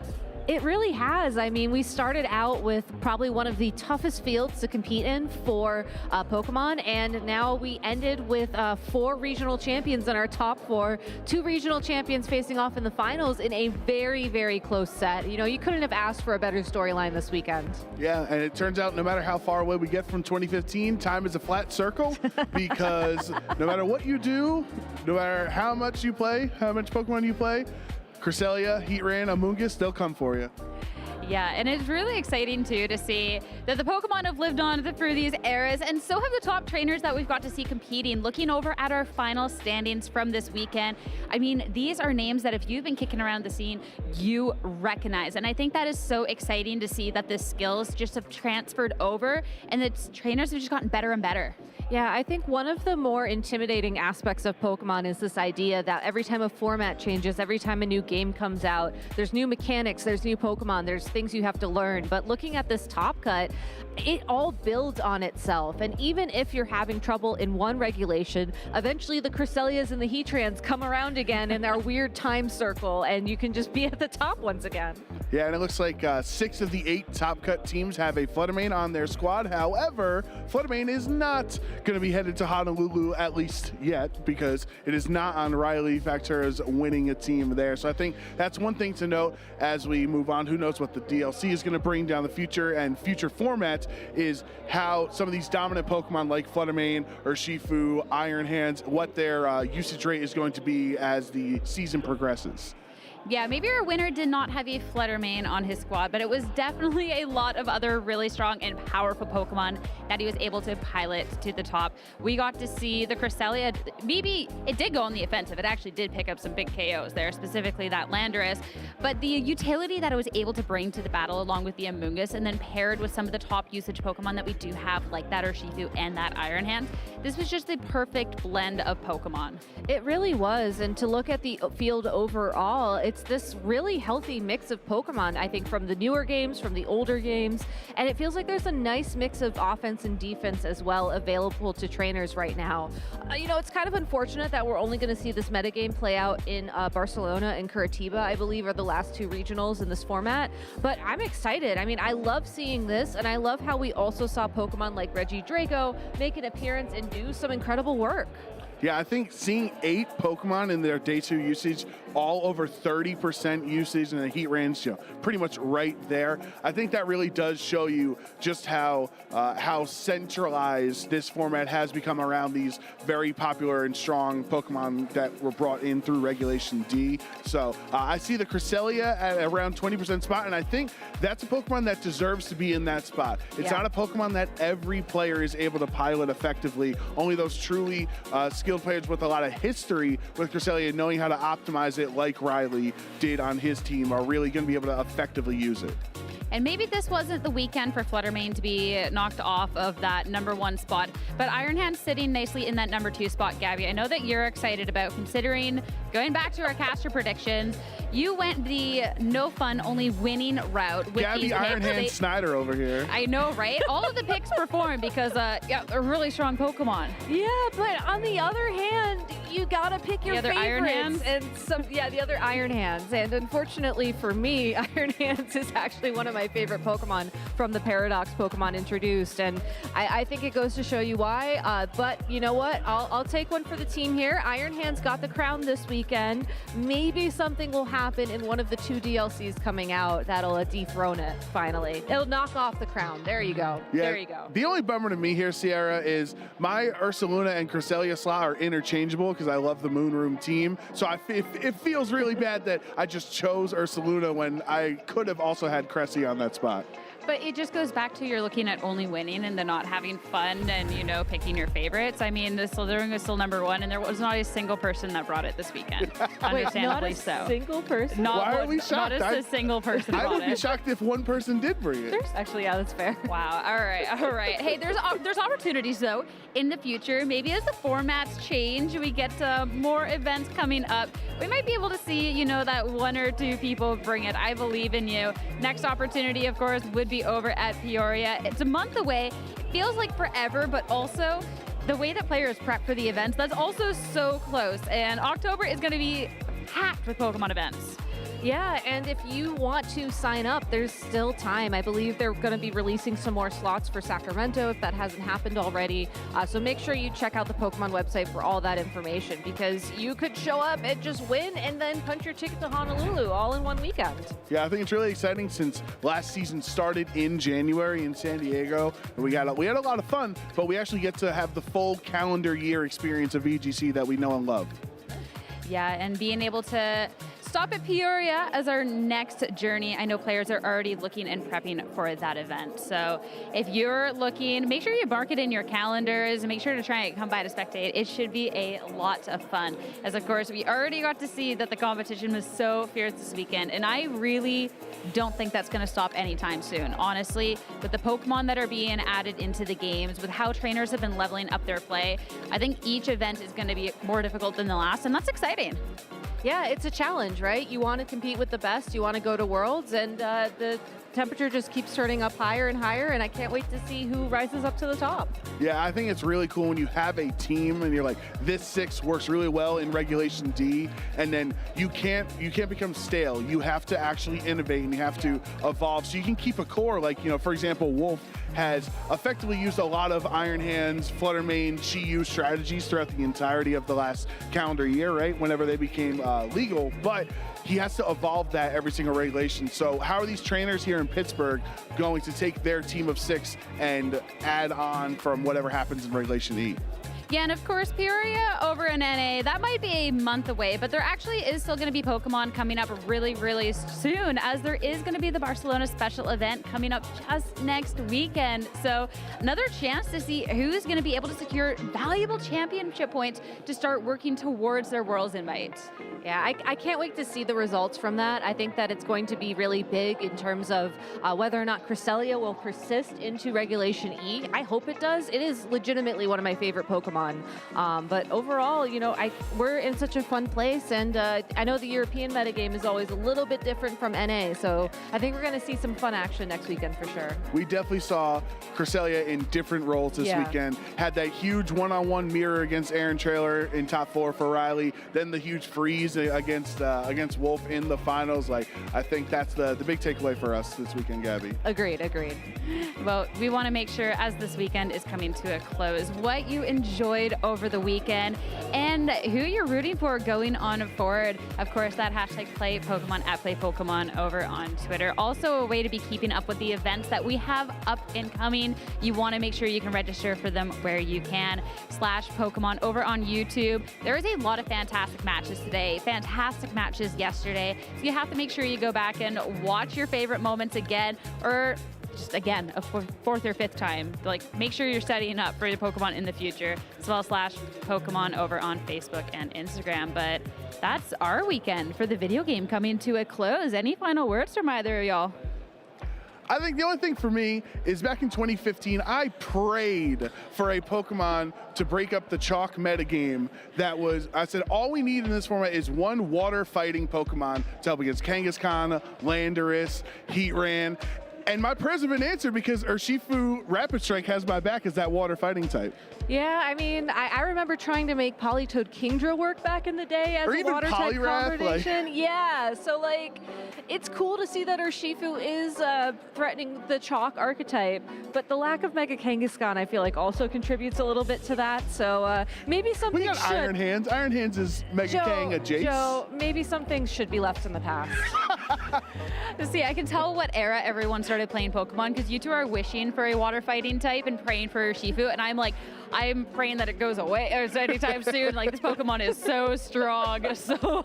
It really has. I mean, we started out with probably one of the toughest fields to compete in for Pokemon, and now we ended with 4 regional champions in our top 4, 2 regional champions facing off in the finals in a very, very close set. You know, you couldn't have asked for a better storyline this weekend. Yeah, and it turns out no matter how far away we get from 2015, time is a flat circle because no matter what you do, no matter how much you play, how much Pokemon you play, Cresselia, Heatran, Amoonguss, they'll come for you. Yeah, and it's really exciting, too, to see that the Pokemon have lived on through these eras, and so have the top trainers that we've got to see competing. Looking over at our final standings from this weekend, I mean, these are names that if you've been kicking around the scene, you recognize. And I think that is so exciting to see that the skills just have transferred over, and the trainers have just gotten better and better. Yeah, I think one of the more intimidating aspects of Pokemon is this idea that every time a format changes, every time a new game comes out, there's new mechanics, there's new Pokemon, there's things you have to learn. But looking at this top cut, it all builds on itself. And even if you're having trouble in one regulation, eventually the Cresselias and the Heatrans come around again in their weird time circle, and you can just be at the top once again. Yeah, and it looks like 6 of the 8 top cut teams have a Fluttermane on their squad. However, Fluttermane is not going to be headed to Honolulu, at least yet, because it is not on Riley Factura's winning a team there. So I think that's one thing to note as we move on. Who knows what the DLC is going to bring down the future and future formats is how some of these dominant Pokemon like Fluttermane, Urshifu, Iron Hands, what their usage rate is going to be as the season progresses. Yeah, maybe our winner did not have a Fluttermane on his squad, but it was definitely a lot of other really strong and powerful Pokemon that he was able to pilot to the top. We got to see the Cresselia. Maybe it did go on the offensive. It actually did pick up some big KOs there, specifically that Landorus. But the utility that it was able to bring to the battle along with the Amoonguss, and then paired with some of the top usage Pokemon that we do have, like that Urshifu and that Iron Hand, this was just the perfect blend of Pokemon. It really was. And to look at the field overall, it's this really healthy mix of Pokemon, I think, from the newer games, from the older games, and it feels like there's a nice mix of offense and defense as well available to trainers right now. You know, it's kind of unfortunate that we're only going to see this metagame play out in Barcelona and Curitiba, I believe, are the last 2 regionals in this format, but I'm excited. I mean, I love seeing this, and I love how we also saw Pokemon like Regidrago make an appearance and do some incredible work. Yeah, I think seeing 8 Pokemon in their day 2 usage, all over 30% usage, and the Heatran's, you know, pretty much right there. I think that really does show you just how centralized this format has become around these very popular and strong Pokemon that were brought in through Regulation D. So I see the Cresselia at around 20% spot, and I think that's a Pokemon that deserves to be in that spot. It's not a Pokemon that every player is able to pilot effectively. Only those truly skilled players with a lot of history with Cresselia, knowing how to optimize it like Riley did on his team, are really going to be able to effectively use it. And maybe this wasn't the weekend for Fluttermane to be knocked off of that #1 spot, but Iron Hand sitting nicely in that #2 spot. Gabby, I know that you're excited about, considering going back to our caster predictions. You went the no fun, only winning route with Gabby these Iron picks. Hand Snyder over here. I know, right? All of the picks performed because yeah, they're really strong Pokemon. Yeah, but on the other hand, you gotta pick your other favorites. Iron Hands? And the other Iron Hands. And unfortunately for me, Iron Hands is actually one of my favorite Pokemon from the Paradox Pokemon introduced. And I think it goes to show you why. But you know what? I'll take one for the team here. Iron Hands got the crown this weekend. Maybe something will happen in one of the 2 DLCs coming out that'll dethrone it finally. It'll knock off the crown. There you go. Yeah, there you go. The only bummer to me here, Sierra, is my Ursaluna and Cresselia slot are interchangeable because I love the Moon Room team. So it feels really bad that I just chose Ursaluna when I could have also had Cressy on that spot. But it just goes back to you're looking at only winning and then not having fun and, you know, picking your favorites. I mean, the Slytherin was still #1, and there was not a single person that brought it this weekend. Understandably Wait, so. not a single person? Why are we shocked? Not a single person I brought would be it. shocked if one person did bring it. Actually, yeah, that's fair. Wow. All right. Hey, there's opportunities though in the future. Maybe as the formats change, we get more events coming up. We might be able to see, you know, that 1 or 2 people bring it. I believe in you. Next opportunity, of course, would be over at Peoria. It's a month away. It feels like forever, but also the way that players prep for the events, that's also so close. And October is going to be packed with Pokemon events. Yeah, and if you want to sign up, there's still time. I believe they're going to be releasing some more slots for Sacramento if that hasn't happened already. So make sure you check out the Pokemon website for all that information, because you could show up and just win and then punch your ticket to Honolulu all in one weekend. Yeah, I think it's really exciting since last season started in January in San Diego. We had a lot of fun, but we actually get to have the full calendar year experience of VGC that we know and love. Yeah, and being able to stop at Peoria as our next journey. I know players are already looking and prepping for that event. So if you're looking, make sure you mark it in your calendars and make sure to try and come by to spectate. It should be a lot of fun. As of course, we already got to see that the competition was so fierce this weekend, and I really don't think that's going to stop anytime soon. Honestly, with the Pokemon that are being added into the games, with how trainers have been leveling up their play, I think each event is going to be more difficult than the last, and that's exciting. Yeah, it's a challenge, right? You want to compete with the best, you want to go to Worlds, and the temperature just keeps turning up higher and higher, and I can't wait to see who rises up to the top. Yeah, I think it's really cool when you have a team and you're like, this 6 works really well in Regulation D, and then you can't become stale. You have to actually innovate and you have to evolve so you can keep a core. Like, for example, Wolf has effectively used a lot of Iron Hands, Flutter Mane, Chi-Yu strategies throughout the entirety of the last calendar year, right? Whenever they became legal, but he has to evolve that every single regulation. So how are these trainers here in Pittsburgh going to take their team of 6 and add on from whatever happens in Regulation E? Yeah, and of course, Peoria over in NA, that might be a month away, but there actually is still going to be Pokemon coming up really, really soon, as there is going to be the Barcelona special event coming up just next weekend. So another chance to see who's going to be able to secure valuable championship points to start working towards their Worlds invite. Yeah, I can't wait to see the results from that. I think that it's going to be really big in terms of whether or not Cresselia will persist into Regulation E. I hope it does. It is legitimately one of my favorite Pokemon. But overall, we're in such a fun place, and I know the European metagame is always a little bit different from NA, so I think we're going to see some fun action next weekend for sure. We definitely saw Cresselia in different roles this weekend. Had that huge one-on-one mirror against Aaron Traylor in top 4 for Riley, then the huge freeze against Wolf in the finals. Like, I think that's the big takeaway for us this weekend, Gabby. Agreed. Well, we want to make sure, as this weekend is coming to a close, what you enjoyed over the weekend and who you're rooting for going on forward. Of course, that hashtag #PlayPokemon @PlayPokemon over on Twitter. Also a way to be keeping up with the events that we have up and coming. You want to make sure you can register for them where you can. /Pokemon over on YouTube. There is a lot of fantastic matches today, fantastic matches yesterday. So you have to make sure you go back and watch your favorite moments again, or just again, a 4th or 5th time. Like, make sure you're studying up for your Pokemon in the future, as well as /Pokemon over on Facebook and Instagram. But that's our weekend for the video game coming to a close. Any final words from either of y'all? I think the only thing for me is back in 2015, I prayed for a Pokemon to break up the chalk metagame. I said, all we need in this format is one water fighting Pokemon to help against Kangaskhan, Landorus, Heatran. And my prayers have been answered because Urshifu Rapid Strike has my back as that water fighting type. Yeah, I mean, I remember trying to make Politoed Kingdra work back in the day as or a even water type Poliwrath, combination. Yeah, so it's cool to see that Urshifu is threatening the chalk archetype, but the lack of Mega Kangaskhan, I feel like, also contributes a little bit to that. So maybe something we got Iron Hands. Iron Hands is Mega Kang a Jace. Joe, maybe some things should be left in the past. See, I can tell what era everyone started playing Pokemon, because you two are wishing for a water fighting type and praying for Urshifu, and I'm like, I'm praying that it goes away anytime soon. Like, this Pokemon is so strong. So,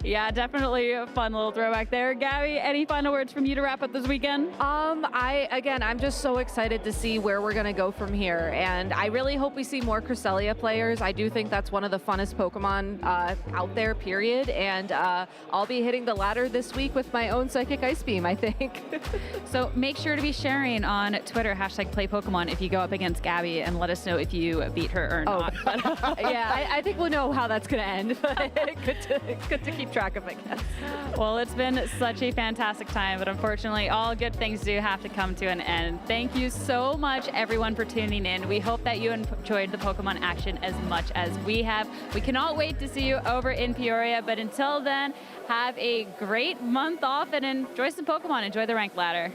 yeah, definitely a fun little throwback there. Gabby, any final words from you to wrap up this weekend? I'm just so excited to see where we're going to go from here. And I really hope we see more Cresselia players. I do think that's one of the funnest Pokemon out there, period. And I'll be hitting the ladder this week with my own Psychic Ice Beam, I think. So make sure to be sharing on Twitter, #PlayPokemon, if you go up against Gabby, and let us know if you beat her or not. Yeah, I think we'll know how that's going to end. Good to keep track of, I guess. Well, it's been such a fantastic time, but unfortunately, all good things do have to come to an end. Thank you so much, everyone, for tuning in. We hope that you enjoyed the Pokemon action as much as we have. We cannot wait to see you over in Peoria, but until then, have a great month off and enjoy some Pokemon. Enjoy the ranked ladder.